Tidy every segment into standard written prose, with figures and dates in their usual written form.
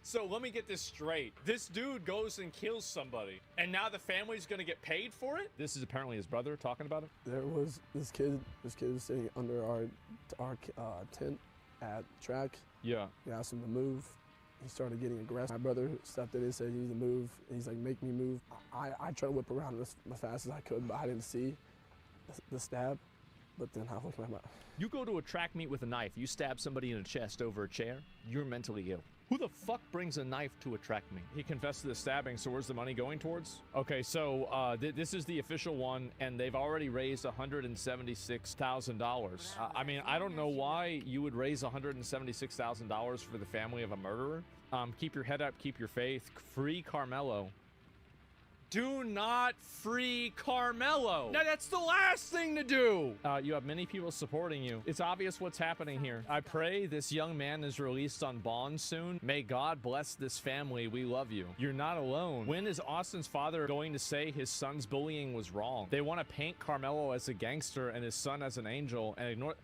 So let me get this straight. This dude goes and kills somebody, and now the family's gonna get paid for it? This is apparently his brother talking about it? There was this kid was sitting under our tent at track. Yeah. We asked him to move. He started getting aggressive. My brother stepped in and said he needed to move. He's like, make me move. I tried to whip around as fast as I could, but I didn't see the stab. But then I looked at my... You go to a track meet with a knife, you stab somebody in the chest over a chair, you're mentally ill. Who the fuck brings a knife to a track meet? He confessed to the stabbing, so where's the money going towards? Okay, so this is the official one, and they've already raised $176,000. I mean, I don't know why you would raise $176,000 for the family of a murderer. Keep your head up, keep your faith. Free Carmelo. Do not free Carmelo. Now that's the last thing to do. You have many people supporting you. It's obvious what's happening here. I pray this young man is released on bond soon. May God bless this family. We love you. You're not alone. When is Austin's father going to say his son's bullying was wrong? They want to paint Carmelo as a gangster and his son as an angel and ignore...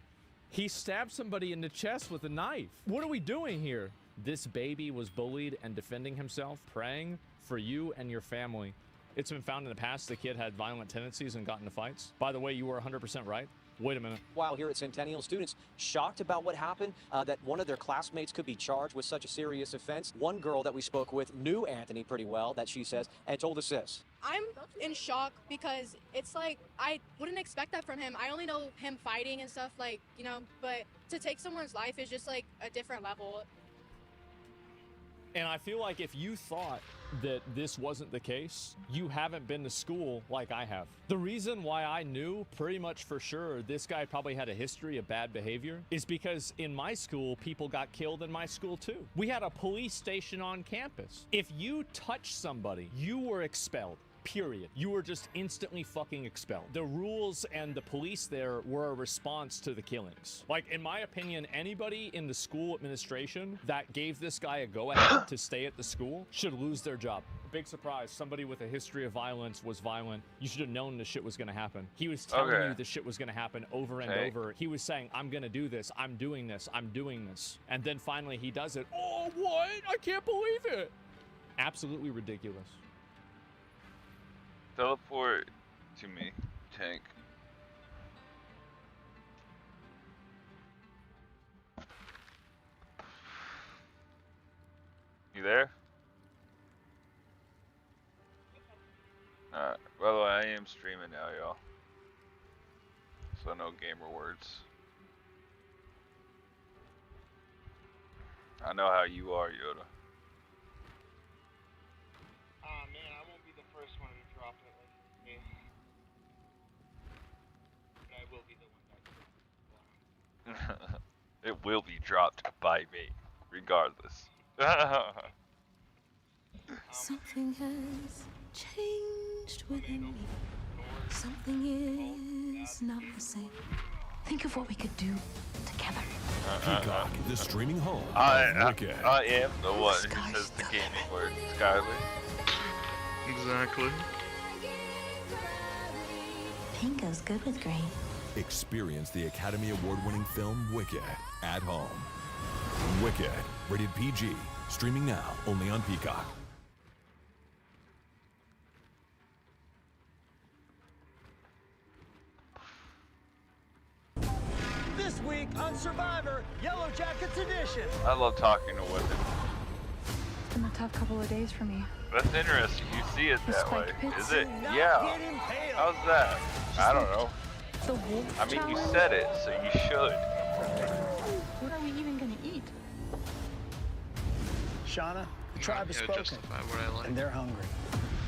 He stabbed somebody in the chest with a knife. What are we doing here? This baby was bullied and defending himself, praying for you and your family. It's been found in the past the kid had violent tendencies and got into fights. By the way, you were 100% right. Wait a minute. While here at Centennial, students shocked about what happened, that one of their classmates could be charged with such a serious offense. One girl that we spoke with knew Anthony pretty well, that she says, and told us this. I'm in shock because it's like, I wouldn't expect that from him. I only know him fighting and stuff, like, you know, but to take someone's life is just like a different level. And I feel like if you thought that this wasn't the case, you haven't been to school like I have. The reason why I knew pretty much for sure this guy probably had a history of bad behavior is because in my school, people got killed in my school too. We had a police station on campus. If you touched somebody, you were expelled. Period. You were just instantly fucking expelled. The rules and the police there were a response to the killings. Like, in my opinion, anybody in the school administration that gave this guy a go-ahead to stay at the school should lose their job. Big surprise, somebody with a history of violence was violent. You should have known the shit was gonna happen. He was telling you the shit was gonna happen over and over. He was saying, I'm gonna do this, I'm doing this, I'm doing this. And then finally he does it. Oh, what? I can't believe it. Absolutely ridiculous. Teleport to me, tank. You there? By the way, I am streaming now, y'all. So no gamer words. I know how you are, Yoda. Man, I won't be the first one to drop it like me. But I will be the one that It will be dropped by me, regardless. Something has changed within me. Something is not the same. Think of what we could do together. Peacock, the streaming home. I am the one who says the gaming word, Skyler. Exactly. Pink goes good with green. Experience the Academy Award-winning film Wicked at home. Wicked, rated PG, streaming now only on Peacock. This week on Survivor, Yellow Jackets edition. I love talking to women. It's been a tough couple of days for me. That's interesting. You see it that way. Is it? Yeah. How's that? I don't know. The wolf I mean, you challenge? said it, so you should. What are we even gonna eat? Shauna, the tribe has spoken, and they're hungry.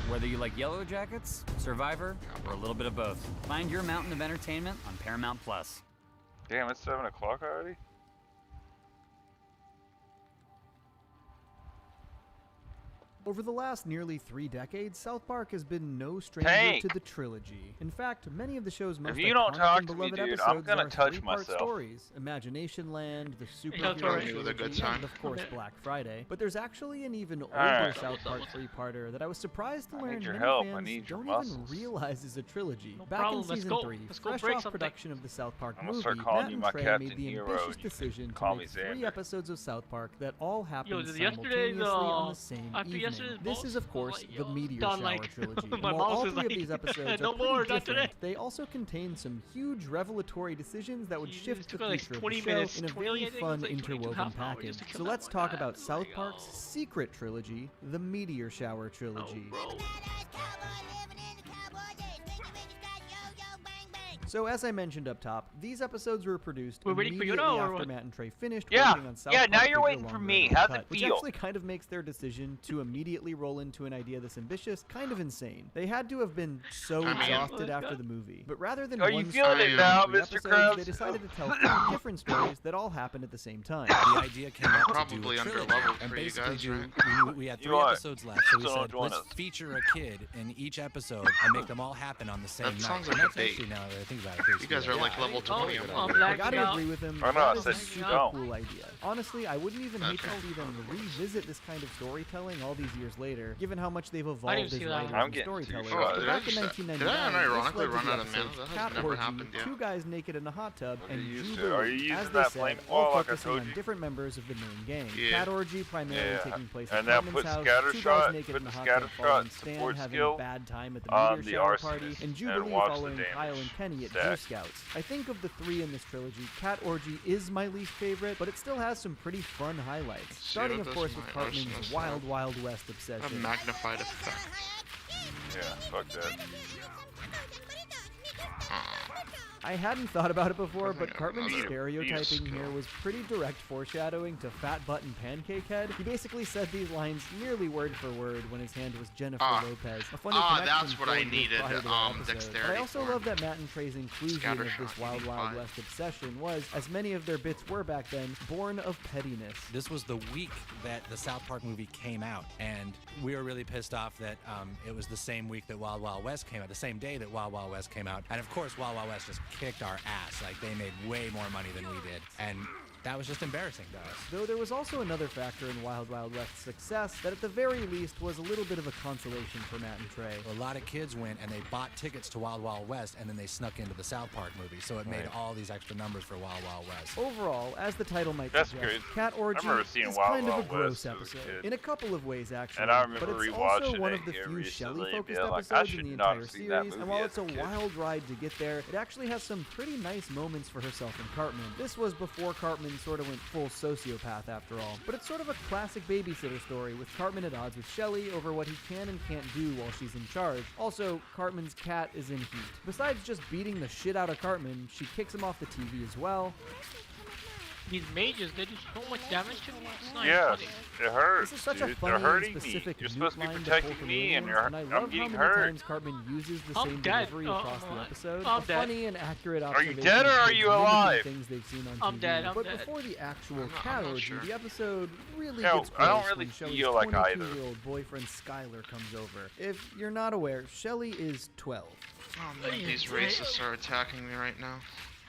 Whether you like Yellow Jackets, Survivor, or a little bit of both, find your mountain of entertainment on Paramount Plus. Damn, it's 7 o'clock already? Over the last nearly 3 decades, South Park has been no stranger Tank. to the trilogy. In fact, many of the show's most you don't iconic talk and to me, beloved dude, I'm episodes gonna are touch 3-part myself. stories: Imagination Land, the That's Superhero alright. Trilogy, With a good and time. of course Black Friday. But there's actually an even older Alright. South Park 3-parter that I was surprised to I learn need your many help. I fans need your don't muscles. even realize is a trilogy. No Back problem. in Let's season go. 3, Let's go fresh break off something. production of the South Park I'm gonna movie, start calling Matt you and my Trey Captain made the Hero. ambitious You can decision to call me make 3 Xander. episodes of South Park that all happened Yo, simultaneously yesterday's, on the same after evening. yesterday's This boss, is, of I'm course, like, the yo, Meteor done, Shower like, trilogy. my And while mouse all is 3 of like, these episodes no are pretty more, not different, today. they also contain some huge revelatory decisions that would Jesus, shift it the took like future of 20 the show minutes, in a 20, very I think it fun was like 22 interwoven half an hour package. just to kill So that let's one talk guy. about I'm South like, Park's oh. secret trilogy, the Meteor Shower trilogy. Bro. So as I mentioned up top, these episodes were produced We're waiting for you immediately now, or after what? Matt and Trey finished Yeah, working on South yeah, Park now you're Bigger, waiting for Longer, me. and How's it Uncut, which feel? actually kind of makes their decision to immediately roll into an idea this ambitious kind of insane. They had to have been so I mean- exhausted after the movie. But rather than Are one you feeling story it in now, 3 Mr. episodes, Krabs? they decided to tell 3 different stories that all happened at the same time. The idea came up to do Probably a under trilogy, level and for you basically guys, do. right? We had You 3 are. episodes left, so we So said join let's us. feature a kid in each episode and make them all happen on the same That night. sounds And like a that's date. actually, now that I think about it, pretty You guys sweet. are like Yeah, level I think 20 it's a on good that. I idea. gotta agree with him. Oh, no, That I is a said super no. cool idea. Honestly, I wouldn't even hate to Okay. see them revisit this kind of storytelling all these years later, given how much they've didn't evolved as see that. writers I'm and getting too storytellers. far. But Did back I in just- 1999, did I this unironically led to run the out of mana? episodes That has Cat never Orgy, happened yet. 2 guys naked in a hot tub, What are and you used to? Jubilee, Are you using as they that said, flame all wall like I focusing told on you? different members of the main gang. Yeah. Cat Orgy primarily Yeah. taking place And at now Cartman's put house, scatter 2 shot, guys naked put in the a hot scatter tub shot following Stan support having skill a bad time at the on Meteor the Shower arsonist party, and and Jubilee watch the following Kyle damage and Kenny at stack. Jew Scouts. I think of the 3 in this trilogy, Cat Orgy is my least favorite, but it still has some pretty fun highlights. See Starting, what of this course, with might Cartman's arsonist Wild have. Wild West A obsession. magnified effect. Yeah, fuck that. I hadn't thought about it before, Doesn't but have Cartman's another stereotyping skill. here was pretty direct foreshadowing to Fat Butt and Pancake Head. He basically said these lines nearly word for word when his hand was Jennifer Lopez. A funny connection that's what I formed years needed, prior to that episode. But I dexterity also for. love that Matt and Trey's inclusion of Scattershot, this Wild Wild 85. West obsession was, as many of their bits were back then, born of pettiness. This was the week that the South Park movie came out, and we were really pissed off that it was the same week that Wild Wild West came out, the same day that Wild Wild West came out. And of course, Wild Wild West just kicked our ass. Like, they made way more money than we did. And that was just embarrassing to us. Though there was also another factor in Wild Wild West's success that at the very least was a little bit of a consolation for Matt and Trey. A lot of kids went and they bought tickets to Wild Wild West, and then they snuck into the South Park movie, so it made all these extra numbers for Wild Wild West. Overall, as the title might That's suggest, good. Cat Orgy I remember seeing is Wild kind Wild of a gross West as a episode. kid. In a couple of ways, actually. And I remember but it's also rewatching one it of the here few recently and Shelley-focused being like, I episodes in should the not entire have seen that series, and movie while as it's a a kid. wild ride to get there, it actually has some pretty nice moments for herself and Cartman. This was before Cartman sort of went full sociopath after all. But it's sort of a classic babysitter story, with Cartman at odds with Shelley over what he can and can't do while she's in charge. Also, Cartman's cat is in heat. Besides just beating the shit out of Cartman, she kicks him off the TV as well. These mages, they do so much damage to me. It's not Yes, funny. it hurts, This is such dude. a funny They're hurting and me. specific You're supposed to be line protecting pull from me, and aliens, and I I'm love how getting many hurt. times Cartman uses the I'm same dead. delivery Oh, across the my. episode. I'm A dead. funny and accurate Are you observation dead or of are the you limited alive? things they've seen on I'm TV. dead, I'm but dead. before the actual I'm cat not orgy, sure. the episode really No, gets I don't gross really when Shelley's feel like either. 22-year-old boyfriend Skylar comes over. If you're not aware, Shelley is 12. Oh man, these racists are attacking me right now.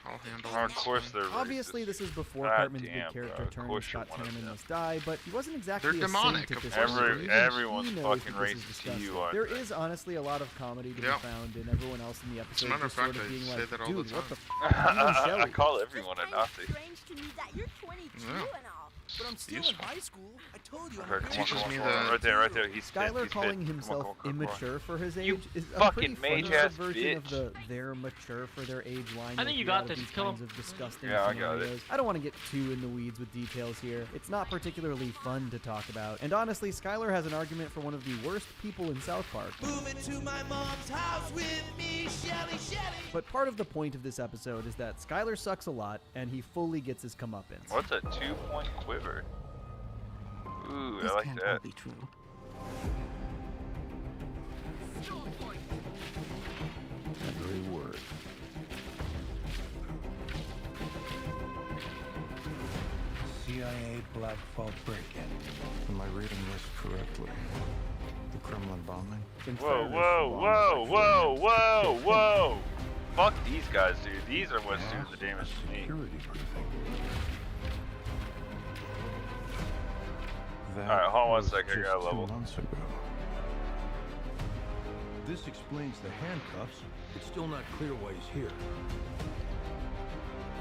I'll handle Of it. course they're Obviously, racist. this is before God Cartman's damn, big character bro. Of turn and course you're Scott one of Tannen them. must die, but he wasn't exactly They're a demonic, saint at of this course. point. Even Everyone's he knows fucking that this is racist to you, disgusting. aren't There they? is honestly a lot of comedy to Yeah. be found in everyone else in the episode. a matter of just sort fact, I being say like, that all the dude, what the time. f***? Even I Shelley. call everyone a Nazi. Strange to me that you're 22 Yeah. and all. But I'm still Useful. in high school. I told you. I'm Right, a come on, Teaches come on, me come on. the- Right there. He's fit, Skylar he's calling fit. himself Come on, come on. immature for his age You is a fucking pretty funny mage-ass subversion of bitch. the "they're mature for their age" line. I think you throughout got this. these Kill kinds him. of disgusting Yeah, I got it. scenarios. I don't want to get too in the weeds with details here. It's not particularly fun to talk about. And honestly, Skylar has an argument for one of the worst people in South Park. Move into my mom's house with me, Shelly, Shelly. But part of the point of this episode is that Skylar sucks a lot, and he fully gets his comeuppance. What's a 2-point quiver? Ooh, This I like can't that. all be true. Every word. See CIA Black Vault break-in. Am I reading this correctly? The Kremlin bombing? Whoa, whoa, whoa, whoa, whoa, whoa! Fuck these guys, dude. These are what's doing the damage to me. Security briefing. Alright, hold on one second. I got a level. 2 months ago. This explains the handcuffs. It's still not clear why he's here.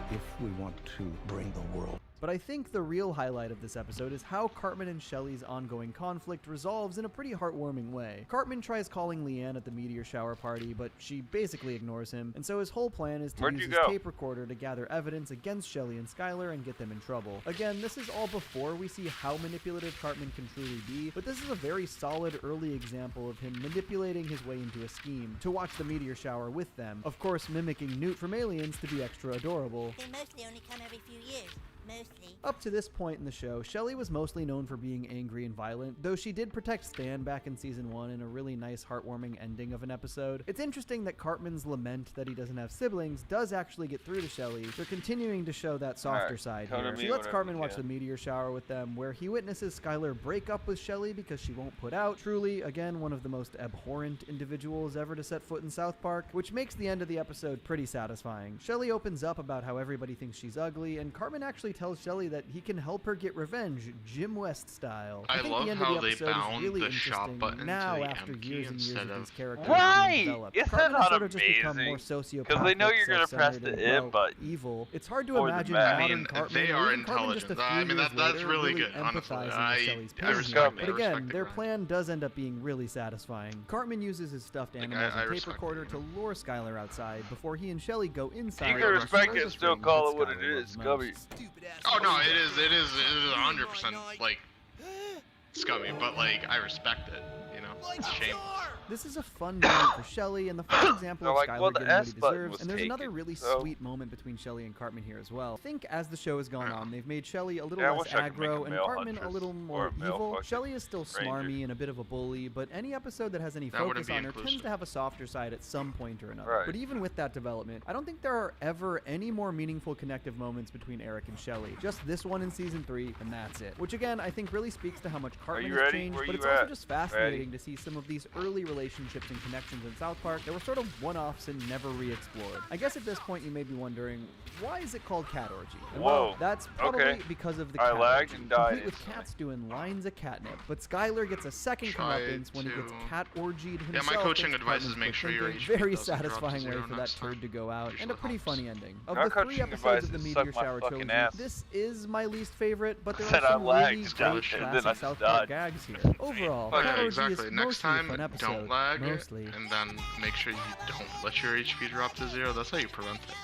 If we want to bring the world. But I think the real highlight of this episode is how Cartman and Shelley's ongoing conflict resolves in a pretty heartwarming way. Cartman tries calling Leanne at the meteor shower party, but she basically ignores him, and so his whole plan is to use his tape recorder to gather evidence against Shelley and Skylar and get them in trouble. Again, this is all before we see how manipulative Cartman can truly be, but this is a very solid early example of him manipulating his way into a scheme to watch the meteor shower with them, of course mimicking Newt from Aliens to be extra adorable. They mostly only come every few years. Mostly. Up to this point in the show, Shelley was mostly known for being angry and violent, though she did protect Stan back in season 1 in a really nice heartwarming ending of an episode. It's interesting that Cartman's lament that he doesn't have siblings does actually get through to Shelley. They're continuing to show that softer side here. She lets Cartman watch the meteor shower with them, where he witnesses Skylar break up with Shelley because she won't put out. Truly, again, one of the most abhorrent individuals ever to set foot in South Park, which makes the end of the episode pretty satisfying. Shelley opens up about how everybody thinks she's ugly, and Cartman actually tells Shelley that he can help her get revenge, Jim West style. I think love the end of how the they episode bound is really the shop interesting button now to the after M key years and years instead of of these characters being developed. Isn't Cartman that has not sort of just become more amazing? sociopathic, Because they know you're gonna press the self-centered, M button. Evil. It's hard to Or the imagine Mac. modern I mean, Cartman they or are even Cartman just a intelligent. few I mean, years that's later really good, empathizing honestly. with I Shelley's pain respect here. it. But again, respect the their grind. plan does end up being really satisfying. Cartman uses his stuffed animals I and tape respect recorder to lure Skylar outside before he and Shelley go inside. You can respect it and still call it what it is, Scubby. Oh no, it is 100% like scummy, but like I respect it. You know, it's shameless. This is a fun moment for Shelley and the first example of They're like, Skylar well, the getting what S he button deserves, was and there's another taken, really so- sweet moment between Shelley and Cartman here as well. I think as the show has gone on, they've made Shelley a little Yeah, I less wish I could make a aggro and male Cartman a huntress little or more a male evil. fucking Shelley is still ranger. smarmy and a bit of a bully, but any episode that has any That wouldn't focus be on her tends inclusive. to have a softer side at some point or another. Right. But even with that development, I don't think there are ever any more meaningful connective moments between Eric and Shelley. Just this one in season 3, and that's it. Which again, I think really speaks to how much Cartman you has ready? changed, Where but you it's also at? just fascinating to see some of these early relationships and connections in South Park that were sort of one-offs and never re-explored. I guess at this point you may be wondering, why is it called Cat Orgy? And well, Whoa. that's probably Okay. because of the I cat lagged orgy, and died complete with instantly. cats doing lines of catnip. But Skylar gets a second Try comeuppance when he gets to- cat orgied Yeah, himself. my coaching thanks to advice is Cartman's make quick sure your thinking. HP Very doesn't drop to satisfying way 0 for that next turd time. to go out, and a Usually pretty helps. funny ending. Of My the 3 coaching episodes advice of the is Meteor suck my Shower fucking trilogy, ass. this is my least favorite, but there Said are I some lagged, really Scott, great and then classic I South died. Park gags here. Overall, Oh, Cat yeah, Orgy exactly. is Next mostly a time, fun episode. don't lag Mostly. and then make sure you don't let your HP drop to 0. That's how you prevent it.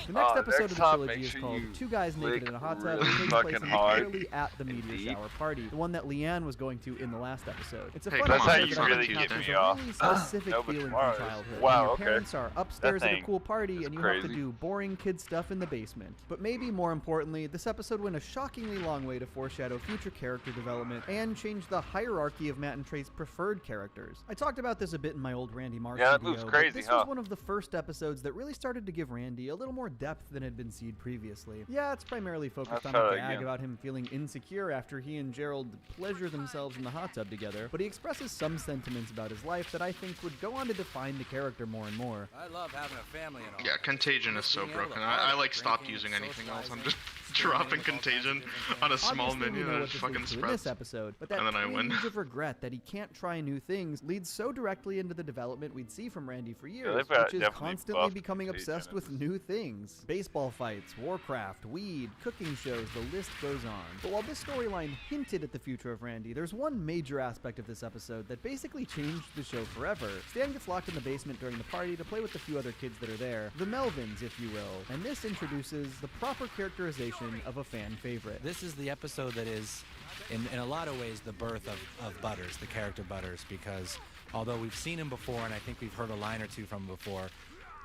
The next episode next of the time, trilogy make is sure called you Two Guys Naked lick in a Hot Tub, really and takes place fucking hard entirely at the and meteor deep. shower party, the one that Leanne was going to in the last episode. It's a Hey, fun come on, episode you that I really think pissed captures me a off. really specific No, but feeling tomorrow from is- childhood. wow, when your okay. parents are upstairs at a thing cool party is and you have to crazy. do boring kid stuff in the basement. But maybe more importantly, this episode went a shockingly long way to foreshadow future character development and change the hierarchy of Matt and Trey's preferred characters. I talked about this a bit in my old Randy Marsh Yeah, that video, move's but crazy, this huh? was one of the first episodes that really started to give Randy a little more depth than had been seen previously. Yeah, it's primarily focused Let's on try a that gag again. about him feeling insecure after he and Gerald pleasure themselves in the hot tub together, but he expresses some sentiments about his life that I think would go on to define the character more and more. I love having a family and all. Yeah, Contagion is so broken. I like stopped using anything else. I'm just dropping Contagion on a small Obviously, we menu know and what it this fucking leads to in this spreads. episode, but that And then I win. twinge of regret that he can't try new things leads so directly into the development we'd see from Randy for years, they've which is definitely constantly buffed becoming Contagion obsessed in with new things. Baseball fights, Warcraft, weed, cooking shows, the list goes on. But while this storyline hinted at the future of Randy, there's one major aspect of this episode that basically changed the show forever. Stan gets locked in the basement during the party to play with the few other kids that are there, the Melvins, if you will, and this introduces the proper characterization of a fan favorite. This is the episode that is, in a lot of ways, the birth of Butters, the character Butters, because although we've seen him before and I think we've heard a line or two from him before,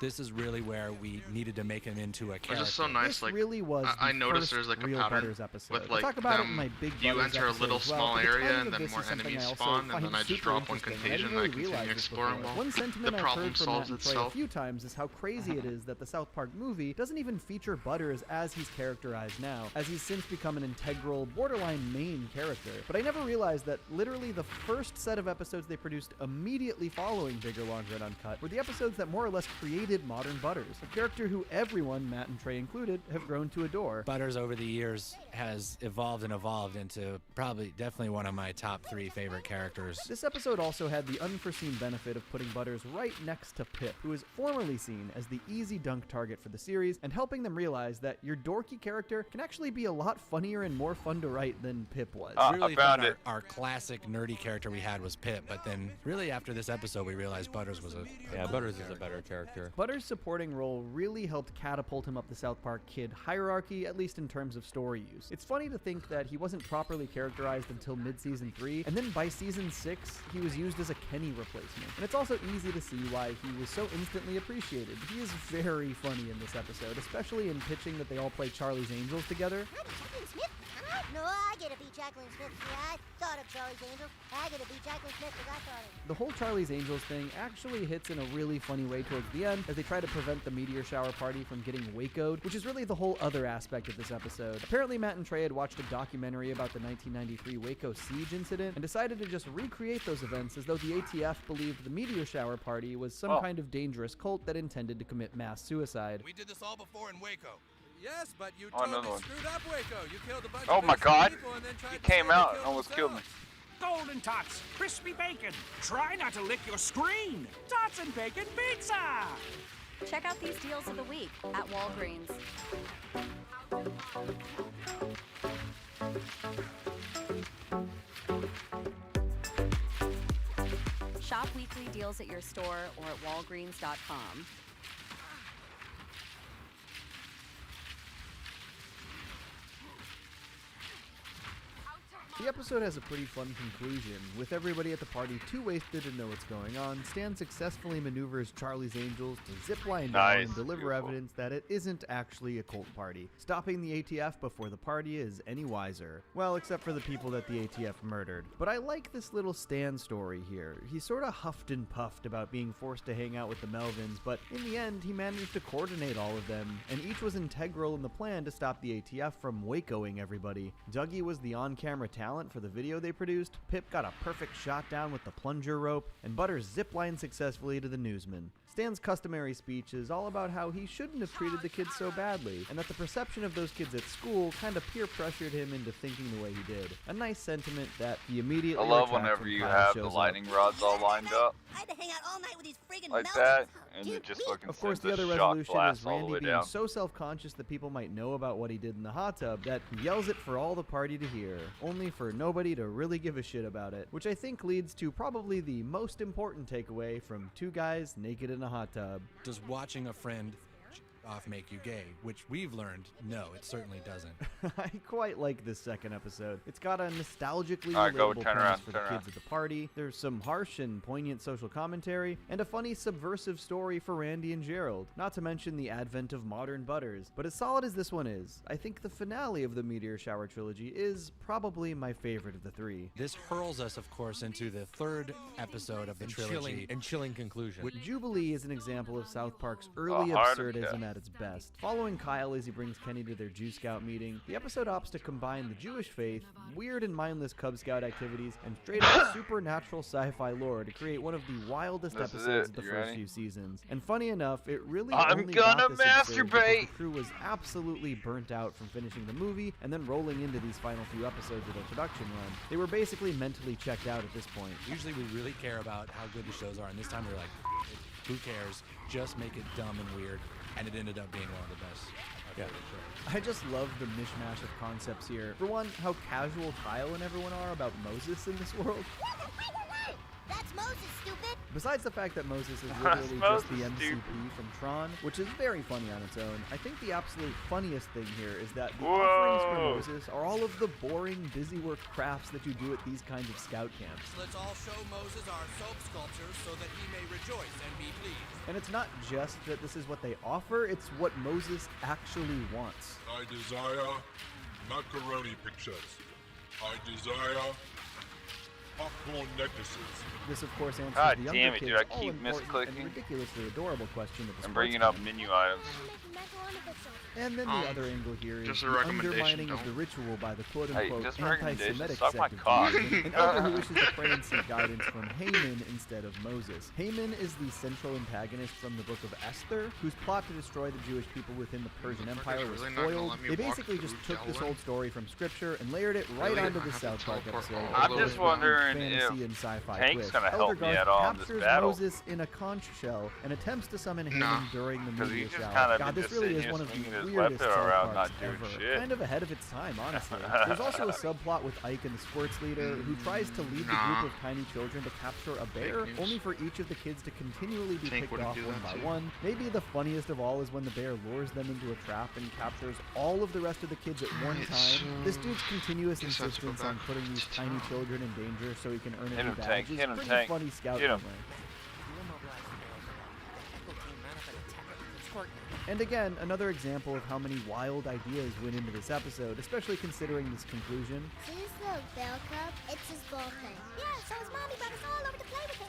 This is really where we needed to make him into a character. It's just so nice. This really was I the noticed first there's like a real pattern Butters episode. with I'll like talk about it in my Big you Butters enter a episode little as well, small but the area timing and of then this more is something enemies I also spawn, and find then I just super drop one interesting. I contagion didn't and I really continue realize this exploring before. more. One sentiment The I've problem heard from solves Matt and Trey a itself. few times is how crazy it is that the South Park movie doesn't even feature Butters as he's characterized now, as he's since become an integral, borderline main character. But I never realized that literally the first set of episodes they produced immediately following Bigger, Longer, and Uncut were the episodes that more or less created modern Butters, a character who everyone, Matt and Trey included, have grown to adore. Butters over the years has evolved into definitely one of my top 3 favorite characters. This episode also had the unforeseen benefit of putting Butters right next to Pip, who is formerly seen as the easy dunk target for the series, and helping them realize that your dorky character can actually be a lot funnier and more fun to write than Pip was. Really thought our classic nerdy character we had was Pip, but then really after this episode we realized Butters was Butters is a better character. Butters' supporting role really helped catapult him up the South Park kid hierarchy, at least in terms of story use. It's funny to think that he wasn't properly characterized until mid-season 3, and then by season 6, he was used as a Kenny replacement. And it's also easy to see why he was so instantly appreciated. He is very funny in this episode, especially in pitching that they all play Charlie's Angels together. No, I get to be Jacqueline Smith. Yeah, I thought of Charlie's Angels. I get to be Jacqueline Smith because I thought of it. The whole Charlie's Angels thing actually hits in a really funny way towards the end as they try to prevent the meteor shower party from getting Waco'd, which is really the whole other aspect of this episode. Apparently Matt and Trey had watched a documentary about the 1993 Waco siege incident and decided to just recreate those events as though the ATF believed the meteor shower party was some kind of dangerous cult that intended to commit mass suicide. We did this all before in Waco. Yes, but you another totally one. screwed up Waco. You killed a bunch Oh of my innocent God! people and then tried He to say came they out and killed almost killed me. themselves. Golden Tots, crispy bacon. Try not to lick your screen. Tots and bacon pizza. Check out these deals of the week at Walgreens. Shop weekly deals at your store or at walgreens.com. The episode has a pretty fun conclusion, with everybody at the party too wasted to know what's going on. Stan successfully maneuvers Charlie's Angels to zipline down and deliver evidence that it isn't actually a cult party, stopping the ATF before the party is any wiser. Well, except for the people that the ATF murdered. But I like this little Stan story here. He sort of huffed and puffed about being forced to hang out with the Melvins, but in the end, he managed to coordinate all of them, and each was integral in the plan to stop the ATF from Wacoing everybody. Dougie was the on-camera talent for the video they produced, Pip got a perfect shot down with the plunger rope, and Butters ziplined successfully to the newsman. Stan's customary speech is all about how he shouldn't have treated the kids so badly, and that the perception of those kids at school kind of peer pressured him into thinking the way he did. A nice sentiment that he immediately I love retracts whenever when you Kyle have the shows up. lightning rods all lined up I had to hang out all night with these friggin' like Melvins. that, and it just fucking Of course, sends the a other shock resolution blast is all the Randy way being down. so self-conscious that people might know about what he did in the hot tub that he yells it for all the party to hear, only for nobody to really give a shit about it, which I think leads to probably the most important takeaway from two guys naked in a hot tub. Does watching a friend off make you gay? Which we've learned, no, it certainly doesn't. I quite like this second episode. It's got a nostalgically All right, go, relatable turn premise around, for the turn kids at the party. There's some harsh and poignant social commentary, and a funny subversive story for Randy and Gerald, not to mention the advent of modern Butters. But as solid as this one is, I think the finale of the Meteor Shower trilogy is probably my favorite of the three. This hurls us, of course, into the third episode of the trilogy. Chilling conclusion. Jubilee is an example of South Park's early absurdism at its best. Following Kyle as he brings Kenny to their Jew Scout meeting, the episode opts to combine the Jewish faith, weird and mindless Cub Scout activities, and straight-up supernatural sci-fi lore to create one of the wildest episodes of the first few seasons. And funny enough, it really only got this absurd because the crew was absolutely burnt out from finishing the movie and then rolling into these final few episodes of their production run. They were basically mentally checked out at this point. Usually we really care about how good the shows are, and this time we were like, who cares? Just make it dumb and weird. And it ended up being one of the best. I just love the mishmash of concepts here. For one, how casual Kyle and everyone are about Moses in this world. That's Moses, stupid. Besides the fact that Moses is literally just the MCP from Tron, which is very funny on its own, I think the absolute funniest thing here is that the offerings for Moses are all of the boring, busy work crafts that you do at these kinds of scout camps. Let's all show Moses our soap sculptures so that he may rejoice and be pleased. And it's not just that this is what they offer, it's what Moses actually wants. I desire macaroni pictures. I desire popcorn necklaces. This, of course, answers God the damn younger it, kids' dude, I all keep important and misclicking. ridiculously adorable question of the I'm bringing sports up camp. menu items. And then the other angle here is just a the recommendation, undermining of don't. the ritual by the Hey, quote-unquote just a recommendation, anti-Semitic suck sect my of cock. Judaism, an elder who wishes to pray and seek guidance from Haman instead of Moses. Haman is the central antagonist from the book of Esther, whose plot to destroy the Jewish people within the Persian Empire was really not gonna foiled. let me They walk basically just through took this Jell-O? old story from scripture and layered it right Really? onto I the have to South Park teleport episode. all with I'm the a way just strong wondering fantasy if and sci-fi Tank's twist. gonna help Elder me Garth at all in this captures battle. Moses in a conch shell and attempts to summon Haman Nah. during the Because meteor he's just shower. kind of God, been this just really sitting is here one of the swinging his weirdest weapon South around, Parks not doing ever. shit. Kind of ahead of its time, honestly. There's also a subplot with Ike and the Squirts leader, who tries to lead the group of tiny children to capture a bear, Fake news. only for each of the kids to continually be Tank picked wouldn't off do one that by too. one. Maybe the funniest of all is when the bear lures them into a trap and captures all of the rest of the kids at one It's, time. This dude's continuous guess I have to go insistence on back putting these to tiny town. children in danger so he can earn a Hit new him, badge Tank. is Hit him, pretty Tank. funny scout Hit him. humor. And again, another example of how many wild ideas went into this episode, especially considering this conclusion. See this little bell cup? It's his ball pen. Yeah, so his mommy brought us all over to play with him.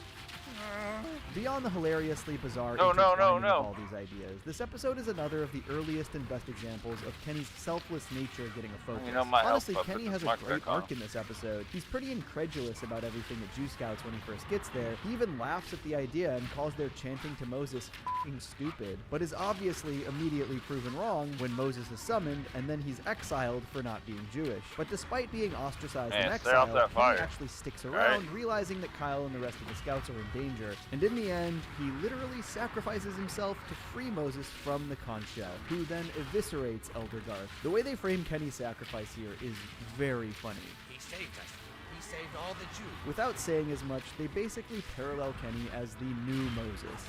Beyond the hilariously bizarre No, intertwining of all these ideas, this episode is another of the earliest and best examples of Kenny's selfless nature getting a focus. You know, my Honestly, health buff Kenny is has a marked great back on. arc in this episode. He's pretty incredulous about everything at Jew Scouts when he first gets there. He even laughs at the idea and calls their chanting to Moses f***ing stupid, but is obviously immediately proven wrong when Moses is summoned and then he's exiled for not being Jewish. But despite being ostracized Man, and stay off exiled, that fire. Kenny actually sticks around, Right. realizing that Kyle and the rest of the scouts are in danger. And in the end, he literally sacrifices himself to free Moses from the conch shell, who then eviscerates Elder Garth. The way they frame Kenny's sacrifice here is very funny. He saved us. He saved all the Jews. Without saying as much, they basically parallel Kenny as the new Moses.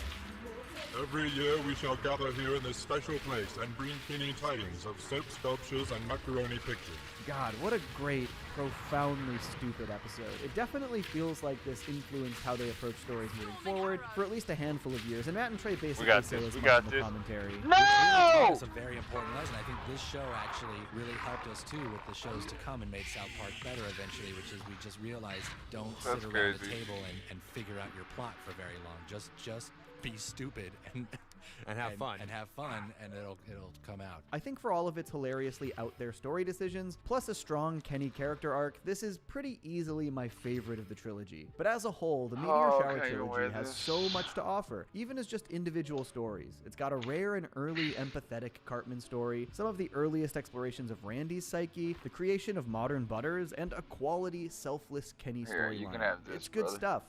Every year we shall gather here in this special place and bring Kenny tidings of soap sculptures and macaroni pictures. God, what a great, profoundly stupid episode. It definitely feels like this influenced how they approach stories moving forward for at least a handful of years, and Matt and Trey basically got say this, as we much got in the this. commentary. Which really taught No! us a very important lesson. I think this show actually really helped us too with the shows to come and made South Park better eventually, which is we just realized don't That's sit around the crazy. table and figure out your plot for very long. Just be stupid and have fun. and have fun, and it'll come out. I think for all of its hilariously out there story decisions, plus a strong Kenny character arc, this is pretty easily my favorite of the trilogy. But as a whole, the Meteor Shower okay, you wear trilogy has this. so much to offer, even as just individual stories. It's got a rare and early empathetic Cartman story, some of the earliest explorations of Randy's psyche, the creation of modern Butters, and a quality, selfless Kenny Here, you storyline. can have this, It's good brother. stuff.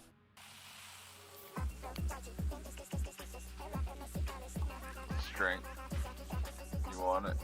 Strength. You want it?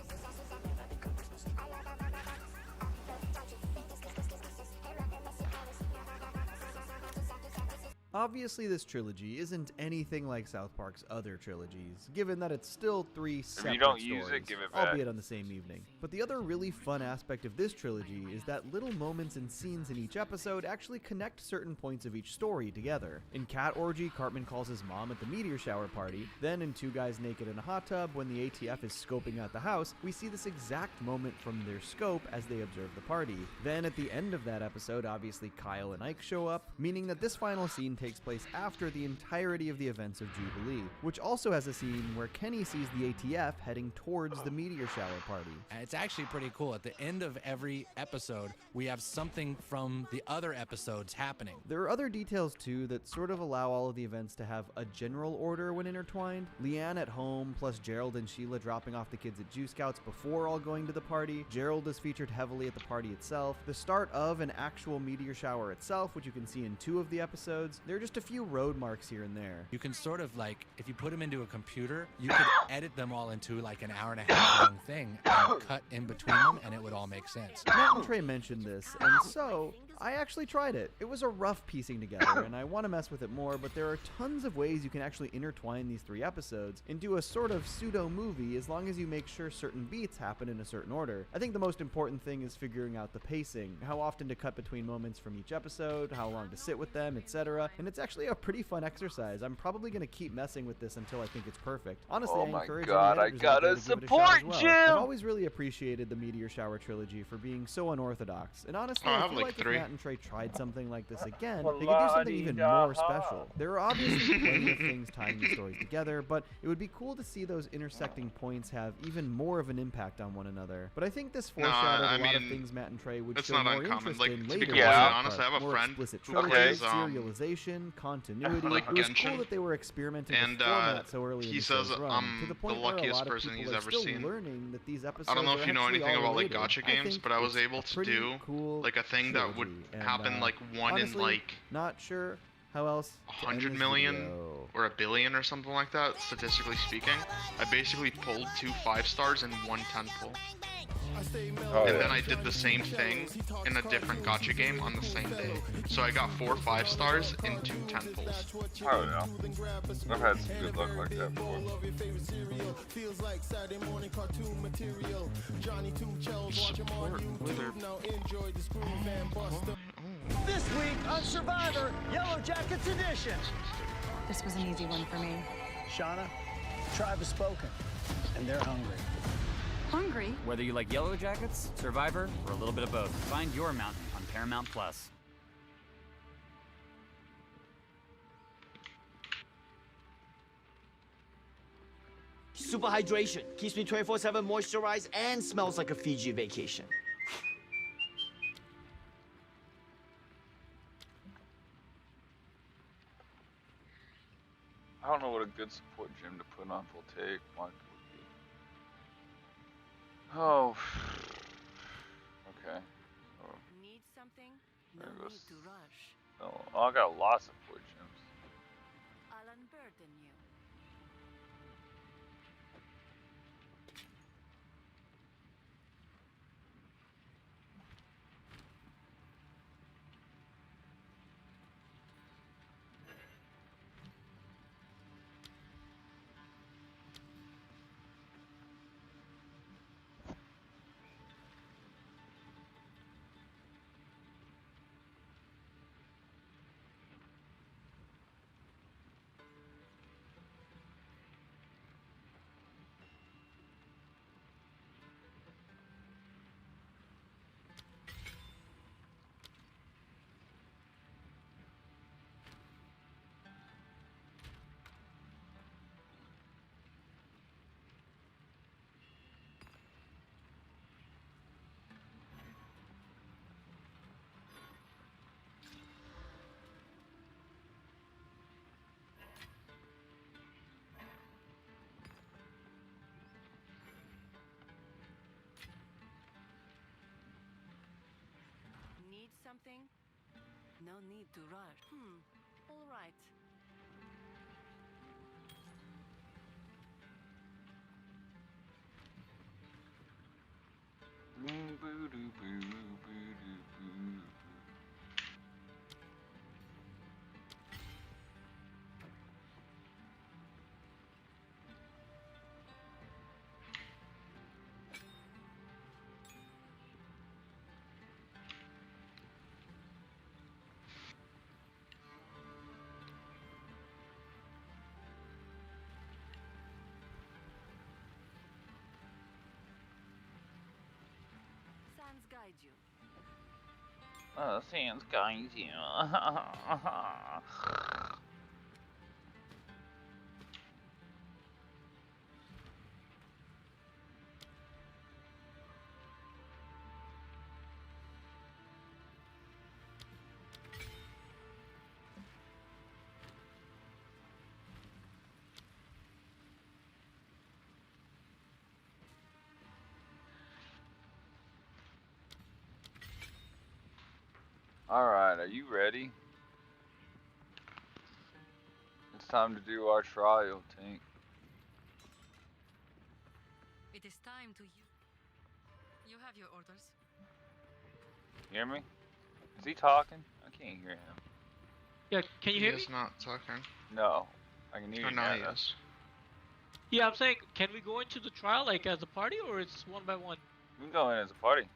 Obviously, this trilogy isn't anything like South Park's other trilogies, given that it's still three separate you don't stories, use it, give it back. albeit on the same evening. But the other really fun aspect of this trilogy is that little moments and scenes in each episode actually connect certain points of each story together. In Cat Orgy, Cartman calls his mom at the meteor shower party. Then in Two Guys Naked in a Hot Tub, when the ATF is scoping out the house, we see this exact moment from their scope as they observe the party. Then at the end of that episode, obviously Kyle and Ike show up, meaning that this final scene takes place after the entirety of the events of Jubilee, which also has a scene where Kenny sees the ATF heading towards the meteor shower party. And it's actually pretty cool. At the end of every episode, we have something from the other episodes happening. There are other details too that sort of allow all of the events to have a general order when intertwined. Leanne at home, plus Gerald and Sheila dropping off the kids at Jew Scouts before all going to the party. Gerald is featured heavily at the party itself. The start of an actual meteor shower itself, which you can see in 2 of the episodes. There are just a few road marks here and there. You can sort of like, if you put them into a computer, you could edit them all into like an hour and a half long thing and cut in between them and it would all make sense. Matt and Trey mentioned this, and so I actually tried it. It was a rough piecing together, and I want to mess with it more, but there are tons of ways you can actually intertwine these 3 episodes into a sort of pseudo-movie as long as you make sure certain beats happen in a certain order. I think the most important thing is figuring out the pacing, how often to cut between moments from each episode, how long to sit with them, etc. And it's actually a pretty fun exercise. I'm probably going to keep messing with this until I think it's perfect. Honestly, Oh I my encourage God, any I editors out there gotta to give it a shot as support well. Jim! I've always really appreciated the Meteor Shower trilogy for being so unorthodox. And honestly, Oh, I I have feel like like 3. if Matt and Trey tried something like this again, they could do something even more special. There are obviously plenty of things tying the stories together, but it would be cool to see those intersecting points have even more of an impact on one another. But I think this foreshadowed a lot of things Matt and Trey would it's show not more uncommon. interest Like, in to be later. completely honest, I have a more friend explicit who trilogies, plays, serialization, continuity. like it was Genshin, cool that they were experimenting and with format so early in he the says show's run, I'm to the the point where a luckiest lot of person people he's are ever still seen. learning that these episodes I don't know if you know actually anything all about like related. gacha games, but I was able it's to pretty do cool like a thing that would trilogy, and, happen like one honestly, in like not sure how else to end 100 this million video. or a billion or something like that, statistically speaking. I basically pulled 2 5-stars and 1 10 pull. Oh, And yeah. then I did the same thing in a different gacha game on the same day. So I got 4 5-stars and 2 10 pulls. I don't know. I've had some good luck like that before. This week on Survivor, Yellow Jackets Edition. This was an easy one for me. Shauna, tribe has spoken, and they're hungry. Hungry? Whether you like Yellow Jackets, Survivor, or a little bit of both, find your mountain on Paramount Plus. Super hydration keeps me 24/7 moisturized and smells like a Fiji vacation. I don't know what a good support gym to put on will take. Mine would be. Oh. Okay. So, Need something? there goes. to rush. Oh, I got lots of support gyms. I'll unburden you. Need something? No need to rush. All right. Sands guide you. Sans guide you. Alright, are you ready? It's time to do our trial, Tink. It is time to you. You have your orders. Hear me? Is he talking? I can't hear him. Yeah, can you hear me? He is not talking. No, I can hear Oh, you no, now. he is. Yeah, I'm saying, can we go into the trial like as a party, or it's one by one? We can go in as a party.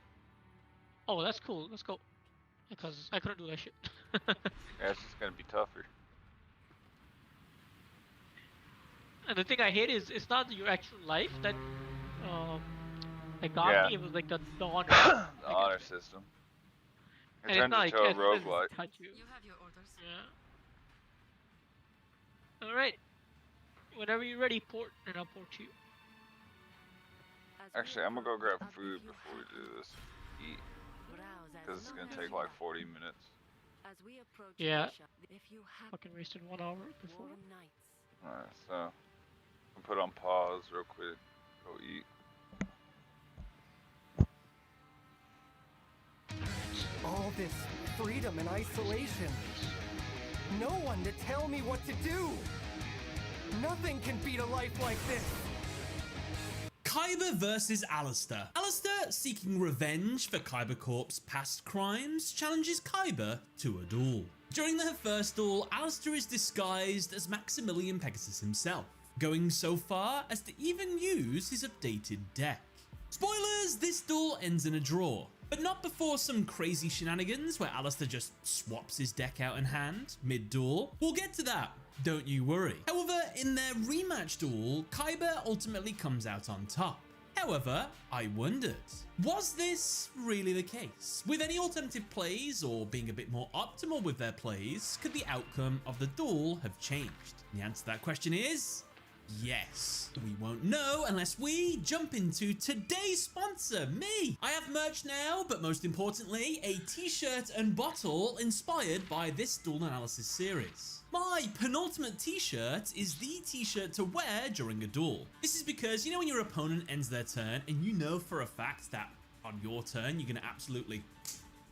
Oh, that's cool. Let's go. Because I couldn't do that shit. Yeah, it's just gonna be tougher. And the thing I hate is it's not your actual life that got me. It was like the honor. The honor system. It And it's turned not into a like roguelike. touch you. You have your orders. Yeah. All right. Whenever you're ready, port, and I'll port you. Actually, I'm gonna go grab food before we do this. Eat. Because it's gonna take like 40 minutes. Yeah. Fucking wasted 1 hour before. Alright, so I'll put on pause real quick. Go eat. All this freedom and isolation. No one to tell me what to do. Nothing can beat a life like this. Kyber versus Alistair. Alistair, seeking revenge for Kyber Corp's past crimes, challenges Kyber to a duel. During their first duel, Alistair is disguised as Maximilian Pegasus himself, going so far as to even use his updated deck. Spoilers, this duel ends in a draw, but not before some crazy shenanigans where Alistair just swaps his deck out in hand mid-duel. We'll get to that, don't you worry. However, in their rematch duel, Kyber ultimately comes out on top. However, I wondered, was this really the case? With any alternative plays or being a bit more optimal with their plays, could the outcome of the duel have changed? The answer to that question is yes. We won't know unless we jump into today's sponsor, me. I have merch now, but most importantly, a t-shirt and bottle inspired by this duel analysis series. My penultimate t-shirt is the t-shirt to wear during a duel. This is because, you know, when your opponent ends their turn and you know for a fact that on your turn you're going to absolutely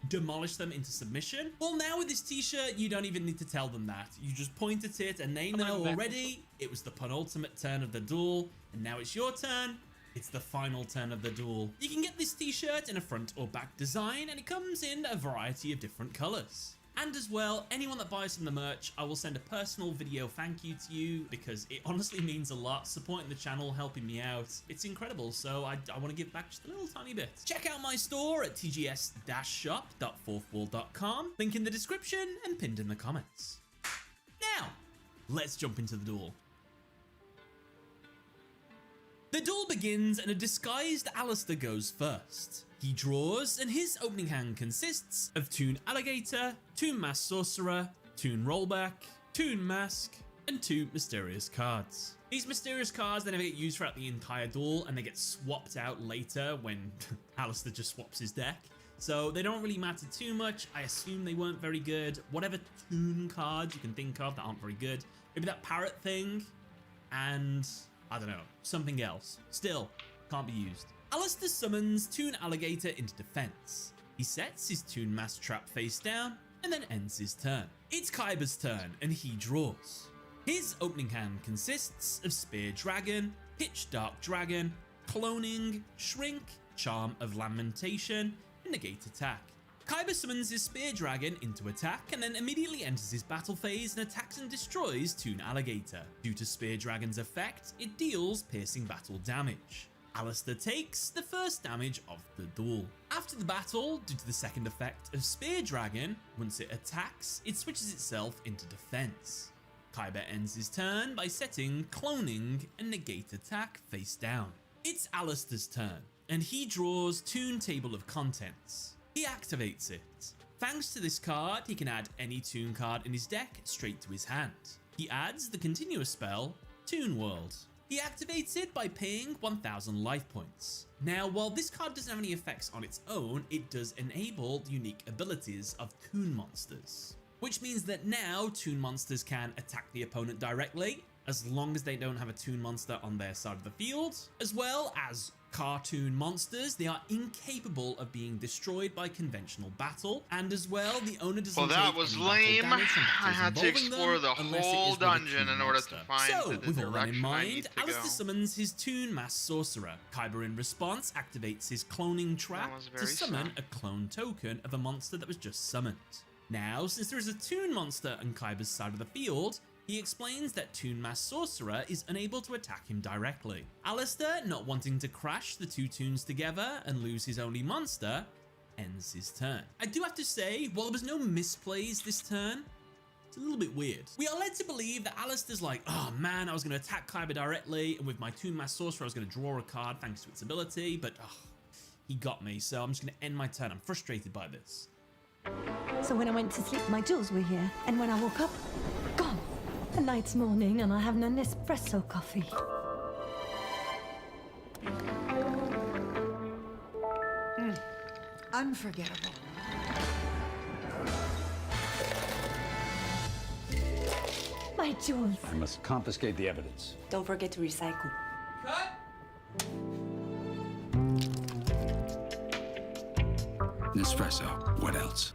demolish them into submission? Well, now with this t-shirt, you don't even need to tell them that. You just point at it and they know already it was the penultimate turn of the duel, and now it's your turn. It's the final turn of the duel. You can get this t-shirt in a front or back design, and it comes in a variety of different colors. And as well, anyone that buys from the merch, I will send a personal video thank you to you, because it honestly means a lot. Supporting the channel, helping me out, it's incredible, so I want to give back just a little tiny bit. Check out my store at tgs-shop.fourthwall.com, link in the description and pinned in the comments. Now, let's jump into the duel. The duel begins and a disguised Alistair goes first. He draws, and his opening hand consists of Toon Alligator, Toon Mask Sorcerer, Toon Rollback, Toon Mask, and 2 mysterious cards. These mysterious cards, they never get used throughout the entire duel, and they get swapped out later when Alistair just swaps his deck. So they don't really matter too much. I assume they weren't very good. Whatever Toon cards you can think of that aren't very good. Maybe that parrot thing, and I don't know, something else. Still, can't be used. Alistair summons Toon Alligator into defense. He sets his Toon Mask Trap face down and then ends his turn. It's Kyber's turn and he draws. His opening hand consists of Spear Dragon, Pitch Dark Dragon, Cloning, Shrink, Charm of Lamentation, and Negate Attack. Kyber summons his Spear Dragon into attack and then immediately enters his battle phase and attacks and destroys Toon Alligator. Due to Spear Dragon's effect, it deals piercing battle damage. Alistair takes the first damage of the duel. After the battle, due to the second effect of Spear Dragon, once it attacks, it switches itself into defense. Kyber ends his turn by setting Cloning and Negate Attack face down. It's Alistair's turn, and he draws Toon Table of Contents. He activates it. Thanks to this card, he can add any Toon card in his deck straight to his hand. He adds the continuous spell, Toon World. He activates it by paying 1000 life points. Now, while this card doesn't have any effects on its own, it does enable the unique abilities of Toon monsters. Which means that now Toon monsters can attack the opponent directly, as long as they don't have a Toon monster on their side of the field, as well as cartoon monsters. They are incapable of being destroyed by conventional battle, and as well, the owner doesn't Well, that take was any battle lame. damage from I battles had to involving explore them, the unless it whole is with a dungeon toon in order monster. to find So, the with all that in direction I mind, need to Alistair go. summons his Toon Mass Sorcerer. Kyber, in response, activates his cloning trap was to very summon sad. a clone token of a monster that was just summoned. Now, since there is a Toon monster on Kyber's side of the field, he explains that Toon Mass Sorcerer is unable to attack him directly. Alistair, not wanting to crash the two Toons together and lose his only monster, ends his turn. I do have to say, while there was no misplays this turn, it's a little bit weird. We are led to believe that Alistair's like, oh man, I was going to attack Kyber directly, and with my Toon Mass Sorcerer, I was going to draw a card thanks to its ability, but he got me, so I'm just going to end my turn. I'm frustrated by this. So when I went to sleep, my jewels were here, and when I woke up, gone. The night's morning, and I have an espresso coffee. Unforgettable. My jewels. I must confiscate the evidence. Don't forget to recycle. Nespresso. What else?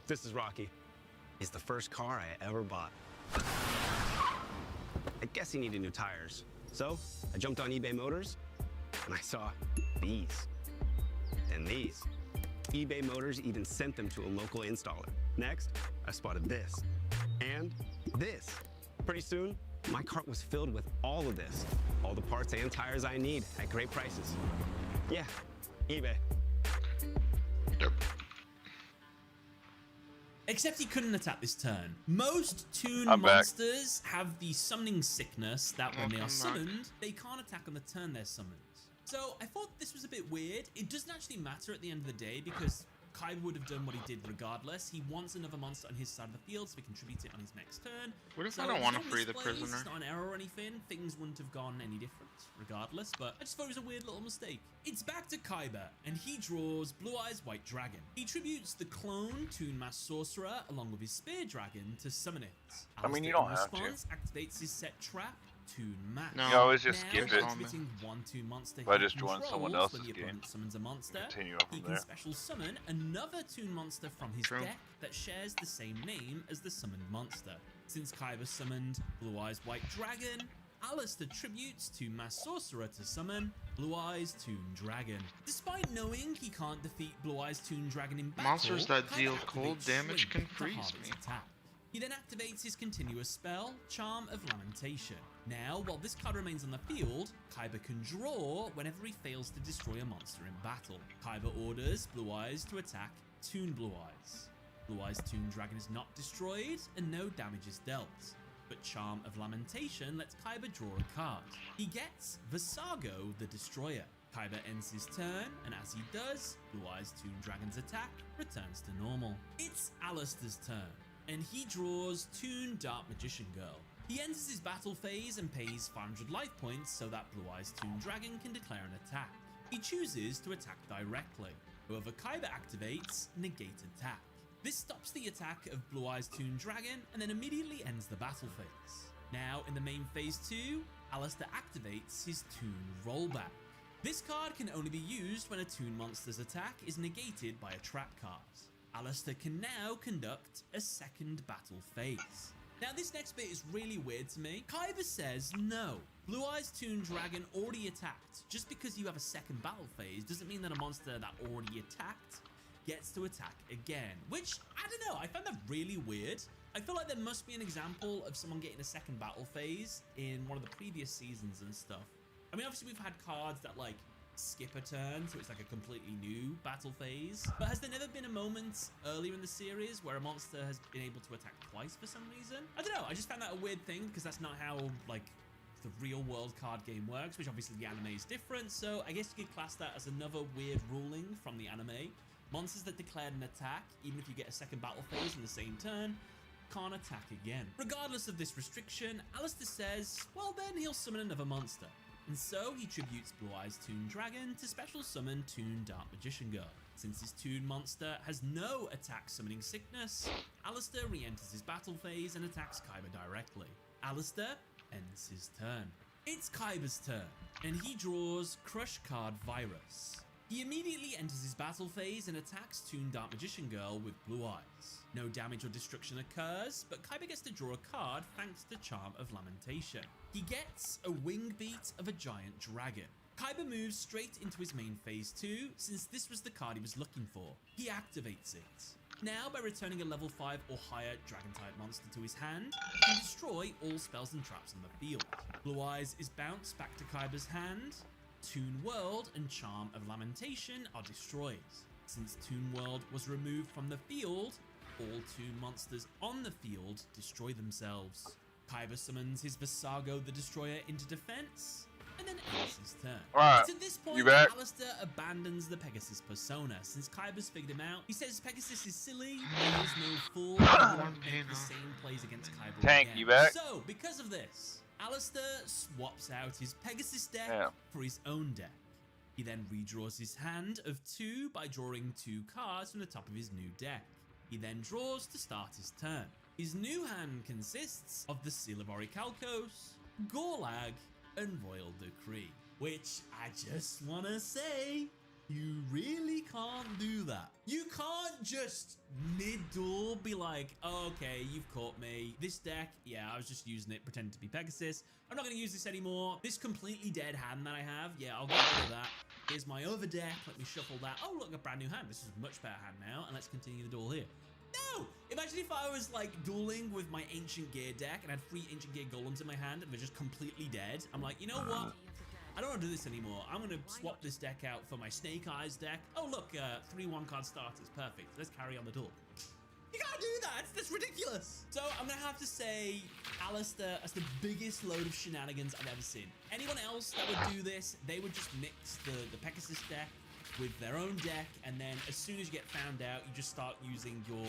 This is Rocky. It's the first car I ever bought. I guess he needed new tires. So I jumped on eBay Motors and I saw these and these. eBay Motors even sent them to a local installer. Next, I spotted this and this. Pretty soon, my cart was filled with all of this. All the parts and tires I need at great prices. Yeah, eBay. Except he couldn't attack this turn. Most Toon I'm back. monsters have the summoning sickness that when they are summoned, they can't attack on the turn they're summoned. So I thought this was a bit weird. It doesn't actually matter at the end of the day because Kyber would have done what he did regardless. He wants another monster on his side of the field so he contributes it on his next turn. What if So I don't there's want no to free the misplays, prisoner? It's not an error or anything. Things wouldn't have gone any different regardless, but I just thought it was a weird little mistake. It's back to Kyber, and he draws Blue Eyes White Dragon. He tributes the clone Toon Mass Sorcerer along with his Spear Dragon to summon it. I mean, you Alistair, don't in have to. response, activates his set trap, Toon Mass. No, you always just Now, skip it. activating one Toon monster By he just joining someone controls else's when the game. opponent summons a monster. Continue He from can there. special summon another Toon monster from his True. deck that shares the same name as the summoned monster. Since Kyber summoned Blue Eyes White Dragon, Alistair tributes Toon Mass Sorcerer to summon Blue Eyes Toon Dragon. Despite knowing he can't defeat Blue Eyes Toon Dragon in battle, Monsters that Kyber deal cold activates damage Shrink can to freeze halve its me. attack. He then activates his continuous spell, Charm of Lamentation. Now, while this card remains on the field, Kyber can draw whenever he fails to destroy a monster in battle. Kyber orders Blue Eyes to attack Toon Blue Eyes. Blue Eyes Toon Dragon is not destroyed, and no damage is dealt. But Charm of Lamentation lets Kyber draw a card. He gets Visago the Destroyer. Kyber ends his turn, and as he does, Blue Eyes Toon Dragon's attack returns to normal. It's Alistair's turn, and he draws Toon Dark Magician Girl. He enters his battle phase and pays 500 life points so that Blue Eyes Toon Dragon can declare an attack. He chooses to attack directly. However, Kyber activates Negate Attack. This stops the attack of Blue Eyes Toon Dragon and then immediately ends the battle phase. Now, in the main phase 2, Alistair activates his Toon Rollback. This card can only be used when a Toon monster's attack is negated by a trap card. Alistair can now conduct a second battle phase. Now, this next bit is really weird to me. Kyber says no. Blue Eyes Toon Dragon already attacked. Just because you have a second battle phase doesn't mean that a monster that already attacked gets to attack again, which, I don't know, I found that really weird. I feel like there must be an example of someone getting a second battle phase in one of the previous seasons and stuff. I mean, obviously we've had cards that like skip a turn, so it's like a completely new battle phase. But has there never been a moment earlier in the series where a monster has been able to attack twice for some reason? I don't know, I just found that a weird thing because that's not how like the real world card game works, which obviously the anime is different, so I guess you could class that as another weird ruling from the anime. Monsters that declared an attack, even if you get a second battle phase in the same turn, can't attack again. Regardless of this restriction, Alistair says, well then he'll summon another monster. And so he tributes Blue Eyes Toon Dragon to special summon Toon Dark Magician Girl. Since his Toon monster has no attack summoning sickness, Alistair re-enters his battle phase and attacks Kyber directly. Alistair ends his turn. It's Kyber's turn. and he draws Crush Card Virus. He immediately enters his battle phase and attacks Toon Dark Magician Girl with blue eyes. No damage or destruction occurs, but Kaiba gets to draw a card thanks to Charm of Lamentation. He gets a wing beat of a giant dragon. Kaiba moves straight into his main phase 2, since this was the card he was looking for. He activates it. Now, by returning a level 5 or higher dragon-type monster to his hand, he can destroy all spells and traps on the field. Blue Eyes is bounced back to Kaiba's hand. Toon World and Charm of Lamentation are destroyed. Since Toon World was removed from the field, all Toon monsters on the field destroy themselves. Kaiba summons his Visago the Destroyer into defense, and then ends his turn. Alright, At this point, you back? Alistair abandons the Pegasus persona. Since Kaiba's figured him out, he says Pegasus is silly, he is no fool, and won't make the same plays against Kaiba Tank, again. you back? So, because of this, Alistair swaps out his Pegasus deck Yeah. for his own deck. He then redraws his hand of 2 by drawing 2 cards from the top of his new deck. He then draws to start his turn. His new hand consists of the Seal of Orichalcos, Gorlag, and Royal Decree. Which, I just wanna say, you really can't do that. You can't just mid-duel be like, oh, okay, you've caught me. This deck, yeah, I was just using it, pretending to be Pegasus. I'm not gonna use this anymore. This completely dead hand that I have, yeah, I'll get rid of that. Here's my other deck, let me shuffle that. Oh, look, a brand new hand. This is a much better hand now, and let's continue the duel here. No! Imagine if I was like dueling with my Ancient Gear deck and had 3 Ancient Gear Golems in my hand and they're just completely dead. I'm like, you know what? I don't want to do this anymore. I'm going to swap this deck out for my Snake Eyes deck. Oh, look, 3 1-card starters. Perfect. Let's carry on the duel. You can't do that. That's ridiculous. So I'm going to have to say Alistair as the biggest load of shenanigans I've ever seen. Anyone else that would do this, they would just mix the Pegasus deck with their own deck, and then as soon as you get found out, you just start using your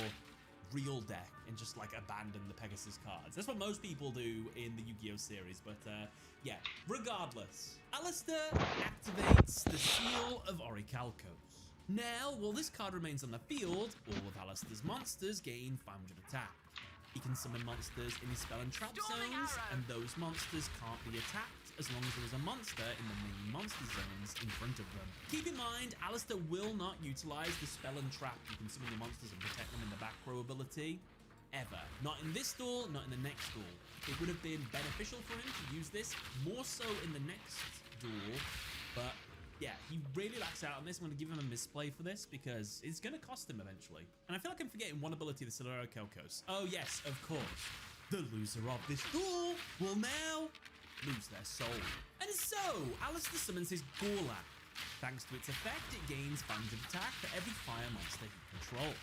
real deck and just like abandon the Pegasus cards. That's what most people do in the Yu-Gi-Oh series, but yeah, regardless. Alistair activates the Seal of Orichalcos. Now, while this card remains on the field, all of Alistair's monsters gain 500 attack. He can summon monsters in his spell and trap zones, and those monsters can't be attacked as long as there is a monster in the main monster zones in front of them. Keep in mind, Alistair will not utilize the spell and trap you can summon the monsters and protect them in the back row ability, ever. Not in this duel, not in the next duel. It would have been beneficial for him to use this more so in the next duel, but yeah, he really lacks out on this. I'm going to give him a misplay for this because it's going to cost him eventually. And I feel like I'm forgetting one ability of the Siluro Kelkos. Oh yes, of course. The loser of this duel will now lose their soul. And so, Alistair summons his Gorlag. Thanks to its effect, it gains 500 attack for every fire monster he controls.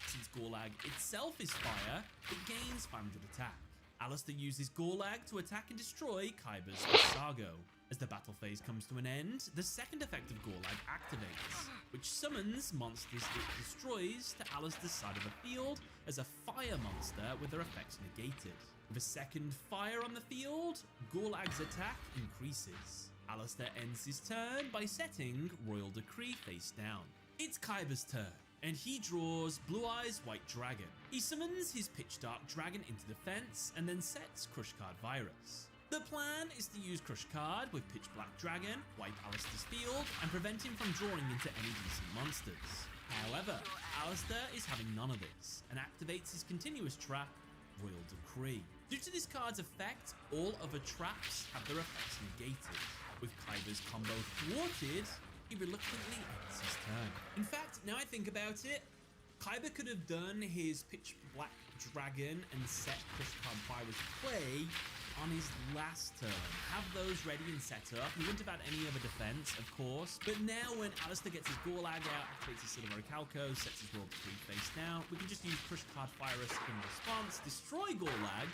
Since Gorlag itself is fire, it gains 500 attack. Alistair uses Gorlag to attack and destroy Kaiba's Visago. As the battle phase comes to an end, the second effect of Gorlag activates, which summons monsters it destroys to Alistair's side of the field as a fire monster with their effects negated. With a second fire on the field, Gorlag's attack increases. Alistair ends his turn by setting Royal Decree face down. It's Kaiba's turn, and he draws Blue Eyes White Dragon. He summons his Pitch Dark Dragon into defense and then sets Crush Card Virus. The plan is to use Crush Card with Pitch Black Dragon, wipe Alistair's field, and prevent him from drawing into any decent monsters. However, Alistair is having none of this, and activates his continuous trap, Royal Decree. Due to this card's effect, all other traps have their effects negated. With Kaiba's combo thwarted, he reluctantly ends his turn. In fact, now I think about it, Kaiba could have done his Pitch Black Dragon and set Crush Card Virus play on his last turn. Have those ready and set up. He wouldn't have had any other defense, of course. But now when Alistair gets his Gorlag out, activates his Silver Orichalcos, sets his Royal Decree face down, we can just use Crush Card Virus in response, destroy Gorlag,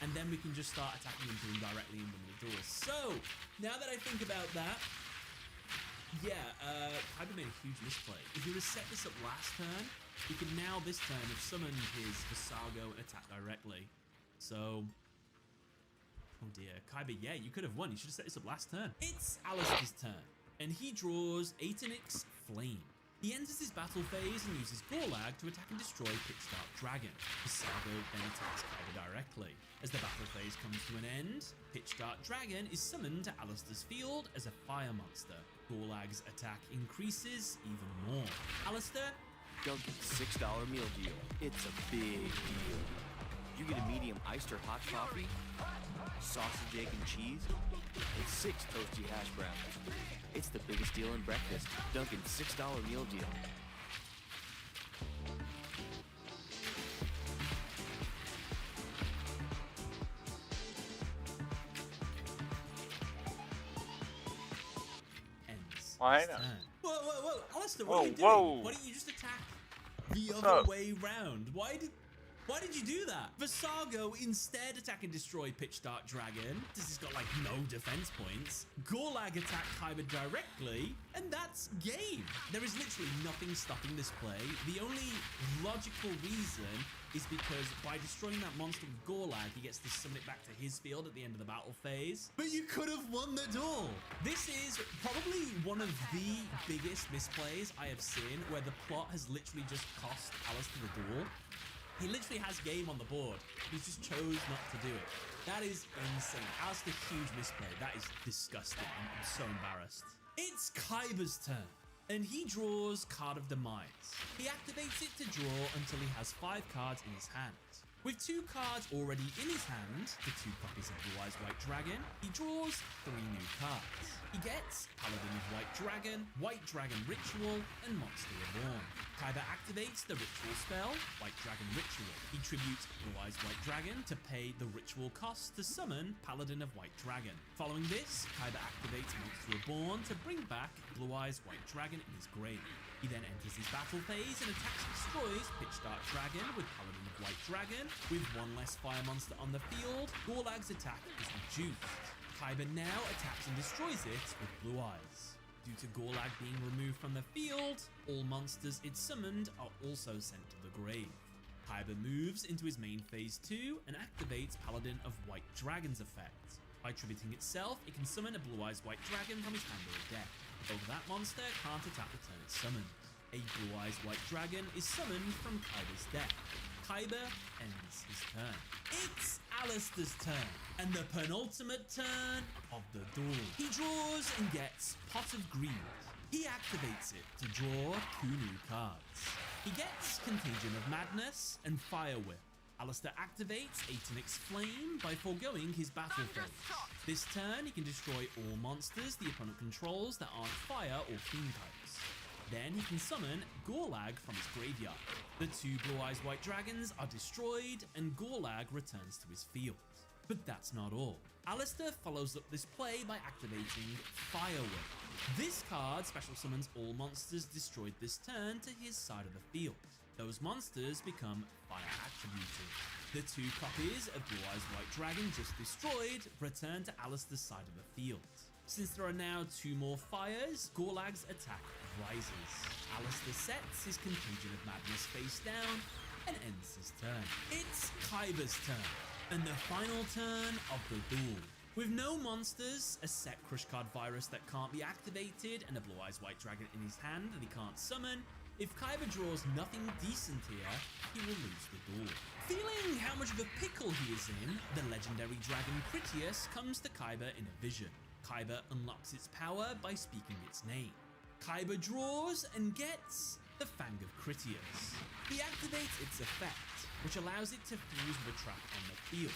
and then we can just start attacking into him directly and win the duel. So, now that I think about that, yeah, Kaiba made a huge misplay. If he would have set this up last turn, he could now this turn have summoned his Visago and attacked directly. So, oh dear, Kaiba, yeah, you could have won. You should have set this up last turn. It's Alistair's turn, and he draws Atonix Flame. He enters his battle phase and uses Gorlag to attack and destroy Pitch Dark Dragon. Visago then attacks Kyber directly. As the battle phase comes to an end, Pitch Dark Dragon is summoned to Alistair's field as a fire monster. Gorlag's attack increases even more. Alistair? Dunkin's $6 meal deal. It's a big deal. You get a medium iced or hot coffee, sausage, egg, and cheese, and 6 toasty hash browns. It's the biggest deal in breakfast. Dunkin's $6 meal deal. Why not? Whoa, whoa, whoa, Alistair, Whoa, what are you doing? whoa. Why don't you just attack the What's other up? way round? Why did you do that? Visago instead attack and destroy Pitch Dark Dragon, because he's got like no defense points. Gorlag attack Kyber directly, and that's game. There is literally nothing stopping this play. The only logical reason is because by destroying that monster with Gorlag, he gets to summon it back to his field at the end of the battle phase. But you could have won the duel. This is probably one of the biggest misplays I have seen, where the plot has literally just cost Alistair the duel. He literally has game on the board. He just chose not to do it. That is insane. Alistair, huge misplay. That is disgusting. I'm so embarrassed. It's Kyber's turn, and he draws Card of Demise. He activates it to draw until he has 5 cards in his hand. With 2 cards already in his hand, the 2 copies of Blue Eyes White Dragon, he draws 3 new cards. He gets Paladin of White Dragon Ritual, and Monster Reborn. Kyber activates the Ritual spell, White Dragon Ritual. He tributes Blue Eyes White Dragon to pay the ritual cost to summon Paladin of White Dragon. Following this, Kyber activates Monster Reborn to bring back Blue Eyes White Dragon in his grave. He then enters his battle phase and attacks and destroys Pitch Dark Dragon with Paladin of White Dragon. With 1 less fire monster on the field, Gorlag's attack is reduced. Kyber now attacks and destroys it with Blue Eyes. Due to Gorlag being removed from the field, all monsters it summoned are also sent to the grave. Kyber moves into his main phase 2 and activates Paladin of White Dragon's effect. By tributing itself, it can summon a Blue Eyes White Dragon from his hand or deck. However, that monster can't attack the turn it's summoned. A Blue Eyes White Dragon is summoned from Kyber's deck. Kyber ends his turn. It's Alistair's turn, and the penultimate turn of the duel. He draws and gets Pot of Greed. He activates it to draw 2 new cards. He gets Contagion of Madness and Fire Whip. Alistair activates Atonix Flame by foregoing his battle phase. This turn, he can destroy all monsters the opponent controls that aren't fire or fiend types. Then he can summon Gorlag from his graveyard. The 2 Blue Eyes White Dragons are destroyed, and Gorlag returns to his field. But that's not all. Alistair follows up this play by activating Fire Whip. This card special summons all monsters destroyed this turn to his side of the field. Those monsters become fire attributed. The 2 copies of Blue Eyes White Dragon just destroyed return to Alistair's side of the field. Since there are now 2 more fires, Gorlag's attack rises. Alistair sets his Contagion of Madness face down and ends his turn. It's Kyber's turn, and the final turn of the duel. With no monsters, a set Crush Card Virus that can't be activated, and a Blue Eyes White Dragon in his hand that he can't summon, if Kyber draws nothing decent here, he will lose the duel. Feeling how much of a pickle he is in, the legendary dragon Critias comes to Kyber in a vision. Kyber unlocks its power by speaking its name. Kyber draws and gets the Fang of Critias. He activates its effect, which allows it to fuse with a trap on the field.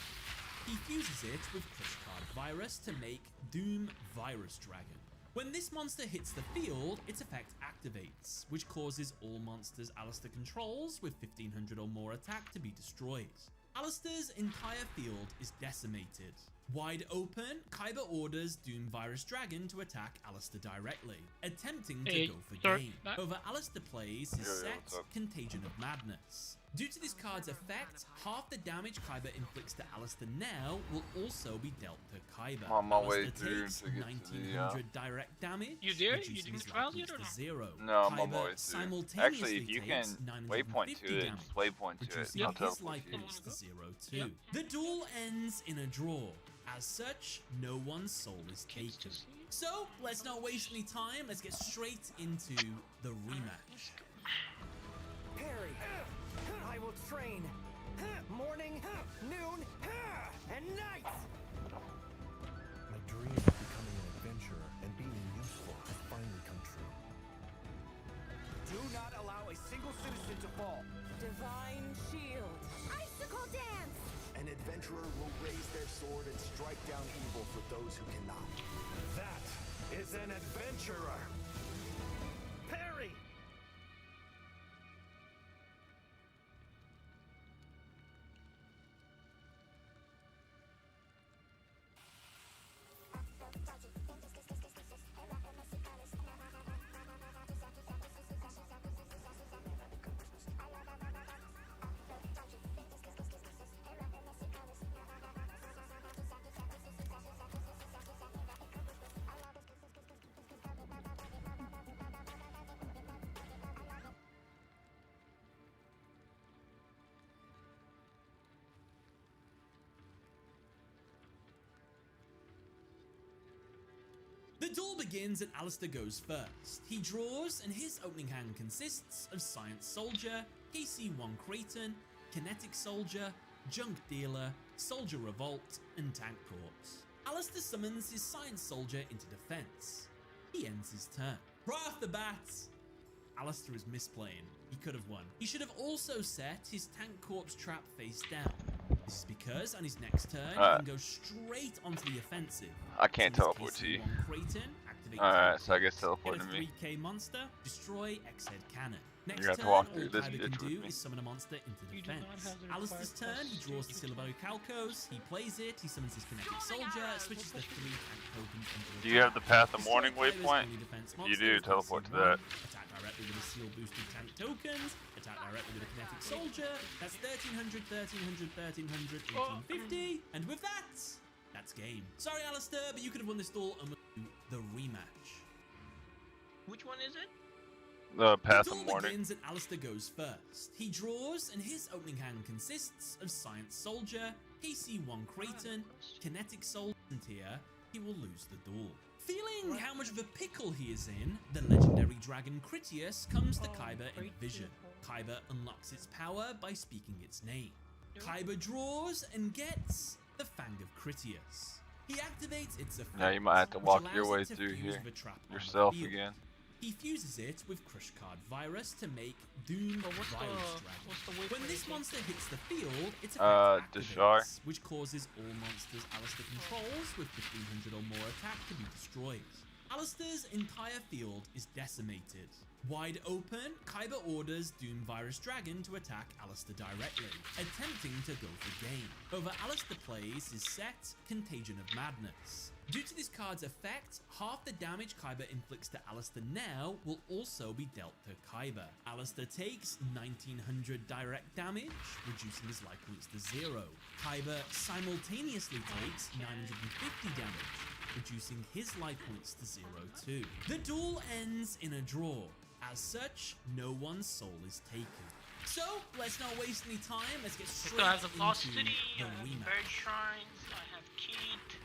He fuses it with Crush Card Virus to make Doom Virus Dragon. When this monster hits the field, its effect activates, which causes all monsters Alistair controls with 1500 or more attack to be destroyed. Alistair's entire field is decimated. Wide open, Kyber orders Doom Virus Dragon to attack Alistair directly, attempting to go for game. However, Alistair plays his set Contagion of Madness. Due to this card's effect, half the damage Kyber inflicts to Alistair now will also be dealt to Kyber. I'm on my way Alistair through takes to get to the 1900 direct damage. You there? reducing You doing his the trials life yet or to not? 0. No, I'm on my Kyber way through. simultaneously Actually, if you can takes waypoint to 950 it, damage, just waypoint to it. reducing I'll his teleport life to you. points to 0 too. The duel ends in a draw. As such, no one's soul is taken. So, let's not waste any time. Let's get straight into the rematch. Perry, I will train morning, noon, and night. My dream of becoming an adventurer and being useful has finally come true. Do not allow a single citizen to fall. Divine shield. Icicle dance. An adventurer will raise their sword and strike down evil for those who cannot. That is an adventurer. Perry. The duel begins and Alistair goes first. He draws, and his opening hand consists of Science Soldier, KC-1 Creighton, Kinetic Soldier, Junk Dealer, Soldier Revolt, and Tank Corps. Alistair summons his Science Soldier into defense. He ends his turn. Right off the bat, Alistair is misplaying. He could have won. He should have also set his Tank Corps trap face down. This is because on his next turn, he can go straight onto the offensive. I can't teleport to you. Alright, so I guess teleport to me. 3k monster, destroy X-Head Cannon. Next You're gonna have to turn, walk all through this Kyber ditch can with do me. is summon a monster into defense. Alistair's turn, he draws the Silver Calcos, he plays it, he summons his Kinetic Soldier, switches the 3 tank tokens into Do you have the Path of Destroy Morning Kyber's waypoint? only defense You monster do, with teleport to KC-1, that. Attack directly with a seal boosted tank tokens, attack directly with a Kinetic Soldier, that's 1300, 1300, 1300, 1850, and with that, that's game. Sorry Alistair, but you could have won this duel and we'll do the rematch. Which one is it? The Path The of duel Morning. begins and Alistair goes first. He draws, and his opening hand consists of Science Soldier, KC-1 Creighton, Kinetic Soldier, and here he will lose the duel. Feeling how much of a pickle he is in, the legendary dragon Critias comes to Kyber in vision. Kyber unlocks its power by speaking its name. Kyber draws and gets the Fang of Critias. He activates its effect, Now you might have to which walk allows your way it to through fuse here with a trap on the yourself field. again. He fuses it with Crush Card Virus to make Doom Virus Dragon. When this monster hits the field, its effect Deshar. activates, which causes all monsters Alistair controls with 1500 or more attack to be destroyed. Alistair's entire field is decimated. Wide open, Kyber orders Doom Virus Dragon to attack Alistair directly, attempting to go for game. Over Alistair plays his set, Contagion of Madness. Due to this card's effect, half the damage Kyber inflicts to Alistair now will also be dealt to Kyber. Alistair takes 1900 direct damage, reducing his life points to 0. Kyber simultaneously takes 950 damage, reducing his life points to 0 too. The duel ends in a draw. As such, no one's soul is taken. So, let's not waste any time, let's get straight So I have the into Lost City, the I have rematch. Bird Shrines, I have Keat.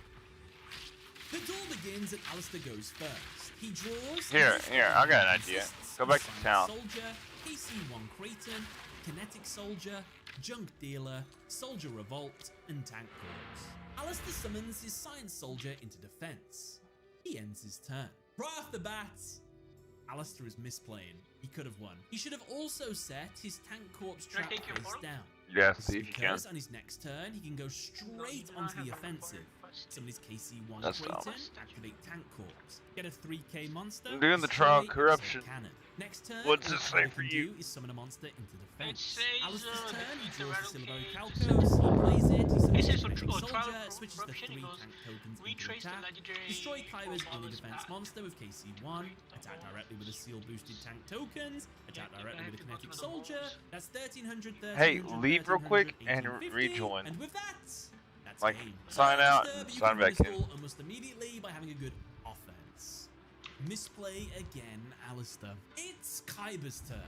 The duel begins and Alistair goes first. He draws... Here, I got an idea. Go back to Science town. Soldier, KC-1 Creighton, Kinetic Soldier, Junk Dealer, Soldier Revolt, and Tank Corps. Alistair summons his Science Soldier into defense. He ends his turn. Right off the bat, Alistair is misplaying. He could have won. He should have also set his Tank Corps trap take your face form? down. Yeah, This see is if you can. because on his next turn, he can go straight onto the offensive. Summon his KC-1 That's Creighton, dumb. activate Tank Corps. Get a 3k monster. I'm doing the destroy trial X-Head corruption. Cannon. Next turn, What's all it say Kyber for can you? do is summon a monster into defense. says, Alistair's turn, he defeat the draws the Silver Rattle Calcos, he plays it, he summons It says his for Kinetic trial Soldier, switches the corruption, 3 it goes, tank tokens into retrace the attack, legendary destroy Kyber's for only Father's defense Path. monster with KC-1, attack directly with a seal boosted tank tokens, attack directly with a Kinetic Soldier, that's 1300, 1300, Hey, leave real quick and 1850, rejoin. and with that, that's Like, game. sign out Alistair, and but you sign can win back this in. duel almost immediately by having a good offense. Misplay again, Alistair. It's Kyber's turn,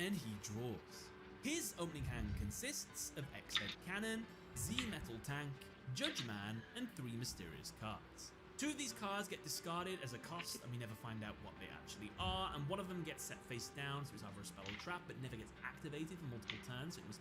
and he draws. His opening hand consists of X-Head Cannon, Z-Metal Tank, Judge Man, and 3 mysterious cards. Two of these cards get discarded as a cost, and we never find out what they actually are, and one of them gets set face down, so it's either a spell or trap, but never gets activated for multiple turns, so it was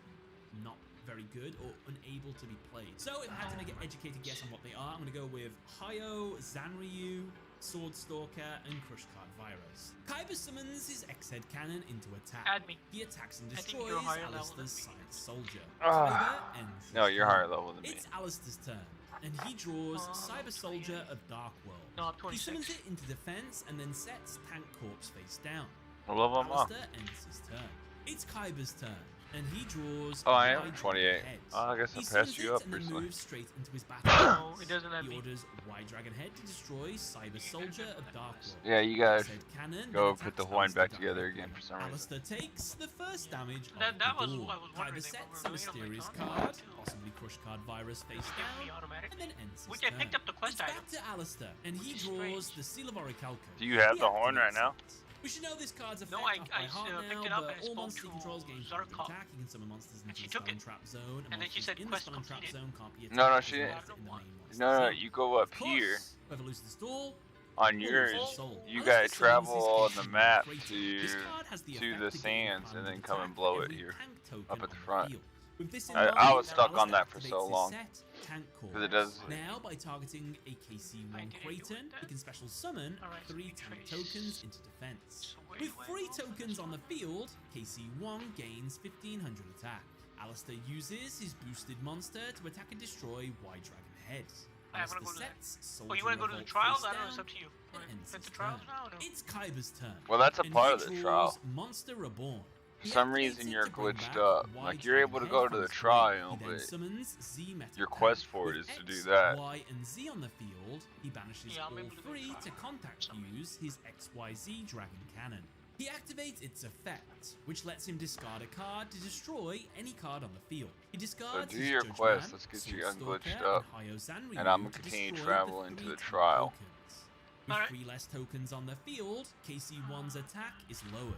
not very good or unable to be played. So if I had to make an educated guess on what they are, I'm going to go with Hayo, Zanryu, Sword Stalker, and Crush Card Virus. Kaiba summons his X-Head Cannon into attack. Add me. He attacks and I think destroys you're higher level than Alistair's me. Science Soldier. Ah. Kaiba ends No, his you're turn. higher level than me. It's Alistair's turn, and he draws Cyber Soldier of Dark World. No, I'm He 26. summons it into defense and then sets Tank Corpse face down. I love them all. Alistair ends his turn. It's Kaiba's turn, and he draws. Oh, I am Wide 28. Dragon Head. Oh, I guess I He passed summons you it up and then recently. moves straight into his battle. No, it doesn't have He me. orders Wide Dragon Head to destroy Cyber Soldier of Dark World. Yeah, you gotta Said Cannon go then put the attacks Hawaiian back Alistair together directly. again for some reason. Alistair takes the first damage That of was the duel. what I was wondering. Kaiba They sets were a doing it, I'm mysterious like, oh, card, no. possibly Crush Card Virus face Give me down, automatic. and then ends his Which I turn. picked up the quest It's item. back to Alistair, and he Which is draws strange. the Seal of Orichalco. Do you have He the horn right activates now? it. We should know this card's effect No, off by I heart now, picked it up but and all spoke monster to controls games Zarkov. attack. You can summon monsters into she the took spell it. and trap zone, And then she monsters said in the quest spell and trap completed. zone can't be attacked. No, no, as she well didn't. as in the main monster No, no, zone. you go up Of course, here whoever loses this duel, on will lose yours. their soul. You Alistair gotta summons travel his on Casey the map Crate. to This card has the the effect to gain sands a and then random come and attack blow for it every here tank token up at the on front. field. With this in I mind, was stuck on Alistair that for so activates his long. set, Tank Corps. 'Cause it does- Now, by targeting a KC1 Kraton, he can special summon 3 tank tokens into defense. With 3 tokens on the field, KC1 gains 1500 attack. Alistair uses his boosted monster to attack and destroy Wide Dragon Head. I'm gonna Alistair go to sets Oh, Soldier you wanna go to the Revolt trials? face I don't know, it's down up to you. and ends Fit the his trials turn. now? No. It's Kaiba's turn. Well, that's a and part he of the draws trial. Monster Reborn. For He some activates reason it you're to bring glitched back up. Wide Like you're Dragon able to Head go to from the his grave. trial, He then but summons Z Metal your Tank. quest for With it is to do X, that. Y, and Z on the field, he banishes Yeah, I'm all able to go 3 trial. to contact use his XYZ Dragon Cannon. He activates its effect, which lets him discard a card to destroy any card on the field. He discards do his your Judge quest. Man, Let's get Sword you Stalker, unglitched up. and Hayo Zanryu And I'm gonna to continue destroy travel the into 3 the tank trial. tokens. With 3 less tokens on the field, KC1's attack is lowered.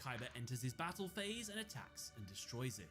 Kaiba enters his battle phase and attacks and destroys it.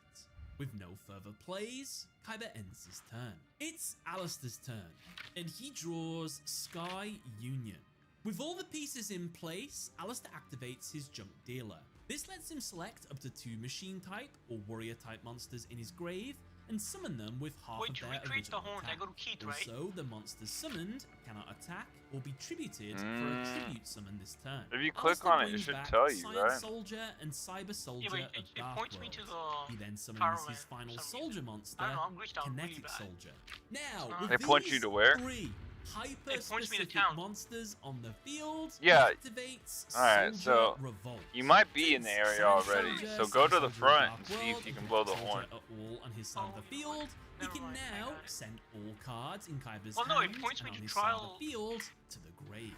With no further plays, Kaiba ends his turn. It's Alistair's turn, and he draws Sky Union. With all the pieces in place, Alistair activates his Junk Dealer. This lets him select up to 2 machine type or warrior type monsters in his grave and summon them with half Wait, of to their retrieve the original horns, I attack. go to Keith, right? Also, the monsters summoned cannot attack or be tributed for a tribute summon this turn. If you click Alistair on it, it brings should back tell you, Science right? Soldier and Cyber Soldier but of it Dark points World. me to the He then summons Power his Man final for some soldier monster, I don't know, I'm glitched out really Kinetic bad. Soldier. Now, It's with They point you these to where? 3 hyper-specific town. monsters on the field, Yeah. he activates Alright, Soldier so Revolt. you might be in the area Science already. Soldier, So go to the Soldier of front Dark and see World, if you can and blow the Soldier horn. are all on his side of the field. He can now send all cards in Kaiba's Well, no, it hand points and me on to his side of trial- the field to the grave.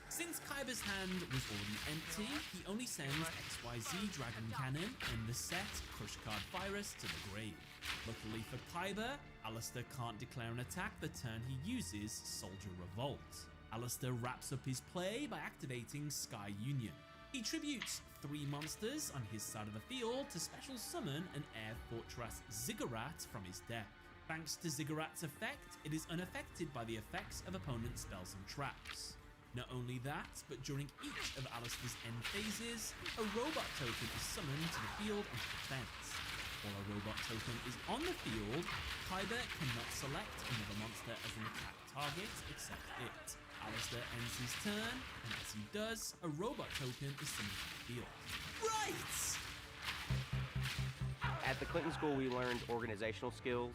Since Kaiba's hand was already empty, he only sends XYZ Dragon Cannon and the set Crush Card Virus to the grave. Luckily for Kaiba, Alistair can't declare an attack the turn he uses Soldier Revolt. Alistair wraps up his play by activating Sky Union. He tributes 3 monsters on his side of the field to special summon an Air Fortress Ziggurat from his deck. Thanks to Ziggurat's effect, it is unaffected by the effects of opponent's spells and traps. Not only that, but during each of Alistair's end phases, a robot token is summoned to the field and defense. While a robot token is on the field, Kaiba cannot select another monster as an attack target except it. Alistair ends his turn, and as he does, a robot token is summoned to the field. Right! At the Clinton School, we learned organizational skills,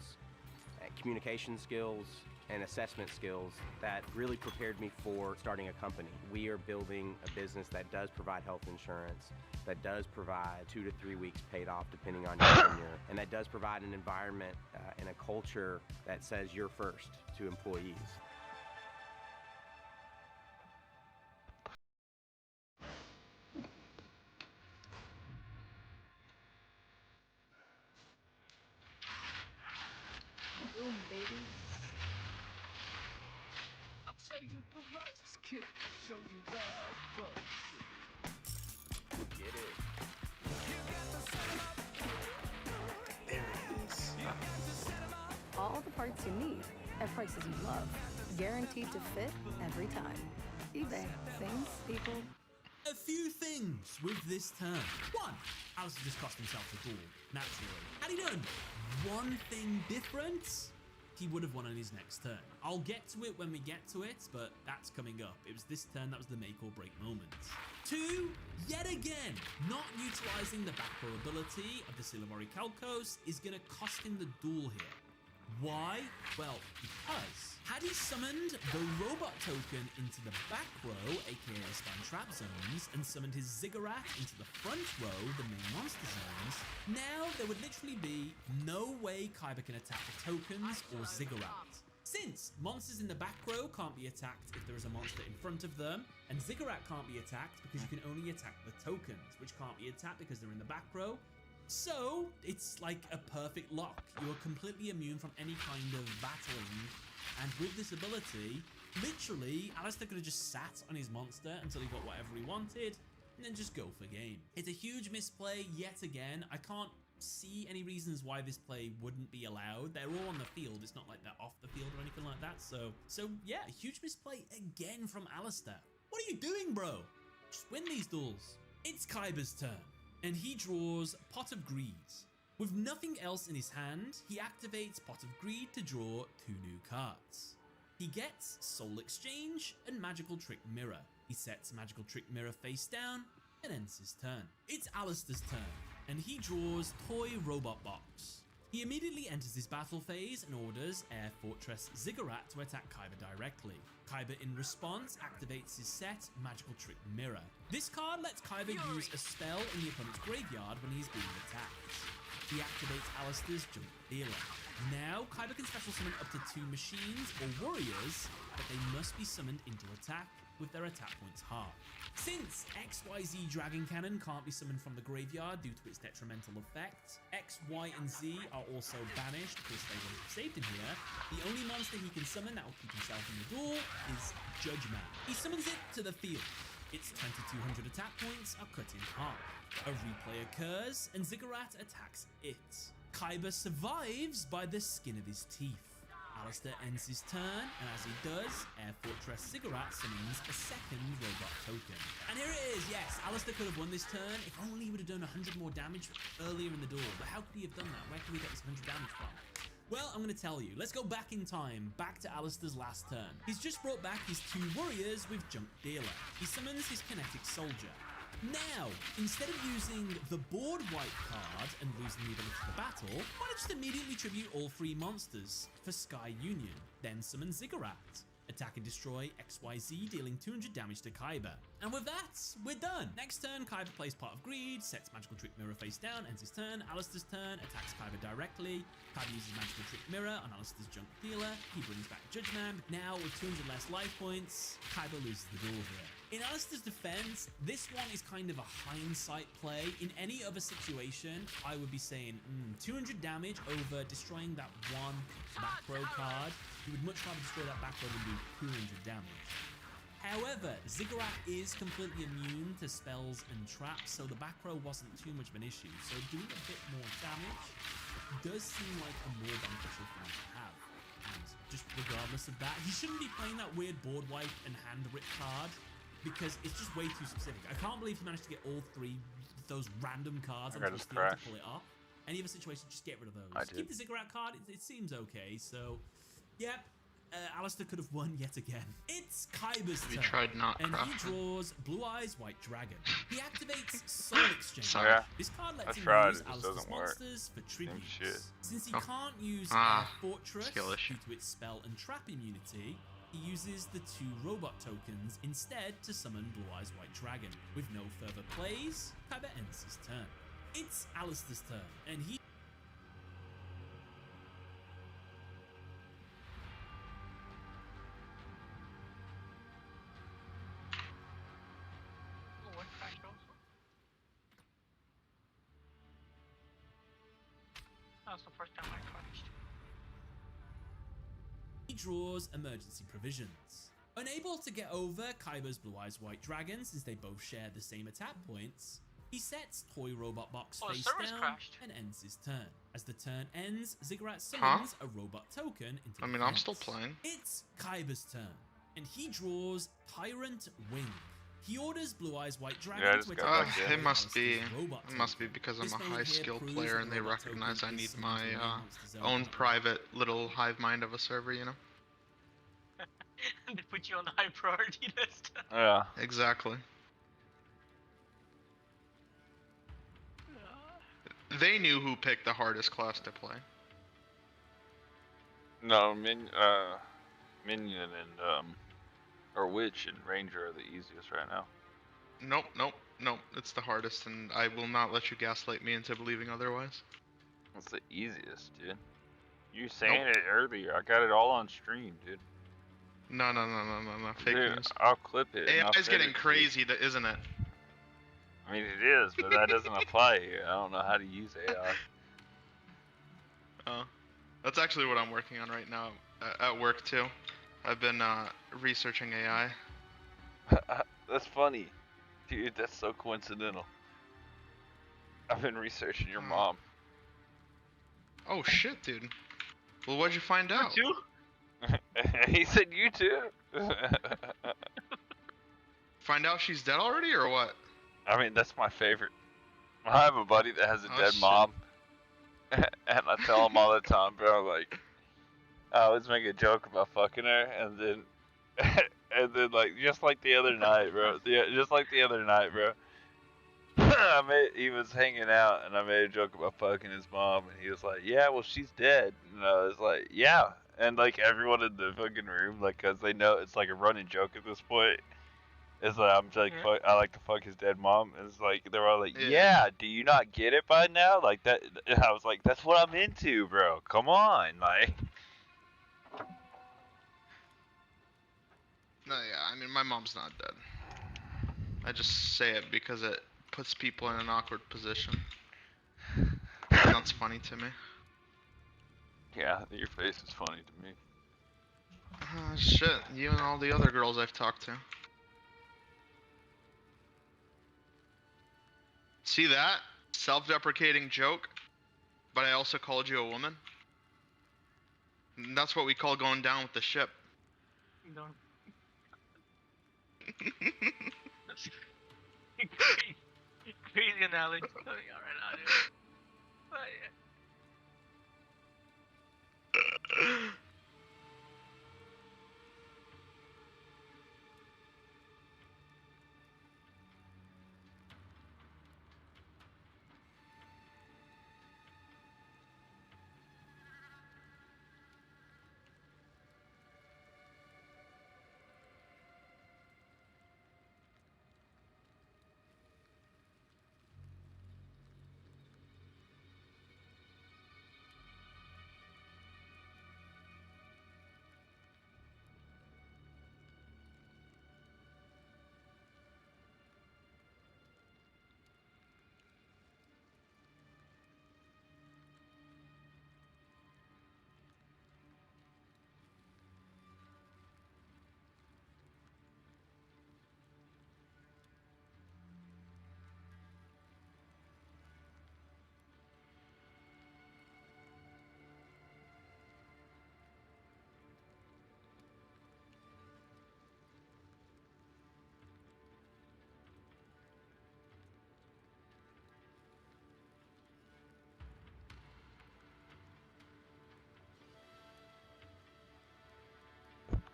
communication skills, and assessment skills that really prepared me for starting a company. We are building a business that does provide health insurance, that does provide 2 to 3 weeks paid off depending on your tenure, and that does provide an environment and a culture that says you're first to employees. Boom, baby. I'll tell you the right kid, show you love, Get it. All the parts you need at prices you love. Guaranteed to fit every time. eBay. Things people. A few things with this turn. One, Alistair just cost himself the duel, naturally. Had he done one thing different, he would have won on his next turn. I'll get to it when we get to it, but that's coming up. It was this turn that was the make or break moment. Two, yet again, not utilizing the back row ability of the Silivori Kalkos is going to cost him the duel here. Why? Well, because had he summoned the robot token into the back row, aka Spam Trap Zones, and summoned his Ziggurat into the front row, the main monster zones, now there would literally be no way Kaiba can attack the tokens or Ziggurat. Since monsters in the back row can't be attacked if there is a monster in front of them, and Ziggurat can't be attacked because you can only attack the tokens, which can't be attacked because they're in the back row. So it's like a perfect lock. You're completely immune from any kind of battling, and with this ability, literally, Alistair could have just sat on his monster until he got whatever he wanted, and then just go for game. It's a huge misplay yet again. I can't see any reasons why this play wouldn't be allowed. They're all on the field. It's not like they're off the field or anything like that. So yeah, huge misplay again from Alistair. What are you doing, bro? Just win these duels. It's Kaiba's turn, and he draws Pot of Greed. With nothing else in his hand, he activates Pot of Greed to draw 2 new cards. He gets Soul Exchange and Magical Trick Mirror. He sets Magical Trick Mirror face down and ends his turn. It's Alistair's turn, and he draws Toy Robot Box. He immediately enters his battle phase and orders Air Fortress Ziggurat to attack Kaiba directly. Kaiba in response activates his set Magical Trick Mirror. This card lets Kaiba use a spell in the opponent's graveyard when he's being attacked. He activates Alistair's Jump Dealer. Now, Kaiba can special summon up to 2 machines or warriors, but they must be summoned into attack with their attack points halved. Since XYZ Dragon Cannon can't be summoned from the graveyard due to its detrimental effect, X, Y, and Z are also banished because they were saved in here. The only monster he can summon that will keep himself in the duel is Judgman. He summons it to the field. Its 2200 attack points are cut in half. A replay occurs, and Ziggurat attacks it. Kaiba survives by the skin of his teeth. Alistair ends his turn, and as he does, Air Fortress Ziggurat summons a second robot token. And here it is, yes, Alistair could have won this turn if only he would have done 100 more damage earlier in the duel. But how could he have done that? Where could he get this 100 damage from? Well, I'm going to tell you. Let's go back in time, back to Alistair's last turn. He's just brought back his 2 warriors with Jump Dealer. He summons his Kinetic Soldier. Now, instead of using the board wipe card and losing the ability to battle, why not just immediately tribute all 3 monsters for Sky Union, then summon Ziggurat. Attack and destroy XYZ, dealing 200 damage to Kaiba. And with that, we're done. Next turn, Kaiba plays Pot of Greed, sets Magical Trick Mirror face down, ends his turn. Alistair's turn, attacks Kaiba directly. Kaiba uses Magical Trick Mirror on Alistair's Junk Dealer. He brings back Judgman. Now, with 200 less life points, Kaiba loses the duel here. In Alistair's defense, this one is kind of a hindsight play. In any other situation, I would be saying 200 damage over destroying that one back row card. You would much rather destroy that back row than do 200 damage. However, Ziggurat is completely immune to spells and traps, so the back row wasn't too much of an issue. So doing a bit more damage does seem like a more beneficial thing to have. And just regardless of that, he shouldn't be playing that weird board wipe and hand rip card, because it's just way too specific. I can't believe he managed to get all 3 of those random cards onto his field to pull it off. Any other situation, just get rid of those. Keep the Ziggurat card, it seems okay, so yep. Alistair could have won yet again. It's Kaiba's turn, and he draws Blue Eyes White Dragon. He activates Soul Exchange. Sorry. This card lets him use it Alistair's monsters for tributes. Since he can't use Fortress due to its spell and trap immunity, he uses the 2 robot tokens instead to summon Blue Eyes White Dragon. With no further plays, Kaiba ends his turn. It's Alistair's turn, and he That's the first time I crouched. He draws Emergency Provisions. Unable to get over Kaiba's Blue Eyes White Dragon since they both share the same attack points, he He sets toy robot box Oh, the face server's down crashed. and ends his turn. As the turn ends, Ziggurat summons a robot token into I the mean, I'm fence. still playing. It's Kyber's turn, and he draws Tyrant Wing. He orders Blue Eyes White Dragon Yeah, I to just attack got back in. It must be. Alistair's robot It must be token. because I'm This a node high here skill proves player that and the they robot recognize I token is need summoned my to the main host zone. own private little hive mind of a server, you know? They put you on the high priority list. Yeah. Exactly. They knew who picked the hardest class to play. No, Minion and or Witch and Ranger are the easiest right now. Nope. It's the hardest, and I will not let you gaslight me into believing otherwise. It's the easiest, dude. You saying it earlier. I got it all on stream, dude. No. Fake Dude, news. I'll clip it. and I'll AI's send getting it to you. crazy, isn't it? I mean, it is, but that doesn't apply here. I don't know how to use AI. That's actually what I'm working on right now at work too. I've been researching AI. That's funny. Dude, that's so coincidental. I've been researching your mom. Oh shit, dude. Well, what'd you find out? You He said you too. Find out she's dead already, or what? I mean, that's my favorite. I have a buddy that has a dead shit. mom. And I tell him all the time, bro, like, I always make a joke about fucking her, and then, like, just like the other night, bro. He was hanging out, and I made a joke about fucking his mom, and he was like, yeah, well, she's dead. And I was like, yeah. And, like, everyone in the fucking room, like, cause they know it's like a running joke at this point. It's like, I'm like, I like to fuck his dead mom. And it's like, they're all like, yeah, do you not get it by now? Like, that, and I was like, that's what I'm into, bro. Come on, like. No, yeah, I mean, my mom's not dead. I just say it because it puts people in an awkward position. And that's funny to me. Yeah, your face is funny to me. Shit, you and all the other girls I've talked to. See that? Self-deprecating joke, but I also called you a woman. And that's what we call going down with the ship. No. Crazy analogy coming out right now, dude. But, yeah.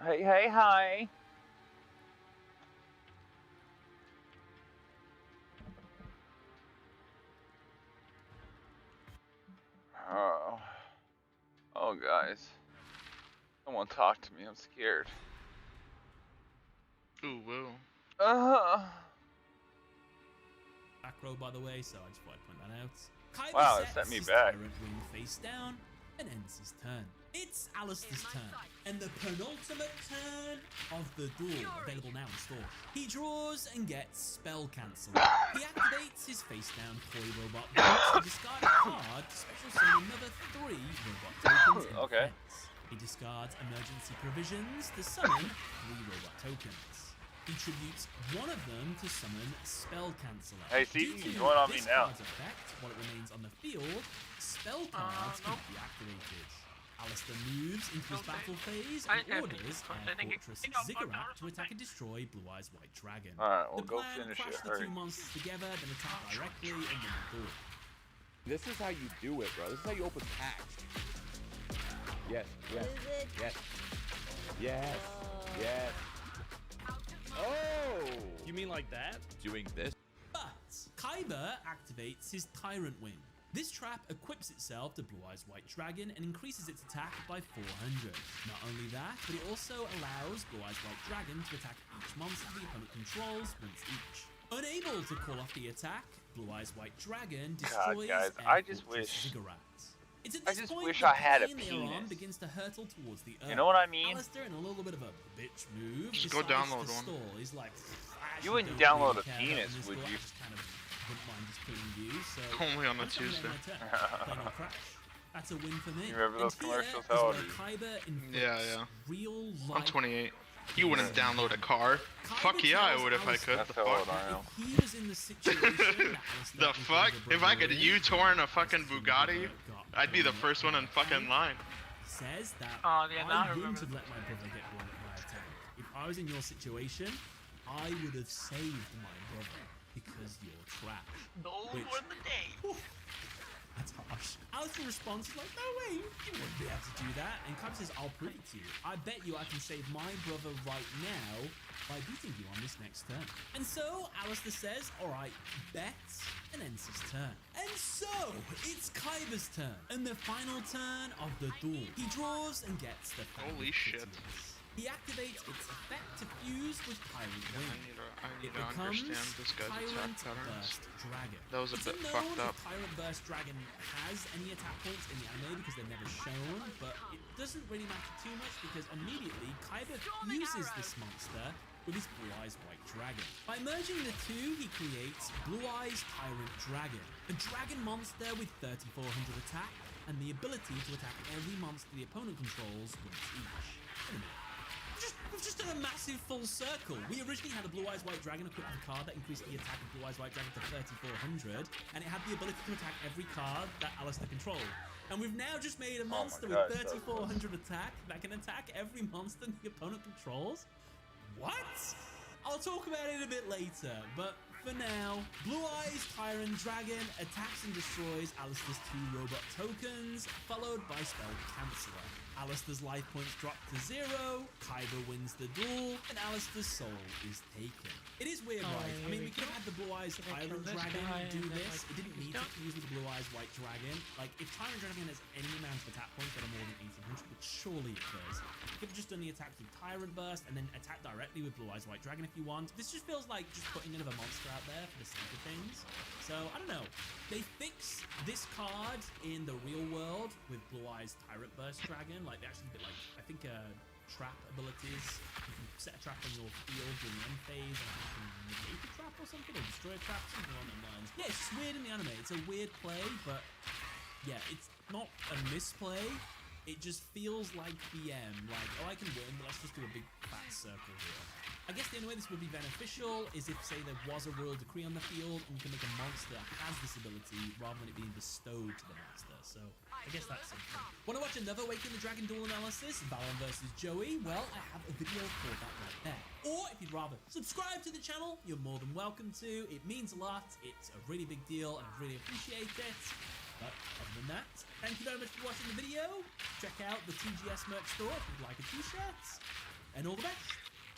Hey, hi. Oh, guys. Someone talk to me. I'm scared. Ooh, whoa. Back row, by the way, so I just thought I'd point that out. Kyber Wow, it sets set me his back. Tyrant Wing face down and ends his turn. It's Alistair's turn, and the penultimate turn of the duel, available now in store. He draws and gets spell cancel. He activates his face down toy robot box to discard a card to special summon another 3 robot tokens in defense. He discards emergency provisions to summon 3 robot tokens. He tributes one of them to summon Spell Canceller. Hey, see, Due you can to join on me this now. card's effect, while it remains on the field, spell cards can be activated. Alistair moves into his battle phase and orders Fortress Ziggurat to attack and destroy Blue Eyes White Dragon. Alright, we'll the go plan, finish crash it. the Hurry. two monsters together, then attack directly and win the duel. This is how you do it, bro. This is how you open packs. Yes, yes, yes, yes, yes. Oh! You mean like that? Doing this? But Kyber activates his Tyrant Wing. This trap equips itself to Blue Eyes White Dragon and increases its attack by 400. Not only that, but it also allows Blue Eyes White Dragon to attack each monster the opponent controls once each. Unable to call off the attack, Blue Eyes White Dragon destroys guys, Air I just Fortress wish- Ziggurat. It's at I this just point wish the I had a plane they are on penis. begins to hurtle towards the earth. You know what I mean? Alistair, in a little bit of a bitch move, Just go decides download to one. stall. He's like, I You wouldn't actually don't download really a care penis, about this would goal. you? I just kind of wouldn't mind just killing you. So Only on a I'm just gonna Tuesday. let my turn. Play no crash. That's a win for me. You remember those And here commercials? is How old where are you? Kyber inflicts Yeah. real I'm life 28. You wouldn't download a car. Fuck yeah, I would if I could. That's The how old fuck? I am. If he was in the situation that Alistair The and fuck? Kyber If I could were in, U-torn a fucking Bugatti, got I'd be the first one in fucking line. says that Oh, yeah, now I I wouldn't remember. have let my brother get one by attack. If I was in your situation, I would have saved my brother because you're trash. Those Which- were the days. That's harsh. Alistair responds like, no way, you wouldn't be able to do that. And Kyber says, I'll prove it to you. I bet you I can save my brother right now by beating you on this next turn. And so Alistair says, all right, bet, and ends his turn. And so it's Kyber's turn, and the final turn of the duel. He draws and gets the Holy shit. He activates its effect to fuse with Tyrant Wing. I need It to becomes understand this guy's Tyrant attack patterns. Burst Dragon. That was a It's bit unknown fucked up. if Tyrant Burst Dragon has any attack points in the anime because they're never shown, but it doesn't really matter too much because immediately Kyber fuses this monster with his Blue Eyes White Dragon. By merging the two, he creates Blue Eyes Tyrant Dragon, a dragon monster with 3400 attack and the ability to attack every monster the opponent controls once each. Wait a minute. We've just done a massive full circle. We originally had a Blue Eyes White Dragon equipped with a card that increased the attack of Blue Eyes White Dragon to 3400, and it had the ability to attack every card that Alistair controlled. And we've now just made a monster God, with 3400 attack that can attack every monster the opponent controls. What? I'll talk about it a bit later, but for now, Blue Eyes Tyrant Dragon attacks and destroys Alistair's 2 robot tokens, followed by Spell Canceller. Alistair's life points drop to 0, Kyber wins the duel, and Alistair's soul is taken. It is weird, right? I mean, we could have had the Blue Eyes Tyrant Dragon do this. It didn't need to fuse with the Blue Eyes White Dragon. Like, if Tyrant Dragon has any amount of attack points that are more than 1800, which surely it does, you could have just done the attack with Tyrant Burst and then attack directly with Blue Eyes White Dragon if you want. This just feels like just putting another monster out there for the sake of things. So, I don't know. They fix this card in the real world with Blue Eyes Tyrant Burst Dragon. Like, they actually did, like, I think, trap abilities. You can set a trap on your field during the end phase, and you can negate a trap or something, or destroy a trap, something along those lines. Yeah, it's just weird in the anime. It's a weird play, but yeah, it's not a misplay. It just feels like BM, like, oh, I can win, but let's just do a big fat circle here. I guess the only way this would be beneficial is if, say, there was a royal decree on the field and you can make a monster that has this ability rather than it being bestowed to the monster. So, I guess that's something. Want to watch another Waking the Dragon duel analysis, Baron versus Joey? Well, I have a video for that right there. Or, if you'd rather subscribe to the channel, you're more than welcome to. It means a lot. It's a really big deal, and I really appreciate it. But other than that, thank you very much for watching the video. Check out the TGS merch store if you'd like a t-shirt. And all the best.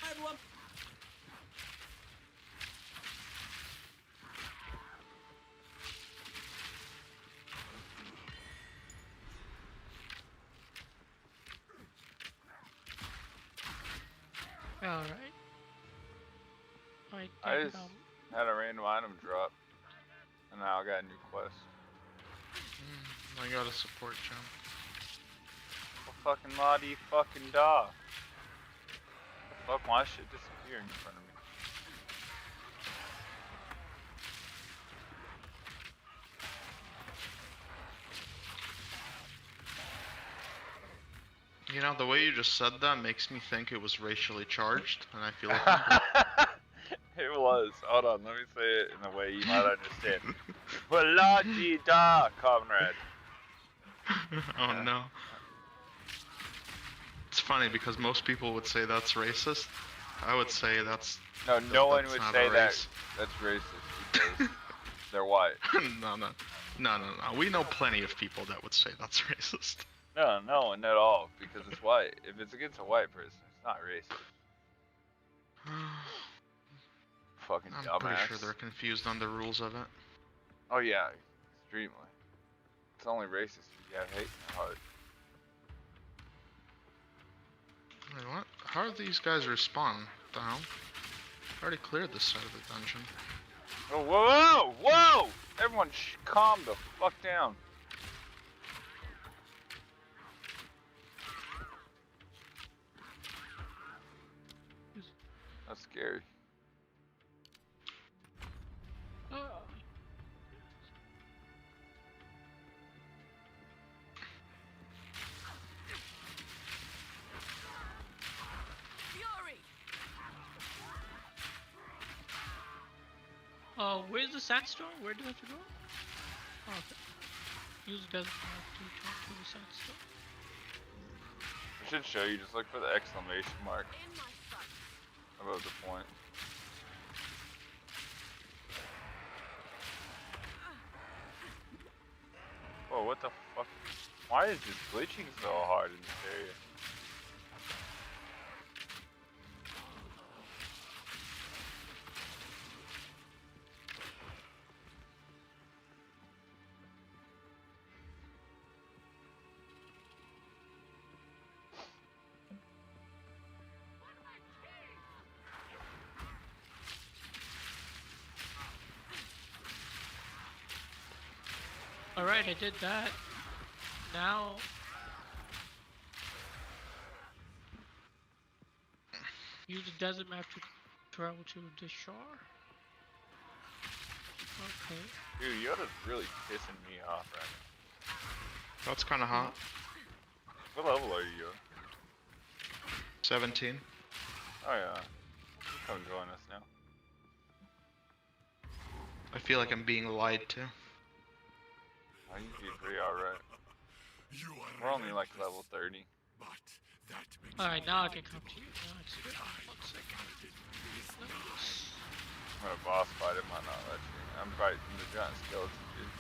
Bye, everyone. Alright. I just had a random item drop, and now I got a new quest. I got a support jump. Well, fucking Lottie fucking dog. The fuck, why shit disappear in front of me? You know, the way you just said that makes me think it was racially charged, and I feel like was. Hold on, let me say it in a way you might understand. Vladida, comrade. Oh no. It's funny because most people would say that's racist. I would say that's... No, no one would say that race. that's racist because they're white. No. We know plenty of people that would say that's racist. No, no one at all because it's white. If it's against a white person, it's not racist. Fucking I'm dumbass. pretty sure they're confused on the rules of it. Oh yeah, extremely. It's only racist if you have hate in your heart. Wait, what? How do these guys respawn? What the hell? I already cleared this side of the dungeon. Oh, whoa, whoa! Everyone calm the fuck down. That's scary. Where's the sandstorm? Where do I have to go? Oh, okay. Use the desert map to talk to the sandstorm. I should show you, just look for the exclamation mark above the point. Whoa, what the fuck? Why is this glitching so hard in this area? Alright, I did that. Now... use the desert map to travel to the shore. Okay. Dude, Yoda's really pissing me off right now. That's kind of hot. What level are you, Yoda? 17. Oh yeah. Come join us now. I feel like I'm being lied to. Oh, you did pretty alright. We're only like level 30. Alright, now I can come to you. Now it's good. 1 second. I'm gonna boss fight him, might not let you. I'm fighting the giant skeleton, dude.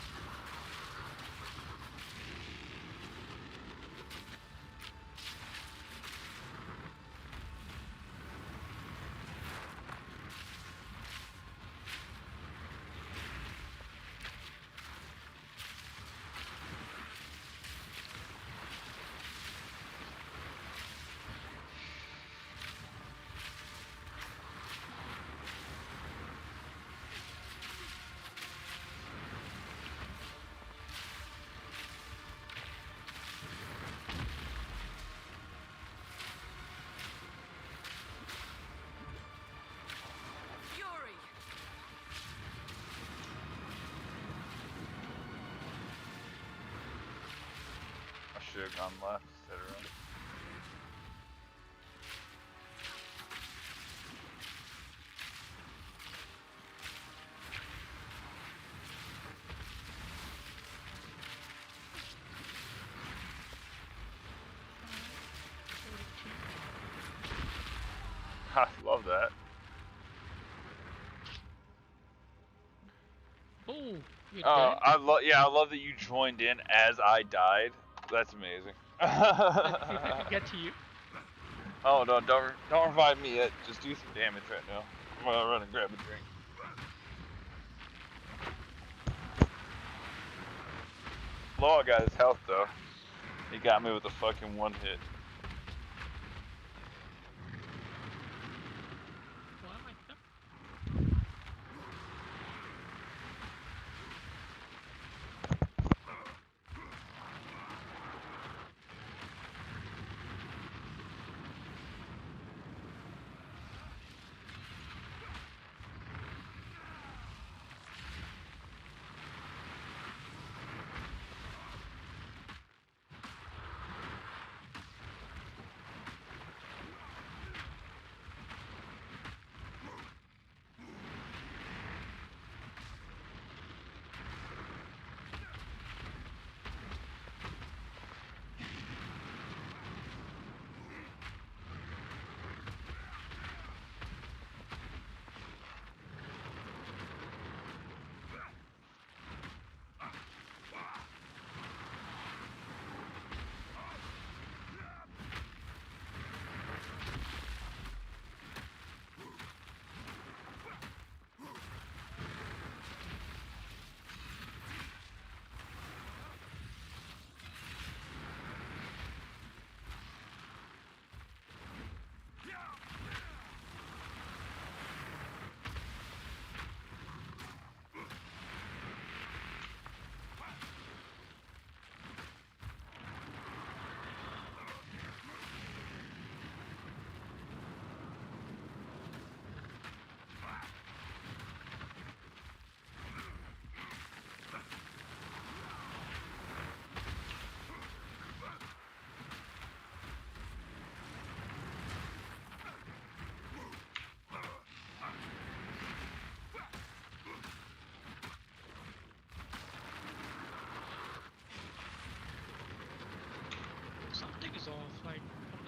Should have gone left instead of right. I love that. Oh, I love that you joined in as I died. That's amazing. Let's see if I can get to you. Oh no, don't revive me yet. Just do some damage right now. I'm gonna run and grab a drink. Law got his health though. He got me with a fucking one hit.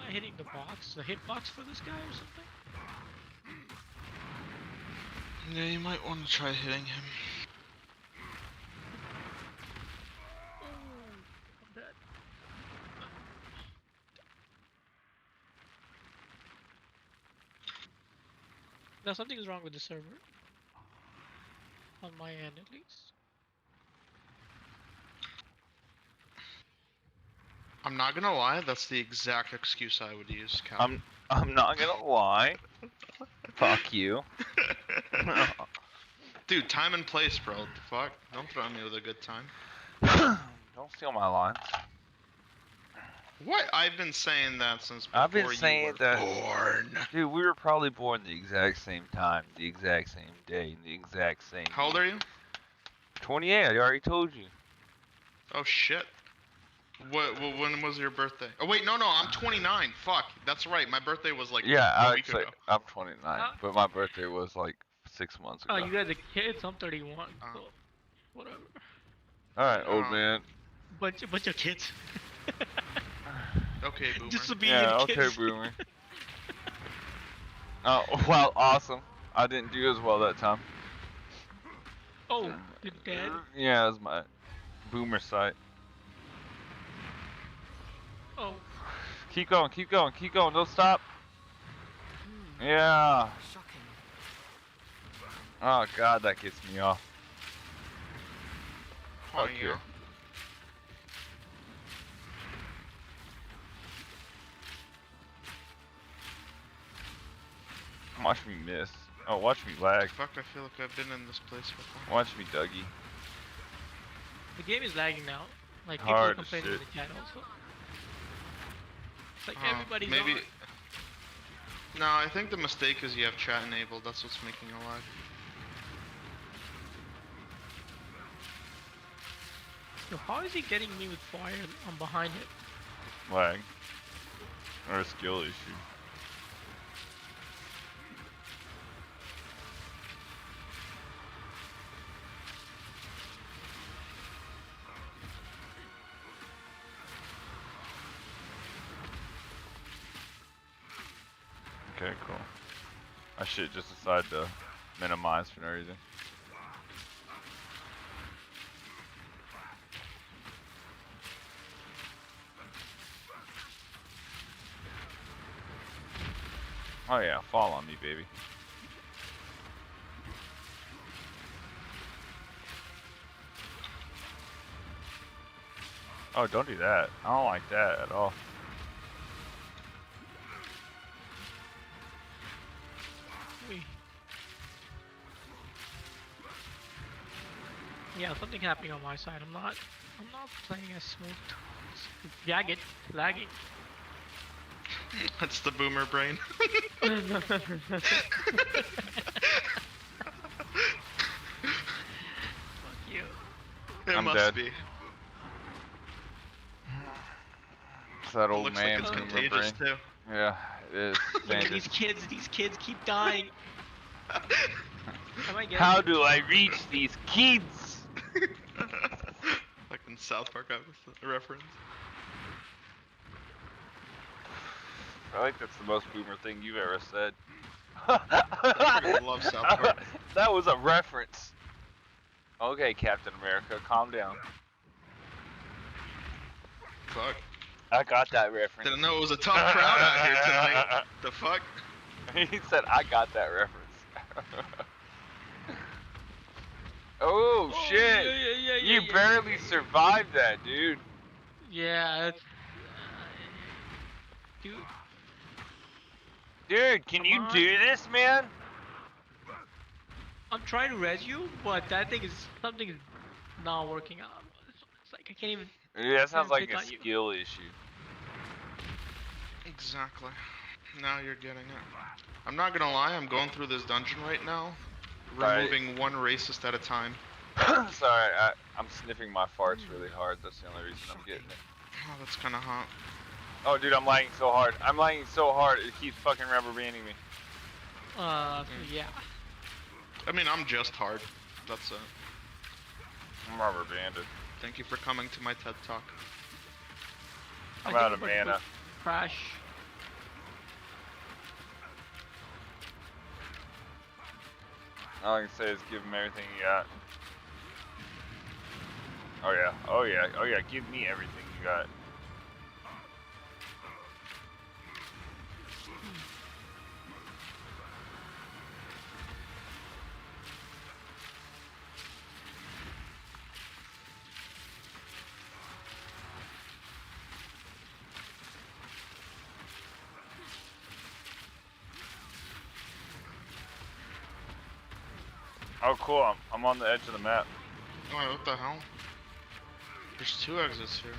try hitting the box, the hitbox for this guy or something? Yeah, you might want to try hitting him. I'm dead. Now something is wrong with the server. On my end, at least. I'm not gonna lie, that's the exact excuse I would use, Cal. I'm not gonna lie. Fuck you. Dude, time and place, bro. What the fuck? Don't throw me with a good time. Don't steal my line. What? I've been saying that since before I've been saying you were that. born. Dude, we were probably born the exact same time, the exact same day, the exact same. How old are you? 28. I already told you. Oh shit. When was your birthday? Oh wait, no, I'm 29. Fuck, that's right. My birthday was like a week ago. I'm 29, but my birthday was like 6 months ago. Oh, you guys are kids? I'm 31. So whatever. Alright, old man. Bunch of kids. Okay, boomer. Disobedient kids. Okay, boomer. Oh, well, awesome. I didn't do as well that time. Oh, you're dead? Yeah, it was my boomer site. Oh. Keep going, don't stop. Yeah. Shocking. Oh god, that gets me off. Oh, yeah. Watch me miss. Oh, watch me lag. Fuck, I feel like I've been in this place before. Watch me, Dougie. The game is lagging now. Like people are complaining in the chat also. It's like everybody's maybe. on. No, I think the mistake is you have chat enabled. That's what's making a lag. Yo, how is he getting me with fire? I'm behind it. Lag. Or a skill issue. Okay, cool. I should just decide to minimize for no reason. Oh yeah, fall on me, baby. Oh, don't do that. I don't like that at all. Yeah, something happening on my side. I'm not playing as smooth. It's lagging. That's the boomer brain. Fuck you. It must dead. be. It's that old Looks man like it's boomer contagious brain. too. Yeah, it is. Look at these kids keep dying. How do I reach these kids? Like in South Park reference. I think that's the most boomer thing you've ever said. I freaking love South Park. That was a reference. Okay, Captain America, calm down. Fuck. I got that reference. Didn't know it was a tough crowd out here tonight. The fuck? He said, I got that reference. Oh, shit! You barely survived that, dude. Yeah, that's... Dude, can you do this, man? I'm trying to res you, but something is not working out. It's like I can't even... Yeah, that sounds like a skill issue. Exactly. Now you're getting it. I'm not gonna lie, I'm going through this dungeon right now, removing one racist at a time. Sorry, I'm sniffing my farts really hard. That's the only reason I'm getting it. Oh, that's kind of hot. Oh, dude, I'm lagging so hard. I'm lagging so hard, it keeps fucking rubber banding me. Yeah. I mean, I'm just hard. That's it. I'm rubber banded. Thank you for coming to my TED Talk. I'm out of mana. Crash. All I can say is give him everything you got. Oh yeah, oh yeah, oh yeah, give me everything you got. Oh cool, I'm on the edge of the map. Oh, wait, what the hell? There's 2 exits here.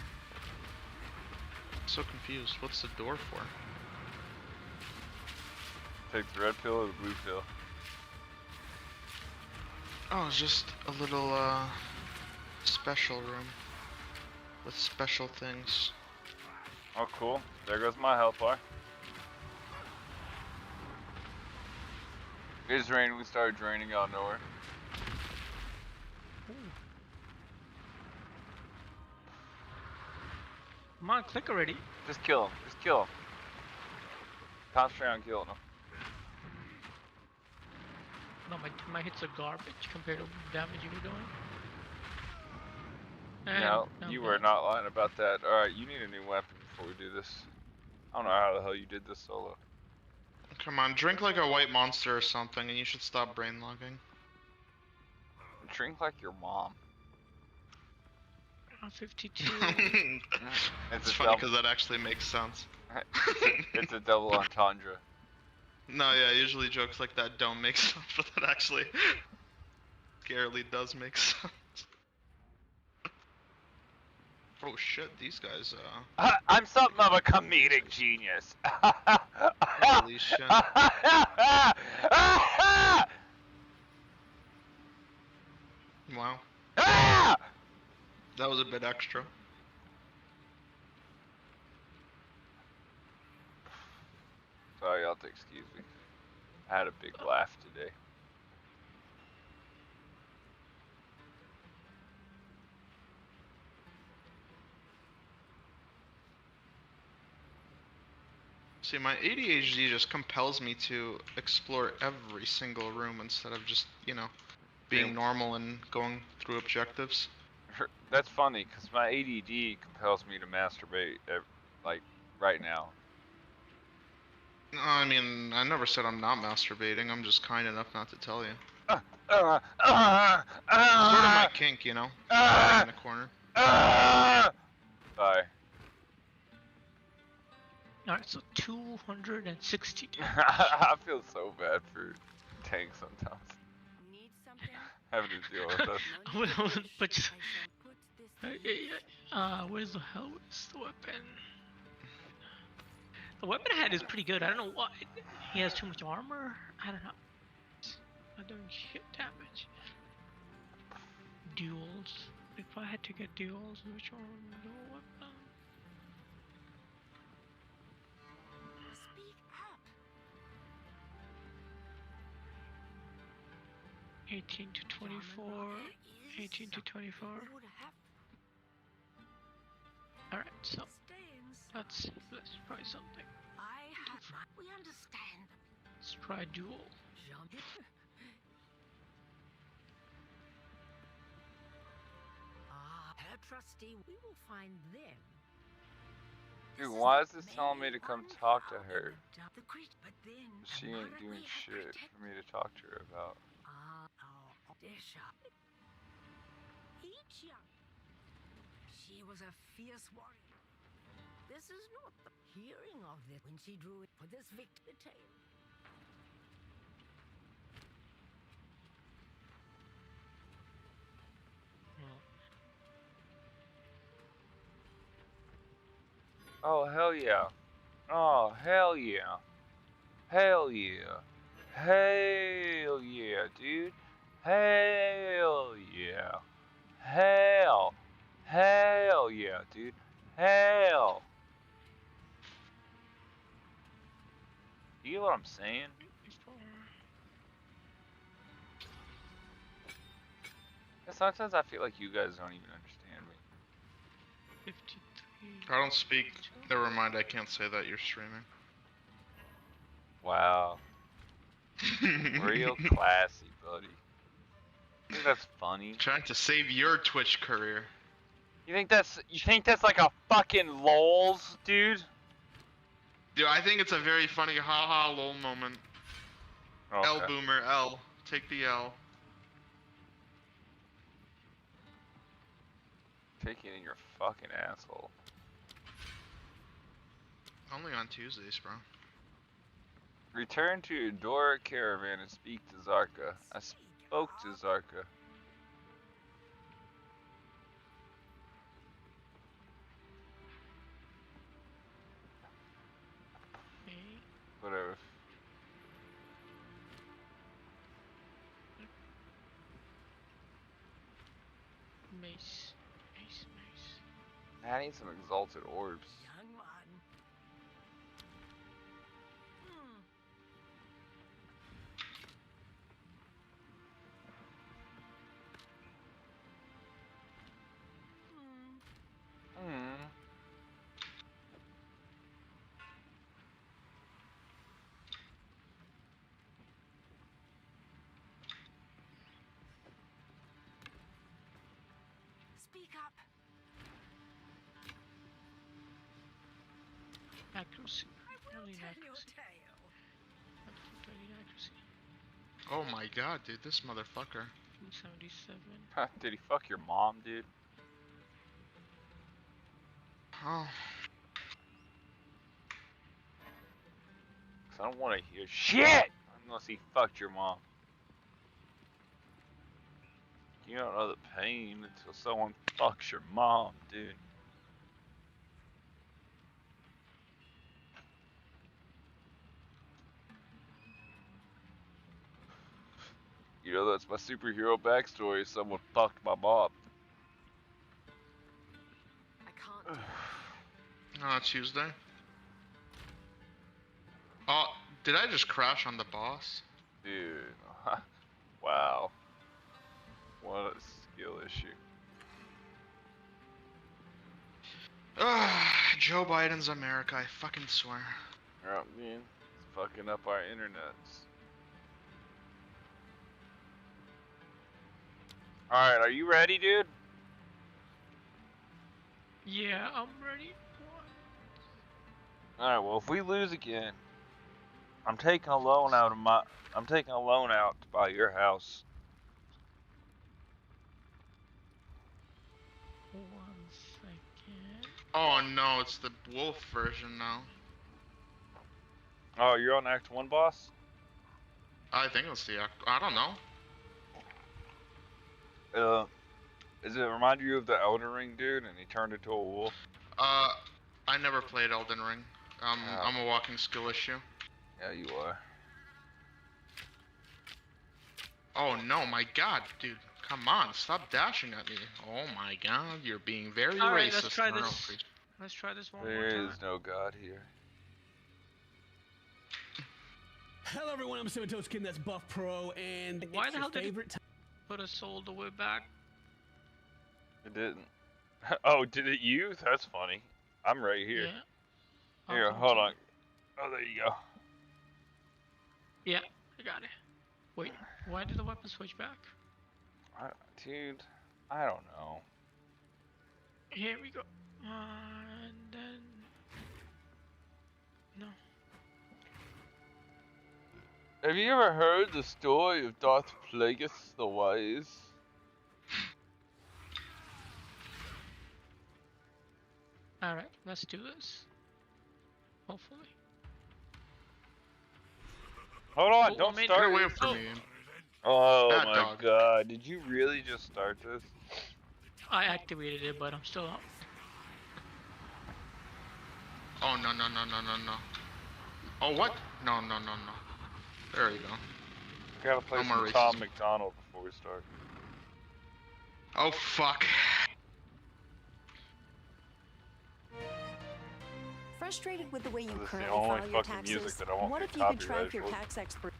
So confused. What's the door for? Take the red pill or the blue pill? Oh, it's just a little special room with special things. Oh cool, there goes my health bar. It's raining, we started draining out of nowhere. Come on, click already. Just kill him, just kill him. Concentrate on killing him. No, my hits are garbage compared to the damage you were doing. No, you were not lying about that. Alright, you need a new weapon before we do this. I don't know how the hell you did this solo. Come on, drink like a white monster or something and you should stop brain logging. Drink like your mom. 52. It's funny because that actually makes sense. It's a double entendre. No, yeah, usually jokes like that don't make sense, but that actually scarily does make sense. Oh shit, these guys, I'm something of a comedic genius. Holy shit. Wow. That was a bit extra. Sorry, y'all have to excuse me. I had a big laugh today. See, my ADHD just compels me to explore every single room instead of just, you know, being normal and going through objectives. That's funny, because my ADD compels me to masturbate, like, right now. No, I mean, I never said I'm not masturbating, I'm just kind enough not to tell you. Sort of my kink, you know? Standing in a corner. Sorry. Alright, so 260 damage. I feel so bad for Tank sometimes. Having to deal with us. But just, where's the hell is the weapon? The weapon I had is pretty good. I don't know why. He has too much armor? I don't know. Not doing shit damage. Duels. If I had to get duels, which one would the weapon? Speak up. 18 to 24. 18 to 24. Alright, so let's try something. We understand. Let's try duel. Her trustee, we will find them. Dude, why is this telling me to come talk to her? She ain't doing shit for me to talk to her about. She was a fierce warrior. This is not the hearing of it when she drew it for this victory tale. Oh, hell yeah. Oh, hell yeah. Hell yeah. Hell yeah, dude. Hell yeah. Hell. Hell yeah, dude. Hell. You get what I'm saying? Sometimes I feel like you guys don't even understand me. 53. I don't speak. Never mind, I can't say that you're streaming. Wow. Real classy, buddy. I think that's funny. Trying to save your Twitch career. You think that's like a fucking lols, dude? Dude, I think it's a very funny haha lol moment. Okay. L boomer, L. Take the L. Take it in your fucking asshole. Only on Tuesdays, bro. Return to your Dora caravan and speak to Zarka. I spoke to Zarka. Whatever. Mace. I need some exalted orbs. Young one. Speak up. Accuracy. I will Only tell your accuracy. tale. Accuracy. Oh my god, dude, this motherfucker. 277. Did he fuck your mom, dude? Oh. 'Cause I don't want to hear shit unless he fucked your mom. You don't know the pain until someone fucks your mom, dude. You know, that's my superhero backstory. Someone fucked my mom. I can't. Tuesday. Oh, did I just crash on the boss? Dude, wow. What a skill issue. Joe Biden's America, I fucking swear. Yeah, man, it's fucking up our internets. Alright, are you ready, dude? Yeah, I'm ready. Alright, well, if we lose again, I'm taking a loan out to buy your house. 1 second. Oh no, it's the wolf version now. Oh, you're on Act 1, boss? I think it's the act. I don't know. Does it remind you of the Elden Ring dude and he turned into a wolf? I never played Elden Ring. I'm a walking skill issue. Yeah, you are. Oh no, my god, dude. Come on, stop dashing at me. Oh my god, you're being very Alright, racist. let's try No, this. Let's try this one more There time. is no God here. Hello everyone, I'm Toaskin, that's Buff Pro, and Why it's the your hell did he favorite put us all the way back? It didn't. Oh, did it you? That's funny. I'm right here. Yeah. Here, hold on. Oh, there you go. Yeah, I got it. Wait, why did the weapon switch back? Dude, I don't know. Here we go. And then... No. Have you ever heard the story of Darth Plagueis the Wise? Alright, let's do this. Hopefully. Hold on, Oh, don't made start. it. Get away from Oh. me. Oh Bad my dog. god, did you really just start this? I activated it, but I'm still out. Oh no no no no no no. Oh what? No no no no. There you go. Gotta play No more some racism. Tom McDonald before we start. Oh fuck. Frustrated with the way you This is the currently only file your fucking taxes? music that I won't What get if you could track copyrighted your for. tax expert?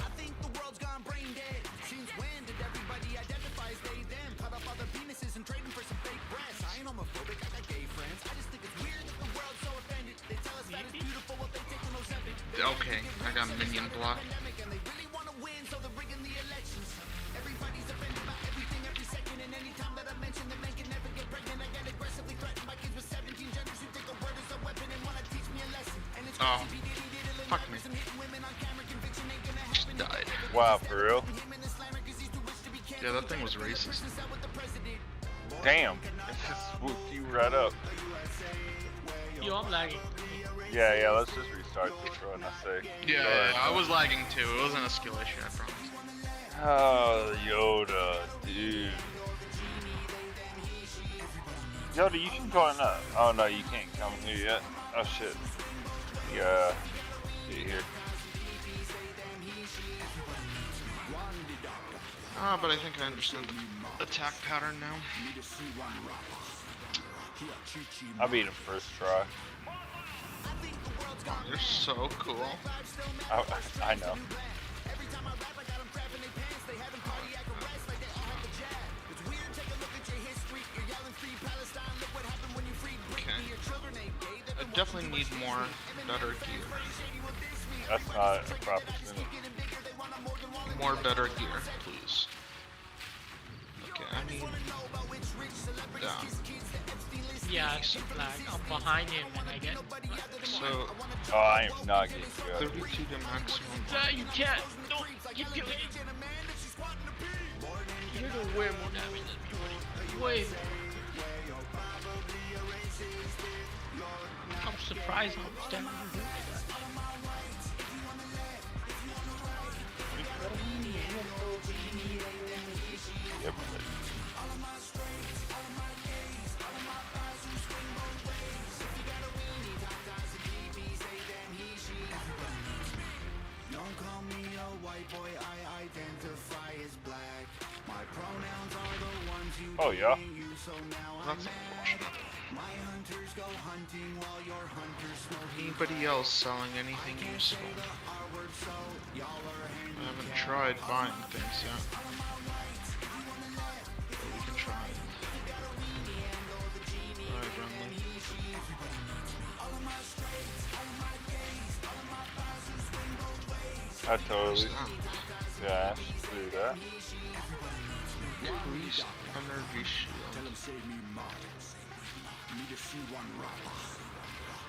I think the world's gone brain dead. Since when did everybody identify as they, them? Cut up all the penises and trading for some fake breasts. I ain't homophobic, I got gay friends. I just think it's weird that the world's so offended. They tell us that it's beautiful, what they take no Ozempic. Okay, I got minion block. And they really want to win, so they're rigging the Oh, fuck me. Just died. Wow, for real? Yeah, that thing was racist. Damn, it just swooped you right up. Yo, I'm lagging. Yeah, let's just restart this run, I say. Yeah, I was lagging too. It wasn't a skill issue, I promise. Oh, Yoda, dude. Yoda, you can go in up. Oh no, you can't come here yet. Oh shit. Yeah. Get here. Ah, but I think I understand the attack pattern now. I beat him first try. Oh, you're so cool. I know. Okay. I definitely need more better gear. That's not a proper sentence. More better gear, please. Okay, I need down. Yeah, it's lag. I'm behind him and I get. So. Oh, I am not getting good. 32 to maximum. Yeah, you can't. Don't keep doing it. You're doing way more damage than me, buddy. Way more. I'm surprised how much damage you're doing. Yep. Don't call me a white boy, I identify as black. My pronouns are the ones you use, so now I'm mad. My hunters go hunting while your hunters smoke. Anybody else selling anything useful? I haven't tried buying things yet. But we can try it. Alright, Renly. I totally dash through that. Increased energy shield. Tell him save me markets. Need to see one rock.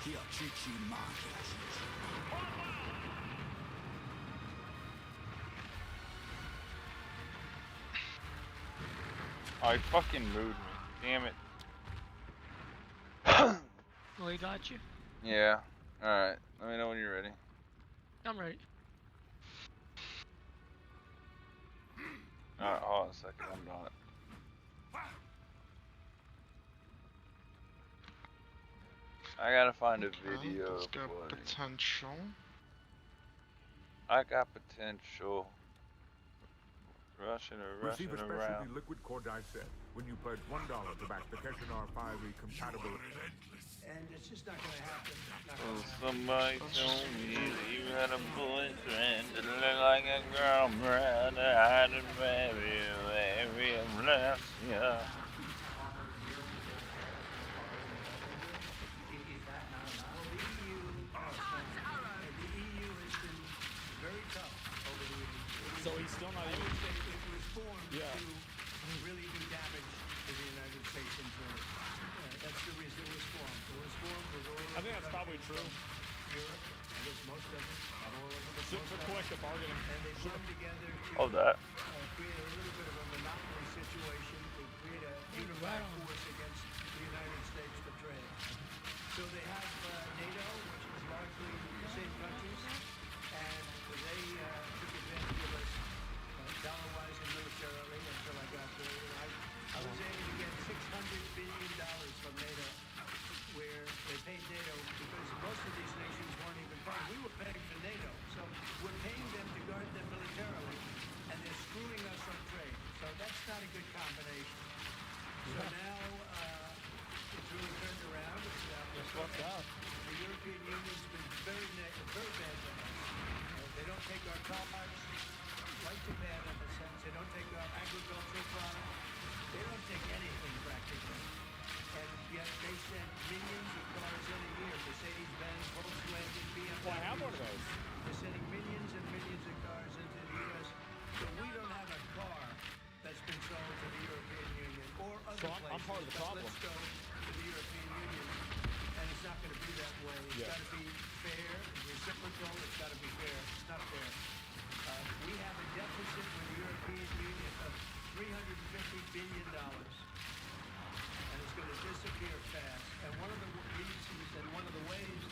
Here, Chi-Chi markets. Oh, he fucking moved me. Damn it. Oh, he got you? Yeah. Alright. Let me know when you're ready. I'm ready. Alright, hold on a second. I'm not. I gotta find a video. It's got potential. I got potential. Rushing Receive a specialty around. liquid Cordite set when you pledge $1 to back the Keshinar 5e compatible. And it's just not gonna happen. Well, somebody told me that you had a boyfriend that looked like a girlfriend that had to marry you every bless ya. So he's still not even. It was formed to really do damage to the United States internal. That's the reason it was formed. It was formed with all. I think that's probably true. Europe, I guess most of them, not all of them. For collective bargaining. And they come together to Hold that. create a little bit of a monopoly situation to create a unified force against the United States for trade. So they have NATO, which is largely the same countries, and they took advantage of us dollar-wise and militarily until I got there. I was able to get $600 billion from NATO, where they paid NATO because most of these nations weren't even paying. We were paying for NATO, so we're paying them to guard them militarily, and they're screwing us on trade. So that's not a good combination. So now it's really turned around. It's worked out. The European Union's been very bad to us. They don't take our cars, like Japan in a sense. They don't take our agricultural products. They don't take anything practically. And yet they send millions of cars in a year. Mercedes-Benz, Volkswagen, BMW. Well, I have one of those. They're sending millions and millions of cars into the U.S. So we don't have a car that's been sold to the European Union or other places. I'm part of the problem. Let's go to the European Union, and it's not going to be that way. It's got to be fair, reciprocal. It's got to be fair. It's not fair. We have a deficit with the European Union of $350 billion. And it's going to disappear fast. And one of the reasons and one of the ways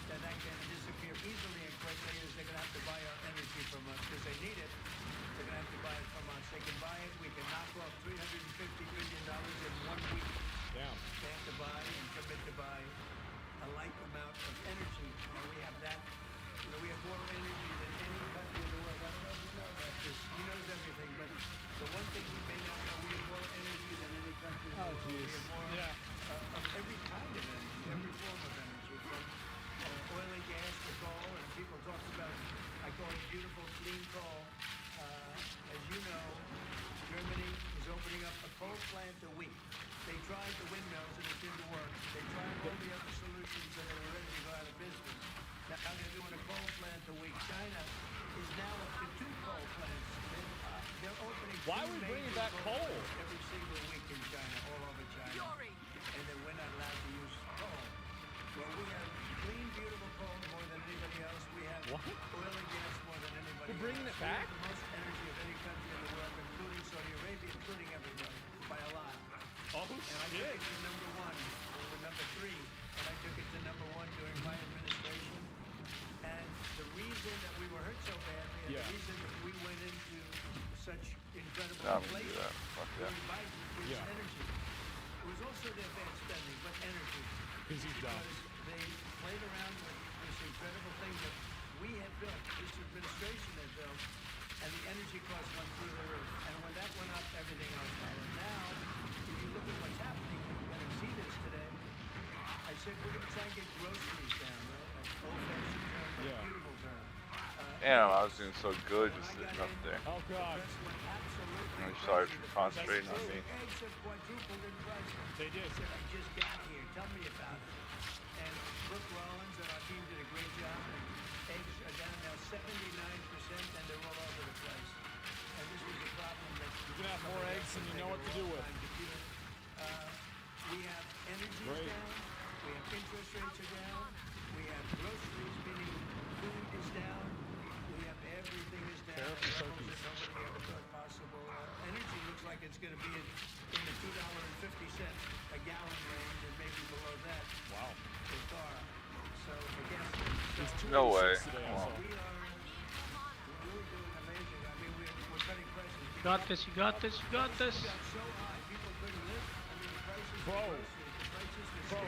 that can disappear easily and quickly is they're going to have to buy our energy from us because they need it. They're going to have to buy it from us. They can buy it. We can knock off $350 billion in 1 week. Damn. They have to buy and commit to buy a like amount of energy. And we have that. You know, we have more energy than any country in the world. I don't know if you know that. He knows everything. But the one thing you may not know, we have more energy than any country in the world. We have more of every kind of energy, every form of energy, from oil and gas to coal. And people talk about, I call it beautiful, clean coal. As you know, Germany is opening up a coal plant a week. They tried the windmills and it didn't work. They tried all the other solutions and they were ready to go out of business. Now they're doing a coal plant a week. China is now up to 2 coal plants. They're opening. Why are we bringing back coal? Every single week in China, all over China. And then we're not allowed to use coal. Well, we have clean, beautiful coal more than anybody else. We have oil and gas more than anybody else. We're bringing it We back? have the most energy of any country in the world, including Saudi Arabia, including everybody, by a lot. Oh, and I took it to number 1, or number 3, and I took it to number 1 during my administration. And the reason that we were hurt so badly, and the reason that we went into such incredible inflation during Biden was energy. It was also their bad spending, but energy. Because he's dumb. They played around with this incredible thing that we had built, this administration had built, and the energy costs went through the roof. And when that went up, everything else followed. Now, if you look at what's happening, you're going to see this today. I said we're going to try and get groceries down, right? An old-fashioned term, a beautiful term. Damn, I was doing so good just sitting up there. Oh, God. I'm sorry for concentrating on me. Eggs have quadrupled in price. They did. I said, I just got here. Tell me about it. And Brooke Rollins and our team did a great job. And eggs are down now 79%, and they're all over the place. And this was a problem that you can have more eggs than you know what to do with. We have energy down. We have interest rates are down. We have groceries, meaning food is down. We have everything is down. Levels that nobody ever thought possible. Energy looks like it's going to be in the $2.50 a gallon range, and maybe below that. Wow. Per car. So I guess No way. we are doing amazing. I mean, we're cutting prices. You got this. You got this. You got this. Got so high, people couldn't live. I mean, the prices Bro. The prices for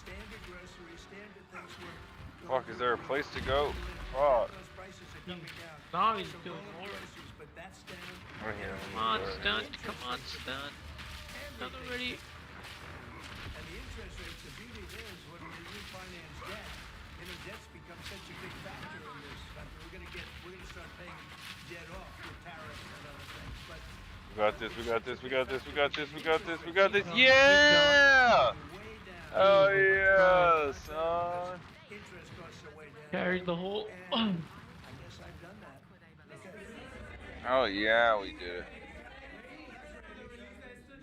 standard groceries, standard things were. Fuck, is there a place to go? Fuck. Those prices are coming down. Now he's So doing all more. groceries, but that's down. Right here. Come on, Stun. Come on, Stun. Done already. And the interest rates, the beauty of it is when we refinance debt, you know, debt's become such a big factor in this. We're gonna start paying debt off with tariffs and other things. But We got this, we got this, we got this, we got this, we got this, we got this. Yeah! Oh yeah, son. interest costs are way down. Carried the whole. I guess I've done that. Okay. Oh yeah, we did it.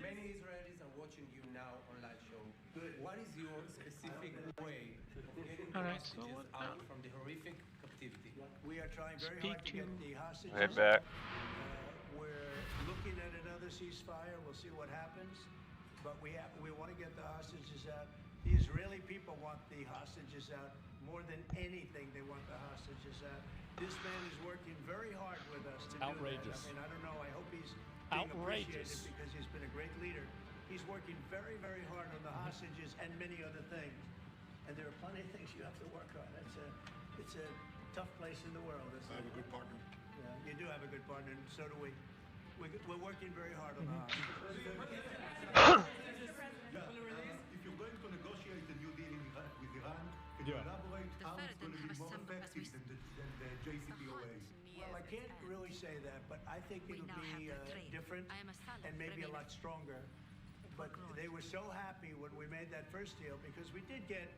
Many Israelis are watching you now on live show. What is your specific way of getting the hostages out from the horrific captivity? We are trying very hard to get the hostages Head back. We're looking at another ceasefire. We'll see what happens. But we want to get the hostages out. The Israeli people want the hostages out more than anything. They want the hostages out. This man is working very hard with us to Outrageous. do that. I mean, I don't know. I hope he's being appreciated because he's been a great leader. He's working very, very hard on the hostages and many other things. And there are plenty of things you have to work on. It's a tough place in the world. I have a good partner. Yeah, you do have a good partner, and so do we. We're working very hard on the hostages. If you're going to negotiate a new deal with Iran, can you elaborate how it's going to be more effective than the JCPOA? Well, I can't really say that, but I think it'll be different and maybe a lot stronger. But they were so happy when we made that first deal because we did get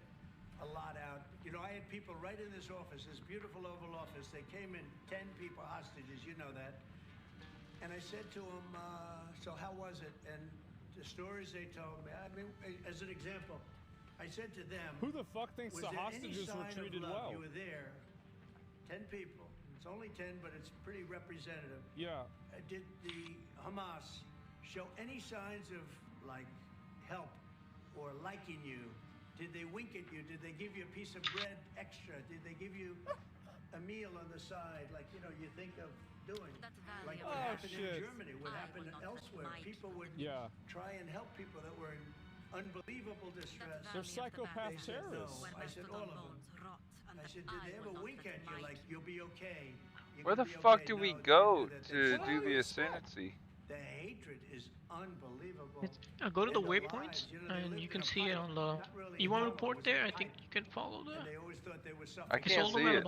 a lot out. You know, I had people right in this office, this beautiful Oval Office. They came in, 10 people hostages, you know that. And I said to them, so how was it? And the stories they told me, I mean, as an example, I said to them, Who the fuck thinks was the there any hostages were sign of treated love? well? You were there, 10 people. It's only 10, but it's pretty representative. Yeah. Did the Hamas show any signs of, like, help or liking you? Did they wink at you? Did they give you a piece of bread extra? Did they give you a meal on the side, like, you know, you think of doing? Like what happened in Germany, what happened elsewhere. People would try and help people that were in unbelievable distress. They're psychopath They said terrorists. no. I said all of them. I said, did they ever wink at you like, you'll be okay? Where the fuck do we go to do the ascendancy? The hatred is unbelievable. Go to the waypoints, and you can see it on the. You want to report there? I think you can follow there. I can't see it.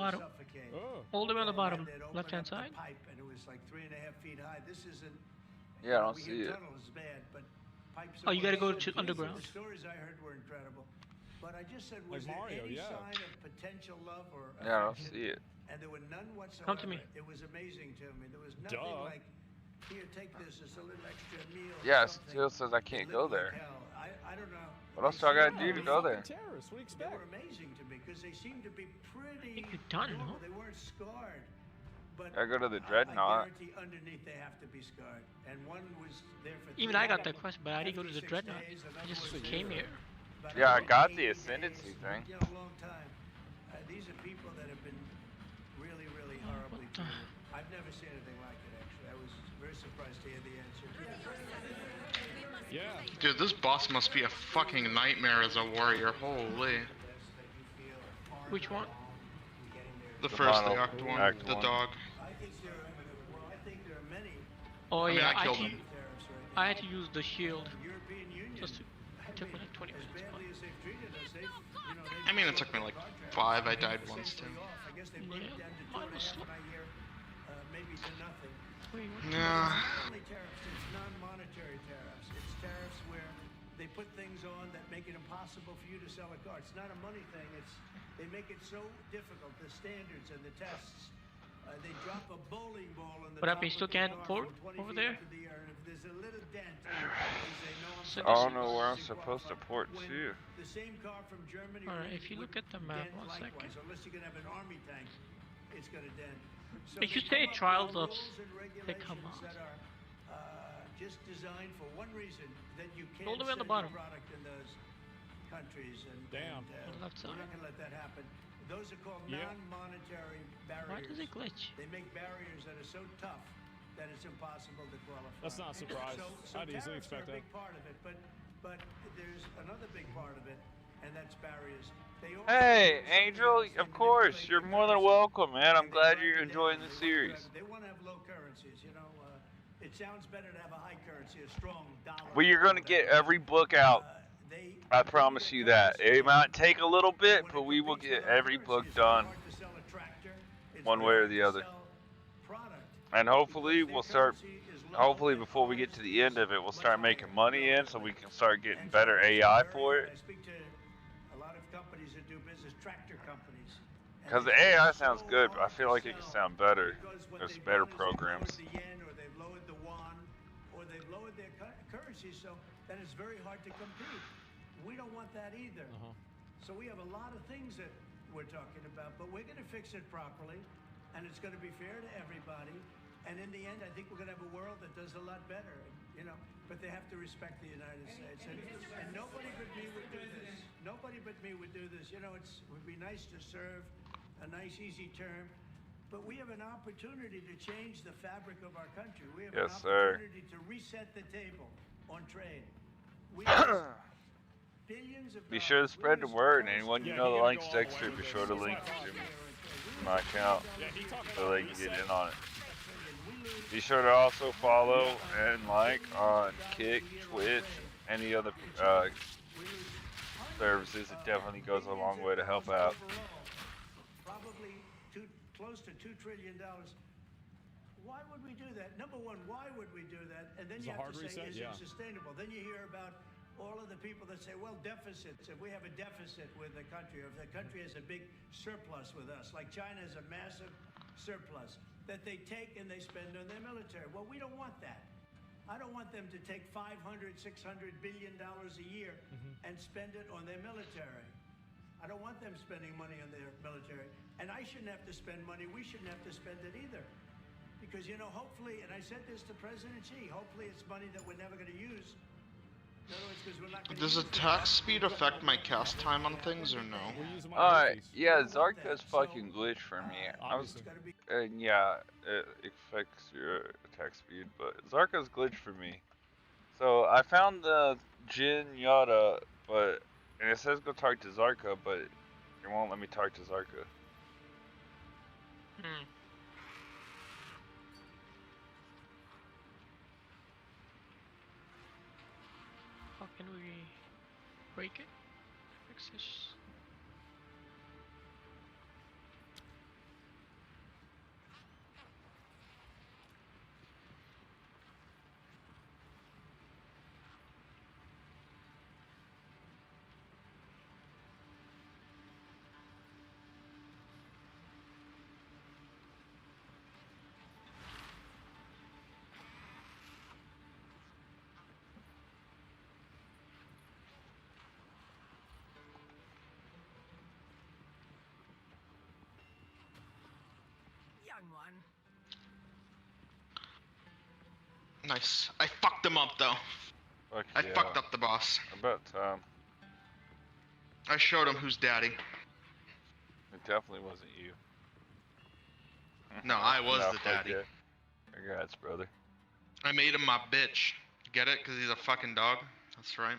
All the way on the bottom, left-hand side. And it was like 3.5 feet high. This isn't. Yeah, I don't see it. Tunnel is bad, but pipes. Oh, you gotta go to underground. The stories I heard were incredible, but I just said, was Like Mario, there any yeah. sign of potential love or? Yeah, I don't see it. And there were none whatsoever. Come to me. It was amazing to me. There was nothing like, here, take this. It's a little extra meal. Yeah, it still says I can't go there. I don't know. What else do I gotta do to go there? Terrorists, what do you They expect? were amazing to me because they seemed to be pretty. You're done, normal. no? They weren't scarred. But I go to the I dreadnought. guarantee underneath they have to be scarred. And one was there for. Even I got that quest, but I didn't go to the dreadnought. I just came here. Yeah, I got the ascendancy thing. You know, a long time. These are people that have been really, really horribly treated. I've never seen anything like it. Actually, I was very surprised to hear the answer. Yeah. Dude, this boss must be a fucking nightmare as a warrior. Holy. Which one? The first, the Act 1, the dog. I think there are many. Oh I mean, yeah, I killed him. I had to use the shield. Just took me like 20 minutes. I mean, it took me like 5. I died once too. Yeah. Only tariffs. It's non-monetary tariffs. It's tariffs where they put things on that make it impossible for you to sell a car. It's not a money thing. They make it so difficult. The standards and the tests. They drop a bowling ball on the What top happened? You still of the can't car port from 20 over feet there? up to the air, and if there's a little dent, they say, no, I'm I sorry, don't know where I'm this is supposed to qualified. port When to. The same car from Germany. Alright, if you look at the map, dent 1 second. likewise, unless you're gonna have an army tank, it's gonna dent. So If you they say come up trials with of rules and they come regulations out. that are just designed for one reason, that you can't All the way on sell the bottom. your product in those countries, and Damn. On the left we're side. not gonna let that happen. Those are called Yeah. non-monetary barriers. Why does it glitch? They make barriers that are so tough that it's impossible to qualify. That's not a surprise. So I'd easily tariffs expect are a that. big part of it, but there's another big part of it, and that's barriers. They also Hey, do Angel, something else. of course, you're more than welcome, man. I'm glad you're enjoying the series. They want to have low currencies, you know. It sounds better to have a high currency, a strong dollar. Well, you're gonna get every book out. I promise you that. It might take a little bit, but we will get every book done, one way or the other. And hopefully we'll start. Hopefully before we get to the end of it, we'll start making money in, so we can start getting better AI for it. I speak to a lot of companies that do business, tractor companies. Because the AI sounds good, but I feel like it can sound better. There's better programs. The yen, or they've lowered the yuan, or they've lowered their currency, so then it's very hard to compete. We don't want that either. So we have a lot of things that we're talking about, but we're going to fix it properly, and it's going to be fair to everybody. And in the end, I think we're going to have a world that does a lot better, you know. But they have to respect the United States, and nobody but me would do this. Nobody but me would do this. You know, it would be nice to serve, a nice, easy term. But we have an opportunity to change the fabric of our country. We have an opportunity to reset the table on trade. We have billions of Be sure to spread the word, and anyone you know that likes Dexter, be sure to link to me, my account, so they can get in on it. Be sure to also follow and like on Kick, Twitch, any other services. It definitely goes a long way to help out. Probably close to $2 trillion. Why would we do that? Number one, why would we do that? And then you have to say, is it sustainable? Then you hear about all of the people that say, well, deficits. If we have a deficit with the country, or if the country has a big surplus with us, like China has a massive surplus that they take and they spend on their military. Well, we don't want that. I don't want them to take $500, $600 billion a year and spend it on their military. I don't want them spending money on their military. And I shouldn't have to spend money. We shouldn't have to spend it either. Because, you know, hopefully, and I said this to President Xi, hopefully it's money that we're never going to use. In other words, because we're not going to Does use attack speed affect my cast time on things or no? Yeah, Zarka's fucking glitched for me. Yeah, it affects your attack speed, but Zarka's glitched for me. So I found the Jin Yada, and it says go talk to Zarka, but it won't let me talk to Zarka. How can we break it? Fix this. Young one. Nice. I fucked him up though. Fuck I yeah. fucked up the boss. About time. I showed him who's daddy. It definitely wasn't you. No, I was No, the fuck daddy. yeah. Congrats, brother. I made him my bitch. Get it? Cause he's a fucking dog. That's right.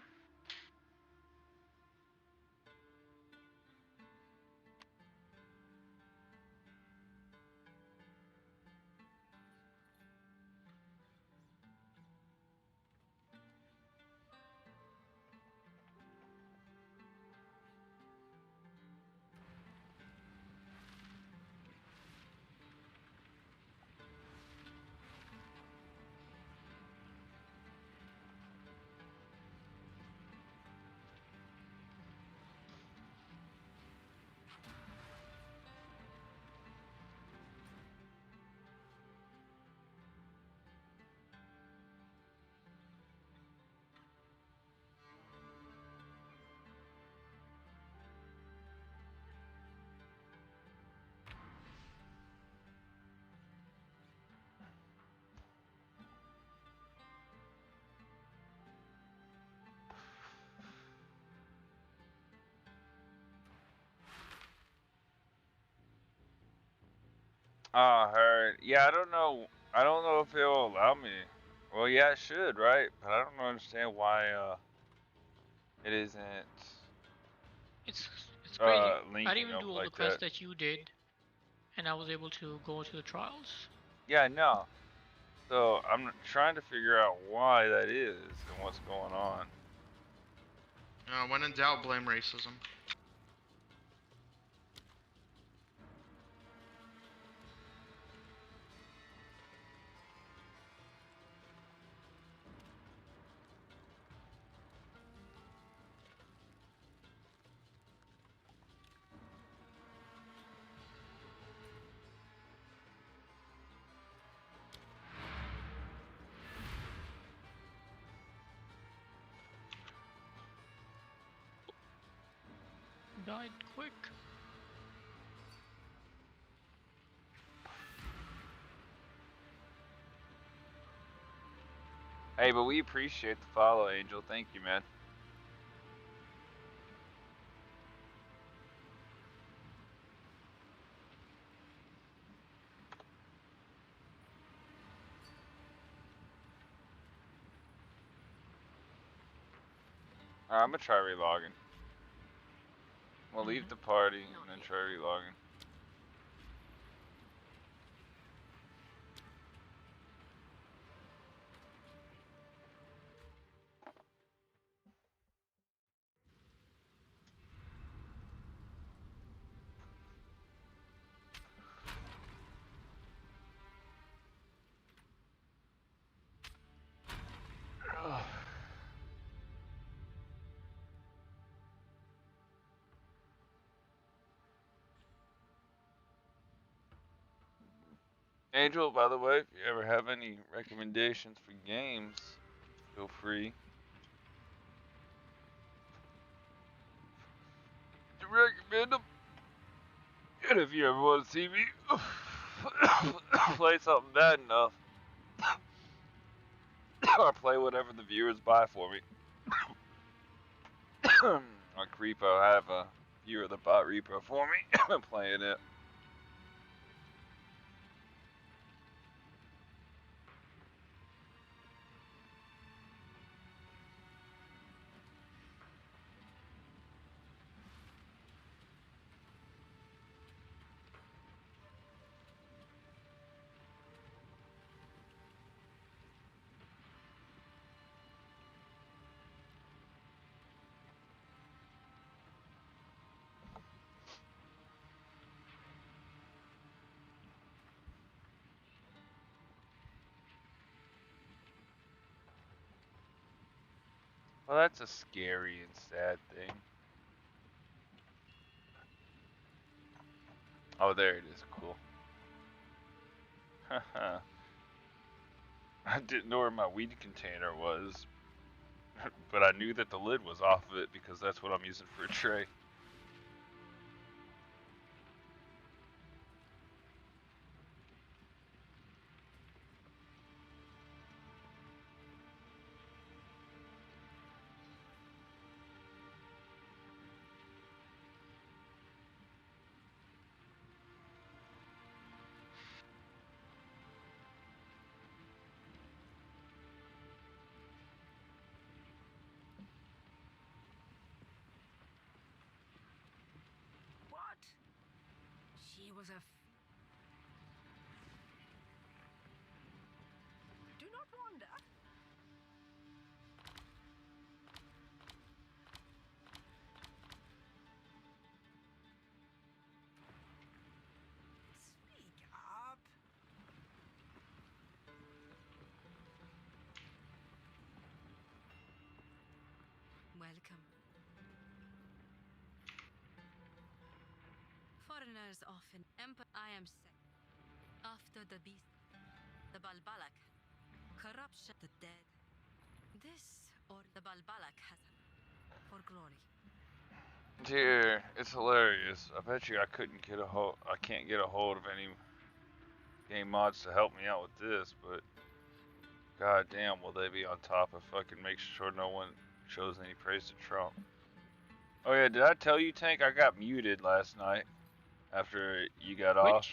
Oh, I heard. Yeah, I don't know. I don't know if it'll allow me. Well, yeah, it should, right? But I don't understand why it isn't. It's crazy. Linking I didn't even up do all like the quests that. that you did, and I was able to go to the trials. Yeah, I know. So I'm trying to figure out why that is and what's going on. When in doubt, blame racism. Died quick. Hey, but we appreciate the follow, Angel. Thank you, man. Alright, I'm gonna try relogging. We'll leave the party and then try relogging. Angel, by the way, if you ever have any recommendations for games, feel free to recommend them. And if you ever want to see me play something bad enough, or play whatever the viewers buy for me. Like Repo, I have a viewer that bought Repo for me. I'm playing it. Well, that's a scary and sad thing. Oh, there it is. Cool. Haha. I didn't know where my weed container was, but I knew that the lid was off of it because that's what I'm using for a tray. What? She was a. Do not wander. Speak up. Welcome. Foreigners often I am sick. After the beast, the Balbalak, corruption, the dead. This or the Balbalak has for glory. Dear, it's hilarious. I bet you I can't get a hold of any game mods to help me out with this, but god damn, will they be on top of fucking make sure no one shows any praise to Trump. Oh yeah, did I tell you, Tank, I got muted last night after you got off?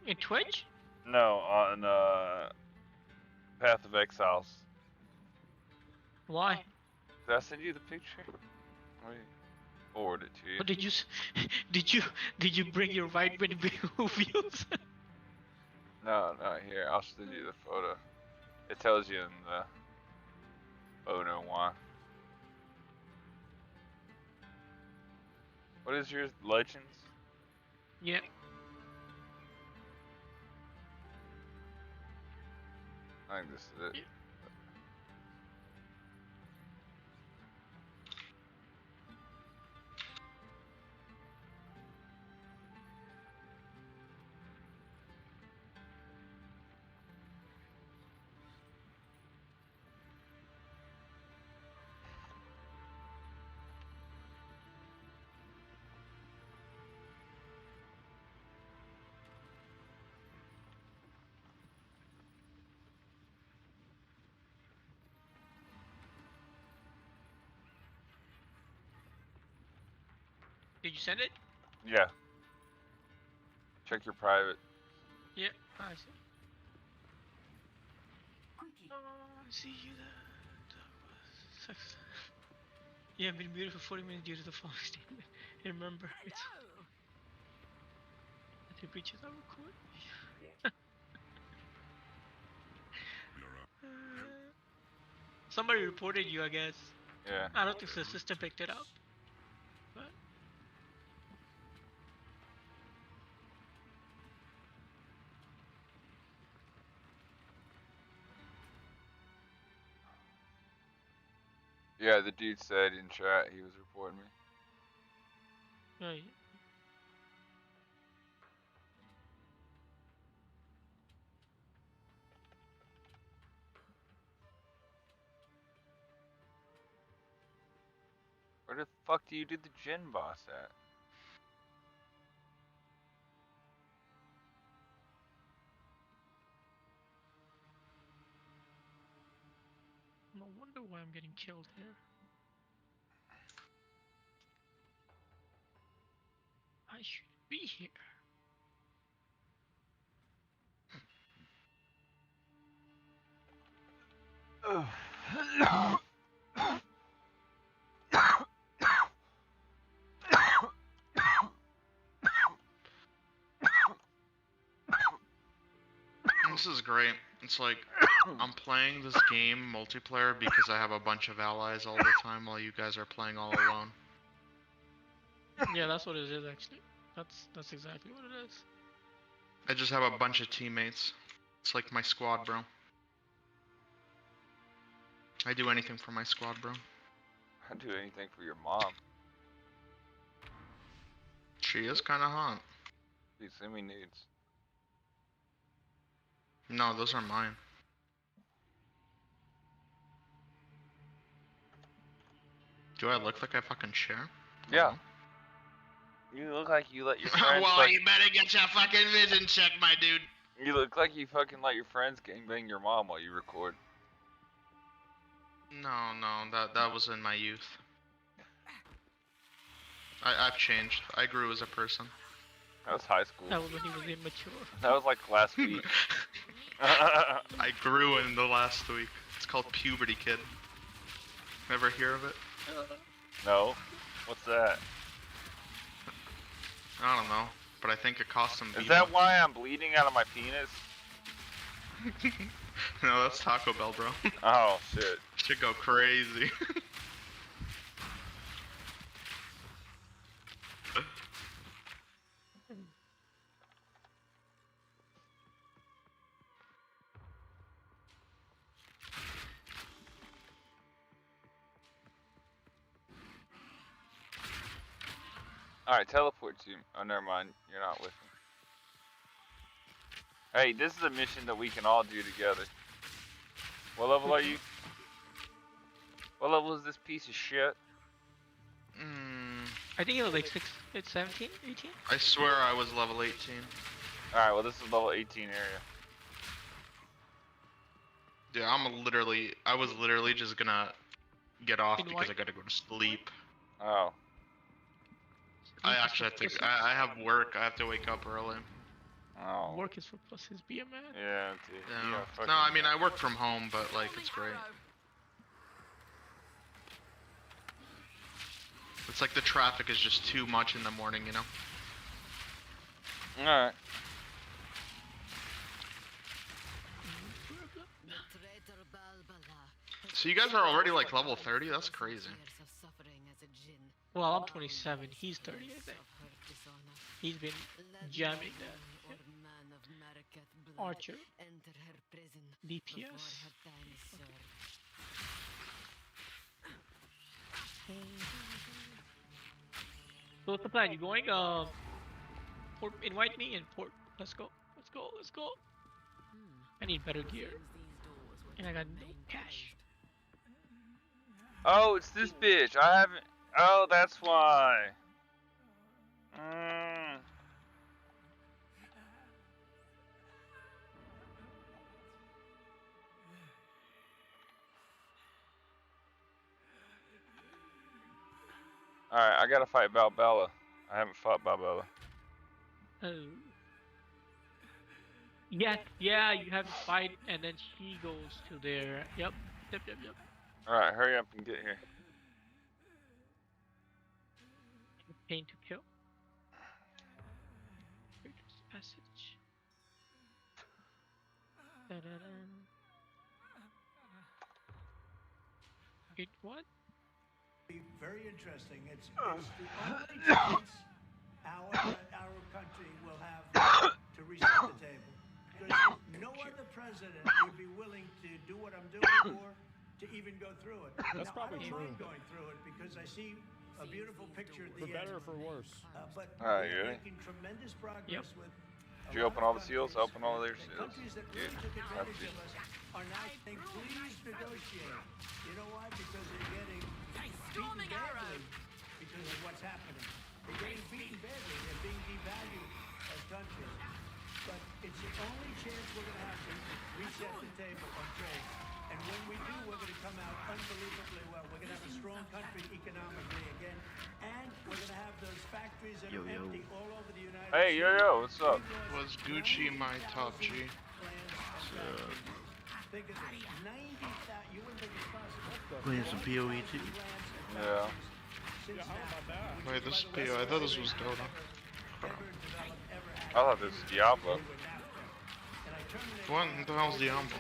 In Twitch? No, on Path of Exiles. Why? Did I send you the picture? Let me forward it to you. What did you bring your right wing views? No, here, I'll send you the photo. It tells you in the photo why. What is yours? Legends? Yeah. I think this is it. Did you send it? Yeah. Check your private. Yeah, I see. I see you there. You have been muted for 40 minutes due to the following statement. Remember, it's... The breaches are recorded. Somebody reported you, I guess. Yeah. I don't think the system picked it up. But... Yeah, the dude said in chat he was reporting me. Oh, Where the fuck do you do the gin boss at? No wonder why I'm getting killed here. I should be here. This is great. It's like I'm playing this game multiplayer because I have a bunch of allies all the time while you guys are playing all alone. Yeah, that's what it is actually. That's exactly what it is. I just have a bunch of teammates. It's like my squad, bro. I do anything for my squad, bro. I'd do anything for your mom. She is kind of hot. Please send me nudes. No, those are mine. Do I look like I fucking share? Yeah. You look like you let your friends. Well, you better get your fucking vision check, my dude. You look like you fucking let your friends gangbang your mom while you record. No, that was in my youth. I've changed. I grew as a person. That was high school. That was when he was immature. That was like last week. I grew in the last week. It's called puberty, kid. Never hear of it? No. What's that? I don't know, but I think it cost some. Is that why I'm bleeding out of my penis? No, that's Taco Bell, bro. Oh shit. Should go crazy. Alright, teleport to me. Oh, never mind. You're not with me. Hey, this is a mission that we can all do together. What level are you? What level is this piece of shit? I think it was like 17, 18? I swear I was level 18. Alright, well this is level 18 area. Yeah, I was literally just gonna get off because I gotta go to sleep. Oh. I actually have to, I have work, I have to wake up early. Oh. Work is for pussies, be a man. Yeah, dude. Yeah. No, I mean, I work from home, but like, it's great. It's like the traffic is just too much in the morning, you know? Alright. So you guys are already like level 30? That's crazy. Well, I'm 27. He's 30, I think. He's been jamming that. Archer. DPS. So what's the plan? You going? Port, invite me and port. Let's go. Let's go. Let's go. I need better gear. And I got no cash. Oh, it's this bitch. I haven't. Oh, that's why. Alright, I gotta fight Balbella. I haven't fought Balbella. Oh. Yeah, yeah, you have to fight and then she goes to there. Yep. Alright, hurry up and get here. Pain to kill. Passage. It what? Very interesting. It's the only chance our country will have to reset the table. Because no other president would be willing to do what I'm doing or to even go through it. That's probably I don't true. mind going through it because I see a beautiful picture at the For end. better or for worse. But Alright, we're you ready? making tremendous progress with. Did you open all the seals? Open all their seals. Countries that really took advantage of us are now saying, please negotiate. You know why? Because they're getting beaten badly happening. They're getting beaten badly. They're being devalued as countries. But it's the only chance we're going to have to reset the table on trade. And when we do, we're going to come out unbelievably well. We're going to have a strong country economically again. And we're going to have those factories that are empty all over the United States. Hey, yo, what's up? Was Gucci my top G? Think of it, 90,000. You wouldn't think it's possible. Playing some PoE too. Yeah. Wait, this is PO. I thought this was Dota. I thought this was Diablo. What the hell's Diablo?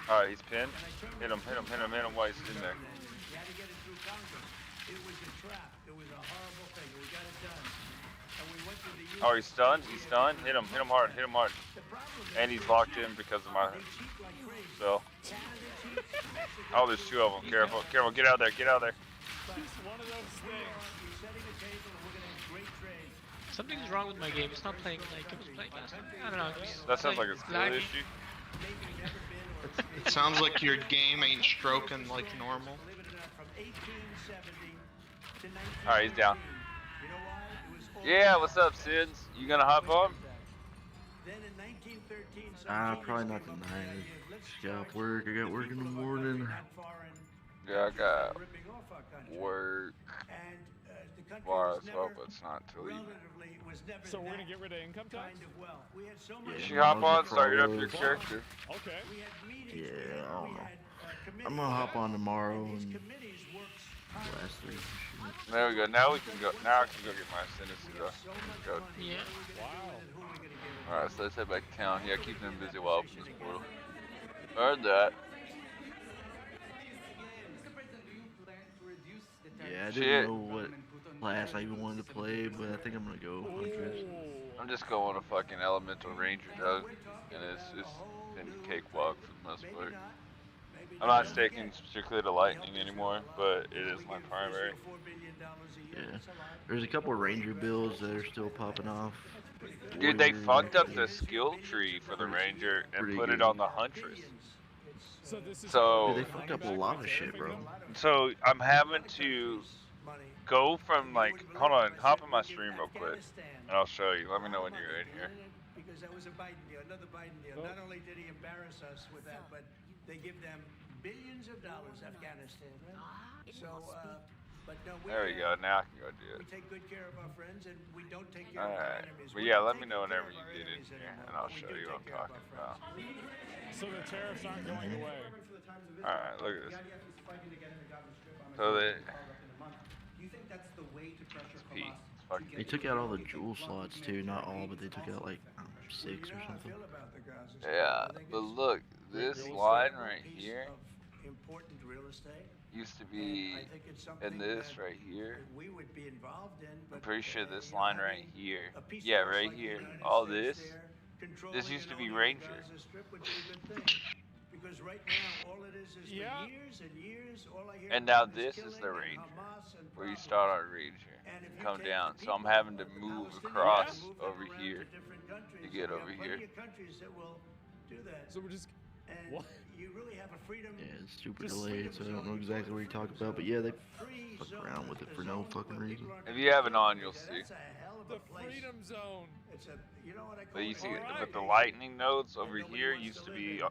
Alright, he's pinned. Hit him while he's in there. You had to get it through Congress. It was a trap. It was a horrible thing. We got it done. And we went to the Oh, he's stunned. He's stunned. Hit him hard. And he's locked in because of my spell. Oh, there's two of them. Careful, get out there. It's one of those things. Something's wrong with my game. It's not playing like it was playing last time. I don't know. That sounds like a skill laggy. issue. It sounds like your game ain't stroking like normal. Alright, he's down. Yeah, what's up, Sids? You gonna hop on? Probably not tonight. Just got off work. I got work in the morning. Yeah, I got work tomorrow as well, but it's not till evening. So we're gonna get rid of income tax? You should hop on, start up your character. Okay. Yeah, I don't know. I'm gonna hop on tomorrow and last week. There we go. Now we can go. Now I can go get my sentences. Go. Yeah. Wow. Alright, so let's head back to town. Yeah, keep them busy while I open this portal. Heard that. Yeah, I didn't know what class I even wanted to play, but I think I'm gonna go Huntress. I'm just going a fucking Elemental Ranger, Doug. And it's been cakewalk for the most part. I'm not sticking strictly to Lightning anymore, but it is my primary. Yeah. There's a couple Ranger builds that are still popping off. Dude, they fucked up the skill tree for the Ranger and put it on the Huntress. So dude, they fucked up a lot of shit, bro. So I'm having to go from like, hold on, hop in my stream real quick, and I'll show you. Let me know when you're in here. Because that was a Biden deal, another Biden deal. Not only did he embarrass us with that, but they give them billions of dollars, Afghanistan. Right? So, but no, there we go. Now I can go do it. We take good care of our friends, and we don't take care of our Alright. enemies. But yeah, let me know whenever you get in here, and I'll show you what I'm talking about. So the tariffs aren't going away. Alright, look at this. So they... They took out all the jewel slots too, not all, but they took out like 6 or something. Yeah, but look, this line right here Important real estate. used to be in this right here. We would be involved in, I'm pretty sure this line right here. Yeah, right here. All this. This used to be Ranger. Because right now, all it is for years and years, all I hear And now this is the Ranger, where you start on Ranger and come down. So I'm having to move across over here to get over here. So we're just... What? You really have a freedom. Yeah, it's super delayed, so I don't know exactly what you're talking about, but yeah, they fuck around with it for no fucking reason. If you have it on, you'll see. The freedom zone. But you see, but the lightning nodes over here used to be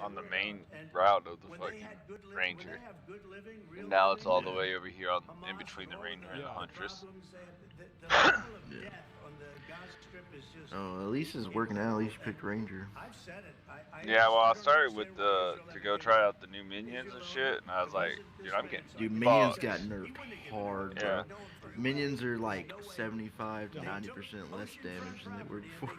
on the main route of the fucking Ranger, and now it's all the way over here on in between the Ranger and the Huntress. Yeah. Oh, at least it's working out. At least you picked Ranger. Yeah, well, I started with to go try out the new minions and shit, and I was like, dude, I'm getting Dude, minions got nerfed hard, bro. Minions are like 75 to 90% less damage than they were before.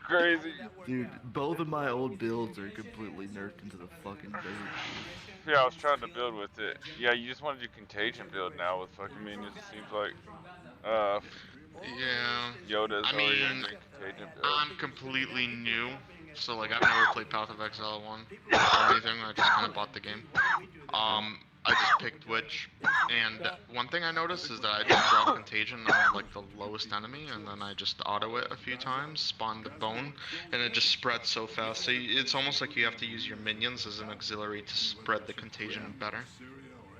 Crazy. Dude, both of my old builds are completely nerfed into the fucking dirt. Yeah, I was trying to build with it. Yeah, you just want to do contagion build now with fucking minions, it seems like. Yeah. Yoda's I already mean, doing contagion build. I'm completely new, so like I've never played Path of Exile 1 or anything. I just kind of bought the game. I just picked Witch, and one thing I noticed is that I just drop Contagion on like the lowest enemy, and then I just auto it a few times, spawn the bone, and it just spreads so fast. So it's almost like you have to use your minions as an auxiliary to spread the Contagion better.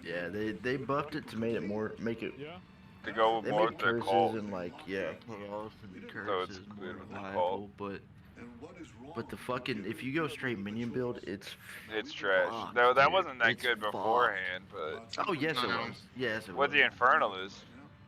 Yeah, they buffed it to make it to go with they more made with the curses cult. and like chaos and So it's curses good more with the reliable, but the fucking if you go straight minion build, it's trash. fucked, No, that dude. wasn't that It's good fucked. beforehand, but Oh yes it was. Yes it was. with the Infernalist.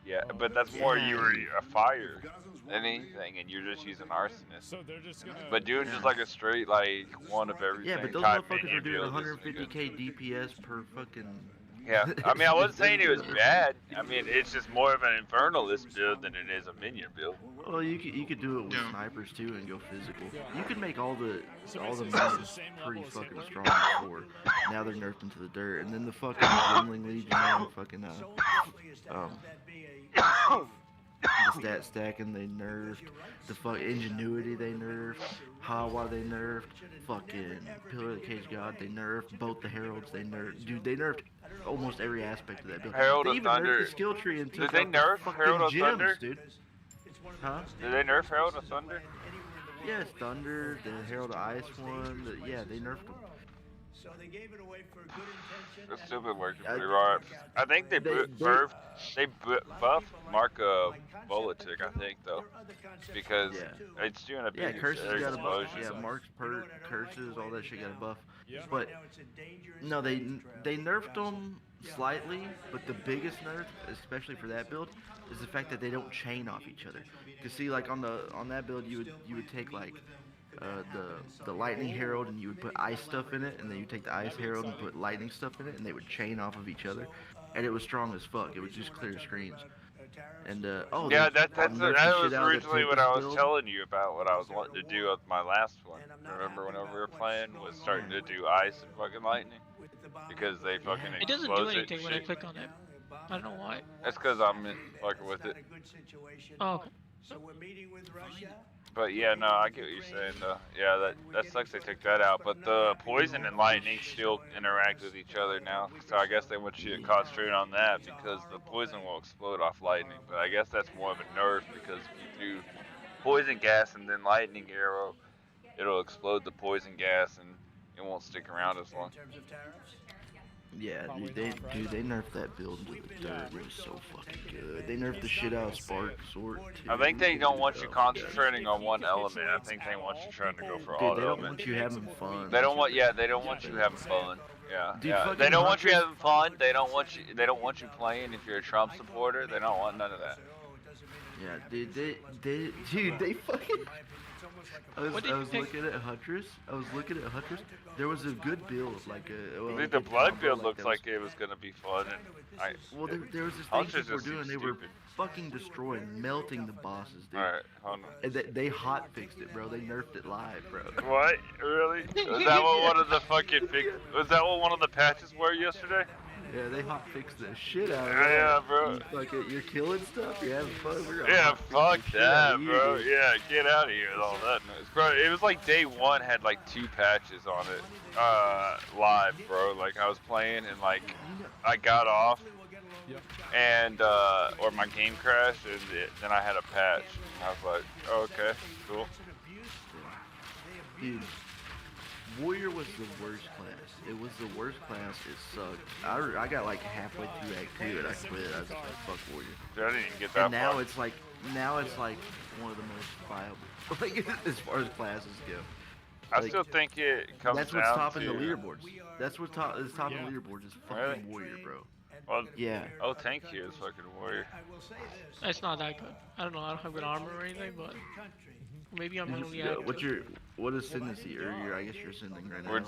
Yeah, but that's more you were Yeah. a fire than anything, and you're just using arsonist. So they're just gonna. But doing just like a straight like one of everything. Yeah, but those type motherfuckers minion are doing build isn't good. 150k DPS per fucking. Yeah, I mean, I wasn't It's saying it was ridiculous. bad. I mean, it's just more of an Infernalist build than it is a minion build. Well, you could do it with snipers too and go physical. You could make all the So minions basically it's the same pretty level as fucking Hitler? strong before. Now they're nerfed into the dirt, and then the fucking Dwindling Legion and fucking the stat stacking they nerfed, the fuck ingenuity they nerfed, Hawa they nerfed, fucking Pillar of the Cage God they nerfed, both the Heralds they nerfed. Dude, they nerfed almost every aspect of that build. Herald they of even Thunder. nerfed the skill tree and took Did they out the nerf fucking Herald of gems, Thunder? dude. Huh? Did they nerf Herald of Thunder? Yes, Thunder, the Herald of Ice one, yeah, they nerfed them. So they gave it away for good intention. That's stupid working pretty hard. I think they buffed Mark Volatic, I think though, because it's doing a big curses got a buff. explosion. Yeah, Mark's perk, curses, all that shit got a buff. But no, they nerfed them slightly, but the biggest nerf, especially for that build, is the fact that they don't chain off each other. You see, like on that build, you would take like the Lightning Herald and you would put ice stuff in it, and then you take the Ice Herald and put lightning stuff in it, and they would chain off of each other, and it was strong as fuck. It would just clear screens. And yeah, that was originally what I was telling you about. What I was wanting to do with my last one. Remember whenever we were playing, was starting to do ice and fucking lightning because they fucking It doesn't do anything when I click on it. I don't know why. That's because I'm fucking with it. Oh. Okay. So we're meeting with Russia. But yeah, no, I get what you're saying though. Yeah, that sucks they took that out. But the poison and lightning still interact with each other now. So I guess they want you to concentrate on that because the poison will explode off lightning. But I guess that's more of a nerf because if you do poison gas and then lightning arrow, it'll explode the poison gas and it won't stick around as long. Yeah, dude, they nerfed that build into the dirt. It was so fucking good. They nerfed the shit out of Spark Sword too. I think they don't want you concentrating on one element. I think they want you trying to go for all Dude, they don't elements. want you having fun. They don't want you having fun. Yeah, Dude, yeah. They don't want you having fun. They don't want you playing if you're a Trump supporter. They don't want none of that. Yeah, dude, they fucking. I was looking at Huntress. There was a good build, like a. Dude, the blood build looks like it was gonna be fun. And well, there was this thing people were doing. They were fucking destroying, melting the bosses, dude. Alright, hold on. And they hot fixed it, bro. They nerfed it live, bro. What? Really? Was that what one of the fucking was that what one of the patches were yesterday? Yeah, they hot fixed the shit out of it. Yeah, bro. You're killing stuff. You're having fun. Yeah, fuck that, bro. Yeah, get out of here with all that noise, bro. It was like day one had like 2 patches on it, live, bro. Like I was playing and like I got off, and or my game crashed, and then I had a patch. And I was like, oh, okay, cool. Dude, Warrior was the worst class. It was the worst class. It sucked. I got like halfway through Act 2 and I quit. I was just like, fuck Warrior. Dude, I didn't even get that and now far. it's like one of the most viable, like as far as classes go. I still think it comes That's what's down topping to the leaderboards. That's what's topping the leaderboards is fucking Really? Warrior, bro. Well, yeah. Oh, Tank here is fucking Warrior. It's not that good. I don't know. I don't have good armor or anything, but maybe I'm only at. What is ascendancy? Or I guess you're ascending right now. We're I'm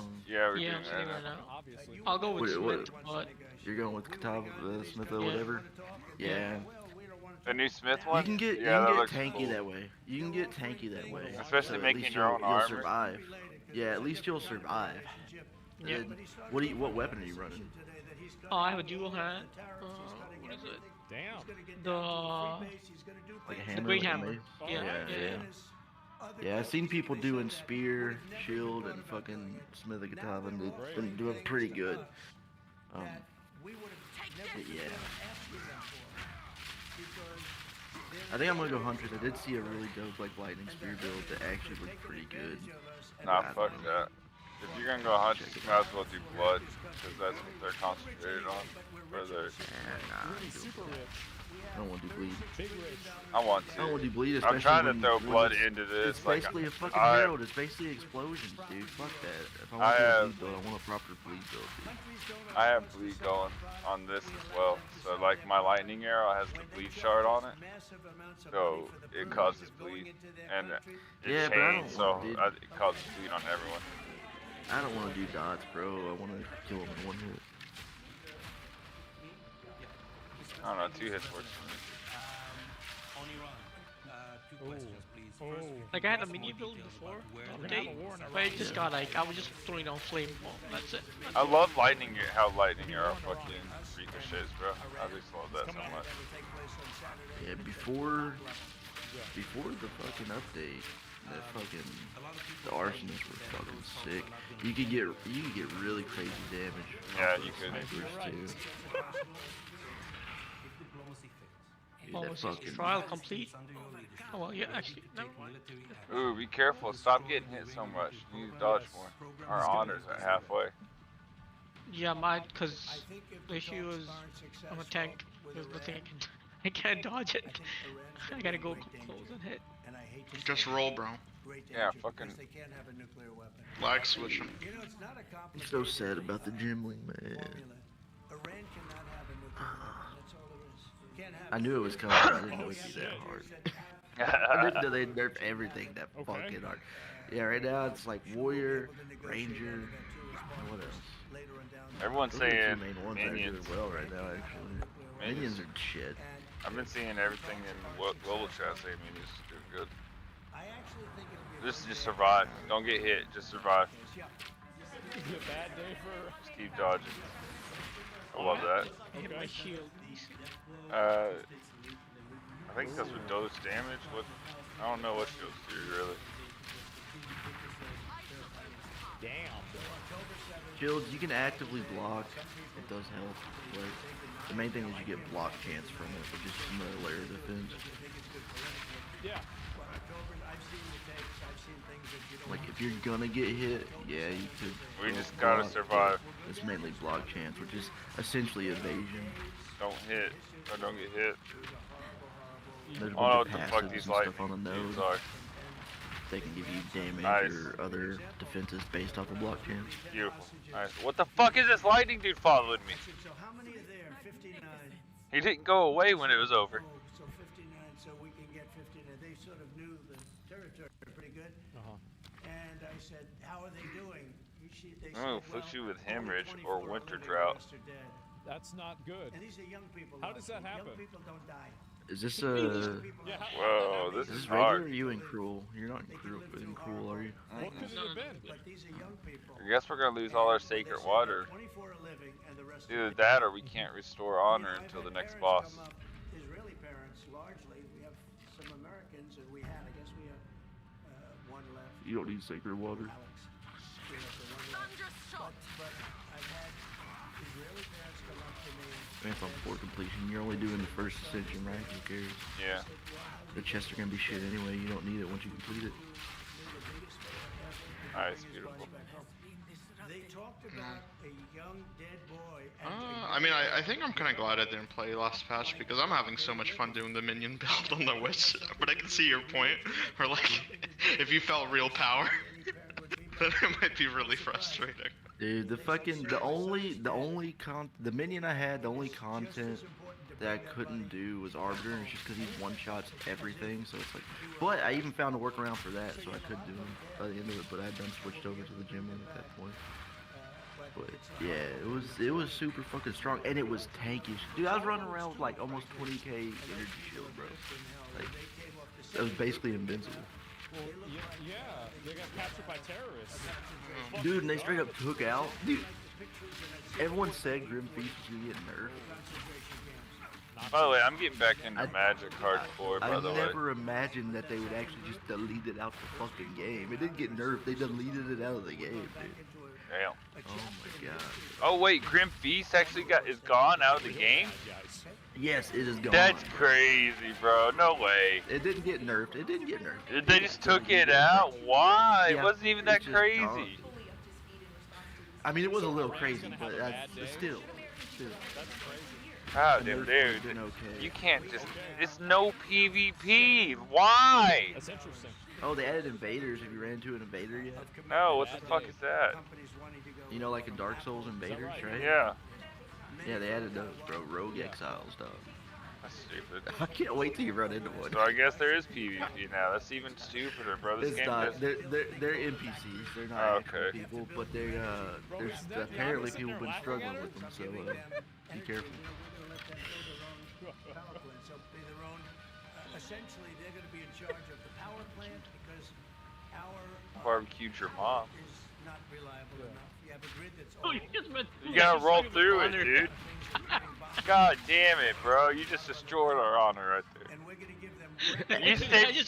sitting right now. I'll go with Smith, but you're going with Katava, Smith, or whatever. Yeah. The new Smith one? You can get tanky cool. that way. You can get tanky that way. Especially so making your own you'll armor. Survive. Yeah, at least you'll survive. Yeah. What weapon are you running? Oh, I have a dual hand. What is it? Damn. Like a hammer. Great like a hammer. mace? Yeah. Yeah, I've seen people doing spear, shield, and fucking Smith and Katava, and they've been doing pretty good. Yeah. I think I'm gonna go Huntress. I did see a really dope like lightning spear build that actually looked pretty good. Nah, fuck that. If you're gonna go hunt, you might as well do blood, because that's what they're concentrated on. For their... I don't want to do bleed. I want to. I don't want to do bleed, I'm especially trying to when- throw when blood it's- into this. It's like, basically a fucking herald. It's basically explosions, dude. Fuck that. If I want to do a bleed build, I want a proper bleed build, dude. I have bleed going on this as well. So like my lightning arrow has the bleed shard on it, so it causes bleed, and Yeah, it but I chains, don't so want, dude. it causes bleed on everyone. I don't want to do dots, bro. I want to kill them in one hit. I don't know, 2 hits works for me. Like I had a mini build before the other day, but it just got like I was just throwing out flame ball. That's it. I love how lightning arrow fucking ricochets, bro. I just love that so much. Yeah, before the fucking update, the arsonists were fucking sick. You could get really crazy damage. Yeah, you could. Snipers too. Dude, Oh, that was fucking trial complete? Oh well, yeah, actually, no. Ooh, be careful. Stop getting hit so much. You need to dodge more. Our honor's at halfway. Yeah, mine, cause the issue is I'm a tank. There's nothing I can't dodge it. I gotta go close and hit. Just roll, bro. Yeah, fucking. Lag switch him. I'm so sad about the gymling, man. I knew it was coming, but I didn't know it'd be that hard. I didn't know they'd nerf everything that fucking hard. Yeah, right now it's like Warrior, Ranger, what else? Everyone's Those are the two saying main ones that are minions. doing well right now, actually. Minions are shit. I've been seeing everything in global chat say minions do good. Just survive. Don't get hit. Just survive. Just keep dodging. I love that. I hit my shield. I think that's what does damage. What? I don't know what shields do really. Damn. Shields, you can actively block. It does help. But the main thing is you get block chance from it, which is another layer of defense. Yeah. Like if you're gonna get hit, yeah, you could. We go just gotta block, survive. but it's mainly block chance, which is essentially evasion. Don't hit. Or don't get hit. There's a I don't know bunch what of the fuck passives these and stuff on the lightning nose. are. They can give you damage Nice. or other defenses based off of block chance. Beautiful. Nice. What the fuck is this lightning dude following me? So how many are there? 59. He didn't go away when it was over. So 59, so we can get 59. They sort of knew the territory pretty good. And I said, how are they doing? They I'm gonna said, afflict you with only hemorrhage 24 or of winter them they drought. lost are dead. That's not good. And these are young people. How does that happen? Young people don't die. Is this Whoa, this is is regular hard. or are you in cruel? You're not in cruel, are you? What could it have been? But these are young people. I guess we're gonna lose all our sacred water. 24 are living and the rest Either that or we can't restore honor until the next boss. Israeli parents largely. We have some Americans and we had, I guess we have one left. You don't need sacred water. But I've had Israeli parents come up to me. That's on for completion. You're only doing the first ascension, right? Who cares? Yeah. The chests are gonna be shit anyway. You don't need it once you complete it. Nice, beautiful. They talked about a young dead boy. I mean, I think I'm kind of glad I didn't play last patch because I'm having so much fun doing the minion build on the witch. But I can see your point, where like, if you felt real power, then it might be really frustrating. Dude, the minion I had, the only content that I couldn't do was Arbiter, and it's just because he's one-shots everything, so it's like, but I even found a workaround for that, so I could do him by the end of it, but I had done switched over to the gym at that point. But yeah, it was super fucking strong, and it was tankish. Dude, I was running around with like almost 20k energy shield, bro. Like, that was basically invincible. Well, yeah, they got captured by terrorists. Dude, and they straight up took out. Dude, everyone said Grim Feast was gonna get nerfed. By the way, I'm getting back into Magic hardcore, by the way. I never imagined that they would actually just delete it out the fucking game. It didn't get nerfed, they deleted it out of the game, dude. Damn. Oh my god. Oh wait, Grim Feast actually is gone out of the game? Yes, it is gone. That's crazy, bro. No way. It didn't get nerfed. It didn't get nerfed. They just took it out? Why? Yeah, It wasn't even that it's just crazy. gone. I mean, it was a little crazy, but that's still. Oh, And dude, those been okay. you can't just. It's no PvP. Why? That's interesting. Oh, they added invaders. Have you ran into an invader yet? No, what the fuck is that? You know, like in Dark Souls invaders, right? Yeah. Yeah, they added those, bro. Rogue exiles, dog. That's stupid. I can't wait till you run into one. So I guess there is PvP now. That's even stupider, bro. This It's game not. just... They're NPCs. They're not actual people, but they there's apparently people have been struggling with them. So be careful. Essentially, they're going to be in charge of the power plant because our Barbecued your mom. is not reliable enough. You have a grid that's Oh, you just meant. You gotta roll through it, dude. God damn it, bro. You just destroyed our honor right there. And we're going to give them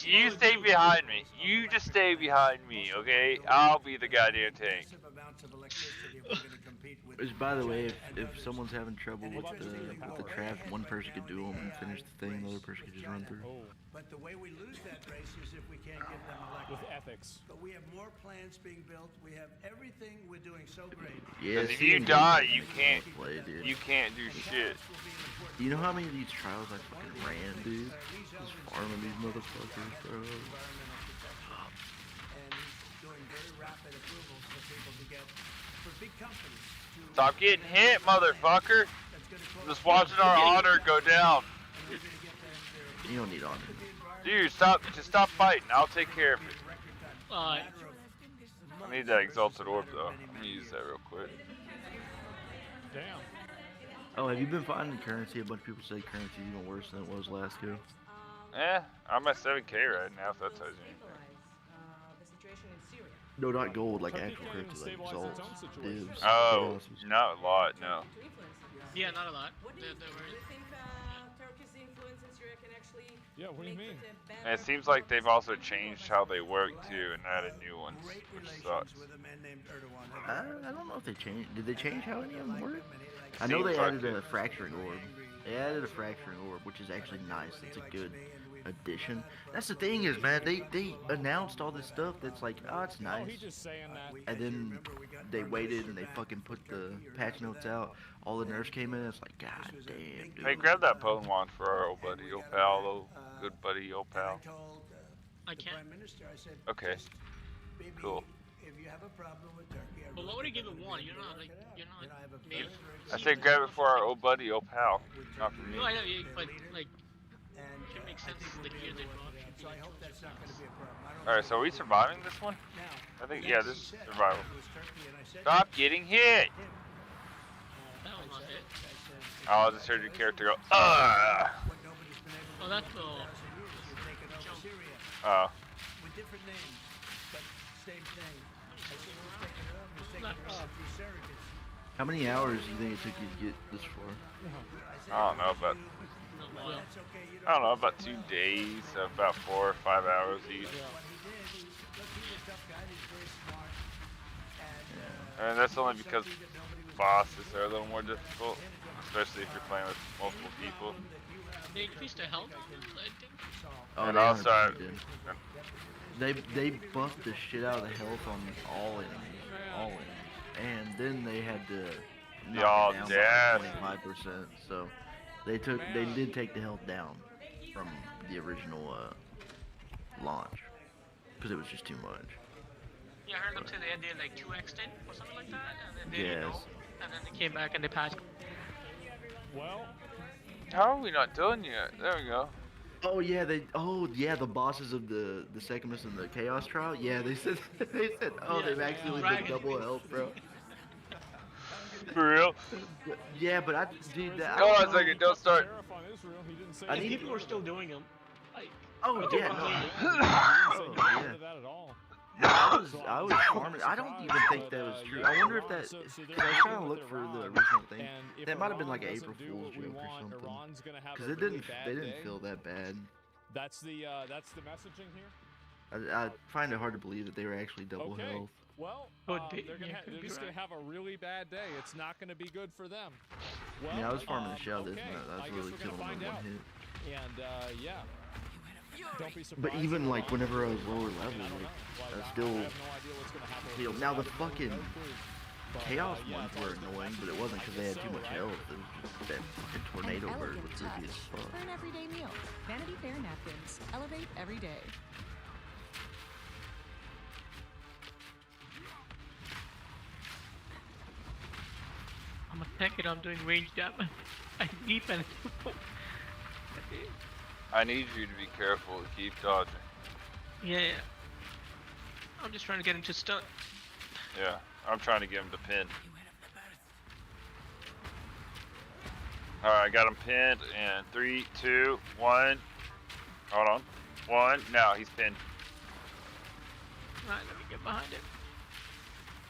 You stay behind me. You just stay behind me, okay? I'll be the goddamn tank. amounts of electricity if we're going to compete with. Which, by the way, if someone's having trouble with the trap, one person could do them and finish the thing, the other person could just run through. But the way we lose that race is if we can't give them electric. With ethics. But we have more plants being built. We have everything. We're doing so great. Yeah, If you die, you can't. Play, dude. You can't do shit. You know how many of these trials I fucking ran, dude? Just farming these motherfuckers, bro. And he's doing very rapid approvals for people to get, for big companies to. Stop getting hit, motherfucker. Just watching our honor go down. You don't need honor. Dude, just stop fighting. I'll take care of it. I need that exalted orb though. Let me use that real quick. Damn. Oh, have you been finding currency? A bunch of people say currency is even worse than it was last go. I'm at 7K right now, if that tells you anything. No, not gold, like actual currency, like exalts, divs. Oh, chaoses. not a lot, no. Yeah, not a lot. Yeah, what do you mean? And it seems like they've also changed how they work too and added new ones, which sucks. I don't know if they changed. Did they change how any of them work? I know they added a fracturing orb. They added a fracturing orb, which is actually nice. It's a good addition. That's the thing is, man, they announced all this stuff that's like, oh, it's nice. Oh, he's just saying that. And then they waited and they fucking put the patch notes out. All the nerfs came in. It's like, god damn, dude. Hey, grab that Poe wand for our old buddy, old pal, old good buddy, old pal. I can't. Okay. Cool. Well, what would you give it one? You're not like made. I said grab it for our old buddy, old pal, not for me. No, I know, but like, it makes sense. The gear they brought should be Alright, so are we surviving this one? I think, yeah, this is survival. Stop getting hit! That was not it. Oh, I just heard your character go, ugh! Oh, that's Oh. With different names, but same thing. How many hours do you think it took you to get this far? I don't know, about 2 days, about 4 or 5 hours each. And that's only because bosses are a little more difficult, especially if you're playing with multiple people. They increased their health, I think. Oh, And they also, 100% did. They buffed the shit out of the health on all enemies, and then they had to knock it down by 25%. So they did take the health down from the original launch because it was just too much. Yeah, I heard them say they did like 2x it or something like that, and then they didn't Yes. know, and then they came back and they patched. Well, how are we not done yet? There we go. Oh yeah, the bosses of the Secumus and the Chaos Trial. Yeah, they said they've actually been double health, bro. For real? Yeah, but dude, Hold on a second, don't start. And people are still doing them. Like, Oh yeah, Oh, yeah. that at all. No, I was farming. I don't even think that was true. I wonder if that. Cause I was trying to look for the original thing. That might have been like an April Fool's joke or something. Cause they didn't feel that bad. That's the messaging here. I find it hard to believe that they were actually double health. Well, they're just gonna have a really bad day. It's not gonna be good for them. Well, I mean, I was farming the shell this okay. minute. I was guess really we're killing gonna them in find one out. hit. And yeah. Don't be surprised. But even like whenever I was lower level, like I still healed. Now the fucking But, Chaos yeah, ones it's were always been annoying, left but it with wasn't because they had so, too much right? health. It was just that fucking tornado bird was creepy as fuck. For an everyday meal. Vanity Fair napkins. Elevate every day. I'm attacking, I'm doing range damage. I defense. I need you to be careful and keep dodging. Yeah. I'm just trying to get him to stun. Yeah, I'm trying to get him to pin. Alright, I got him pinned in 3, 2, 1. Hold on. 1. Now he's pinned. Alright, let me get behind it.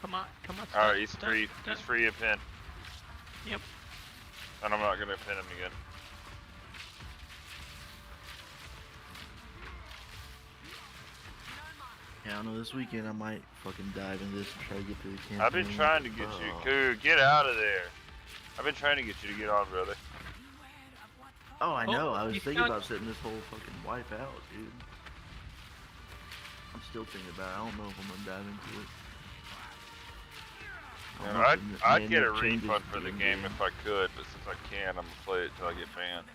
Come on, come on. Alright, he's free. He's free of pin. Yep. And I'm not gonna pin him again. Yeah, I don't know, this weekend I might fucking dive into this and try to get through the campaign. I've been trying to get you. Dude, get out of there. I've been trying to get you to get on, brother. Oh, I know. I was you thinking found- about setting this whole fucking wipe out, dude. I'm still thinking about it. I don't know if I'm gonna dive into it. I don't know if the I'd get a manual changes refund for the game in-game. if I could, but since I can't, I'm gonna play it till I get banned.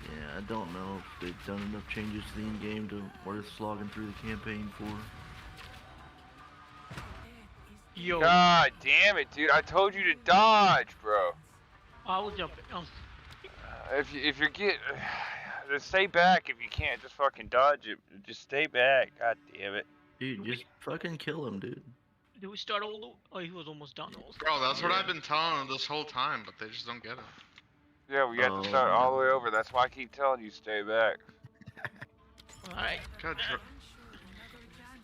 Yeah, I don't know if they've done enough changes to the in-game to worth slogging through the campaign for. Yo. God damn it, dude! I told you to dodge, bro. I will jump it. If you're just stay back. If you can't, just fucking dodge it. Just stay back. God damn it. Dude, just fucking kill him, dude. Did we start all the... Oh, he was almost done also. Bro, that's what I've been telling them this whole time, but they just don't get it. Yeah, we got to start all the way over. That's why I keep telling you stay back. Alright. God,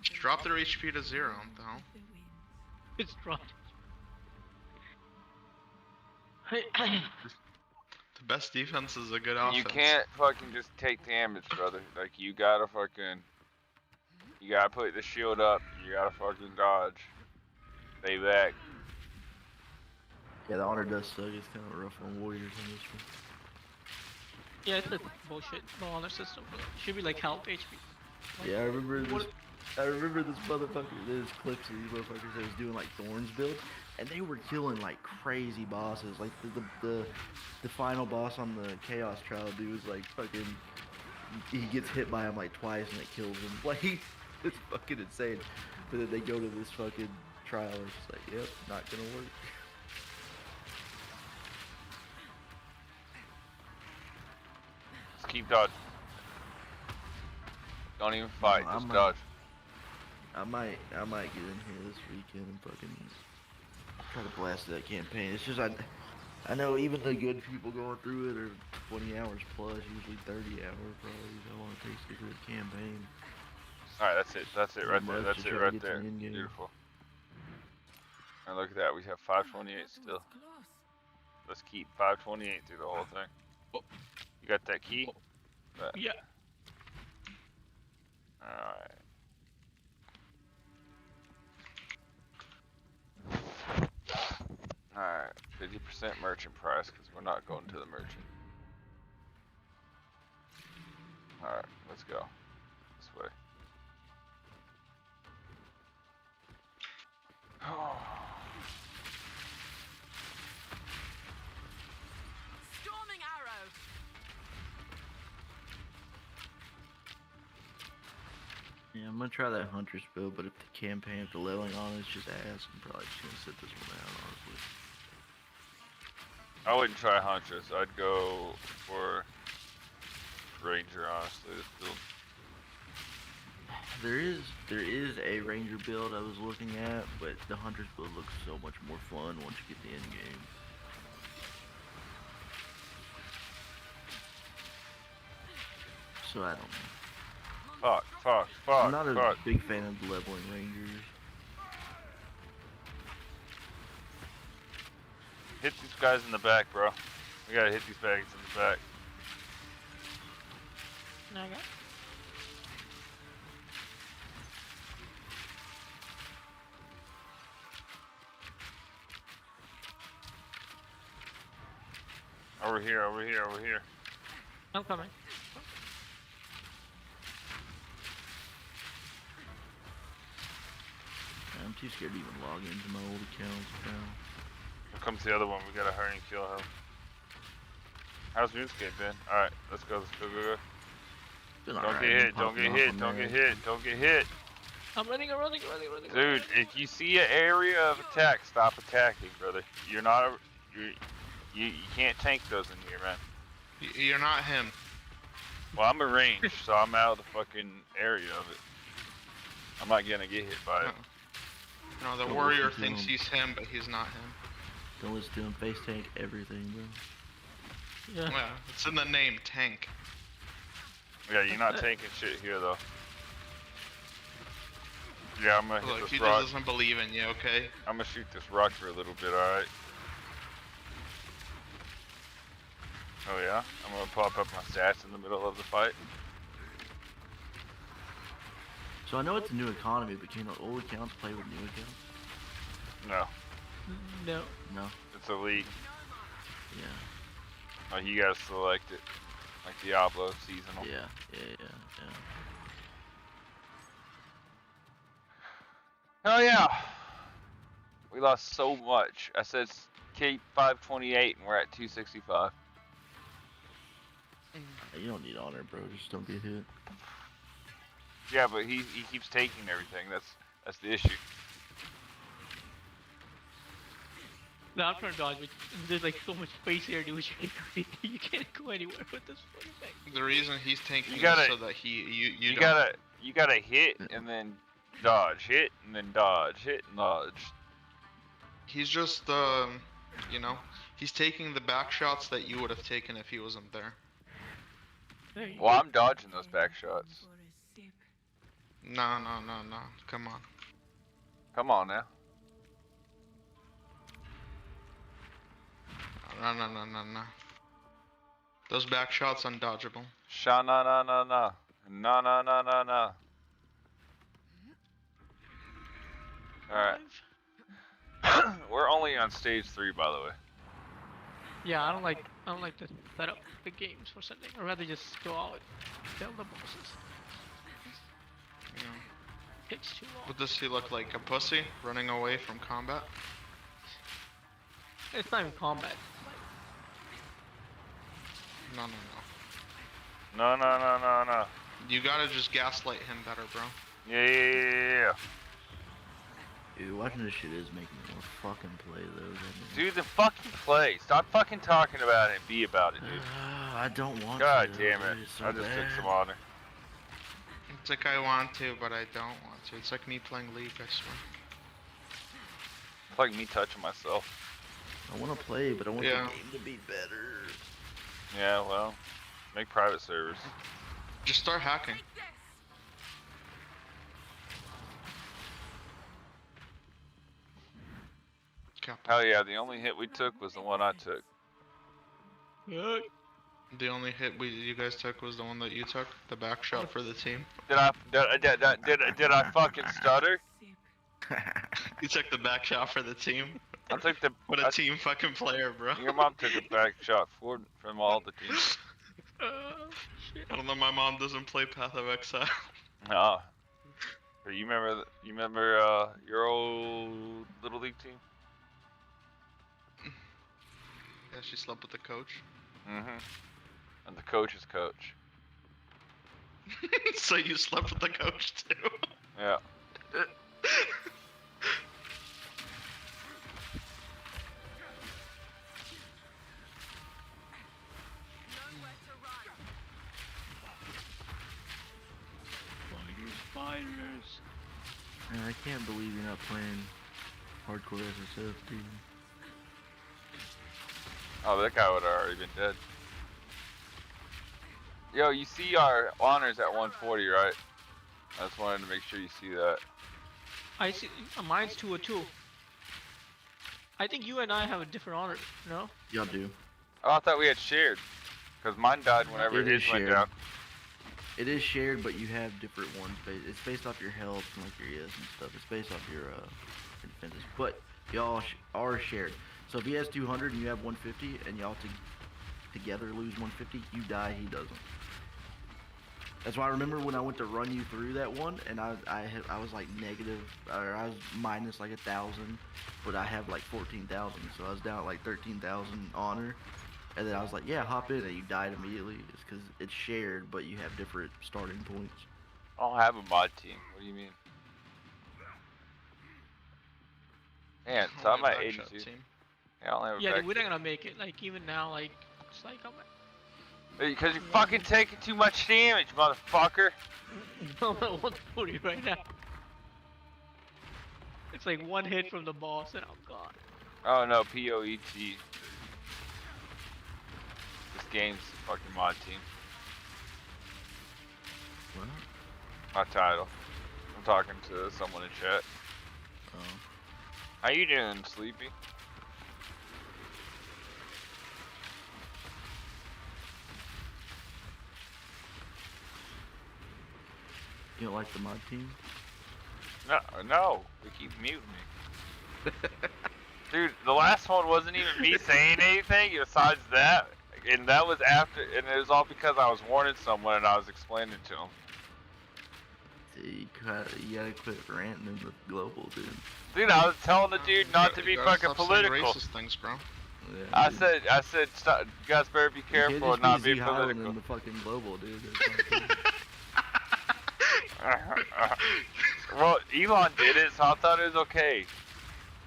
just drop their HP to 0. What the hell? It's dropped. The best defense is a good offense. You can't fucking just take damage, brother. Like, you gotta fucking... You gotta put the shield up. You gotta fucking dodge. Stay back. Yeah, the honor does suck. It's kind of rough on warriors in this one. Yeah, it's a bullshit. No honor system. Should be like health HP. Yeah, I remember this. I remember this motherfucker. There's clips of these motherfuckers that was doing like Thorns build, and they were killing like crazy bosses. Like the final boss on the Chaos Trial dude was like fucking. He gets hit by him like twice and it kills him. Like it's fucking insane. But then they go to this fucking trial and it's just like, yep, not gonna work. Just keep dodging. Don't even fight. Just dodge. I might get in here this weekend and fucking try to blast that campaign. It's just I know even the good people going through it are 20 hours plus, usually 30 hours probably. I want to take it through the campaign. Alright, that's it. That's it right there. Much That's to it try to right get to there. the end game. Beautiful. And look at that. We have 528 still. Let's keep 528 through the whole thing. You got that key? Yeah. Alright. Alright, 50% merchant price because we're not going to the merchant. Alright, let's go. This way. Storming arrow. Yeah, I'm gonna try that Hunter's build, but if the campaign, if the leveling on is just ass, I'm probably just gonna sit this one out, honestly. I wouldn't try Huntress. I'd go for Ranger, honestly. This build. There is a Ranger build I was looking at, but the Hunter's build looks so much more fun once you get the end game. So I don't know. Fuck. I'm not a big fan of leveling Rangers. Hit these guys in the back, bro. We gotta hit these bags in the back. Okay. Over here, over here, over here. I'm coming. I'm too scared to even log into my old accounts now. Here comes the other one. We gotta hurry and kill him. How's RuneScape been? Alright, let's go, go. Don't get hit, don't get hit, don't get hit, don't get hit. I'm running. Dude, if you see an area of attack, stop attacking, brother. You're not you can't tank those in here, man. You're not him. Well, I'm a range, so I'm out of the fucking area of it. I'm not gonna get hit by it. No, the warrior thinks he's him, but he's not him. Don't listen to him. Face tank everything, bro. Yeah. Well, it's in the name, tank. Yeah, you're not tanking shit here, though. Yeah, I'm gonna hit Look, this he rock. doesn't believe in you, okay? I'm gonna shoot this rock for a little bit, alright? Oh yeah? I'm gonna pop up my stats in the middle of the fight. So I know it's a new economy, but can old accounts play with new accounts? No. No. No. It's elite. Yeah. Like, you gotta select it. Like Diablo, seasonal. Yeah. Hell yeah! We lost so much. I said Kate 528 and we're at 265. You don't need honor, bro. Just don't get hit. Yeah, but he keeps taking everything. That's the issue. No, I'm trying to dodge, but there's like so much space here, dude. You can't go anywhere with this fucking thing. The reason he's tanking You gotta- is so that you gotta hit and then dodge, hit and then dodge, hit and dodge. He's just you know, he's taking the back shots that you would have taken if he wasn't there. Well, I'm dodging those back shots. No. Come on. Come on now. No. Those back shots undodgeable. No. Alright. We're only on stage 3, by the way. Yeah, I don't like to set up big games for something. I'd rather just go out and kill the bosses. Yeah. Takes too long. What does he look like? A pussy running away from combat? It's not even combat. No. No. You gotta just gaslight him better, bro. Yeah. Dude, watching this shit is making me more fucking play though. Dude, the fucking play. Stop fucking talking about it and be about it, dude. I don't want God to. damn it. Dude, it's so I just took bad. some honor. It's like I want to, but I don't want to. It's like me playing League, I swear. It's like me touching myself. I want to play, but I want Yeah. the game to be better. Yeah, well, make private servers. Just start hacking. Hell yeah, the only hit we took was the one I took. Yeah. The only hit you guys took was the one that you took, the back shot for the team. Did I fucking stutter? You took the back shot for the team. I took the. What a team fucking player, bro. Your mom took a back shot from all the teams. I don't know. My mom doesn't play Path of Exile. No. You remember your old little league team? Yeah, she slept with the coach. Mm-hmm. And the coach's coach. So you slept with the coach too? Yeah. Spiders. Man, I can't believe you're not playing hardcore SSF, dude. Oh, that guy would have already been dead. Yo, you see our honors at 140, right? I just wanted to make sure you see that. I see. Mine's 202. I think you and I have a different honor, no? Y'all do. Oh, I thought we had shared. Because mine died whenever It his is went shared. down. It is shared, but you have different ones. It's based off your health and like your ES and stuff. It's based off your defenses. But y'all are shared. So if he has 200 and you have 150, and y'all together lose 150, you die. He doesn't. That's why I remember when I went to run you through that one, and I was like negative, or I was minus like 1,000, but I have like 14,000, so I was down at like 13,000 honor, and then I was like, yeah, hop in, and you died immediately. It's because it's shared, but you have different starting points. I don't have a mod team. What do you mean? Man, so I'm at 82. Yeah, I don't have a Yeah, back we're not gonna make it. Like even now, like it's like I'm. Because you're fucking taking too much damage, motherfucker. I'm at 140 right now. It's like one hit from the boss and I'm gone. Oh no, poe2. This game's a fucking mod team. What? My title. I'm talking to someone in chat. Oh. How you doing, Sleepy? You don't like the mod team? No, they keep muting me. Dude, the last one wasn't even me saying anything besides that, and that was after, and it was all because I was warning someone and I was explaining to them. You gotta quit ranting in the global, dude. Dude, I was telling the dude not to be fucking political. Racist things, bro. Yeah, I said, stop, you guys better be careful and not be political. In the fucking global, dude. Well, Elon did it, so I thought it was okay.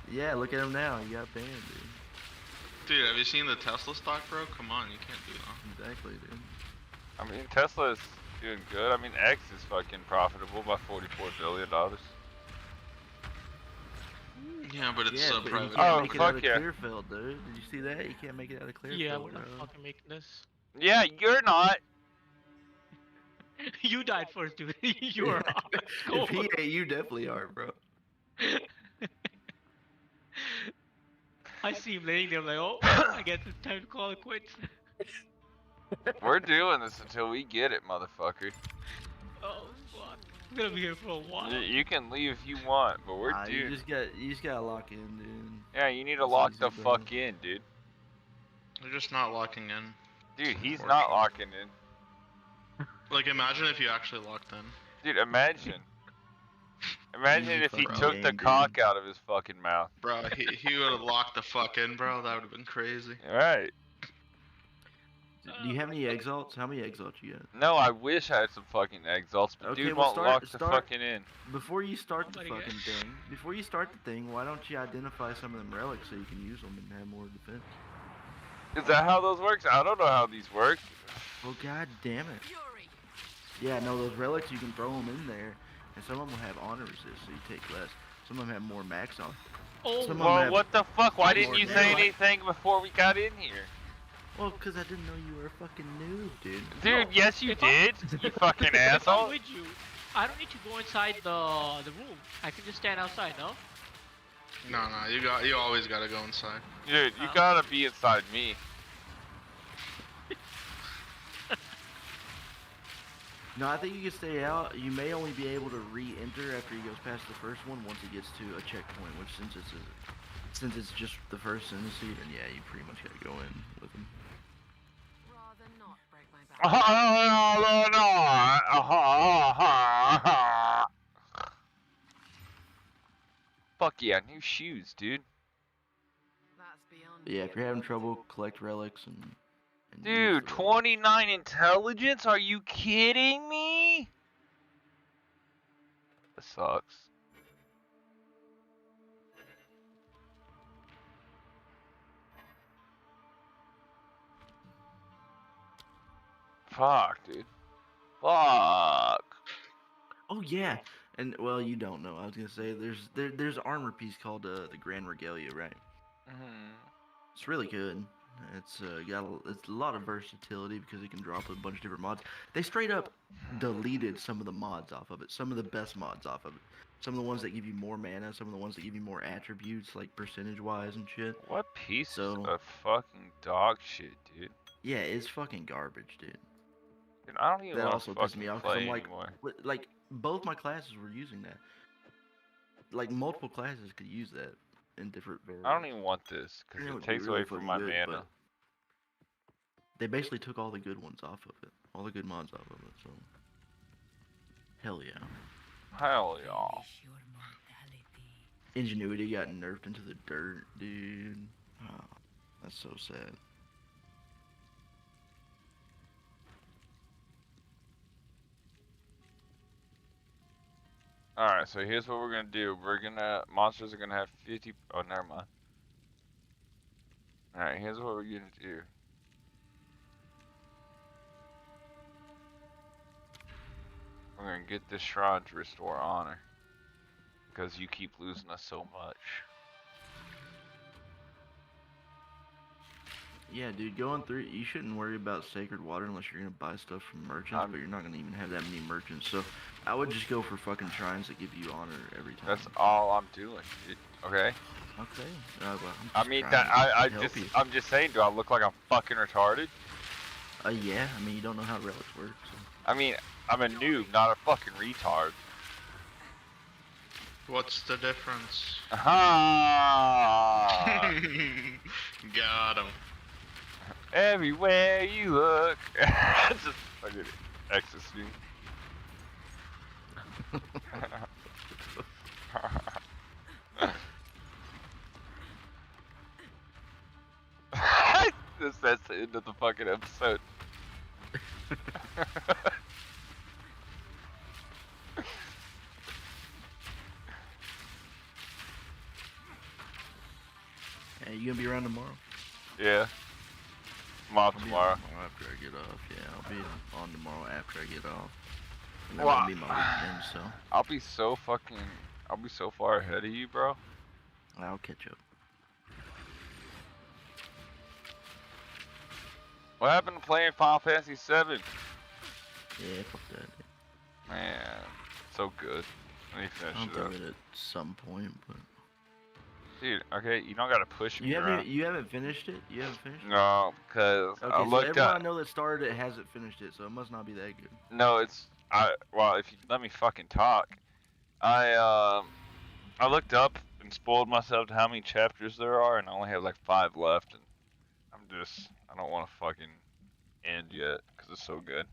Yeah, look at him now. He got banned, dude. Dude, have you seen the Tesla stock, bro? Come on, you can't do that. Exactly, dude. I mean, Tesla's doing good. I mean, X is fucking profitable by $44 billion. Yeah, but it's but private. You can't make it out of yeah. Clearfield, dude. Did you see that? You can't make it out of Clearfield. Yeah, we're not bro. fucking making this. Yeah, you're not. You died first, dude. You're off. If he ain't, you definitely are, bro. I see him laying there like, oh, I guess it's time to call it quits. We're doing this until we get it, motherfucker. Oh, fuck. I'm gonna be here for a while. You can leave if you want, but we're You just gotta lock in, dude. Yeah, you need to lock the fuck in, dude. They're just not locking in. Dude, he's not locking in. Like, imagine if you actually locked in. Dude, imagine. Imagine if he took the cock out of his fucking mouth. Bro, he would have locked the fuck in, bro. That would have been crazy. Right. Do you have any exalts? How many exalts you got? No, I wish I had some fucking exalts, but dude won't lock the fucking in. Before you start the fucking thing, why don't you identify some of them relics so you can use them and have more defense? Is that how those works? I don't know how these work. Well, god damn it. Yeah, no, those relics, you can throw them in there, and some of them will have honor resist, so you take less. Some of them have more max on. Oh, well, what the fuck? Why didn't you say anything before we got in here? Well, because I didn't know you were a fucking noob, dude. Dude, yes you did, you fucking asshole. I'm with you. I don't need to go inside the room. I can just stand outside, no? No, you always gotta go inside. Dude, you gotta be inside me. No, I think you can stay out. You may only be able to re-enter after he goes past the first one once he gets to a checkpoint, which since it's just the first Innicy, then yeah, you pretty much gotta go in with him. Rather not break my back. Fuck yeah, new shoes, dude. But yeah, if you're having trouble, collect relics and dude, 29 intelligence? Are you kidding me? That sucks. Fuck, dude. Fuck. Oh yeah, and well, you don't know. I was gonna say there's an armor piece called the Grand Regalia, right? It's really good. It's it's a lot of versatility because it can drop a bunch of different mods. They straight up deleted some of the mods off of it. Some of the best mods off of it. Some of the ones that give you more mana. Some of the ones that give you more attributes, like percentage-wise and shit. What piece of fucking dog shit, dude? Yeah, it's fucking garbage, dude. Dude, I don't even that want also to pisses me fucking off because play I'm like, anymore. like both my classes were using that. Like multiple classes could use that in different variants. I don't even want this because it takes away from my mana. They basically took all the good ones off of it, all the good mods off of it. So Hell yeah. Hell yeah. Ingenuity got nerfed into the dirt, dude. Oh, that's so sad. Alright, so here's what we're gonna do. Monsters are gonna have 50. Oh, never mind. Alright, here's what we're gonna do. We're gonna get this shrine to restore honor. Because you keep losing us so much. Yeah, dude, going through, you shouldn't worry about sacred water unless you're gonna buy stuff from merchants, but you're not gonna even have that many merchants. So I would just go for fucking shrines that give you honor every time. That's all I'm doing, dude. Okay? Okay. Well, I'm just saying, do I look like I'm fucking retarded? Yeah, I mean, you don't know how relics work, so. I mean, I'm a noob, not a fucking retard. What's the difference? Aha! Got him. Everywhere you look. Just fucking ecstasy. That's the end of the fucking episode. Hey, you gonna be around tomorrow? Yeah. I'm off tomorrow. After I get off, yeah, I'll be on tomorrow after I get off. And then that'll be my weekend, so. I'll be so far ahead of you, bro. I'll catch up. What happened to playing Final Fantasy VII? Yeah, fuck that. Man, so good. Let me finish I'll it do up. it at some point, but. Dude, okay, you don't gotta push me around. You haven't finished it? You haven't finished it? No, cause okay, I so looked everyone up. I know that started it hasn't finished it, so it must not be that good. No, well, if you let me fucking talk, I looked up and spoiled myself to how many chapters there are, and I only have like 5 left, and I don't want to fucking end yet, cause it's so good.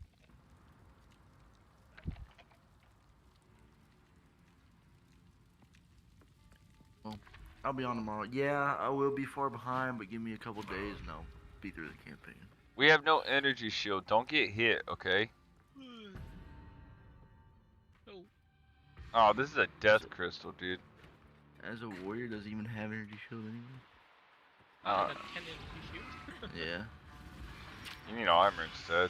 Well, I'll be on tomorrow. Yeah, I will be far behind, but give me a couple days and I'll be through the campaign. We have no energy shield. Don't get hit, okay? Oh, this is a death crystal, dude. As a warrior, does he even have energy shield anyway? I got 10 energy shields. Yeah. You need armor instead.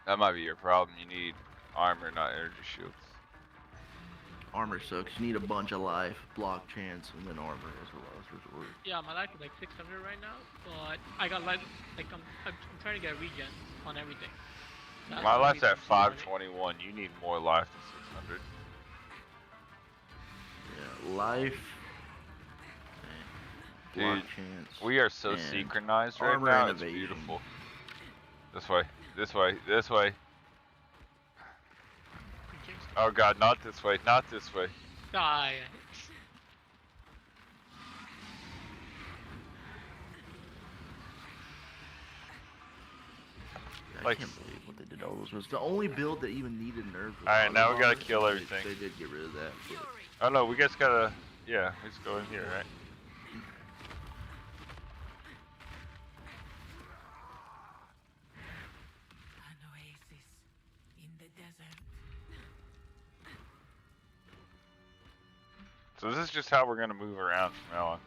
That might be your problem. You need armor, not energy shields. Armor sucks. You need a bunch of life, block chance, and then armor as a last resort. Yeah, my life is like 600 right now, but I got like I'm trying to get regen on everything. That's My life's at 521. You need more life than 600. Yeah, life. Block Dude, chance. we are so synchronized right armor now. and It's evasion. beautiful. This way. This way. This way. Oh god, not this way. Not this way. Die. I can't believe what they did all those was the only build that even needed nerfs. Alright, now we gotta kill everything. They did get rid of that. But... Oh no, we just gotta. Yeah, we just go in here, right? An oasis in the desert. So this is just how we're gonna move around from now on.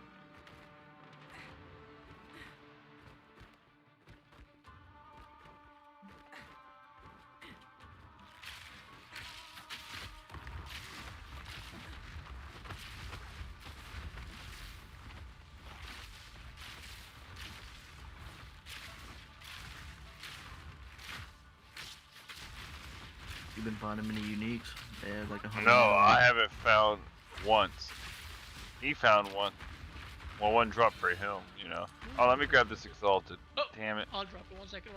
You've been finding many uniques. They have like 100. No, I haven't found once. He found one. Well, one dropped for him, you know. Oh, let me grab this exalted. Oh, damn it. I'll drop it. 1 second.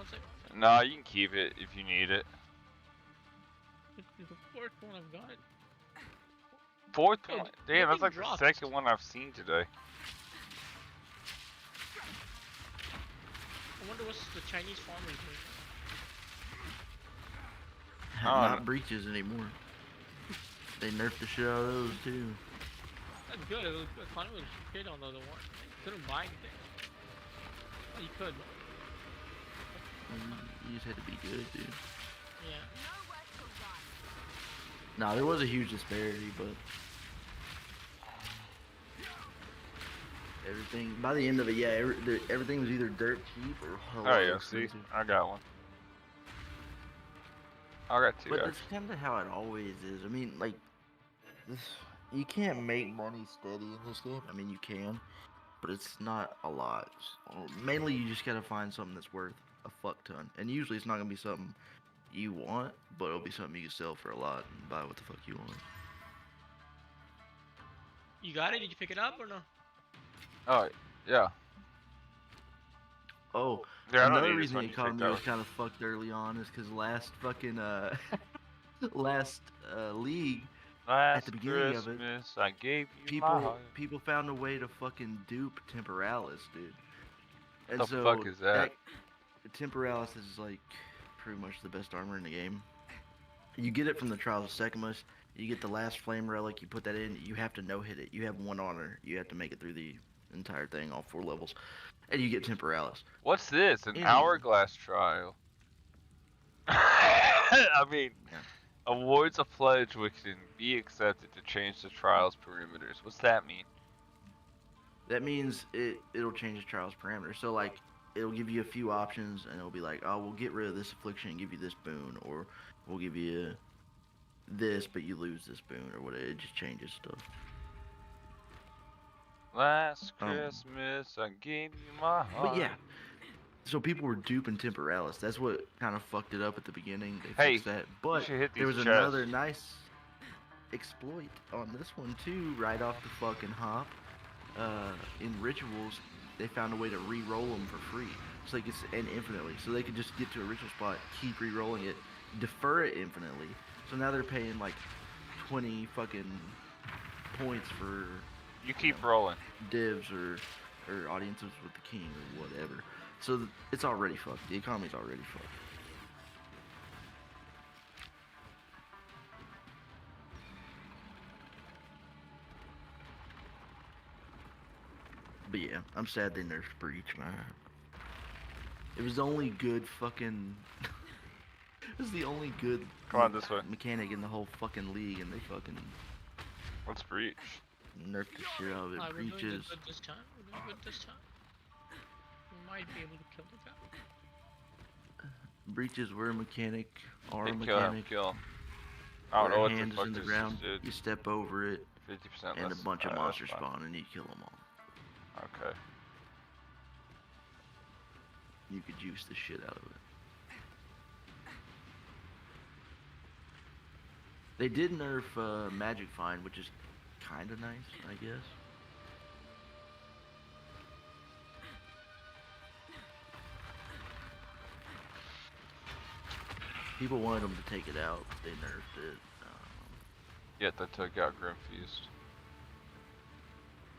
No, you can keep it if you need it. It's the 4th one I've got. 4th Oh, one? Damn, that's nothing like dropped. the 2nd one I've seen today. I wonder what's the Chinese farmers doing. Not breaches anymore. They nerfed the shit out of those too. That's good. It was good. Fun was shit on the other one. You couldn't buy anything. Well, you could. You just had to be good, dude. Yeah. Nah, there was a huge disparity, but everything by the end of it, yeah, everything was either dirt cheap or hell. Oh yeah, see, I got one. I got two. But that's kind of how it always is. I mean, like, you can't make money steady in this game. I mean, you can, but it's not a lot. Mainly, you just gotta find something that's worth a fuck ton, and usually it's not gonna be something you want, but it'll be something you can sell for a lot and buy what the fuck you want. You got it? Did you pick it up or no? Oh, yeah. Oh, yeah, another reason the economy was kind of fucked early on is because last fucking league at the beginning of it, I gave you people found a way to fucking dupe Temporalis, dude. And the so fuck is that? Temporalis is like pretty much the best armor in the game. You get it from the Trials of Secamus. You get the last flame relic. You put that in. You have to no hit it. You have one honor. You have to make it through the entire thing, all 4 levels, and you get Temporalis. What's this? An hourglass trial? I mean, awards a pledge which can be accepted to change the trial's perimeters. What's that mean? That means it'll change the trial's parameters. So like, it'll give you a few options, and it'll be like, oh, we'll get rid of this affliction and give you this boon, or we'll give you this, but you lose this boon, or whatever. It just changes stuff. Last Christmas, I gave you my heart. But yeah, so people were duping Temporalis. That's what kind of fucked it up at the beginning. They fixed that. But there was another nice exploit on this one too, right off the fucking hop. In rituals, they found a way to re-roll them for free, so they could and infinitely. So they could just get to a ritual spot, keep re-rolling it, defer it infinitely. So now they're paying like 20 fucking points for rolling divs or audiences with the king or whatever. So it's already fucked. The economy's already fucked. But yeah, I'm sad they nerfed Breach, man. It was the only good fucking... it was the only good this way. mechanic in the whole fucking league, and they fucking... What's Breach? Nerfed the shit out of it. We're doing Breaches. good this time. We're doing good this time. We might be able to kill the guy. Breaches were a mechanic, are a Kill mechanic. him. I don't know what hand the is fuck in the this ground, did. you step over it, 50% and a less. bunch of monsters spawn, and you kill them all. Okay. You could juice the shit out of it. They did nerf Magic Find, which is kind of nice, I guess. People wanted them to take it out, but they nerfed it. Yet they took out Grimfeast.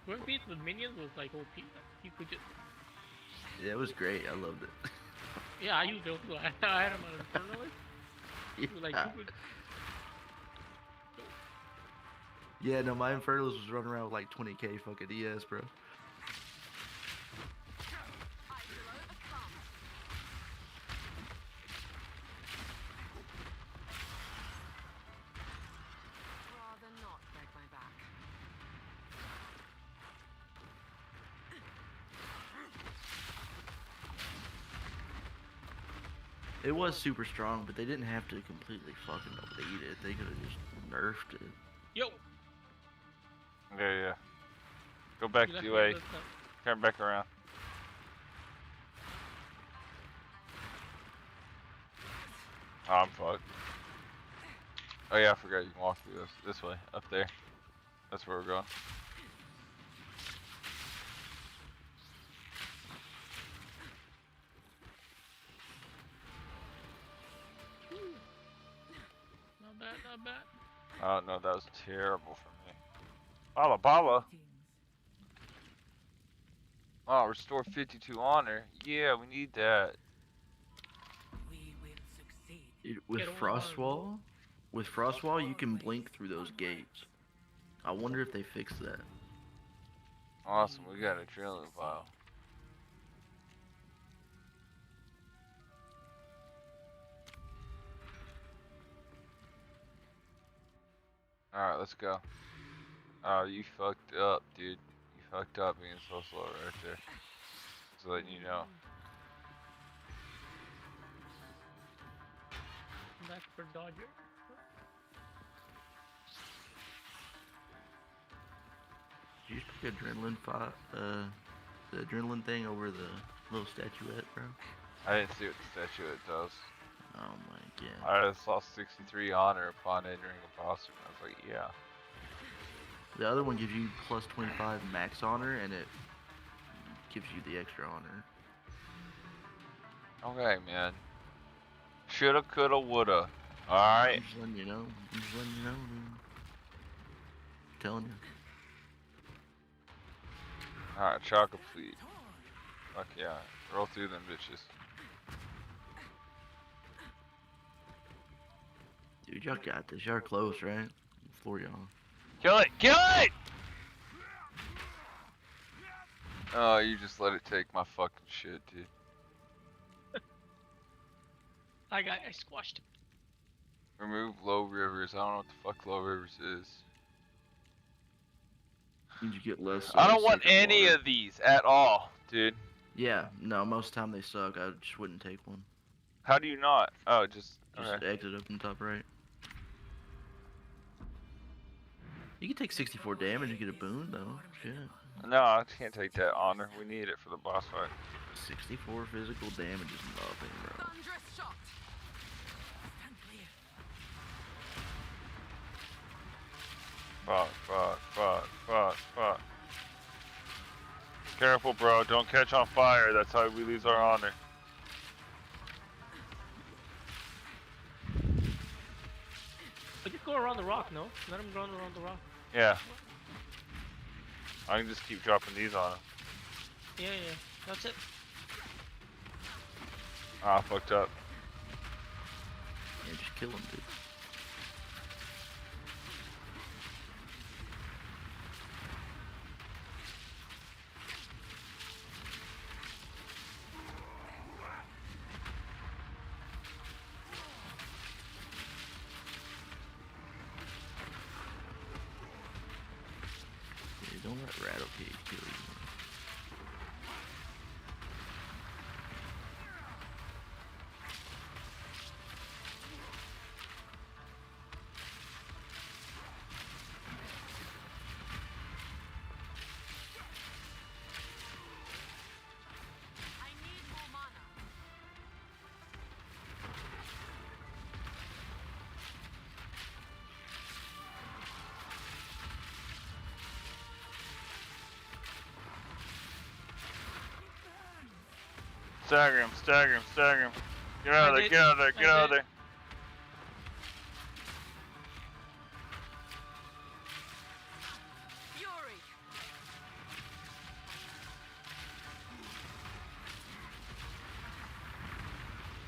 Grimfeast with minions was like OP. You could just... Yeah, it was great. I loved it. Yeah, I used those too. I had them on Infernalist. Yeah. Like, you could... Yeah, no, my Infernalist was running around with like 20k fucking ES, bro. It was super strong, but they didn't have to completely fucking delete it. They could have just nerfed it. Yo! Yeah. Go back to UA. Turn back around. Oh, I'm fucked. Oh yeah, I forgot you can walk through this way, up there. That's where we're going. Not bad. Oh no, that was terrible for me. Bala. Oh, restore 52 honor. Yeah, we need that. We will succeed. With Frostwall, you can blink through those gates. I wonder if they fixed that. Awesome, we got a drilling file. Alright, let's go. Oh, you fucked up, dude. You fucked up being so slow right there. Just letting you know. Back for Dodger. Did you just pick the adrenaline thing over the little statuette, bro? I didn't see what the statuette does. Oh my god. I just saw 63 honor upon entering a boss room. I was like, yeah. The other one gives you plus 25 max honor, and it gives you the extra honor. Okay, man. Shoulda, coulda, woulda. Alright. I'm just letting you know. I'm just letting you know, dude. I'm telling you. Alright, chocolate fleet. Fuck yeah. Roll through them bitches. Dude, y'all got this. Y'all are close, right? Floor y'all. Kill it! Kill it! Oh, you just let it take my fucking shit, dude. I squashed him. Remove low rivers. I don't know what the fuck low rivers is. Did you get less? I don't want any water. of these at all, dude. Yeah, no, most of the time they suck. I just wouldn't take one. How do you not? Oh, just okay. Exit up in top right. You can take 64 damage and get a boon, though. Shit. No, I can't take that honor. We need it for the boss fight. 64 physical damage is nothing, bro. Fuck. Careful, bro. Don't catch on fire. That's how we lose our honor. But just go around the rock, no? Let him run around the rock. Yeah. I can just keep dropping these on him. Yeah, that's it. Ah, fucked up. Yeah, just kill him, dude. Don't let Rattle Cage kill you. Stagger him. Get out of there, get out of there.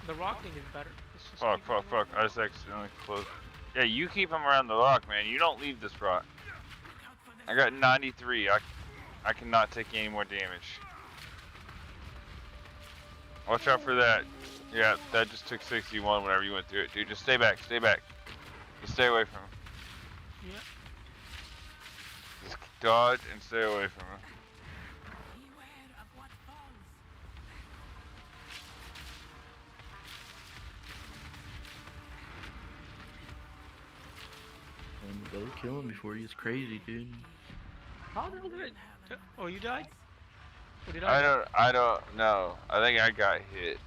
The rock thing is better. Fuck. I just accidentally closed. Yeah, you keep him around the rock, man. You don't leave this rock. I got 93. I cannot take any more damage. Watch out for that. Yeah, that just took 61 whenever you went through it, dude. Just stay back. Just stay away from him. Yeah. Just dodge and stay away from him. And you better kill him before he gets crazy, dude. How did it? Oh, you died? Or did I don't know. I think I got hit.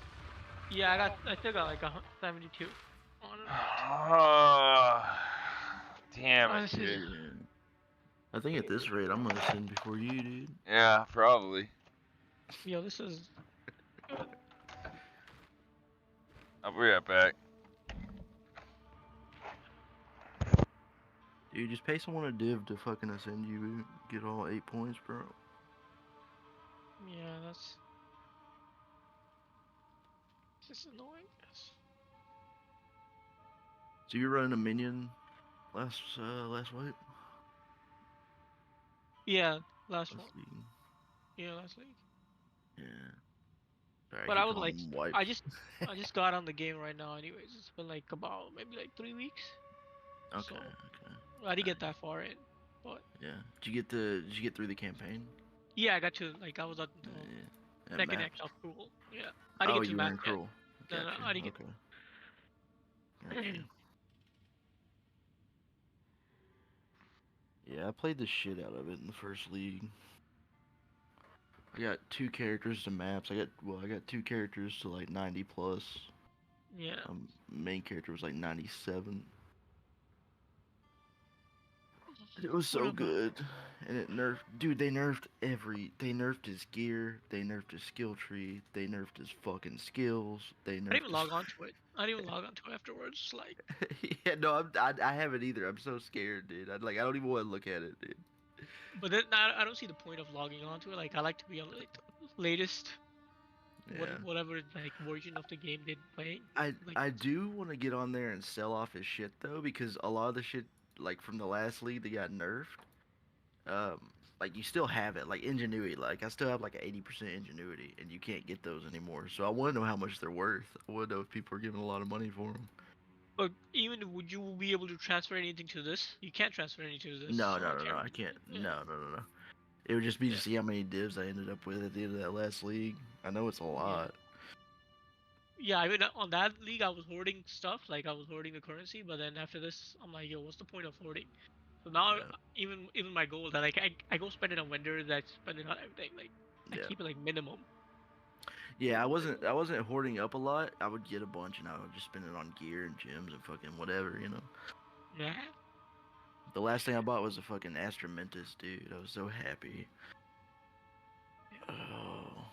Yeah, I still got like 72. Damn it, dude. I think at this rate, I'm gonna sin before you, dude. Yeah, probably. Yo, this is good. I'll be right back. Dude, just pay someone a div to fucking ascend you, get all 8 points, bro. Yeah, that's just annoying. So you were running a minion last wipe? Yeah, last one. League. Yeah, last league. Yeah. Sorry, But I I keep was calling like, them wipes. I just got on the game right now. Anyways, it's been like about maybe like 3 weeks. Okay, So, okay. I didn't get that far in, but Yeah. Did you get through the campaign? yeah, I got to like I was at the At second maps? act of Cruel. Yeah, I didn't Oh, get to you were map in yet. Cruel. No, Gotcha. I didn't Okay. get. Gotcha. Yeah, I played the shit out of it in the first league. I got 2 characters to maps. I got 2 characters to like 90 plus. Yeah. Main character was like 97. It was so good, and it nerfed. Dude, they nerfed his gear. They nerfed his skill tree. They nerfed his fucking skills. They nerfed. I didn't even log on to it. I didn't even log on to it afterwards. Like. Yeah, no, I haven't either. I'm so scared, dude. I don't even want to look at it, dude. But then I don't see the point of logging on to it. Like I like to be on like the latest, whatever like version of the game they're playing. I do want to get on there and sell off his shit though, because a lot of the shit like from the last league that got nerfed, like you still have it, like ingenuity. Like I still have like 80% ingenuity, and you can't get those anymore. So I want to know how much they're worth. I want to know if people are giving a lot of money for them. But even would you be able to transfer anything to this? You can't transfer anything to this. No, so I can't. No. It would just be to see how many divs I ended up with at the end of that last league. I know it's a lot. Yeah, I mean on that league I was hoarding stuff, like I was hoarding the currency, but then after this I'm like, yo, what's the point of hoarding? So now even my goal that like I go spend it on vendors, I spend it on everything. Like I keep it like minimum. Yeah, I wasn't hoarding up a lot. I would get a bunch and I would just spend it on gear and gems and fucking whatever, you know. Yeah. The last thing I bought was a fucking Astramentus, dude. I was so happy. Oh.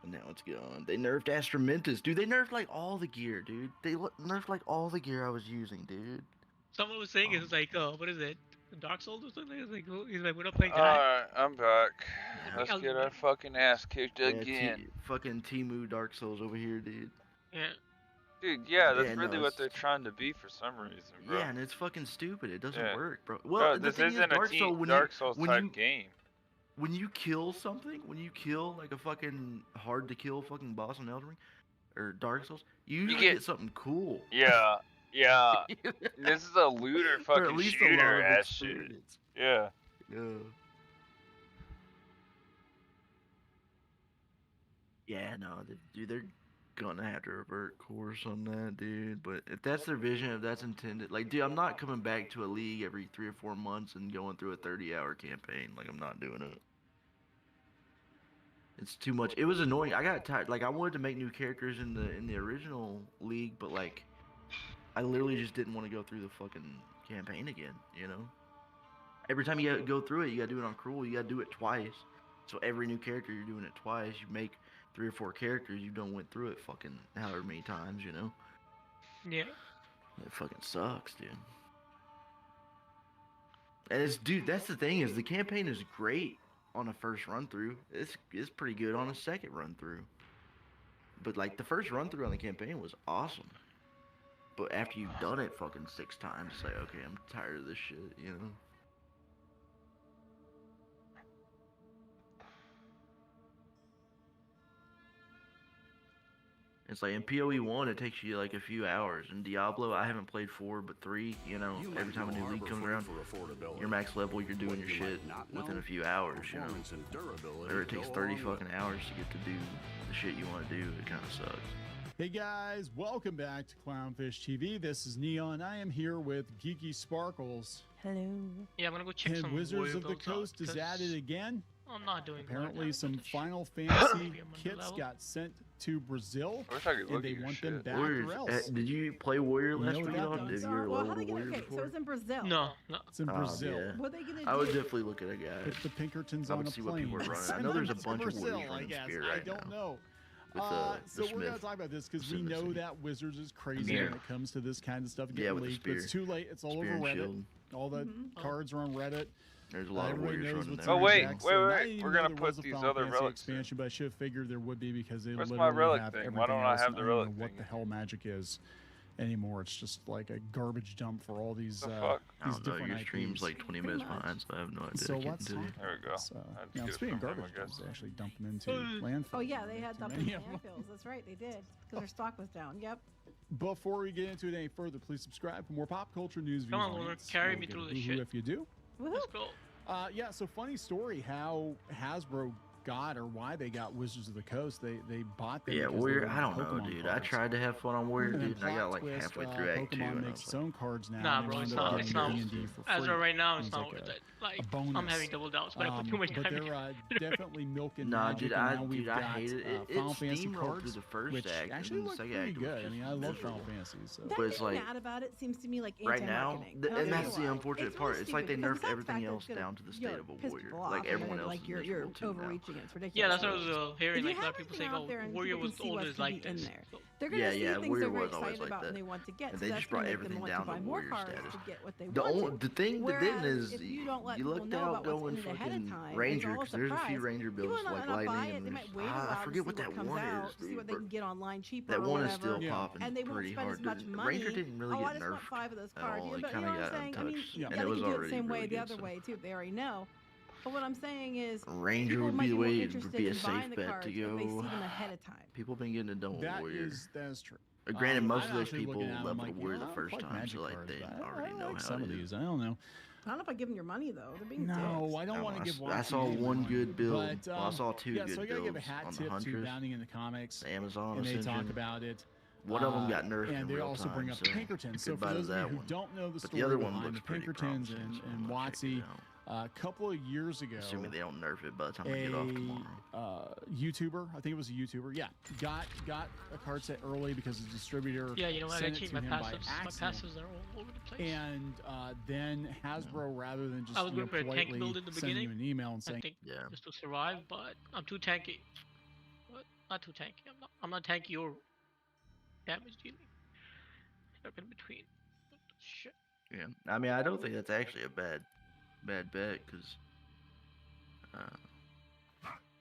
And now it's gone. They nerfed Astramentus, dude. They nerfed like all the gear, dude. They nerfed like all the gear I was using, dude. Someone was saying it's like, what is it? Dark Souls or something? It's like, he's like, we're not playing that. Alright, I'm back. Let's get our fucking ass kicked again. Fucking Temu Dark Souls over here, dude. Yeah. Dude, yeah, that's really what they're trying to be for some reason, bro. Yeah, and it's fucking stupid. It doesn't work, bro. Well, this isn't a Dark Souls type game. When you kill something, when you kill like a fucking hard to kill fucking boss in Elden Ring or Dark Souls, you usually get something cool. Yeah, yeah. This is a looter fucking shooter ass shit. Yeah. Yeah. Yeah, no, dude, they're gonna have to revert course on that, dude. But if that's their vision, if that's intended, like, dude, I'm not coming back to a league every 3 or 4 months and going through a 30-hour campaign. Like, I'm not doing it. It's too much. It was annoying. I got tired. Like, I wanted to make new characters in the original league, but like, I literally just didn't want to go through the fucking campaign again. You know. Every time you gotta go through it, you gotta do it on Cruel. You gotta do it twice. So every new character, you're doing it twice. You make 3 or 4 characters, you done went through it fucking however many times, you know? Yeah. It fucking sucks, dude. And it's, dude, that's the thing is the campaign is great on a first run through. It's pretty good on a second run through. But like the first run through on the campaign was awesome. But after you've done it fucking 6 times, it's like, okay, I'm tired of this shit, you know? It's like in PoE 1, it takes you like a few hours. In Diablo, I haven't played 4, but 3, you know, every time a new league comes around, your max level, you're doing your shit within a few hours, you know. Or it takes 30 fucking hours to get to do the shit you want to do. It kind of sucks. Hey guys, welcome back to Clownfish TV. This is Neon. I am here with Geeky Sparkles. Hello. Yeah, I'm gonna go check and some Wizards of the builds out, Coast is at it again. I'm not doing Apparently good. some Final Fantasy kits got sent to Brazil, and they want them back or else. Did you play Warrior last week? that Did you ever level Warrior Okay, before? so it's in Brazil. No. It's in Brazil. Yeah. What are they gonna do? I would definitely look at a guy. Put the Pinkertons I on would a see plane. what people are running. I know there's a bunch of Brazil, Warriors I running guess. Spear I right don't now. know. With, So we're gonna Smith. talk about this because we know that Wizards is crazy Spear. when it comes to this kind of stuff Yeah, getting with the leaked. But it's spear. too late. It's all Spear over and Reddit. shield. All the cards are on Reddit. There's a lot of Everybody Warriors knows running what's there. Oh, in wait, the decks, wait, so wait. I didn't even We're know gonna there put was a these Final other Fantasy relics in. expansion, but I should have figured there would be because they Where's my literally relic have thing? everything Why don't I else, have and the I don't relic know what thing? the hell magic is. anymore. It's just like a garbage dump for all these fuck? I these don't know. different Your stream's IPs. like 20 minutes behind, so I have no idea. So I can't let's tell you. There we go. now, speaking of garbage dumps, they actually dump them into landfill. Oh yeah, they had Too dumped many in of 'em. landfills. That's right, they did because their stock was down. Yep. Before we get into it any further, please subscribe for more pop culture news. Come views, on, Luna, rants. carry We'll me get through a this boo-hoo shit. if you do. Let's go. Yeah, so funny story how Hasbro got or why they got Wizards of the Coast. They bought them. Yeah, because they Warrior. wanted I don't know, Pokemon dude. I cards. tried to have fun on Warrior, And then dude. And I got plot like twist, halfway through Act 2. Pokemon And I makes was its own cards now. Nah, and they bro, wound it's up not. getting It's not. D&D for As free. of right now, it's It's not like worth a- it. Like, a bonus. I'm having double doubts, but I put too much But time they're into it. definitely milking Nah, Magic, dude, and now we've dude, got I hated it. Final It Fantasy steamrolled cards, through the first which act, actually and the look second pretty act was good. I just mean, I love miserable. Final Fantasy. So. That But it's being like- mad about it seems to me like Right now, anti-marketing. and I'll that's tell you the why. unfortunate It's part. really It's like they stupid because nerfed the everything fact that else it's down to the gonna, state of a piss warrior. people off, Like and everyone then, else like is you're miserable too now. overreaching. It's ridiculous. Yeah, that's what I was hearing. If you Like, a lot have of people everything saying, out there "Oh, and Warrior people was can see always what's like in this." there, So, they're gonna Yeah, see yeah, things Warrior they're very was always excited like about that. and they want to get. And So they that's just brought gonna make everything them down want to to buy more warrior cards status. to get what they The wanted. the thing that didn't Whereas is if you don't let you people lucked know out about what's going in it ahead of fucking time, Ranger, it's all a because there's a few surprise. Ranger People builds might like not buy Lightning it. and They there's might wait a I while to forget see what what that comes one out, is, see dude. what they but can get online cheaper that or one is whatever. still popping And they won't pretty spend hard. as much Dude, money. Ranger didn't really Oh, I get just want nerfed 5 of those at cards. all. Yeah, It but you kind know of what I'm got saying? I mean, untouched, yeah, and they it was can do it the already same way really the good. other So way too. They already know. But what I'm saying is, Ranger people would might be the more way. It interested would be a in buying safe the bet cards to if they see go. them ahead of time. People been getting to done with That Warrior. is true. Granted, most I'm of those actually people looking at 'em leveled like, Warrior yeah, the I first like time, Magic so like cards, they but already I know like how some it of is. these. I don't know. I don't know if I give them your money though. They're being No, dicks. I don't want to give I saw Watson one money. good build. But, Well, I saw 2 yeah, good so I gotta give a builds hat on the tip to Huntress. Bounding in the Comics, The Amazon and they talk Ascension. about it. One of them got nerfed and in they real also time, bring up so the Pinkertons. So for goodbye to those of you that who one. don't know the But story the other one behind looks the pretty Pinkertons promising, and so I'm gonna check WotC, it out. a couple of years ago, Assuming they don't nerf it by the time I get off tomorrow. YouTuber, I think it was a YouTuber, yeah, got a card set early because the distributor yeah, you know what? I sent it changed to my him by passives. My accident. passives are all over the place. And then Hasbro, rather than just I was going for a tank politely build in the sending beginning. you an email and I saying, think just to survive, but I'm too tanky. What? Not too tanky. I'm not tanky or damage dealing. Stuck in between. What the shit? Yeah, I mean, I don't think that's actually a bad bet, because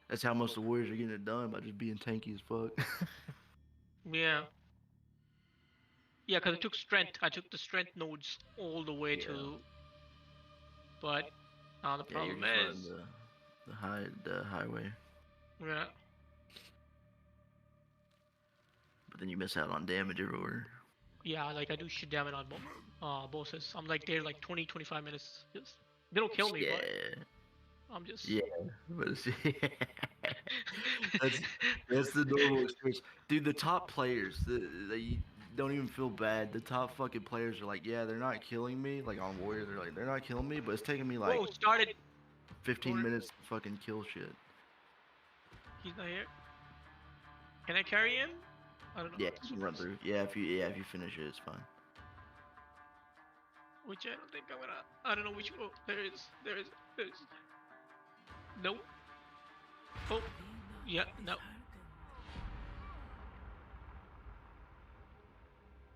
that's how most of the Warriors are getting it done, by just being tanky as fuck. Yeah. Yeah, because I took strength. I took the strength nodes all the way to. But now the Yeah, you're problem just is. running the highway, Yeah. but then you miss out on damage everywhere. Yeah, like I do shit damage on bosses. I'm like there like 20-25 minutes. Just, they don't kill me, but I'm just. Yeah, but it's, that's the normal experience, dude. The top players, they don't even feel bad. The top fucking players are like, yeah, they're not killing me. Like on Warrior, they're like, they're not killing me, but it's taking me like Whoa, started. 15 minutes to fucking kill shit. He's not here. Can I carry him? I don't know. Yeah, you can run through. Yeah, if you finish it, it's fine. Which I don't think I'm gonna. I don't know which. Oh, there is. Nope. Oh, yeah, no.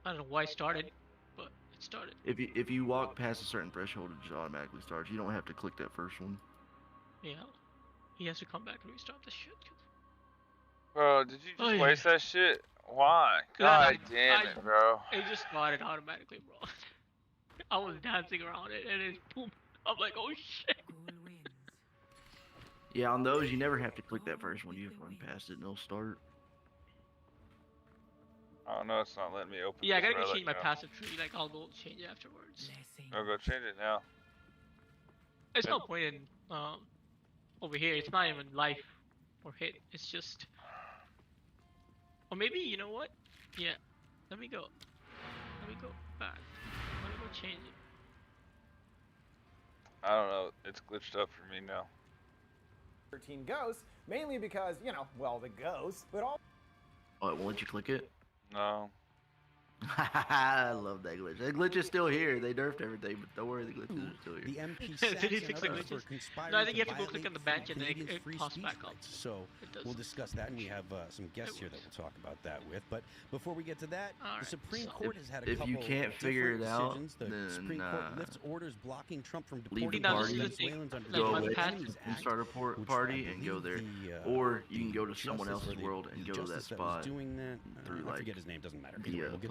I don't know why it started, but it started. If you walk past a certain threshold, it just automatically starts. You don't have to click that first one. Yeah. He has to come back and restart the shit. Bro, did you just waste that shit? Why? Yeah, God damn it, bro. It just started automatically, bro. I was dancing around it and it boom. I'm like, oh shit. Yeah, on those you never have to click that first one. You have to run past it and it'll start. Oh no, it's not letting me open. Yeah, I this gotta go relic change my now. passive tree. Like, I'll go change it afterwards. I'll go change it now. There's no point in over here. It's not even life or hit. It's just. Or maybe, you know what? Yeah. Let me go. Let me go back. Let me go change it. I don't know. It's glitched up for me now. 13 ghosts, mainly because, you know, well, the ghosts, but all. Oh, it won't let you click it? No. I love that glitch. That glitch is still here. They nerfed everything, but don't worry, the glitches are still here. The MP Did he sacks fix and the others were glitches? conspiring No, I think you to have to go click on the bench and then Canadians' it free pops speech back up. rights. So It does. we'll discuss that, and we have some guests here that we'll talk about that with. But before we get to that, the Supreme Court has had a if couple you can't of figure different it out, decisions. The then, Supreme Court lifts orders blocking Trump from leave the deporting party, Venezuelans under go the away Justice and Act, start a which party I and go there. believe Or you can go to someone justice or else's world and the go to that justice that was spot doing that. through I like forget his name. Doesn't matter. the Anyway, we'll get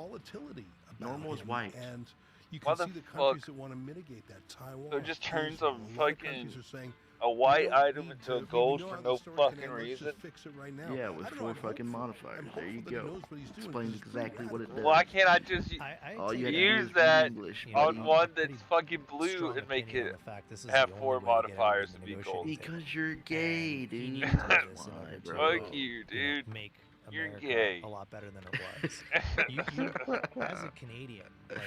volatility about Normal is him. white. And You Why can the see the fuck? countries that want to mitigate that. Taiwan. So it just turns Israel, a a lot of fucking countries are saying a white we don't item need into a to, gold we know for how no the story fucking can end. Let's reason. just fix it right now. Yeah, with I don't know, 4 I'm fucking hopeful. modifiers. I'm There you hopeful that he go. knows what he's doing, Explains 'cause it's pretty exactly what it does. Why can't I just All you have to do use is read that English, on buddy. one that's fucking blue and make it have 4 modifiers to be gold? Because you're gay, dude. That's why, bro. Fuck you, dude. Make You're America gay. a lot better than it was. you, as a Canadian, like,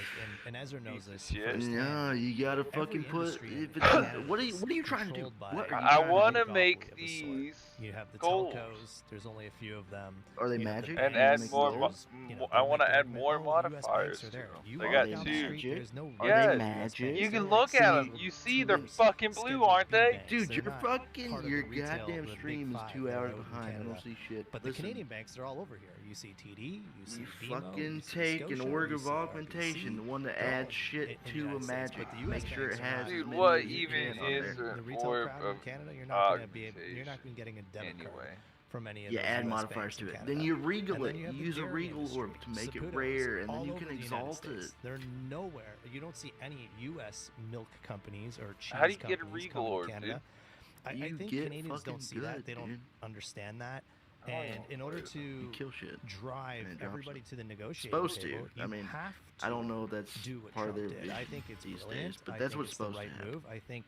and Ezra knows this firsthand. No, you gotta fucking put. If it's, what are you trying to do? What are you I trying want to to make these You have the gold. telcos. There's only a few of them. Are they You have magic? the And banks, add more. those, you know, I they want make to the add argument, more oh, the US modifiers banks to are there. them. You They walk got down the 2. street, there's no Are Yes. they magic? You can They're look like at them. scheduled- You see they're scheduled fucking blue, scheduled aren't B they? banks. Dude, They're your not fucking part of your the retail, goddamn the big stream is five 2 that are hours out in behind. I Canada. don't see shit. But Listen, the Canadian banks, they're all over here. You see TD, you see you BMO, fucking you see take an Scotia, org you of see augmentation, RBC. the one that They're all adds shit in the to a United States, magic. but the US Make sure it banks are has not. as Dude, many what You- even units on is there. an the retail orb crowd in of Canada, you're not going to be able, you're not going to be getting a debit anyway? card from any of You those add US modifiers banks to in it. Canada. Then you regal And it. then you have the Use a dairy regal industry, orb to make it Saputo's, rare, and then all you over can the United exalt it. States. They're nowhere. You don't see any U.S. milk companies or cheese How do you get a companies regal coming orb, to Canada. I You think get Canadians don't fucking see that. good, They don't dude. understand that. I don't And even in order play You to kill shit. drive and it drops everybody it. to the negotiating Supposed table, to. I you mean, have to I don't know if that's do what part Trump of their did. I vision think it's these brilliant. days, but I that's think what's it's the supposed right to happen. move. I think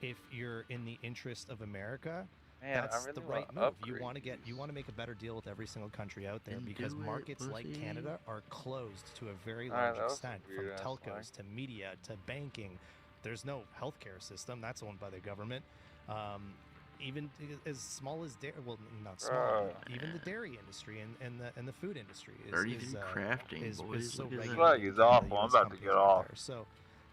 if you're in the interest of America, Man, that's I really the wanna right move. You upgrade want to get, you these. want to make a better deal with every single country out there Then because do it, markets like pussy. Canada are closed to a very Alright, large that was a extent, from weird-ass line. telcos to media to banking. There's no healthcare system that's owned by the government. Even as small as dairy, well, not small, but even the dairy industry and the food industry is 33 crafting, is boys. so Look at that. regulated. Lag in is Canada, awful. I'm US about to companies get aren't off. there. So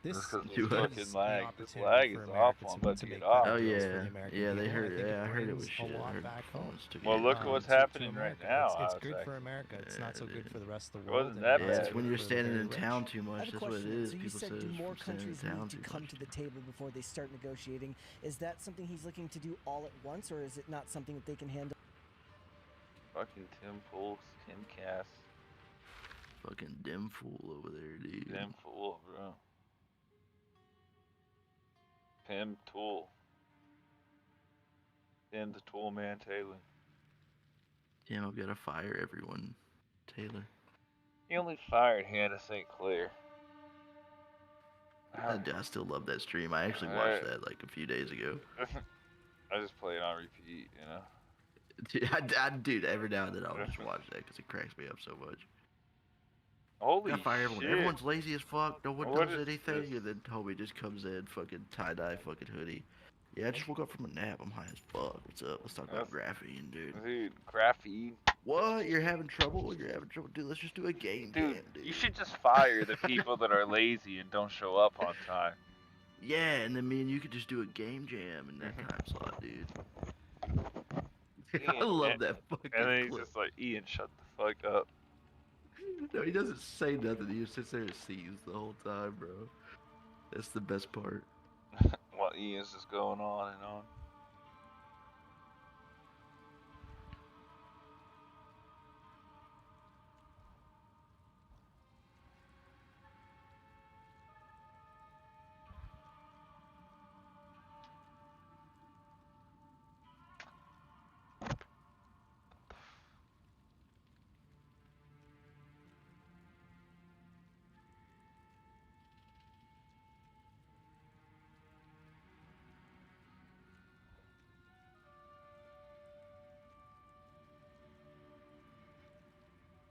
Just this 'cause gives this fucking the lag. This opportunity lag for is America awful. I'm to about to make get better off. Oh deals for yeah, the American yeah. They people. heard. I think Yeah, I heard it brings was a shit. I lot heard back the home. phones took Well, it look down. what's to happening right America. now. It's how good for actually- America. It's not so Yeah, good dude. for the rest of the It world. wasn't and that Yeah, bad. it's when you're for the standing very in rich. town too I much. have a That's what it question. is. So you People said say do it's more from standing in countries town need to too come much. to the table before they start negotiating? Is that something he's looking to do all at once, or is it not something that they can handle? Fucking Tim Pool, Tim Cass. Fucking dim fool over there, dude. Tim Fool, bro. Tim Tool. Tim the Tool Man Taylor. Damn, I've got to fire everyone. Taylor. He only fired Hannah St. Clair. I still love that stream. I actually watched that like a few days ago. I just play it on repeat, you know. Dude, every now and then I'll just watch that because it cracks me up so much. Holy I fire everyone. shit. Everyone's lazy as fuck. No one What does is anything. this? And then Toby just comes in, fucking tie-dye, fucking hoodie. Yeah, I just woke up from a nap. I'm high as fuck. What's up? Let's talk about graphene, dude. Dude, graphene. What? You're having trouble? You're having trouble? Dude, let's just do a game Dude, jam, dude. you should just fire the people that are lazy and don't show up on time. Yeah, and then me and you could just do a game jam in that time slot, dude. I love that fucking And then he's clip. just like, Ian, shut the fuck up. No, he doesn't say nothing. He just sits there and sees the whole time, bro. That's the best part. While Ian's just going on and on.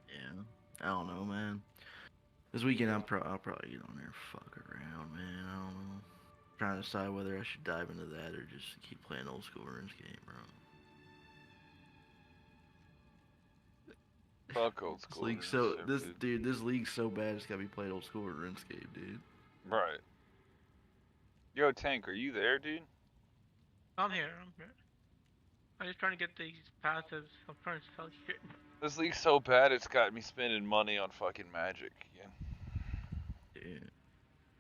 Yeah, I don't know, man. This weekend I'll probably get on there and fuck around, man. I don't know. Trying to decide whether I should dive into that or just keep playing old school RuneScape, bro. Fuck old This school. league so RuneScape, dude. this league's so bad. It's gotta be playing old school RuneScape, dude. Right. Yo, Tank, are you there, dude? I'm here. I'm just trying to get these passives. I'm trying to sell shit. This league's so bad, it's got me spending money on fucking Magic again. Yeah.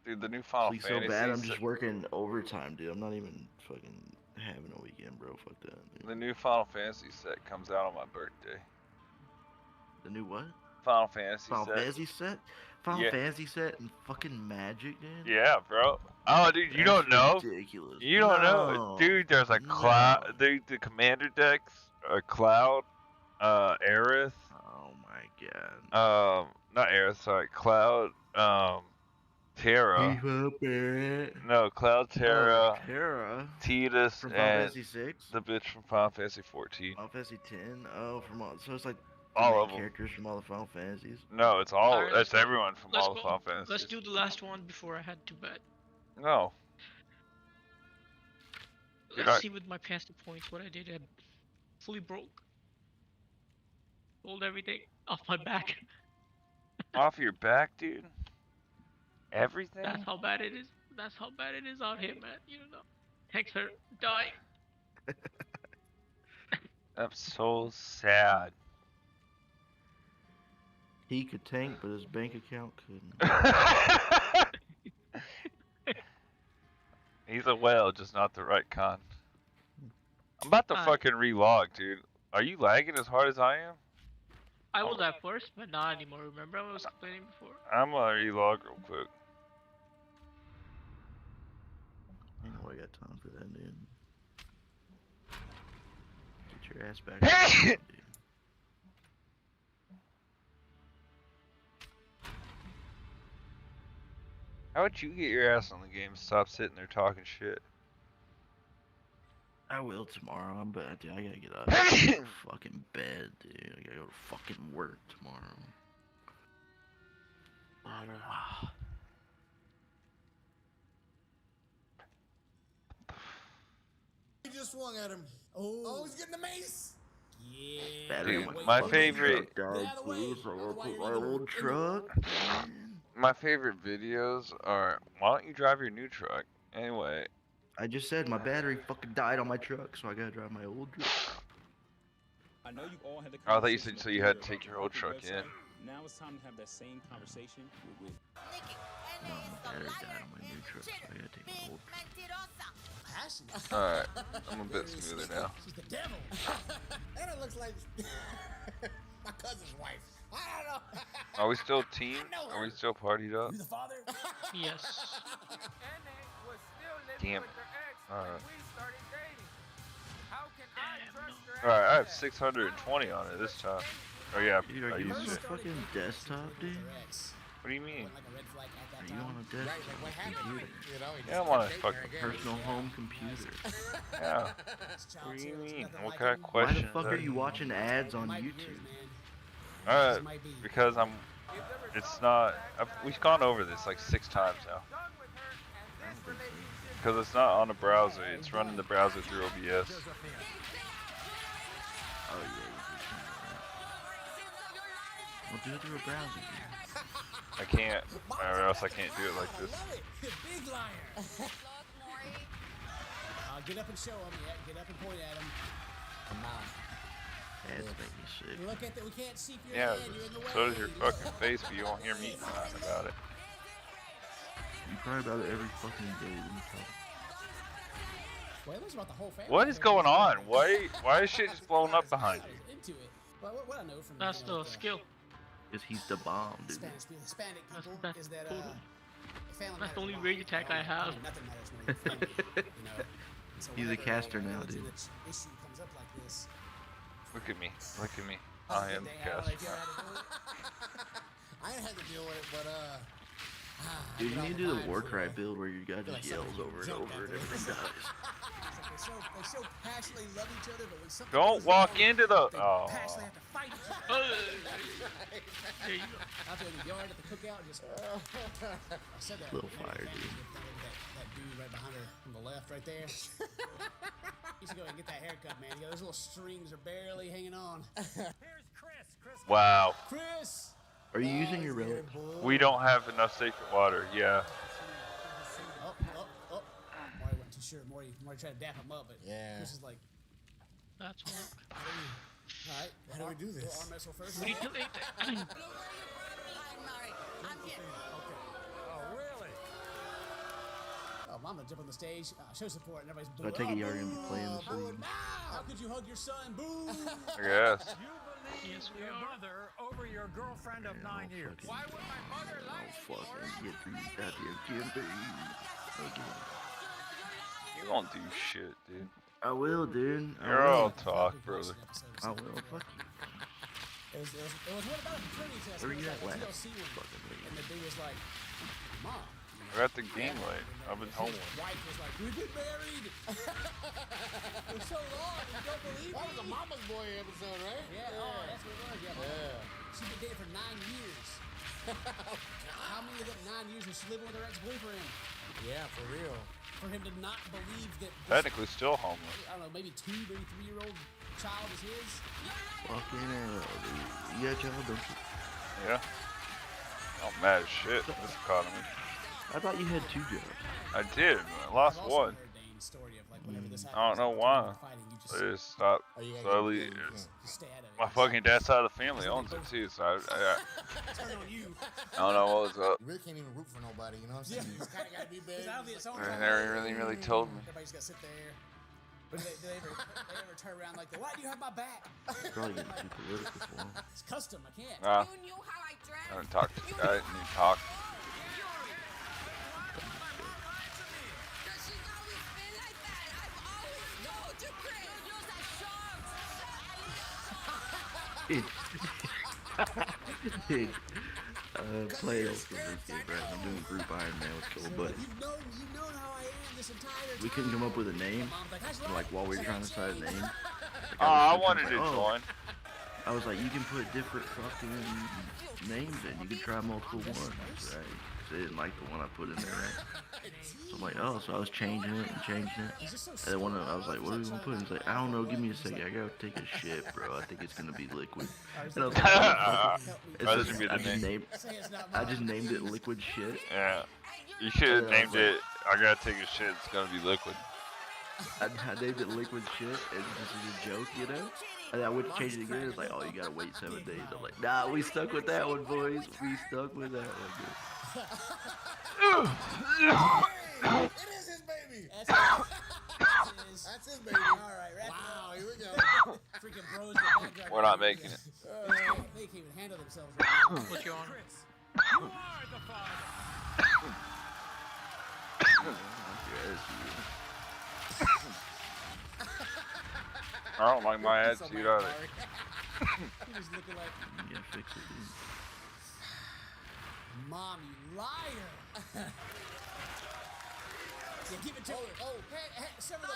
Dude, the new Final This league's Fantasy. so bad. I'm just working overtime, dude. I'm not even fucking having a weekend, bro. Fuck that. Dude. The new Final Fantasy set comes out on my birthday. The new what? Final Fantasy Final set. Fantasy set? Final Yeah. Fantasy set and fucking Magic, dude? Yeah, bro. Oh, dude, you don't know? Ridiculous. You don't know, No. dude. There's a Cloud. The commander decks are Cloud, Aerith. Oh my god. Not Aerith. Sorry, Cloud. Terra. Keep up, Barrett. No, Cloud, Terra. Terra. Tidus From Final and Fantasy 6? the bitch from Final Fantasy 14. Final Fantasy 10? Oh, from all. So it's like the All main of them. characters from all the Final Fantasies? No, it's all. Alright, That's everyone from let's all the go. Final Fantasies. Let's do the last one before I head to bed. No. Let's see with my past points what I did. I fully broke. Pulled everything off my back. Off your back, dude. Everything. That's how bad it is. That's how bad it is out here, man. You don't know. Tanks are dying. That's so sad. He could tank, but his bank account couldn't. He's a whale, just not the right kind. I'm about to fucking relog, dude. Are you lagging as hard as I am? I was at first, but not anymore. Remember I was complaining before? I'm gonna relog real quick. I know I got time for that, dude. Get your ass back. Dude. How about you get your ass on the game and stop sitting there talking shit? I will tomorrow. I'm bad, dude. I gotta get out of fucking bed, dude. I gotta go to fucking work tomorrow. He just swung at him. Oh, he's getting the mace. Yeah. Dude, my favorite. My old truck. My favorite videos are. Why don't you drive your new truck? Anyway. I just said my battery fucking died on my truck, so I gotta drive my old truck. I know you all had the I thought you said so you had to take your old truck in. Now it's time to have that same conversation with No, my battery died on my new truck, so I gotta take my old truck. Alright, I'm a bit smoother now. She's the devil. And it looks like my cousin's wife. I don't know. Are we still team? Are we still partied up? You the father? Yes. Damn it. Alright. Alright, I have 620 on it this time. Oh yeah, Dude, are I you on used a it. fucking desktop, dude? What do you mean? Are you on a desktop computer? Yeah, I'm on a fucking personal home computer. Yeah. What do you mean? What kind of Why question the fuck is are that? you watching ads on YouTube? Because it's not, we've gone over this like 6 times now. Because it's not on a browser, it's running the browser through OBS. Oh yeah, well, do it through a browser, dude. I can't, or else I can't do it like this. Big liar. Get up and show him. Yeah, get up and point at him. Come on. Ads make me sick. Look at that. We can't see your Yeah, head. You're in the way. so does your fucking face, but you won't hear me crying about it. You cry about it every fucking day. Let me tell you. Spoilers about the whole family. What is going on? Why is shit just blowing up behind you? Into it. What I know from That's the skill. Because he's the bomb, dude. Hispanic people is that That's the only rage attack I have. nothing matters more than family. You know. So He's a whenever caster now, issue dude. comes up like this. Look at me, look at me. I am the caster. I ain't had to deal with it, but Dude, you need to do the Warcry build where your guy just yells over and over and everything dies. they so passionately love each other, but when something Don't walk into the. Oh. passionately have to fight each other. Out there in the yard at the cookout, just. I said that. Little fire, dude. That dude right behind her on the left, right there. You should go and get that haircut, man. Those little strings are barely hanging on. Here's Chris. Wow. Chris. Are you using your relic? We don't have enough sacred water. Yeah. Oh. Maury wasn't too sure. Maury tried to dap him up, but Chris is like. That's one. All right. How do we do this? Arm wrestle first. We need to eat. Oh, really? Oh, I'm gonna jump on the stage, show support, and everybody's So I take it you're gonna be playing this week. How could you hug your son? Boo! I guess. Yes, we are. over your girlfriend of 9 years. Why would my mother lie to you? Fucking get through this goddamn campaign. Okay. You won't do shit, dude. I will, dude. You're all talk, brother. I will. Fuck you. It was what about a paternity test? Where It was you at, like a last? TLC one. And the dude was like, Mom. We're at the game late. I've been home. His wife was like, we've been married for so long, you don't believe me. That was a Mama's Boy episode, right? Yeah, oh, that's what it was. Yeah. She's been dating for 9 years. How many of them 9 years was she living with her ex-boyfriend? Yeah, for real. For him to not believe that this, Technically still homeless. I don't know, maybe 2, maybe 3-year-old child is his. Fucking hell, dude. You got a child, don't you? Yeah. I'm mad as shit in this economy. I thought you had 2 jobs. I did. I lost one. I don't know why. I just stopped slowly. My fucking dad's side of the family owns it too, so I don't know what was up. You really can't even root for nobody, you know what I'm saying? You just kind of got to be big. They never really told me. Everybody's got to sit there. But do they ever turn around like, why do you have my back? Probably getting too political for him. It's custom, I can't. You knew how I dressed. I haven't talked to I didn't even talk. Dude, playoffs for this game, right? I'm doing group Iron Man with Cole, but we couldn't come up with a name. Like while we were trying to decide a name. Like, I wanted to join. I was like, you can put different fucking names in. You can try multiple ones, right? Because they didn't like the one I put in there, right? So I'm like, oh, so I was changing it and changing it. And then I was like, what are we gonna put in? He's like, I don't know, give me a second. I gotta take a shit, bro. I think it's gonna be Liquid. And I was like, I just named it Liquid Shit. Yeah. You should have named it, I gotta take a shit, it's gonna be Liquid. I named it Liquid Shit, and this is a joke, you know? And I went to change it again, it's like, oh, you gotta wait 7 days. I'm like, nah, we stuck with that one, boys. We stuck with that one, dude. It is his baby. That's his baby. All right, wow, here we go. Freaking bros in the background. We're not making it. They can't even handle themselves right now. What's your honor? You are the father. I don't like my attitude either. He's looking like, Yeah, fix it, dude. Mom, you liar. Yeah, give it to her. Oh, hey, sever the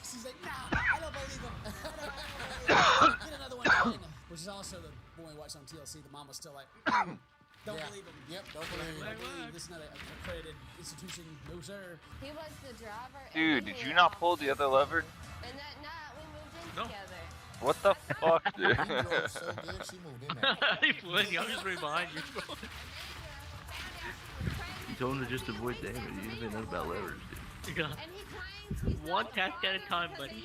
She's like, nah, I don't believe him. Get another one in. Which is also the when we watched on TLC, the mom was still like, don't believe him. Yep, don't believe him. This is not an accredited institution. No, sir. He was the driver. Dude, did you not pull the other lever? And that night we moved in together. What the fuck, dude? He drove so good, she moved in there. He flew. I'm just right behind you, bro. You told him to just avoid damage. You didn't even know about levers, dude. Yeah. One task at a time, buddy.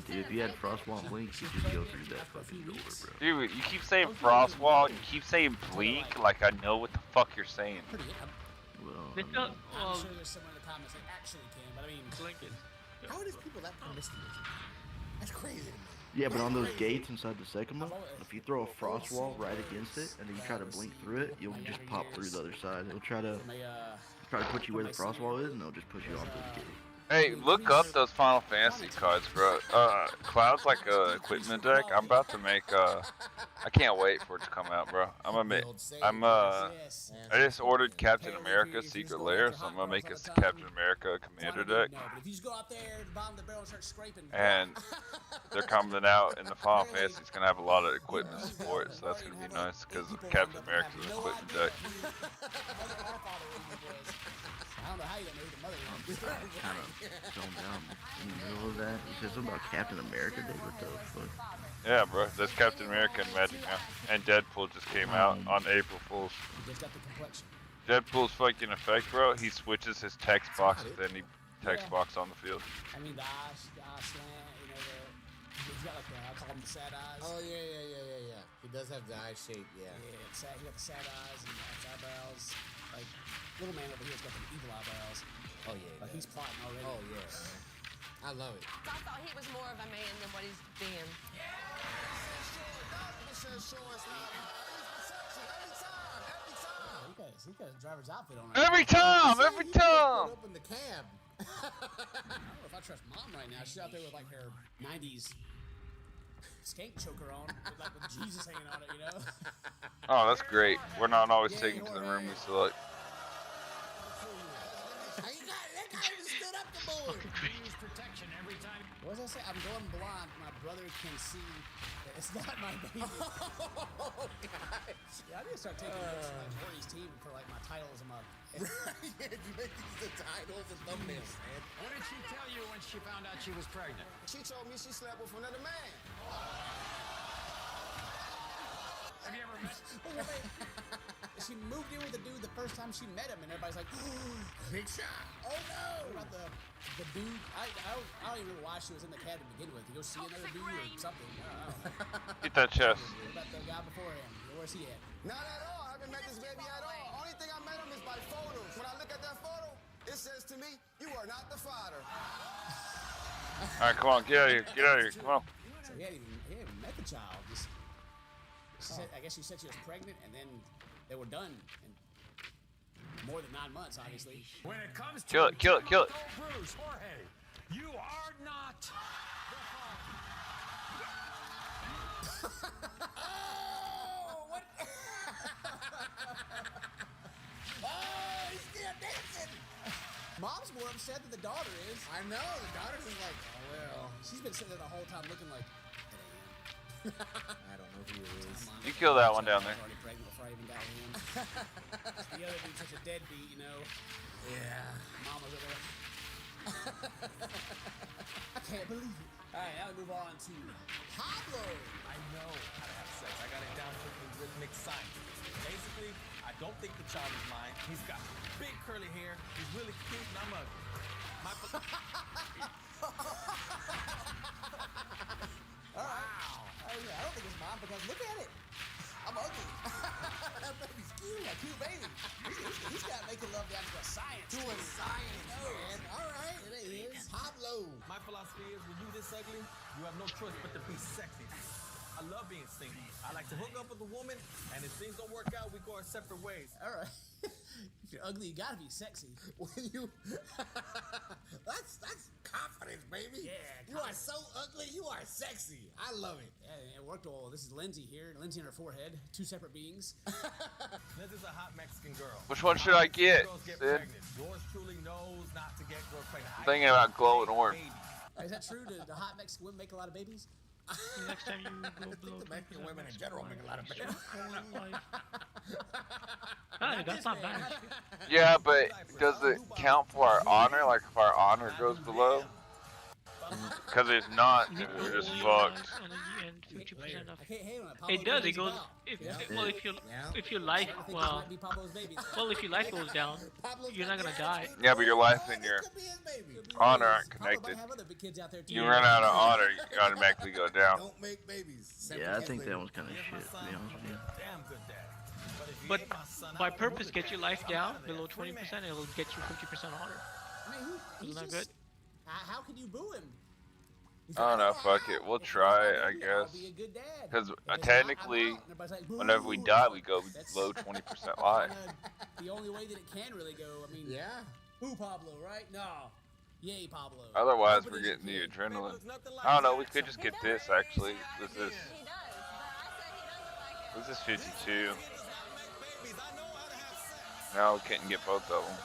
Dude, if you had Frostwall Blink, you just go through that fucking door, bro. Dude, you keep saying Frostwall, you keep saying Blink, like I know what the fuck you're saying. Well, I'm sure there's someone in the comments that actually can, but I mean, Blink is. How are these people that promiscuous? That's crazy to me. yeah, but on those gates inside the Sekima, if you throw a frost wall right against it and then you try to blink through it, you'll just pop through the other side. It'll try to put you where the frost wall is, and it'll just push you onto the gate. Hey, look up those Final Fantasy cards, bro. Cloud's like a equipment deck. I'm about to make I can't wait for it to come out, bro. I just ordered Captain America Secret Lair, so I'm gonna make a Captain America Commander deck. And they're coming out, and the Final Fantasy is gonna have a lot of equipment support, so that's gonna be nice because Captain America's an equipment deck. I don't know how you don't know who the mother is. Kind of zoned down in the middle of that. You said something about Captain America Day. What the fuck? Yeah, bro. There's Captain America and Magic now. And Deadpool just came out on April Fool's. Deadpool's fucking effect, bro. He switches his text box with any text box on the field. I mean, the eye slant, you know, he's got like I call them the sad eyes. Oh, yeah. He does have the eye shape, yeah. Yeah, he got the sad eyes and his eyebrows. Like, little man over here's got the evil eyebrows. Oh, yeah. Like, he's plotting already. Oh, yeah. I love it. I thought he was more of a man than what he's been. He got his driver's outfit on. Every time. Open the cab. I don't know if I trust mom right now. She's out there with like her 90s skank choker on, with Jesus hanging on it, you know? Oh, that's great. We're not always taken to the room we select. That guy even stood up to board. Use protection every time. What does that say? I'm going blind. My brother can see that it's not my baby. Oh, God. Yeah, I need to start taking notes from like Horny's team for like my titles and my. Yeah, you make these the titles and thumbnails, man. What did she tell you when she found out she was pregnant? She told me she slept with another man. Have you ever met? She moved in with a dude the first time she met him, and everybody's like, big shot. Oh no! What about the dude? I don't even know why she was in the cab to begin with. To go see another dude or something. I don't know. Get that chest. What about the guy before him? Where's he at? Not at all. I haven't met this baby at all. Only thing I met him is by photos. When I look at that photo, it says to me, "You are not the father." All right, come on, get out of here. Get out of here. Come on. So he hadn't even met the child. She said, I guess she said she was pregnant, and then they were done in more than 9 months, obviously. When it comes to Kill it. Bruce, Jorge, you are not. Oh, what? Oh, he's still dancing. Mom's more upset than the daughter is. I know. The daughter's just like, oh, well. She's been sitting there the whole time looking like, I don't know who it is. You kill that one down there. I was already pregnant before I even got him. The other dude's such a deadbeat, you know. Yeah. Mama's over there. I can't believe it. All right, now we move on to Pablo. I know how to have sex. I got it down to rhythmic science. Basically, I don't think the child is mine. He's got big curly hair. He's really cute, and I'm ugly. All right. Wow. I don't think it's mine because look at it. I'm ugly. That baby's cute. A cute baby. He's got making love down to a science. Doing science, man. All right. It is. Pablo. My philosophy is when you this ugly, you have no choice but to be sexy. I love being single. I like to hook up with a woman, and if things don't work out, we go our separate ways. All right. If you're ugly, you gotta be sexy. When you, that's confidence, baby. Yeah. You are so ugly, you are sexy. I love it. Yeah, it worked well. This is Lindsay here. Lindsay on her forehead. 2 separate beings. Lindsay's a hot Mexican girl. Which one should I get, Sid? Yours truly knows not to get girls pregnant. I'm thinking about glowing orange. Is that true? Do the hot Mexican women make a lot of babies? Next time you go I think the Mexican women in general make a lot of babies. Hey, that's not bad. Yeah, but does it count for our honor? Like if our honor goes below? Because it's not, then we're just fucked. It does. It goes. If your life if your life goes down, you're not gonna die. Yeah, but your life and your honor aren't connected. You run out of honor, you automatically go down. Don't make babies. Yeah, I think that one's kind of shit, to be honest with you. But by purpose, get your life down below 20%, it'll get you 50% honor. I mean, Isn't that good? How can you boo him? I don't know, fuck it. We'll try it, I guess. Because technically, whenever we die, we go below 20% life. The only way that it can really go, I mean, yeah. Boo Pablo, right? No. Yay, Pablo. Otherwise, we're getting the adrenaline. I don't know, we could just get this, actually. This is 52. No, we couldn't get both of them.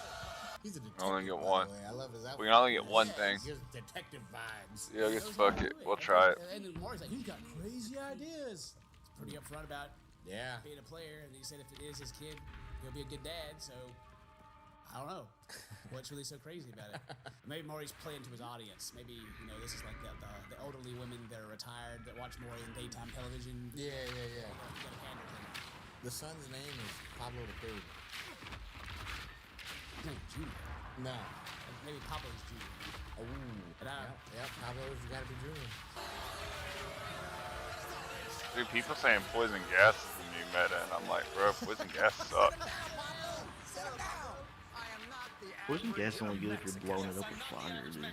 He's a We detective, only get by the one. way. I love his outfit. We can only get one thing. He gives detective vibes. Yeah, I guess fuck it. We'll try it. And then Maury's like, he's got crazy ideas. He's pretty upfront about being a player. And he said if it is his kid, he'll be a good dad. So, I don't know. What's really so crazy about it? Maybe Maury's playing to his audience. Maybe, you know, this is like the elderly women that are retired that watch Maury in daytime television. Yeah. You gotta pander to them. The son's name is Pablo the Third. His name's Junior. No. Maybe Pablo's Junior. Oh. Yeah, Pablo's gotta be Junior. Dude, people saying poison gas is the new meta, and I'm like, bro, poison gas sucks. Poison gas is only good if you're blowing it up with fire, dude.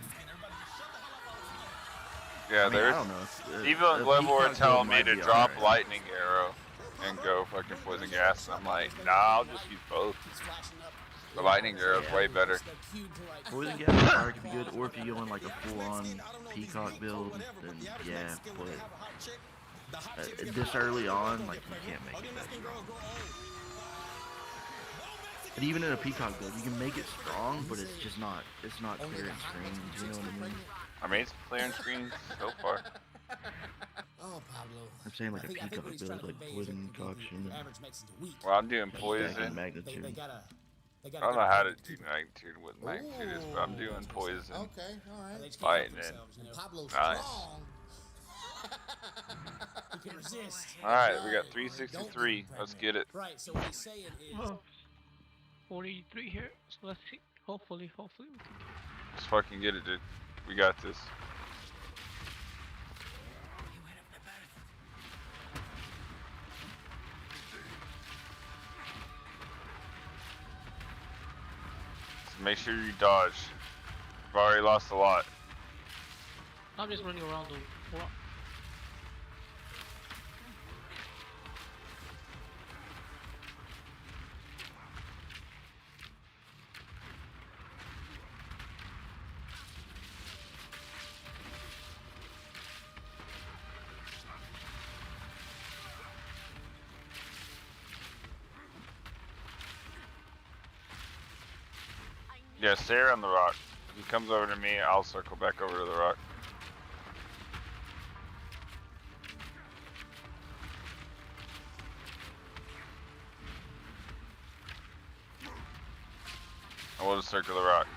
Yeah, I mean, there's I don't know. people in a Bloodborne peacock telling build me might to be drop alright. lightning arrow and go fucking poison gas. And I'm like, nah, I'll just use both. The lightning arrow is way better. Poison gas fire could be good, or if you go in like a full-on peacock build, then yeah. But this early on, like you can't make it that strong. But even in a peacock build, you can make it strong, but it's just not. It's not clearing screens. You know what I mean? I mean, it's clearing screens so far. Oh, Pablo. I'm saying like a peacock build, like poison concoction. Well, I'm doing poison. Stacking magnitude. I don't know how to do magnitude, what magnitude is, but I'm doing poison. Okay, alright. Lightning. Nice. He can resist. Alright, we got 363. Let's get it. Right, so what he's saying is... 43 here, so let's see. Hopefully we can get it. Let's fucking get it, dude. We got this. So make sure you dodge. I've already lost a lot. I'm just running around the rock. Yeah, stay around the rock. If he comes over to me, I'll circle back over to the rock. I will just circle the rock.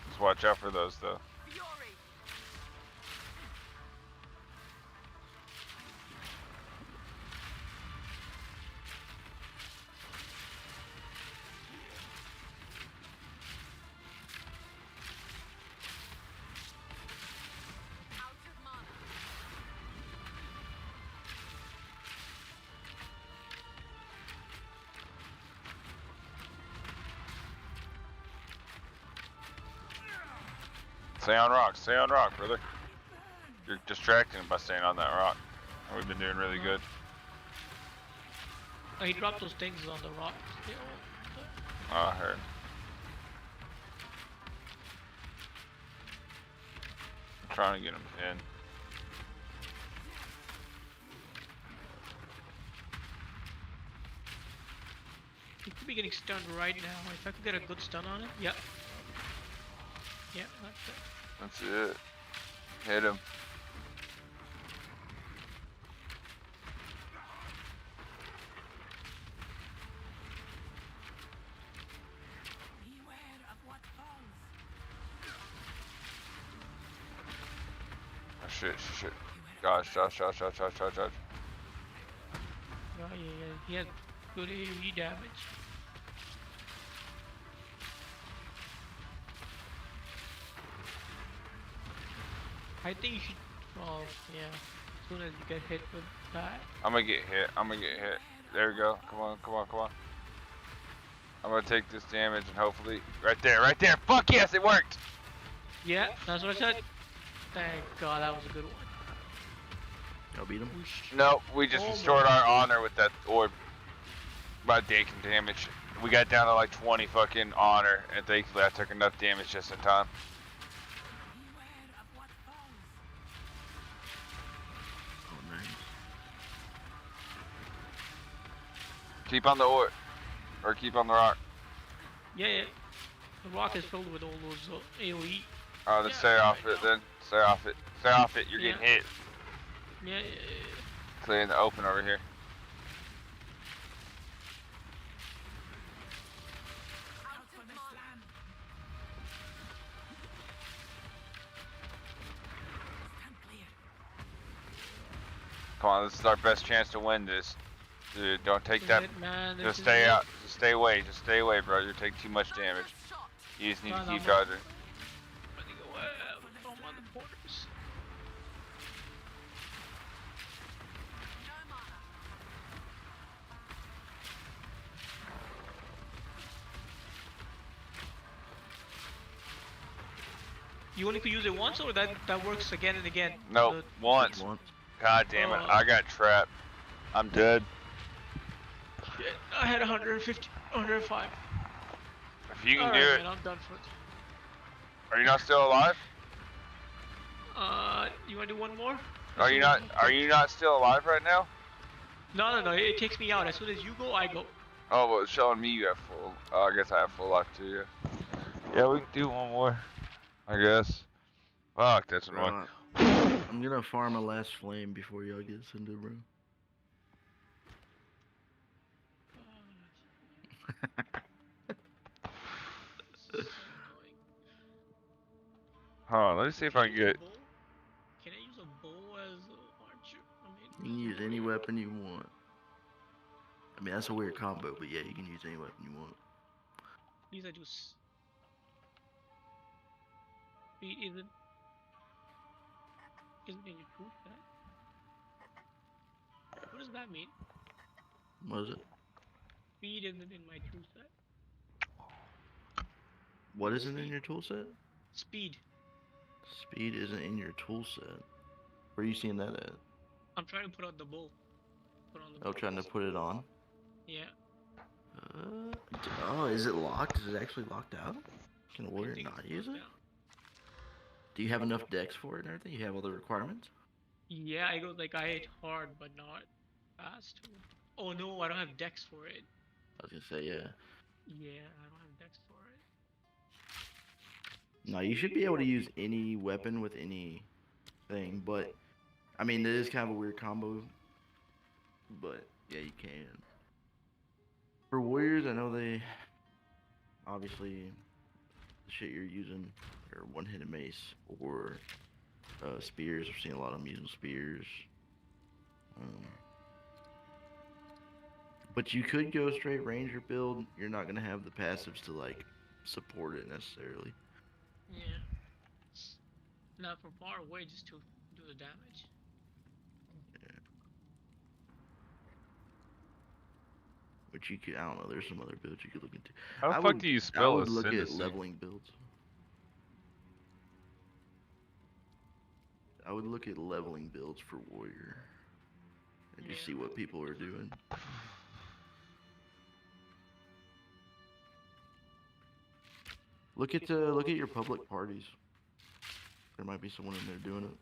Just watch out for those, though. Stay on rock, brother. You're distracting him by staying on that rock. And we've been doing really good. Oh, he dropped those things on the rock. Oh, I heard. I'm trying to get him in. He could be getting stunned right now. If I could get a good stun on him. Yeah. Yeah, that's it. That's it. Hit him. Oh shit. Gosh. Oh, yeah. He has good AoE damage. I think you should. Oh, yeah. As soon as you get hit with that. I'm gonna get hit. There we go. Come on. I'm gonna take this damage and hopefully. Right there. Fuck yes, it worked! Yeah, that's what I said. Thank God, that was a good one. Y'all beat him? No, we just restored our honor with that orb by taking damage. We got down to like 20 fucking honor, and thankfully I took enough damage just in time. Keep on the orb, or keep on the rock. Yeah. The rock is filled with all those AoE. Oh, then stay off it then. Stay off it. You're getting hit. Yeah. Clear in the open over here. Come on, this is our best chance to win this. Dude, don't take that. Just stay out. Just stay away, bro. You're taking too much damage. You just need to keep dodging. You only could use it once, or that works again and again? Nope, once. God damn it, I got trapped. I'm dead. Shit, I had 150, 105. If you can do Alright, it. man, I'm done for it. Are you not still alive? You wanna do one more? Are you not still alive right now? No, it takes me out. As soon as you go, I go. Oh, well, it's showing me you have full. Oh, I guess I have full life too, yeah. Yeah, we can do one more. I guess. Fuck, that's annoying. I'm gonna farm a last flame before y'all get into bro. Hold on, let me see if I can get. Can I use a bow as an archer? You can use any weapon you want. I mean, that's a weird combo, but yeah, you can use any weapon you want. Please, I do. Isn't any proof that? What does that mean? What is it? Speed isn't in my tool set. What isn't in your tool set? Speed. Speed isn't in your tool set. Where are you seeing that at? I'm trying to put on the bow. Trying to put it on? Yeah. Oh, is it locked? Is it actually locked out? Can a warrior not use it? Do you have enough decks for it and everything? You have all the requirements? Yeah, I go like I hit hard but not fast. Oh no, I don't have decks for it. I was gonna say, yeah. Yeah, I don't have decks for it. No, you should be able to use any weapon with any thing, but I mean, it is kind of a weird combo. But yeah, you can. For warriors, I know they obviously the shit you're using are one-handed mace or spears. I've seen a lot of them using spears. But you could go straight ranger build. You're not gonna have the passives to like support it necessarily. Yeah. Not from far away, just to do the damage. Yeah. But you could, I don't know. There's some other builds you could look into. How the fuck do you spell I would look at ascendancy? leveling builds. I would look at leveling builds for warrior and just see what people are doing. Look at your public parties. There might be someone in there doing it.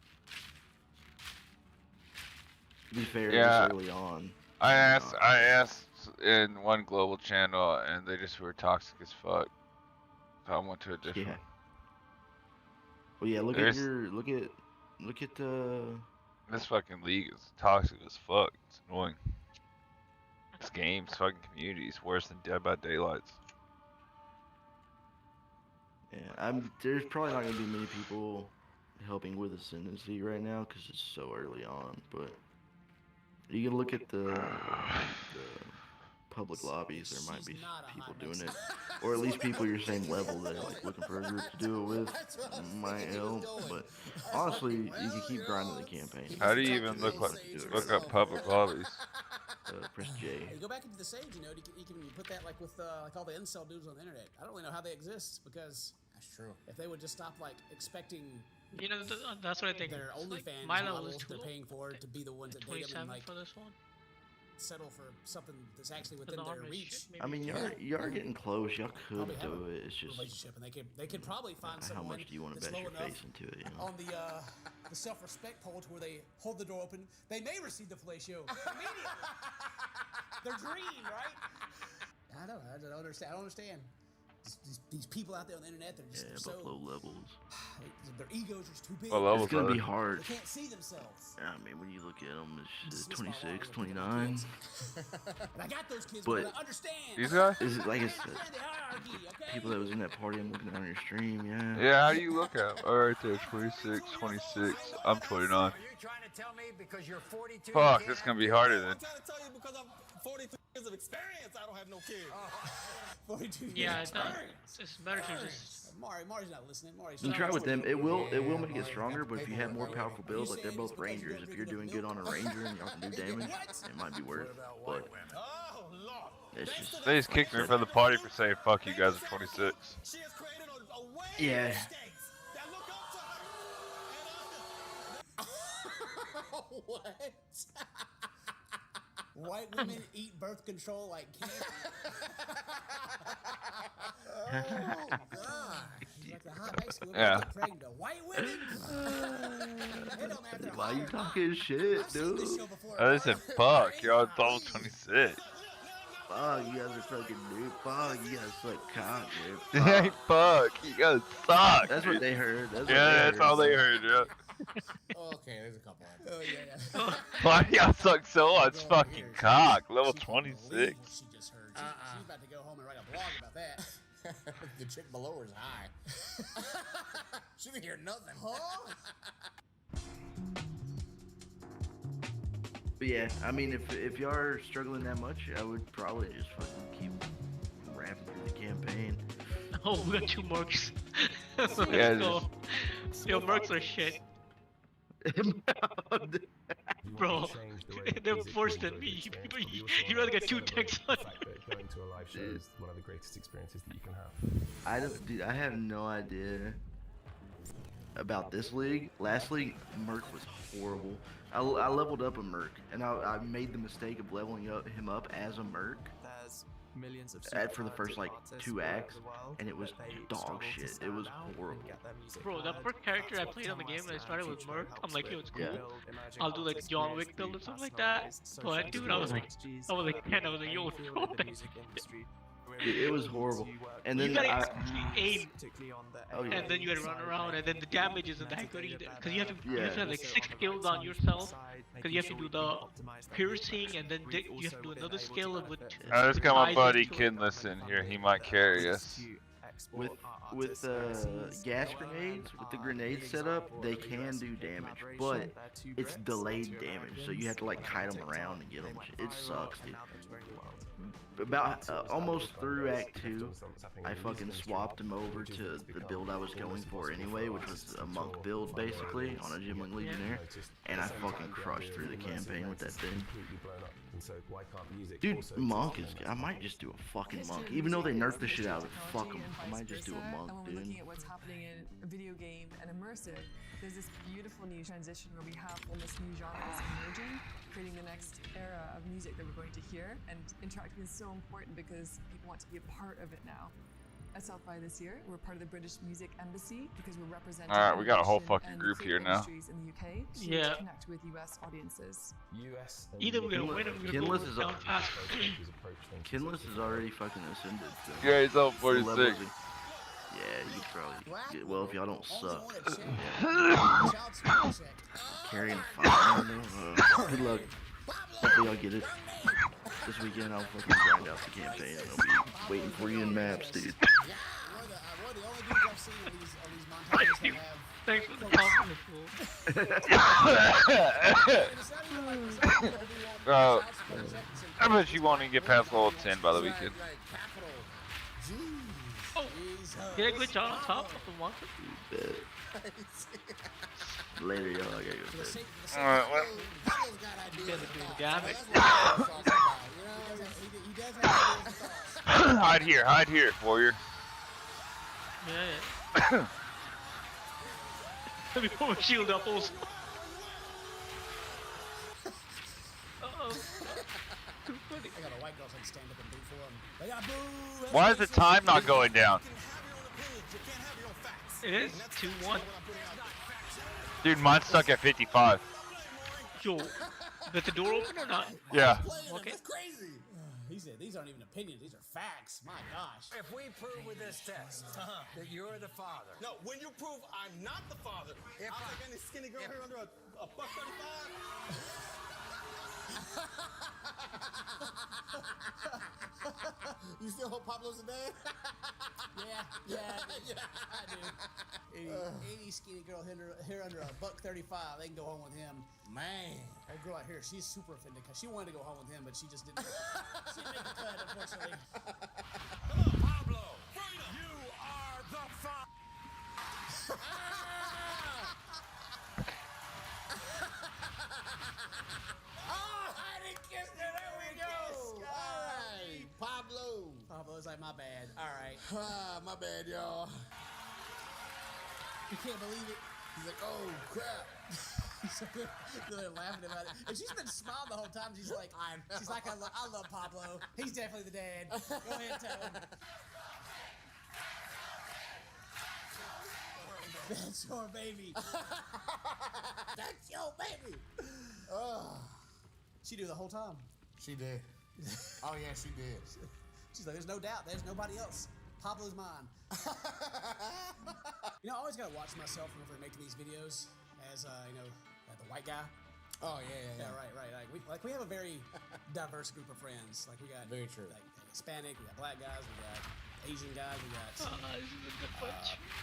To be fair, Yeah, this early on. I asked in one global channel, and they just were toxic as fuck. So I went to a different. Yeah. Well, yeah. Look at this fucking league is toxic as fuck. It's annoying. This game's fucking community is worse than Dead by Daylight's. Yeah, there's probably not gonna be many people helping with ascendancy right now because it's so early on. But you can look at the public lobbies. There might be people doing it, or at least people your same level that are like looking for a group to do it with. Might help, but honestly, you can keep grinding the campaign. How do you even look up public lobbies? Press J. You go back into the Sage, you know, you can put that like with like all the incel dudes on the internet. I don't really know how they exist because that's true. If they would just stop like expecting, you know, that's what I think. Their OnlyFans my level models is they're paying for to be the ones that date them and like for this one. Settle for something that's actually within their reach. I mean, you are getting close. Y'all could do it. It's just relationship, and they could probably find someone. How much do you want to bet your face into it? You know? On the self-respect poll, to where they hold the door open, they may receive the fellatio immediately. Their dream, right? I don't understand. These people out there on the internet, they're just but low levels. Their egos are just too big. It's gonna be hard. They can't see themselves. I mean, when you look at them, it's 26, 29. I got those kids, but I understand. These guys? Is it like I said, people that was in that party I'm looking at on your stream, yeah. Yeah, how do you look at? All right, there, 26, 26. I'm 29. Tell me because you're 42. Fuck, this is gonna be harder then. I'm trying to tell you because I'm 43 years of experience. I don't have no kids. 42 years Yeah, of experience. it's better to just. Mari's not listening. You can try with them. It will make it stronger. But if you have more powerful builds, like they're both rangers, if you're doing good on a ranger and y'all can do damage, it might be worth. But it's just They just kicked me from the party for saying fuck you guys are 26. yeah. What? White women eat birth control like candy. Oh, God. Like the hot Mexican women Yeah. get pregnant. White women? They don't matter if they're Why hot you or not. talking shit, I've seen this dude? show before. I said, fuck, y'all. It's all 26. Fuck, you guys are fucking dude. Fuck, you guys suck cock, dude. Hey, fuck, you guys suck. That's what they heard. That's what Yeah, they that's heard. all they heard, yeah. Okay, there's a couple of them. Oh, yeah. Why y'all suck so much fucking cock? Level 26. She just heard. She's about to go home and write a blog about that. The chick below her is high. She didn't hear nothing. Huh? But yeah, I mean, if y'all are struggling that much, I would probably just fucking keep rapping through the campaign. Oh, we got 2 mercs. Yeah, Let's go. Yo, mercs are shit. Bro, they're worse than me. You rather get 2 texts on. Going to a live show is one of the greatest experiences that you can have. Dude, I have no idea about this league. Last league, Merc was horrible. I leveled up a Merc, and I made the mistake of leveling him up as a Merc. Millions of For the first like 2 acts, and it was dog shit. It was horrible. Bro, that first character I played on the game when I started with Merc, I'm like, yo, it's cool. Yeah. I'll do like John Wick build or something like that. But dude, I was like 10. I was like, yo, It was horrible. And you then gotta aim, oh, yeah. and then you gotta run around, and then the damage isn't that good either, because you have to have like 6 skills on yourself, because you have to do the piercing, and then you have to do another skill with. I just got my buddy Kinless in here. He might carry us. With gas grenades, with the grenade setup, they can do damage, but it's delayed damage, so you have to like kite them around and get them. It sucks, dude. About almost through Act 2, I fucking swapped him over to the build I was going for anyway, which was a monk build basically on a Gimling Legionnaire, and I fucking crushed through the campaign with that thing. Dude, monk is. I might just do a fucking monk, even though they nerfed the shit out of it. Fuck them. I might just do a monk, and when dude. we're looking at what's happening in a video game and immersive, there's this beautiful new transition where we have almost new genres emerging, creating the next era of music that we're going to hear. And interacting is so important because people want to be a part of it now. At South by this year, we're part of the British Music Embassy because we're representing. All right, we got a whole innovation fucking and group food here now. industries in the UK to Yeah. connect with US audiences. Either we're gonna win or we're gonna Kinless go is down fast. Kinless is already fucking ascended. So Yeah, he's up the 46. levels are- Yeah, you probably. Get, well, if y'all don't suck. Carrying a fire. Good luck. Hopefully y'all get it. This weekend I'll fucking grind out the campaign and I'll be waiting for you in maps, dude. Thanks for the compliment, Bro, I bet you won't even get past level 10 by the weekend. Oh, did I glitch out on top of the monster? Later, y'all. I gotta go to bed. Alright, well. Hide here, warrior. Yeah. Let me put my shield up also. Uh-oh. Too funny. I got a white girl trying to stand up and boo for him. They got boo. Why is the time not going down? It is 2-1. Dude, mine's stuck at 55. Yo, got the door open or not? Yeah. Okay. That's crazy. He said these aren't even opinions, these are facts. My gosh. If we prove with this test that you're the father. No, when you prove I'm not the father, I'll take any skinny girl here under a buck 35. You still hope Pablo's a dad? yeah, I do. Any skinny girl here under a buck 35, they can go home with him. Man, that girl out here, she's super offended because she wanted to go home with him, but she just didn't. She didn't make the cut, unfortunately. Come on, Pablo. You are the father. Pablo's like, my bad. All right. My bad, y'all. You can't believe it. He's like, oh, crap. So they're laughing about it. And she's been smiling the whole time. She's like, I love Pablo. He's definitely the dad. Go ahead, tell him. That's your baby. That's your baby. Oh. She knew the whole time. She did. Oh yeah, she did. She's like, there's no doubt. There's nobody else. Pablo's mine. You know, I always gotta watch myself whenever making these videos as the white guy. Oh yeah. Right. We have a very diverse group of friends. Like we got very true. Like Hispanic, we got black guys, we got Asian guys, we got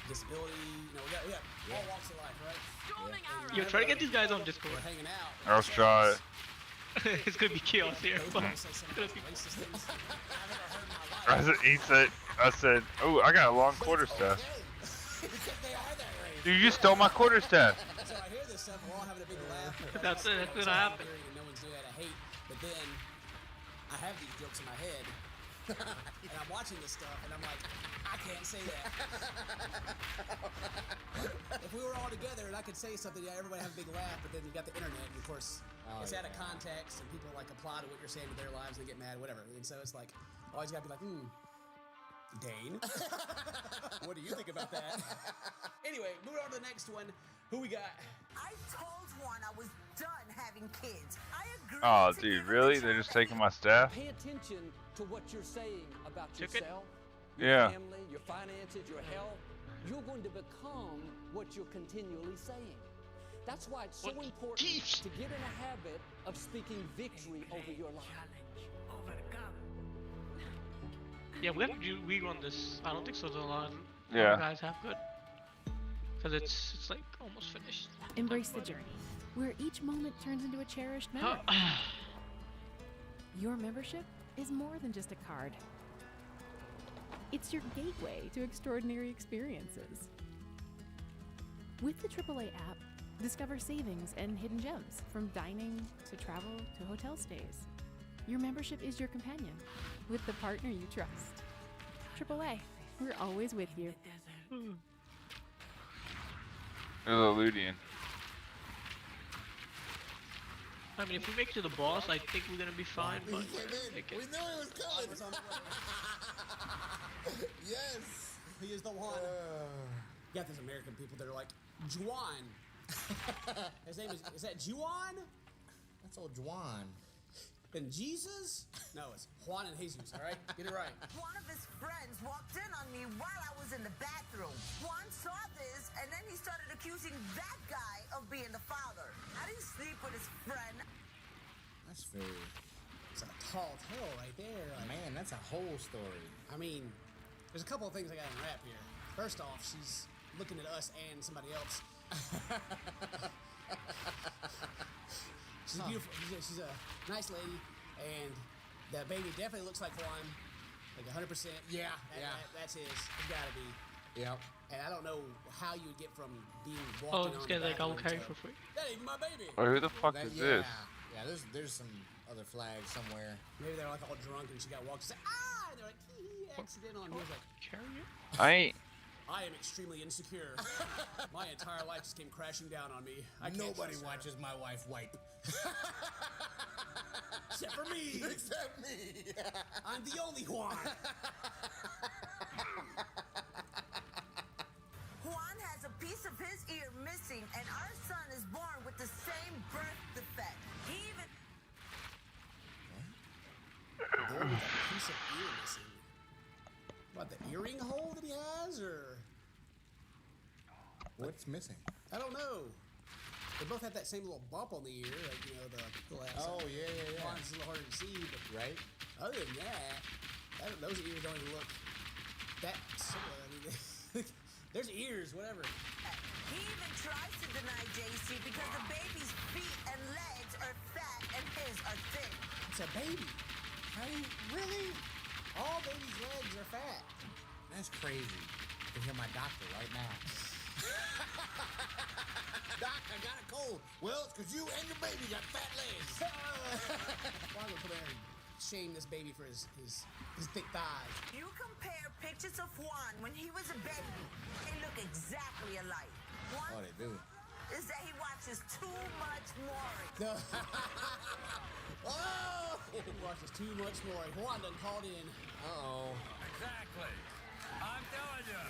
disability. You know, we got all walks of life, right? Yo, try to get these guys on Discord. We're hanging out. I'll try it. It's gonna be chaos here. As it eats it, I said, "Oh, I got a long quarterstaff." Dude, you stole my quarterstaff. So I hear this stuff, we're all having a big laugh. That's it. That's what happened. No one's doing that. I hate. But then I have these jokes in my head, and I'm watching this stuff, and I'm like, I can't say that. If we were all together and I could say something, yeah, everybody have a big laugh. But then you got the internet, and of course, it's out of context, and people like apply to what you're saying to their lives, and they get mad, whatever. And so it's like, always gotta be like, Dane, what do you think about that? Anyway, moving on to the next one. Who we got? I told Juan I was done having kids. I agree. Oh, dude, really? They're just taking my staff? Pay attention to what you're saying about Chicken? yourself, Yeah. your family, your finances, your health. You're going to become what you're continually saying. That's why it's so important to get in a habit of speaking victory over your life. Yeah, we have to rerun this. I don't think so. There's a lot of Yeah. guys have good. Because it's like almost finished. Embrace the journey, where each moment turns into a cherished memory. Your membership is more than just a card. It's your gateway to extraordinary experiences. With the AAA app, discover savings and hidden gems, from dining to travel to hotel stays. Your membership is your companion, with the partner you trust. AAA, we're always with you. There's a Ludian. I mean, if we make it to the boss, I think we're gonna be fine. But We knew it was coming. Yes. He is the one. You got these American people that are like, Juan. His name is that Juan? That's old Juan. And Jesus? No, it's Juan and Jesus, all right? Get it right. One of his friends walked in on me while I was in the bathroom. Juan saw this, and then he started accusing that guy of being the father. I didn't sleep with his friend. That's very... It's a tall tale right there. Like, man, that's a whole story. I mean, there's a couple of things I got to unwrap here. First off, she's looking at us and somebody else. She's beautiful. She's a nice lady, and the baby definitely looks like Juan, like 100%. Yeah, that's his. It's gotta be. Yep. And I don't know how you would get from being walking Oh, on this the guy's like, I'll bathroom carry to, for free. That ain't my baby. Oh, who the fuck is this? Yeah, there's some other flags somewhere. Maybe they're like all drunk and she got walked. She's like, ah! And they're like, accidental. And he was like, chariot? I am extremely insecure. My entire life just came crashing down on me. Nobody watches my wife wipe. Except for me. Except me. I'm the only Juan. Juan has a piece of his ear missing, and our son is born with the same birth defect. He even... Born with a piece of ear missing. What, the earring hole that he has, or? What's missing? I don't know. They both have that same little bump on the ear, like, you know, the little ass. Oh, yeah. Juan's a little harder to see, but right? Other than that, those ears don't even look that similar. I mean, there's ears, whatever. He even tries to deny JC because the baby's feet and legs are fat and his are thin. It's a baby. Really? All babies' legs are fat. That's crazy. I can hear my doctor right now. Doc, I got a cold. Well, it's because you and your baby got fat legs. Why don't we come there and shame this baby for his thick thighs? You compare pictures of Juan when he was a baby, they look exactly alike. Oh, they do. is that he watches too much Maury. Oh! He watches too much more. Juan done called in. Uh-oh. Exactly. I'm telling you.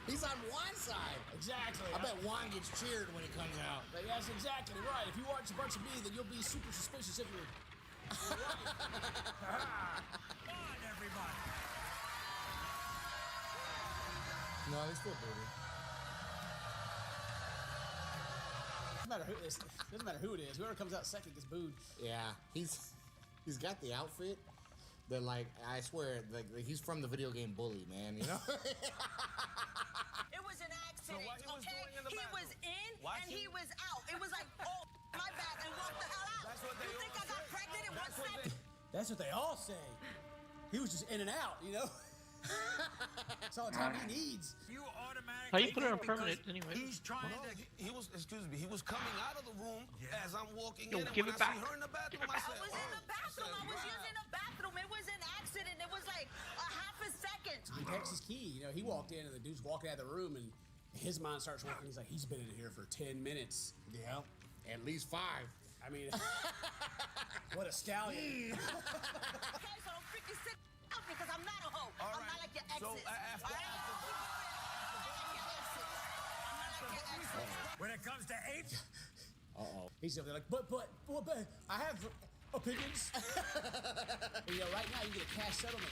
He's on Juan's side. Exactly. I bet Juan gets cheered when it comes out. But that's exactly right. If you watch a bunch of me, then you'll be super suspicious if you're right. Come on, everybody. No, they still booty. Doesn't matter who it is. Whoever comes out second gets booed. Yeah, he's got the outfit that, like, I swear, like he's from the video game Bully, man. You know. It was an accident. So what he was doing in the he bathroom? was in Watching? and he was out. It was like, oh, my bad, and walked the hell out. That's what they You think I all got say. pregnant in one That's what second? That's what they all say. He was just in and out, you know. That's all the time he needs. You automatically. How you put it on think permanent because anyway? He's trying to. He was, excuse me, he was coming out of the room as I'm walking Yo, in. And give when it I back. see her in the bathroom, I I said, was in the bathroom. I was using the bathroom. It was an accident. It was like a half a second. Context is key. You know, he walked in and the dude's walking out of the room and his mind starts working. He's like, he's been in here for 10 minutes. Yeah, at least 5. I mean, what a scallion. Okay, so don't freaking sit out because I'm not a hoe. I'm not like your exes. So after, All right? When it comes to age, Uh-oh. He's over there like, but, I have opinions. And, you know, right now you get a cash settlement.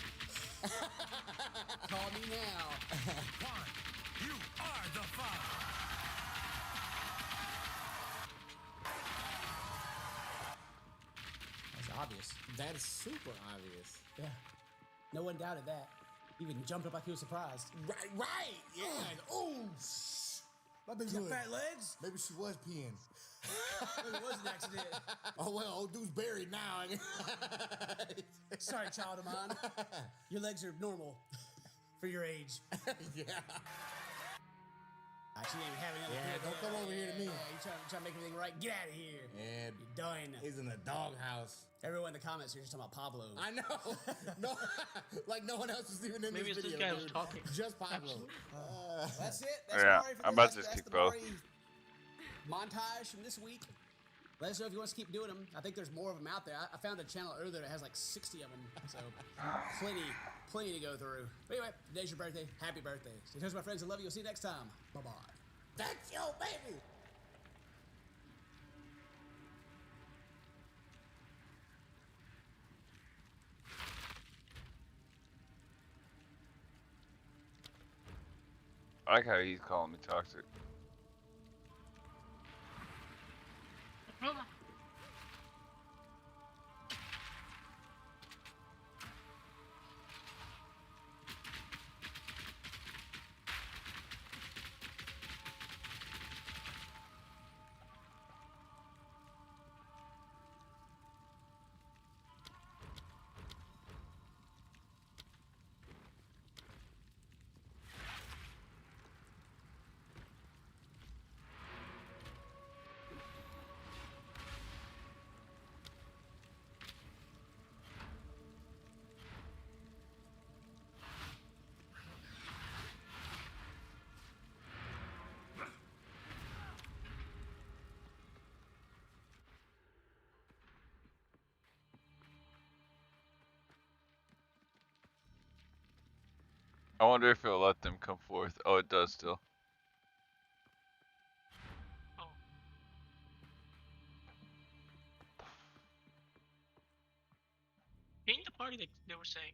Call me now. Juan, you are the father. That's obvious. That's super obvious. Yeah. No one doubted that. Even jumped up like he was surprised. Right. Yeah. Oh. My baby's got fat legs. Maybe she was peeing. Maybe it was an accident. Oh well, old dude's buried now. Sorry, child of mine. Your legs are normal for your age. Yeah. Actually, ain't having any. Yeah, don't come over here to me. Yeah, you trying to make everything right? Get out of here. And You're done. he's in the doghouse. Everyone in the comments here is talking about Pablo. I know. No, like no one else is even in Maybe this it's video. this guy who's dude. talking. Just Pablo. That's it. That's Yeah, Mari for I'm this. about to That's skip the both. Mari montage from this week. Let us know if you want us to keep doing them. I think there's more of them out there. I found a channel earlier that has like 60 of them, so plenty to go through. But anyway, today's your birthday. Happy birthday. Stay tuned, my friends. I love you. We'll see you next time. Bye-bye. That's your baby. I like how he's calling me toxic. I wonder if it'll let them come forth. Oh, it does still. Ain't the party that they were saying?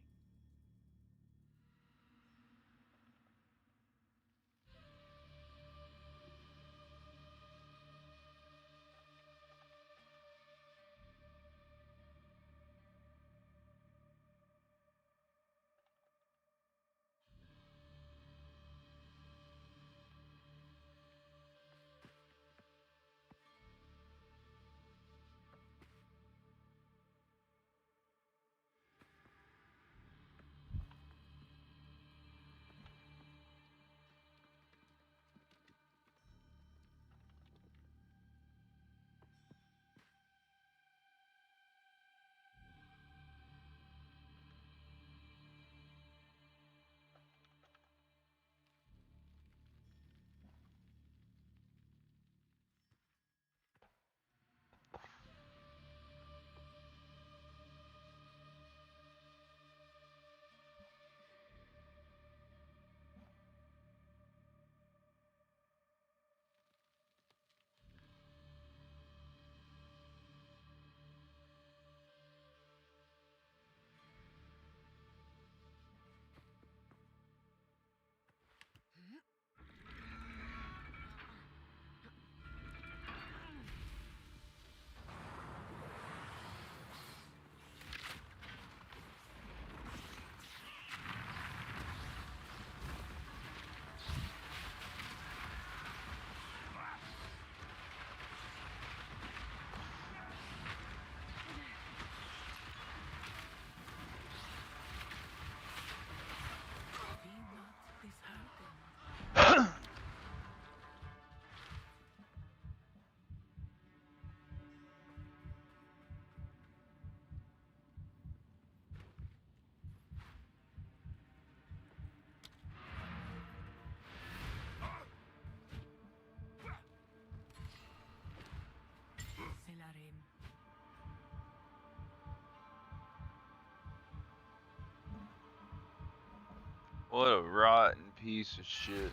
What a rotten piece of shit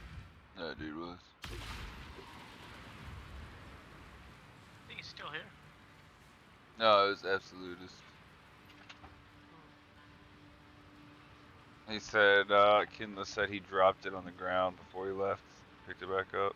that dude was. I think he's still here. No, it was absolutist. He said, Kinla said he dropped it on the ground before he left, picked it back up.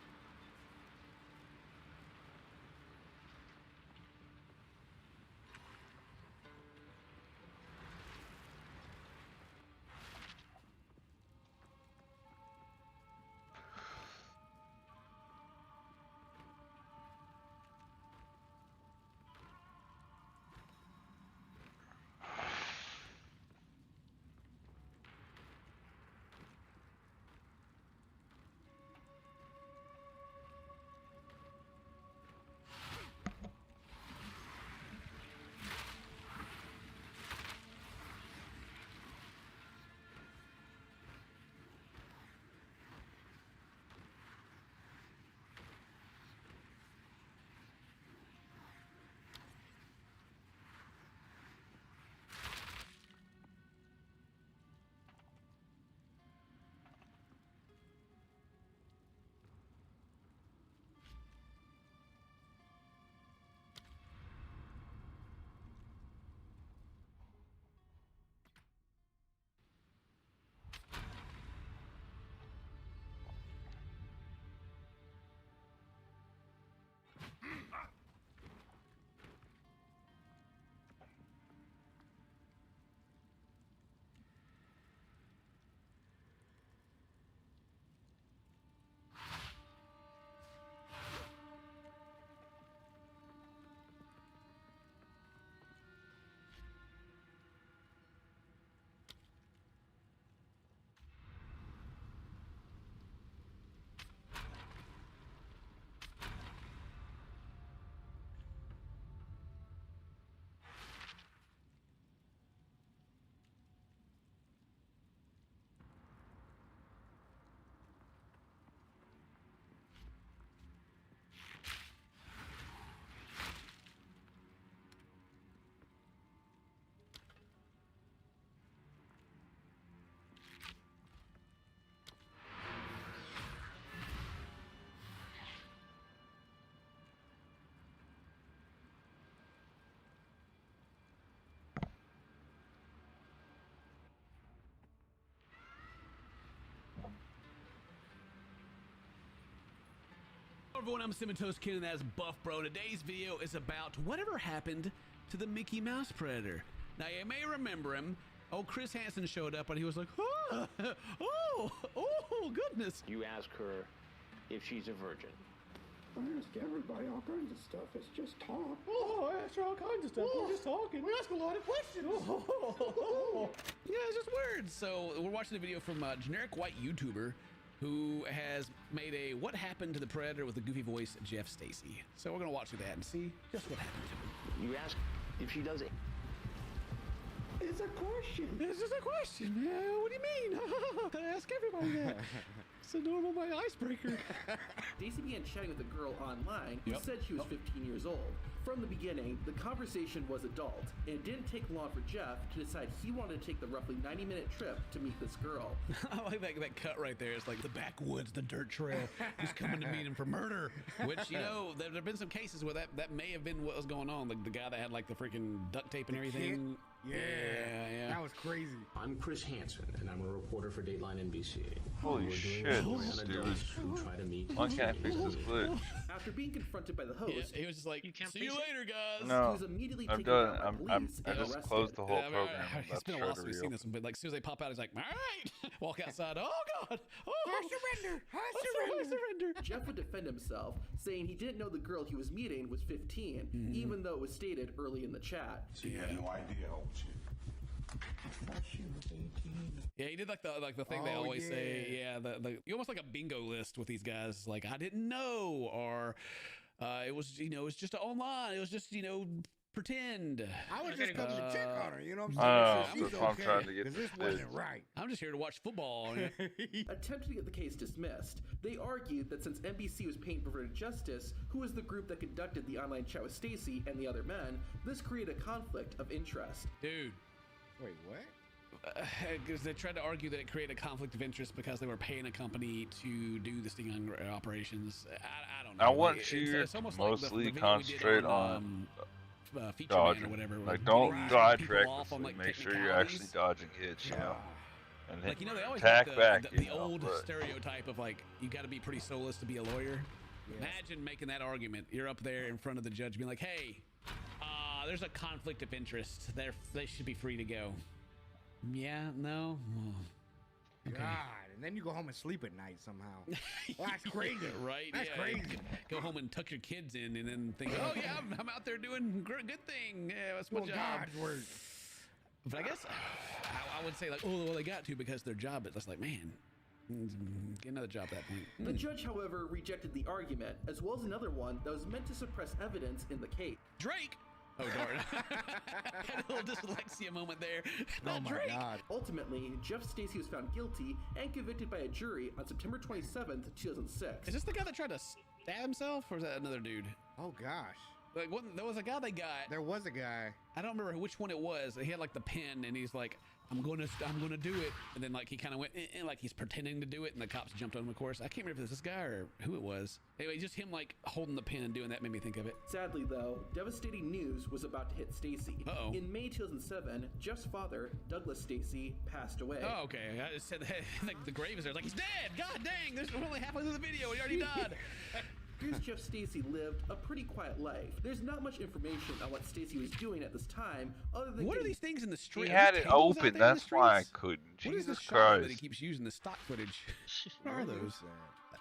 Hello everyone, I'm Cinnamon Toast Kid and that's Buff Bro. Today's video is about whatever happened to the Mickey Mouse Predator. Now you may remember him. Oh, Chris Hansen showed up and he was like, oh goodness. You ask her if she's a virgin. I ask everybody all kinds of stuff. It's just talk. Oh, I ask her all kinds of stuff. We're just talking. We ask a lot of questions. Yeah, it's just weird. So we're watching a video from a generic white YouTuber who has made a What Happened to the Predator with the goofy voice Jeff Stacy. So we're gonna watch through that and see just what happened to him. You ask if she does it. It's a question. It's just a question. What do you mean? I ask everybody that. It's a normal my icebreaker. Stacy began chatting with a girl online who said she was 15 years old. From the beginning, the conversation was adult, and it didn't take long for Jeff to decide he wanted to take the roughly 90-minute trip to meet this girl. I like that cut right there. It's like the backwoods, the dirt trail. He's coming to meet him for murder. Which, you know, there have been some cases where that may have been what was going on. Like the guy that had like the freaking duct tape and everything. Yeah, that was crazy. I'm Chris Hansen, and I'm a reporter for Dateline NBC. Holy We're shit, doing this an dude adult is... who try to meet Why can't I fix this glitch? After being confronted by the host, he was just like, see you later, guys. No, he was immediately I've taken done down it. by police I and just arrested. closed the whole program. It's been a while since we've seen this one, but like as soon as they pop out, he's like, all right, walk outside. Oh God, I surrender. I surrender. Jeff would defend himself, saying he didn't know the girl he was meeting was 15, even though it was stated early in the chat. So you had no idea how old she was. I thought she was 18. Yeah, he did like the thing they always say. Yeah, you almost like a bingo list with these guys. Like I didn't know, or it was it's just online. It was just pretend. I was just coming to check on her. You know what I'm saying? That's why I'm trying to get because this wasn't right. I'm just here to watch football. Attempting to get the case dismissed, they argued that since NBC was paying Perverted Justice, who was the group that conducted the online chat with Stacy and the other men, this created a conflict of interest. Dude. Wait, what? because they tried to argue that it created a conflict of interest because they were paying a company to do the sting operations. I don't know. I want you to mostly concentrate on dodging. or whatever. Like, don't dodge recklessly. Make sure you're actually dodging hits, you know. And like, you know, they always attack make back, the old stereotype of like, you got to be pretty soulless to be a lawyer. Yes. Imagine making that argument. You're up there in front of the judge being like, hey, there's a conflict of interest. They should be free to go. Yeah, no. Oh. Okay. God, and then you go home and sleep at night somehow. Well, that's crazy, right? That's crazy. Go home and tuck your kids in, and then think, oh yeah, I'm out there doing good thing. Yeah, that's my job. God's word. But I guess I would say like, oh, well, they got to because their job. But that's like, man, get another job at that point. The judge, however, rejected the argument, as well as another one that was meant to suppress evidence in the case. Drake. Oh, darn. Had a little dyslexia moment there. Oh, my God. Ultimately, Jeff Stacey was found guilty and convicted by a jury on September 27th, 2006. Is this the guy that tried to stab himself, or is that another dude? Oh, gosh. Like, there was a guy they got. There was a guy. I don't remember which one it was. He had like the pen, and he's like, I'm gonna do it. And then like he kind of went like he's pretending to do it, and the cops jumped on him. Of course, I can't remember if it was this guy or who it was. Anyway, just him like holding the pen and doing that made me think of it. Sadly, though, devastating news was about to hit Stacey. Uh-oh. In May 2007, Jeff's father, Douglas Stacey, passed away. Oh, okay. I just said that, like the grave is there. It's like, he's dead. God dang! We're only halfway through the video. He already died. Here's Jeff Stacey lived a pretty quiet life. There's not much information on what Stacey was doing at this time, other than what are these things in the street? He had it open. That's why I couldn't. What is Jesus this Christ! That he keeps using the stock footage. What are those?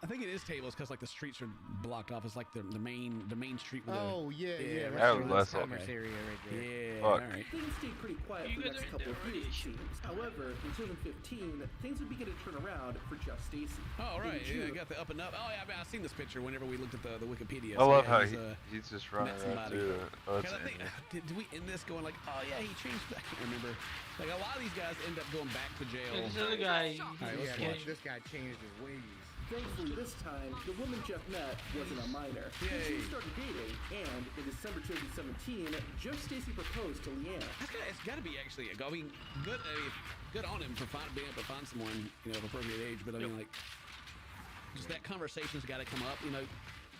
I think it is tables because like the streets are blocked off. It's like the main street. With yeah. That was less commerce area right there. Yeah. Fuck. All right. Things stayed pretty quiet for the next couple of years, it seems. However, in 2015, things would begin to turn around for Jeff Stacey. Oh, right. Yeah, I got the up and up. Oh, yeah, I've seen this picture whenever we looked at the Wikipedia. I love how he's just running around too. I think, did we end this going like, oh yeah, he changed? I can't remember. Like a lot of these guys end up going back to jail. This other guy. This guy changed his ways. Thankfully, this time, the woman Jeff met wasn't a minor. They started dating, and in December 2017, Jeff Stacey proposed to Leanne. It's got to be actually. I mean, good on him for being able to find someone, you know, of appropriate age. But I mean, like, just that conversation's got to come up. You know,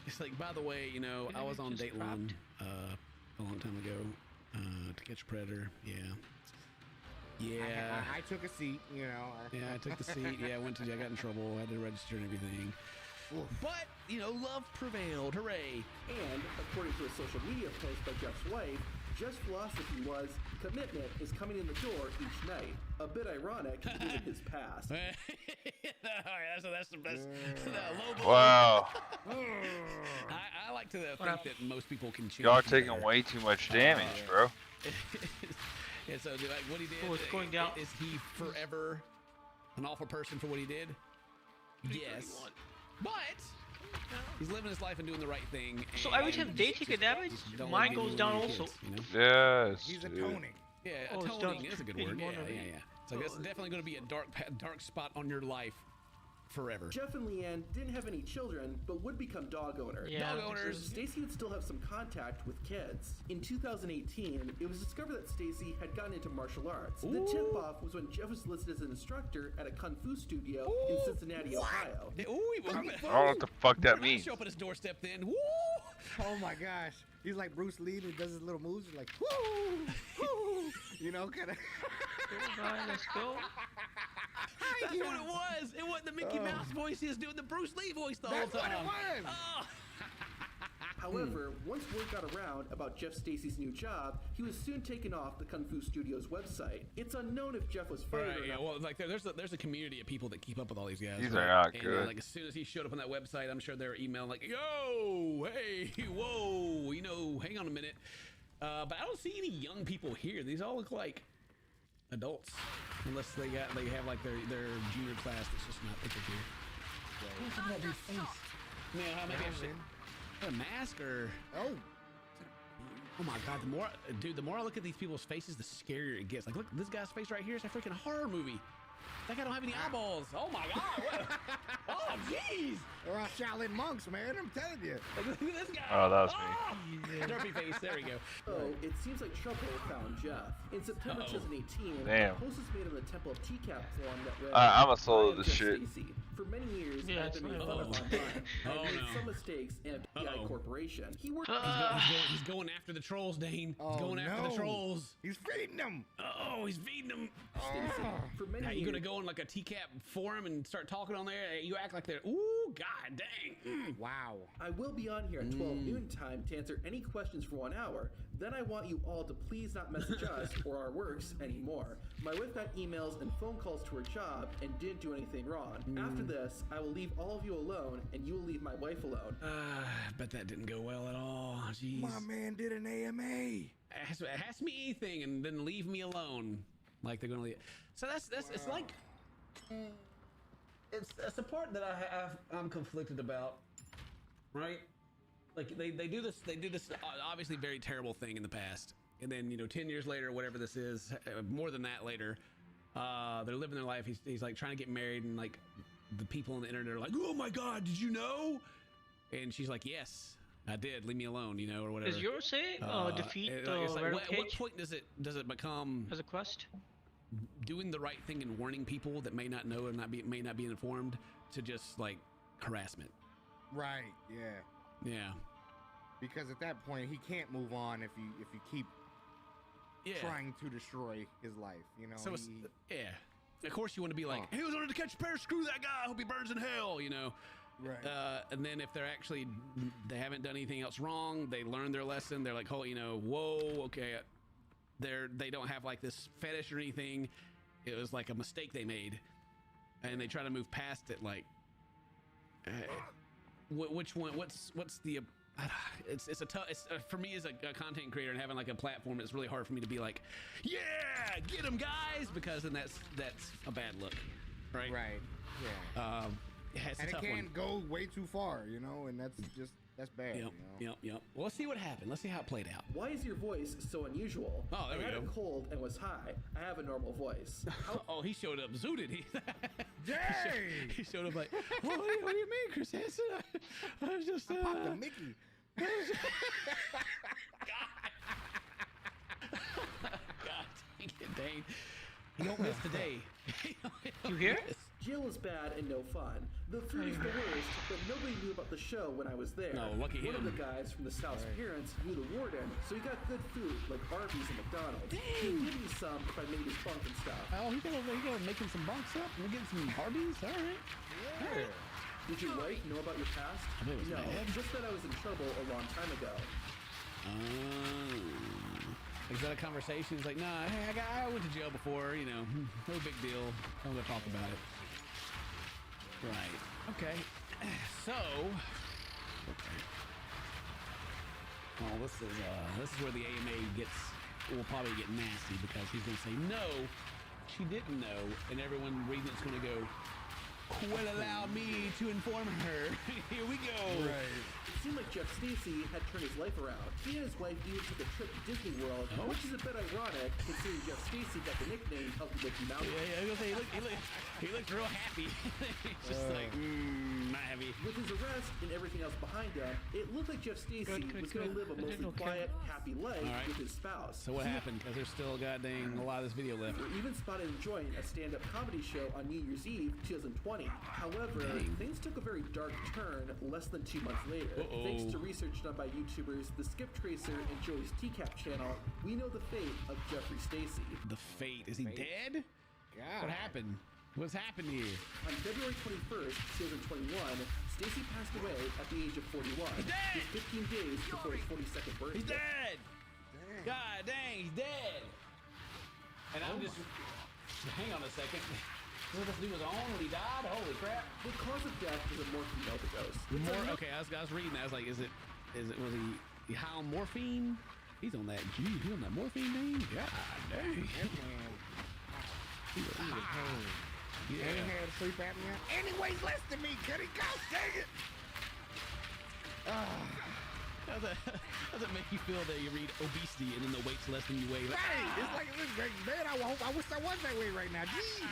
it's like, by the way, you know, I was on Dateline a long time ago to Catch a Predator. Yeah. Yeah, I took a seat, you know. Yeah, I took the seat. Yeah, I got in trouble. I had to register and everything. Oof. But, you know, love prevailed. Hooray. And, according to a social media post by Jeff's wife, Jeff's philosophy was, commitment is coming in the door each night. A bit ironic, given his past. All right, that's the best. Low blow. Wow. I like to think that most people can change. Y'all are taking way too much damage, bro. Yeah, so like what he did, it's going down. Is he forever an awful person for what he did? Yes. But he's living his life and doing the right thing. So every time they take a damage, mine goes down also. Yes. He's atoning. Yeah, atoning is a good word. Yeah. So that's definitely going to be a dark spot on your life forever. Jeff and Leanne didn't have any children, but would become dog owners. Yeah, dog owners. Stacey would still have some contact with kids. In 2018, it was discovered that Stacey had gotten into martial arts. Ooh. The tip-off was when Jeff was listed as an instructor at a kung fu studio in Cincinnati, Ohio. Ooh, I don't know what the fuck that means. Show up at his doorstep then. Woo! Oh my gosh. He's like Bruce Lee who does his little moves. He's like, woo, woo, you know, kind of. Let's go. That's what it was. It wasn't the Mickey Mouse voice. He was doing the Bruce Lee voice the whole time. That's what it was. Oh. However, once word got around about Jeff Stacey's new job, he was soon taken off the Kung Fu Studio's website. It's unknown if Jeff was fired or not. Well, like there's a community of people that keep up with all these guys. These are not and, good. Like as soon as he showed up on that website, I'm sure they were emailing like, "Yo, hey, whoa, you know, hang on a minute." But I don't see any young people here. These all look like adults, unless they have like their junior class that's just not pictured here. What's that dude's face? Man, maybe I should. A mask or oh my god, the more I look at these people's faces, the scarier it gets. Like, look, this guy's face right here is a freaking horror movie. Like I don't have any eyeballs. Oh my god. What? Oh jeez. We're all Shaolin monks, man. I'm telling you. Look at this guy. Oh, that was me. Derpy face. There we go. So it seems like trouble found Jeff. In September 2018, Damn. a post was made on the Temple of TCAP forum that read, I'm a solo "I am this Jeff shit. Stacy. For many years, Yeah, I've been made fun of online. I made some mistakes in a PI corporation. He worked. He's going after the trolls, Dane. He's going after the trolls. He's feeding them. Oh, he's feeding them. Stacy. For many Now, years, you gonna go on like a TCAP forum and start talking on there? You act like they're. Ooh, god dang. Wow. I will be on here at 12 noon time to answer any questions for 1 hour. Then I want you all to please not message us or our works anymore. My wife got emails and phone calls to her job and didn't do anything wrong. After this, I will leave all of you alone and you will leave my wife alone. Bet that didn't go well at all. Jeez. My man did an AMA. Ask me anything and then leave me alone. Like they're gonna leave. So that's it's like it's the part that I'm conflicted about, right? Like they do this obviously very terrible thing in the past, and then 10 years later, whatever this is, more than that later, they're living their life. He's like trying to get married, and like the people on the internet are like, oh my god, did you know? And she's like, yes, I did. Leave me alone, or whatever. Is yours saying defeat it's the like, Red at Cage what point does it become as a quest? Doing the right thing and warning people that may not know and may not be informed to just like harassment? Right. Yeah. Yeah. Because at that point he can't move on if you keep trying to destroy his life. So yeah. Of course you want to be like, he was ordered to catch a bear. Screw that guy. I hope he burns in hell. Right. And then if they haven't done anything else wrong, they learn their lesson. They're like, oh, whoa, okay. They don't have like this fetish or anything. It was like a mistake they made, and they try to move past it. Like, which one? What's the? It's a tough. For me as a content creator and having like a platform, it's really hard for me to be like, yeah, get them guys, because then that's a bad look, right? Right. Yeah. It's and a tough it can one. go way too far, and that's bad. Yep. Well, let's see what happened. Let's see how it played out. Why is your voice so unusual? Oh, there we I had go. a cold and was high. I have a normal voice. Oh, he showed up zooted. Dang! He showed up like, what do you mean, Chris Hansen? I was just popped a Mickey. God dang it, Dane. You don't miss today. You hear? Jail is bad and no fun. The food is the worst, but nobody knew about the show when I was there. No, lucky One him. of the guys from the South's parents knew the warden, so he got good food like Arby's and McDonald's. He'd give me some if I made his bunk and stuff. Oh, he got making some bunks up. We're getting some Arby's. All right. Yeah. Did your wife know about your past? I bet it was No, bad. just that I was in trouble a long time ago. Is that a conversation? He's like, nah, hey, I went to jail before, no big deal. I'm gonna talk about it. Right. Okay. So. Okay. Well, this is where the AMA will probably get nasty, because he's gonna say no, she didn't know, and everyone reading it's gonna go, well, allow me to inform her. Here we go. Right. It seemed like Jeff Stacy had turned his life around. He and his wife even took a trip to Disney World, which is a bit ironic considering Jeff Stacy got the nickname of the Mickey Mouse. Yeah, I was gonna say, he looks real happy. He's just like, not happy. With his arrest and everything else behind him, it looked like Jeff Stacy was going to live a mostly quiet, happy life with his spouse. So what happened? Because there's still goddamn a lot of this video left. We're even spotted him join a stand-up comedy show on New Year's Eve 2020. However, things took a very dark turn less than 2 months later. Thanks to research done by YouTubers The Skip Tracer and Joey's TCAP channel, we know the fate of Jeffrey Stacy. The fate? Is he dead? God. What happened? What's happened here? On February 21st, 2021, Stacy passed away at the age of 41. He's dead! Just 15 days before his 42nd birthday. He's dead! Dang. God dang, he's dead! And I'm just... Hang on a second. Did this do his own when he died? Holy crap. The cause of death was a morphine overdose. Okay, I was reading that. I was like, was he high on morphine? He's on that, he's on that morphine name? God dang. He was high. Yeah. And he had sleep apnea. And he weighs less than me. Can he go? Dang it. How does it make you feel that you read obesity and then the weight's less than you weigh? Right. It's like, man, I wish I was that way right now. Jeez.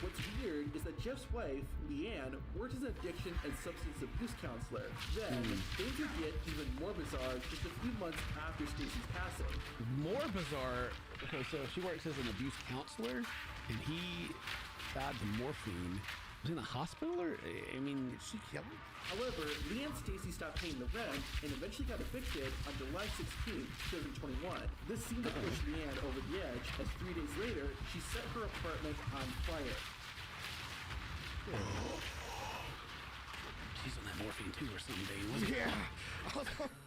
What's weird is that Jeff's wife, Leanne, worked as an addiction and substance abuse counselor. Then, things would get even more bizarre just a few months after Stacy's passing. More bizarre. Okay, so she works as an abuse counselor, and he died to morphine. Was he in a hospital, or I mean, did she kill him? However, Leanne Stacy stopped paying the rent and eventually got evicted on July 16, 2021. This seemed to push Leanne over the edge, as 3 days later, she set her apartment on fire. She's on that morphine too, or something, Dane, wasn't it? Yeah.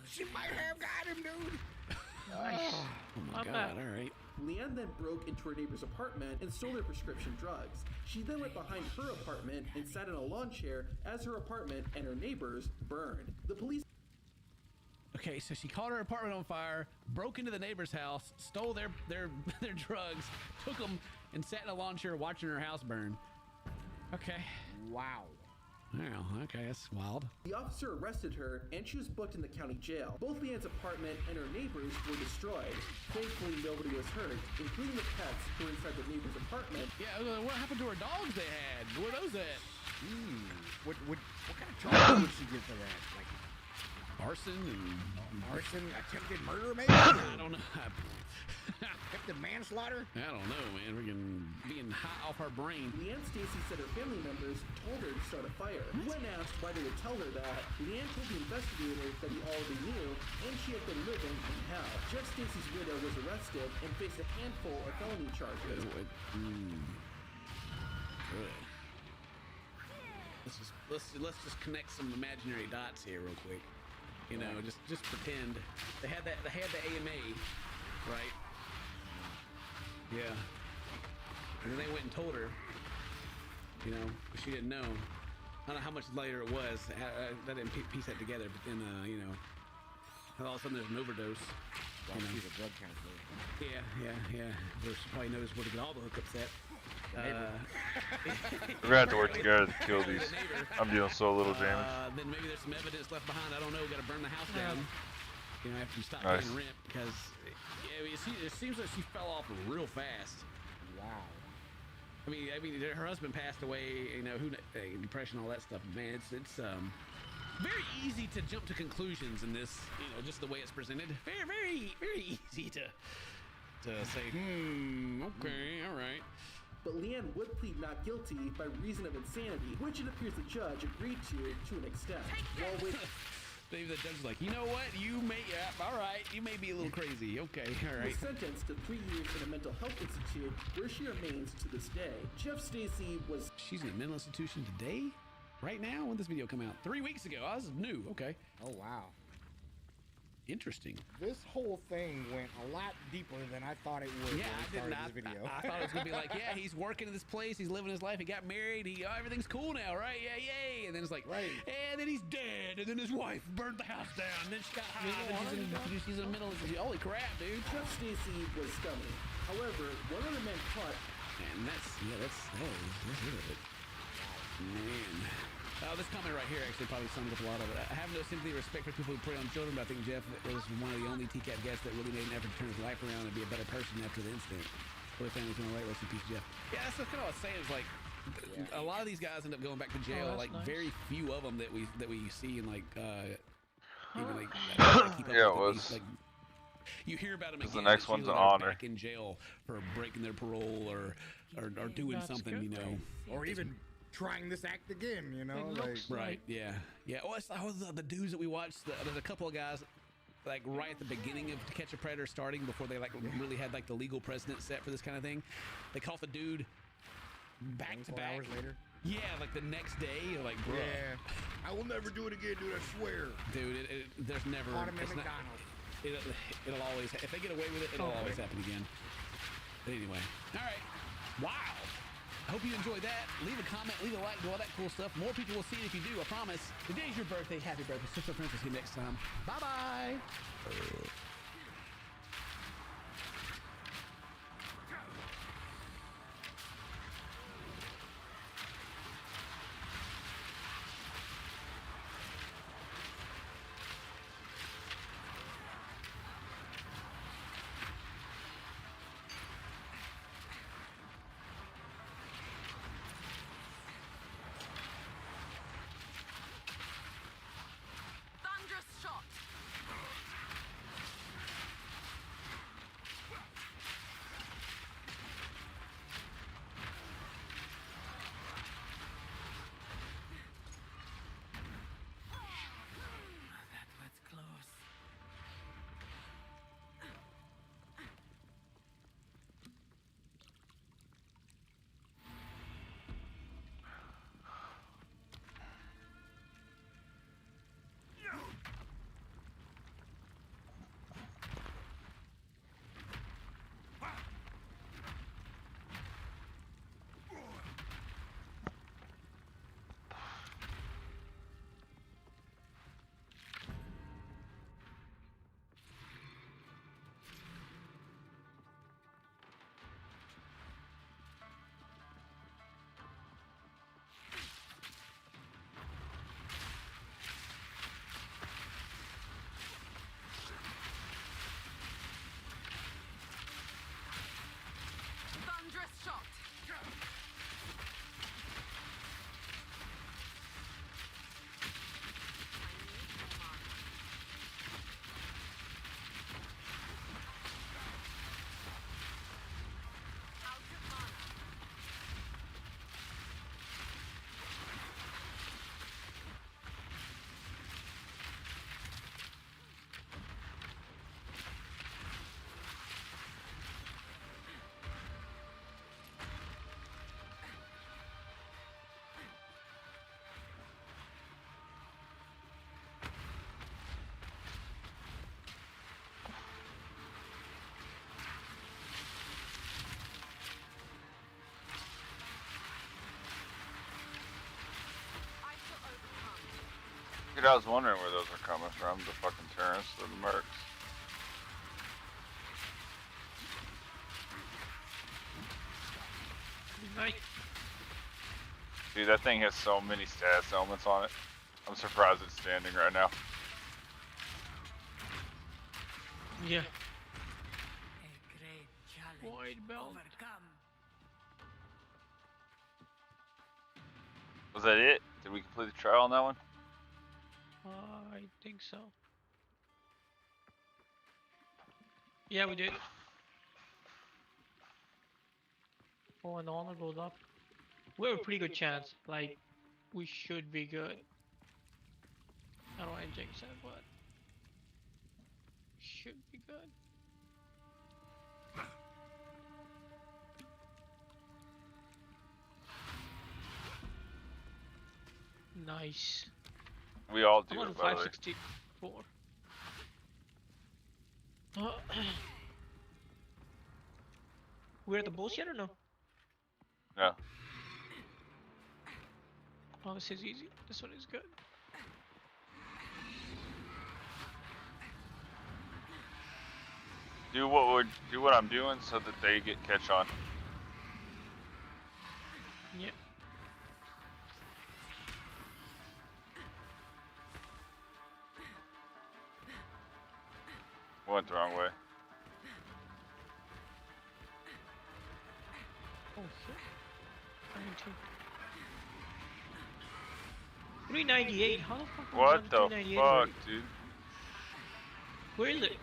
She might have got him, dude. Oh my God! All right. Leanne then broke into her neighbor's apartment and stole their prescription drugs. She then went behind her apartment and sat in a lawn chair as her apartment and her neighbors burned. The police. Okay, so she caught her apartment on fire, broke into the neighbor's house, stole their drugs, took them, and sat in a lawn chair watching her house burn. Okay. Wow. Wow, okay, that's wild. The officer arrested her, and she was booked in the county jail. Both Leanne's apartment and her neighbors were destroyed. Thankfully, nobody was hurt, including the pets who were inside the neighbor's apartment. Yeah, what happened to her dogs they had? Where are those at? What kind of charge would she get for that? Like arson and attempted murder, maybe? I don't know. Attempted manslaughter? I don't know, man. We're being high off our brain. Leanne Stacy said her family members told her to start a fire. When asked why they would tell her that, Leanne told the investigator that he already knew, and she had been living in hell. Jeff Stacy's widow was arrested and faced a handful of felony charges. Good. Let's just connect some imaginary dots here real quick. You know, just pretend they had the AMA, right? Yeah. And then they went and told her, you know, but she didn't know. I don't know how much later it was. I didn't piece that together, but then, you know, all of a sudden there's an overdose. Well, she's a drug counselor. Yeah. She probably knows where to get all the hookups at. We're gonna have to work together to kill these. I'm doing so little damage. Then maybe there's some evidence left behind. I don't know. We gotta burn the house down. You know, after you stop Nice. paying rent, because it seems like she fell off real fast. Wow. I mean, her husband passed away. You know, depression, all that stuff. Man, it's very easy to jump to conclusions in this. You know, just the way it's presented. Very easy to say, okay, all right. But Leanne would plead not guilty by reason of insanity, which it appears the judge agreed to an extent. Maybe the judge is like, you know what? All right, you may be a little crazy. Okay, all right. Was sentenced to 3 years in a mental health institute, where she remains to this day. Jeff Stacy was. She's in a mental institution today? Right now? When did this video come out? 3 weeks ago. Oh, this is new. Okay. Oh, wow. Interesting. This whole thing went a lot deeper than I thought it would. Yeah, I did not. This video. I thought it was gonna be like, yeah, he's working in this place, he's living his life, he got married, everything's cool now, right? Yeah, yay! And then it's like, right. And then he's dead, and then his wife burnt the house down, and then she got high, and then she's in the middle. Holy crap, dude! Jeff Stacy was scummy. However, one of the men caught. And that's it. Man. Oh, this comment right here actually probably sums up a lot of it. I have no sympathy or respect for people who prey on children, but I think Jeff was one of the only TCAT guests that really made an effort to turn his life around and be a better person after the incident. Really family's doing right. Rest in peace, Jeff. Yeah, that's kind of what I was saying. Is like a lot of these guys end up going back to jail. Like nice. Very few of them that we see in like even like keep up yeah, with it was. Like, you hear about them again. The next one's an honor. Back in jail for breaking their parole or doing something, you know, or even trying this act again, you know, right? Yeah. Well, it's the dudes that we watched. There's a couple of guys, like right at the beginning of To Catch a Predator starting, before they like really had like the legal precedent set for this kind of thing. They caught the dude back to back. Hours later. Yeah, like the next day, like bro. Yeah. I will never do it again, dude. I swear. Dude, there's never. Caught him at McDonald's. It'll always. If they get away with it, it'll always happen again. But anyway, all right. Wow. I hope you enjoyed that. Leave a comment, leave a like, do all that cool stuff. More people will see it if you do, I promise. Today's your birthday. Happy birthday. Sister Princess, see you next time. Bye-bye. Dude, I was wondering where those are coming from, the fucking turrets or the mercs. Nice. Dude, that thing has so many status elements on it. I'm surprised it's standing right now. Yeah. A great challenge. Wide belt. Overcome. Was that it? Did we complete the trial on that one? I think so. Yeah, we did. Oh, and the honor goes up. We have a pretty good chance. Like, we should be good. I don't want to jinx it, but should be good. Nice. We all do I'm on it, by the way. 564. We're at the boss yet or no? No. Oh, this is easy. This one is good. Do what I'm doing so that they get catch on. Yep. Went the wrong way. Oh shit. 398. How the fuck? What the fuck, dude? Where is it?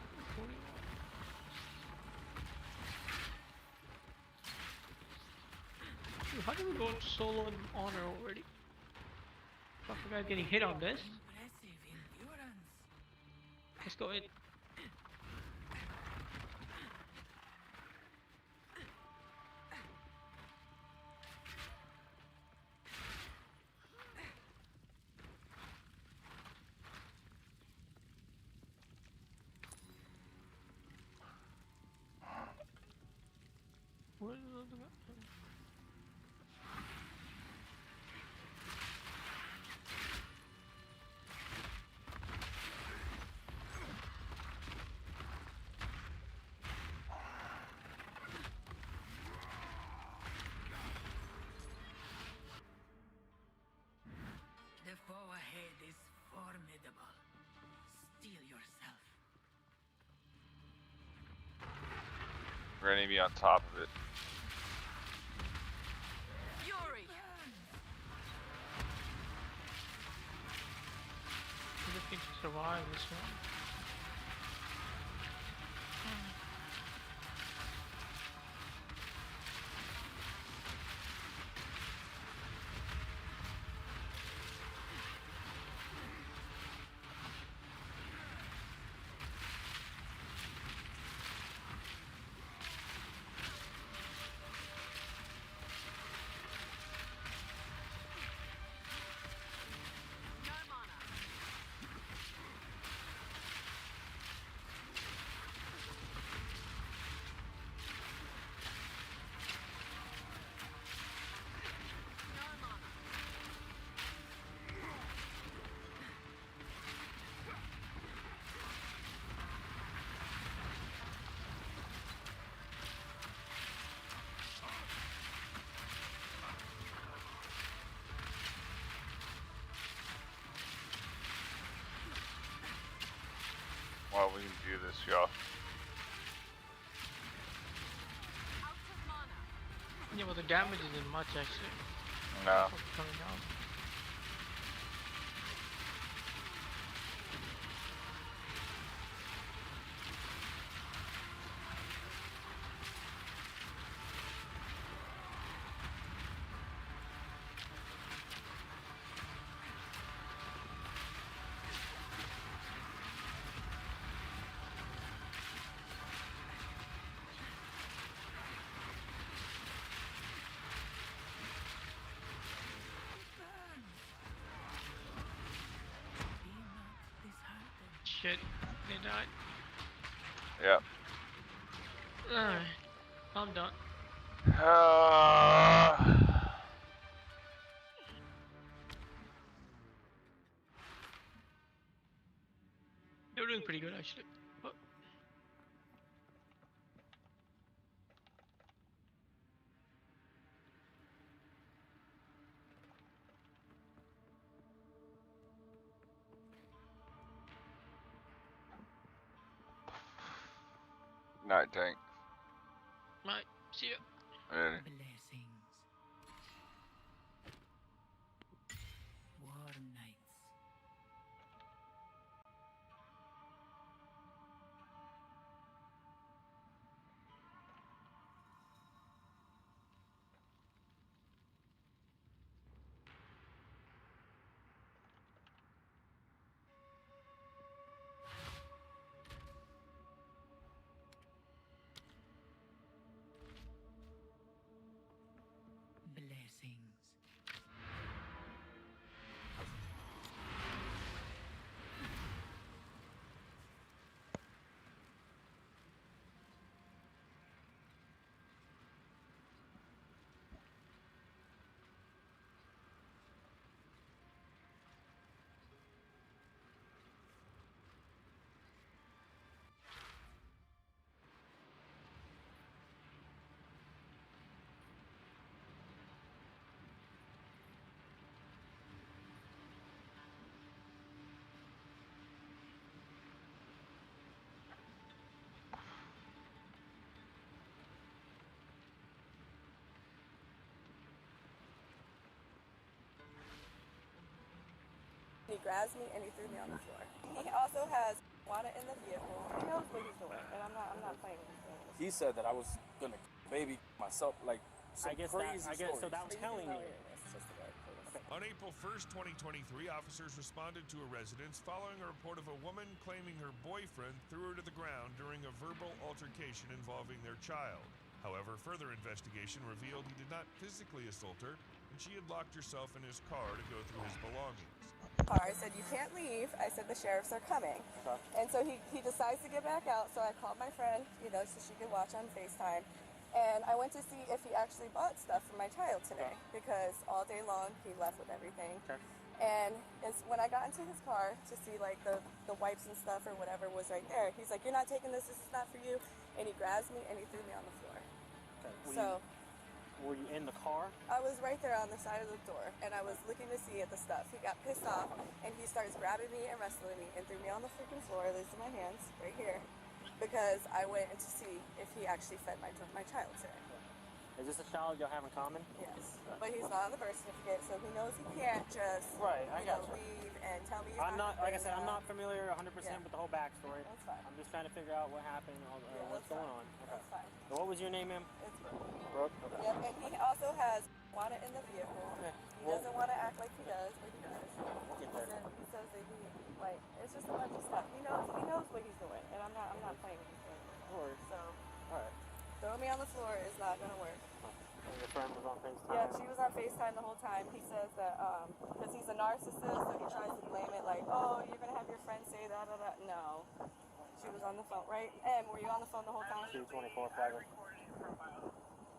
Dude, how did we go solo and honor already? Fuck, the guy's getting hit on this. Impressive endurance. Let's go in. Where is the other guy? The foe ahead is formidable. Steel yourself. We're gonna be on top of it. Fury. I'm looking to survive this one. Well, we can do this, y'all. Yeah, well, the damage isn't much actually. No. Coming down. Shit, they died. Yep. Alright, I'm done. doing pretty good actually. But... Night tank. Might see ya. Ready. Blessings. War nights. Blessings. He grabs me and he threw me on the floor. He also has water in the vehicle. He knows what he's doing, and I'm not playing with him. He said that I was gonna baby myself, like some crazy stories. So that was telling you. On April 1st, 2023, officers responded to a residence following a report of a woman claiming her boyfriend threw her to the ground during a verbal altercation involving their child. However, further investigation revealed he did not physically assault her, and she had locked herself in his car to go through his belongings. I said, you can't leave. I said, the sheriffs are coming. And so he decides to get back out, so I called my friend, so she could watch on FaceTime. And I went to see if he actually bought stuff for my child today, because all day long he left with everything. And it's when I got into his car to see like the wipes and stuff or whatever was right there, he's like, you're not taking this is not for you. And he grabs me and he threw me on the floor. Were you in the car? I was right there on the side of the door, and I was looking to see at the stuff. He got pissed off, and he starts grabbing me and wrestling me and threw me on the freaking floor. These are my hands right here, because I went to see if he actually fed my child today. Is this a child y'all have in common? Yes, but he's not on the birth certificate, so he knows he can't just leave and tell me. I'm not, like I said, I'm not familiar 100% with the whole backstory. That's fine. I'm just trying to figure out what happened, what's going on. Okay. That's fine. So what was your name, ma'am? It's Brooke. Brooke. Okay. Yep, and he also has water in the vehicle. He doesn't want to act like he does, but he does. He says that it's just a bunch of stuff. He knows what he's doing, and I'm not playing with him. So, all right. Throwing me on the floor is not gonna work. And your friend was on FaceTime? Yeah, she was on FaceTime the whole time. He says that because he's a narcissist, so he tries to blame it like, oh, you're gonna have your friend say that. No, she was on the phone, right? Em, were you on the phone the whole time? 224 flagger.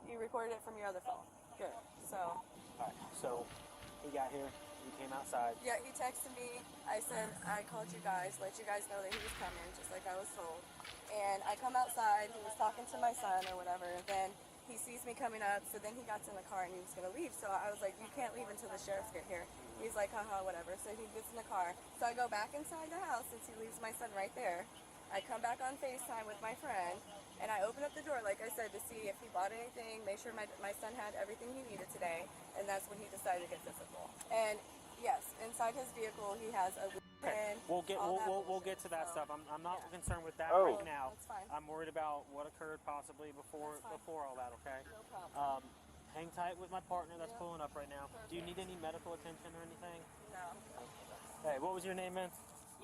You recorded it from your other phone. Good. So. Alright, so he got here, he came outside. Yeah, he texted me. I said, I called you guys, let you guys know that he was coming, just like I was told. And I come outside, he was talking to my son or whatever, and then he sees me coming up, so then he got in the car and he was gonna leave. So I was like, you can't leave until the sheriffs get here. He's like, haha, whatever. So he gets in the car. So I go back inside the house since he leaves my son right there. I come back on FaceTime with my friend, and I open up the door, like I said, to see if he bought anything, make sure my son had everything he needed today, and that's when he decided to get physical. And yes, inside his vehicle, he has a pen. We'll get to that stuff. I'm not concerned with that Oh. right now. That's fine. I'm worried about what occurred possibly before all that. Okay. No problem. Hang tight with my partner that's pulling up right now. Do you need any medical attention or anything? No. Hey, what was your name, man?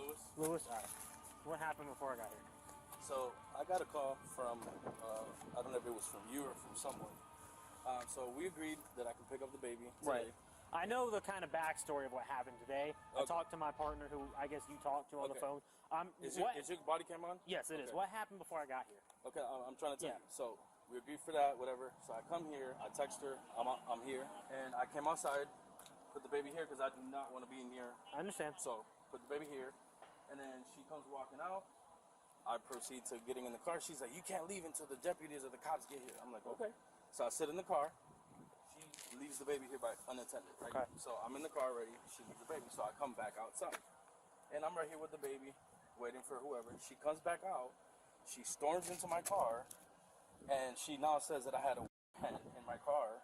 Lewis. Lewis. All right. What happened before I got here? So I got a call from, I don't know if it was from you or from someone. So we agreed that I could pick up the baby today. Right. I know the kind of backstory of what happened today. I talked to my partner, who I guess you talked to on the phone. Is your body cam on? Yes, it is. What happened before I got here? Okay, I'm trying to tell you. So we agreed for that, whatever. So I come here, I text her, I'm here, and I came outside, put the baby here because I do not want to be in here. I understand. So put the baby here, And then she comes walking out. I proceed to getting in the car. She's like, you can't leave until the deputies or the cops get here. I'm like, okay. So I sit in the car. She leaves the baby here by unattended, right? Okay. So I'm in the car already. She leaves the baby. So I come back outside. And I'm right here with the baby, waiting for whoever. She comes back out. She storms into my car. And she now says that I had a pen in my car.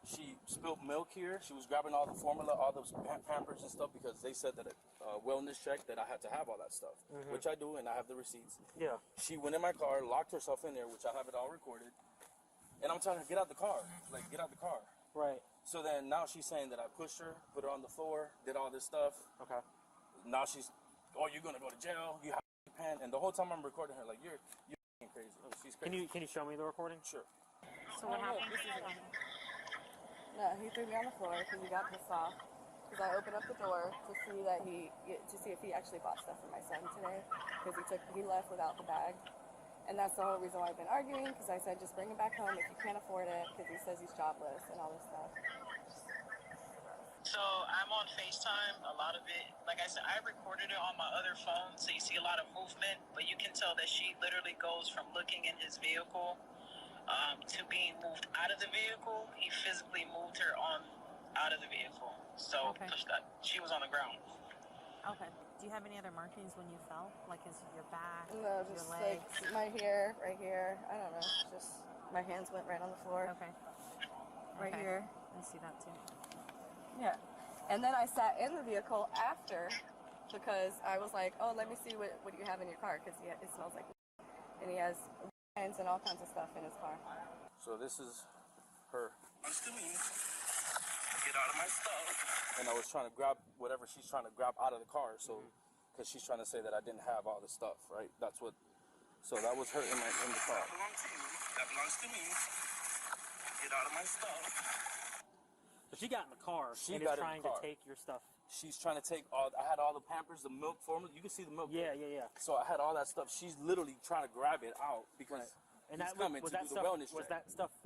She spilled milk here. She was grabbing all the formula, all those Pampers and stuff, because they said that a wellness check that I had to have all that stuff, which I do, and I have the receipts. Yeah. She went in my car, locked herself in there, which I have it all recorded. And I'm telling her, get out the car. Like, get out the car. Right. So then now she's saying that I pushed her, put her on the floor, did all this stuff. Okay. Now she's, oh, you're going to go to jail. You have a pen. And the whole time I'm recording her, like, you're crazy. She's crazy. Can you show me the recording? Sure. So what happened? No, he threw me on the floor because he got pissed off. Because I opened up the door to see that to see if he actually bought stuff for my son today. Because he left without the bag. And that's the whole reason why I've been arguing. Because I said, just bring him back home if you can't afford it. Because he says he's jobless and all this stuff. So I'm on FaceTime, a lot of it. Like I said, I recorded it on my other phone, so you see a lot of movement, but you can tell that she literally goes from looking in his vehicle to being moved out of the vehicle. He physically moved her out of the vehicle. So she was on the ground. Okay. Do you have any other markings when you fell? Like your back, No, just your legs? like my hair, right here. I don't know. Just my hands went right on the floor. Okay. Right here. I see that too. Yeah. And then I sat in the vehicle after because I was like, oh, let me see what you have in your car because it smells like and he has and all kinds of stuff in his car. So this is her. Get out of my stuff. And I was trying to grab whatever she's trying to grab out of the car. So, because she's trying to say that I didn't have all the stuff, right? That's what. So that was her in the car. That belongs to you. That belongs to me. Get out of my stuff. So she got in the car She and got is in trying the to car. take your stuff. She's trying to take all. I had all the Pampers, the milk formula. You can see the milk. Yeah. So I had all that stuff. She's literally trying to grab it out because And he's that coming was to that do the stuff. wellness Was check. that stuff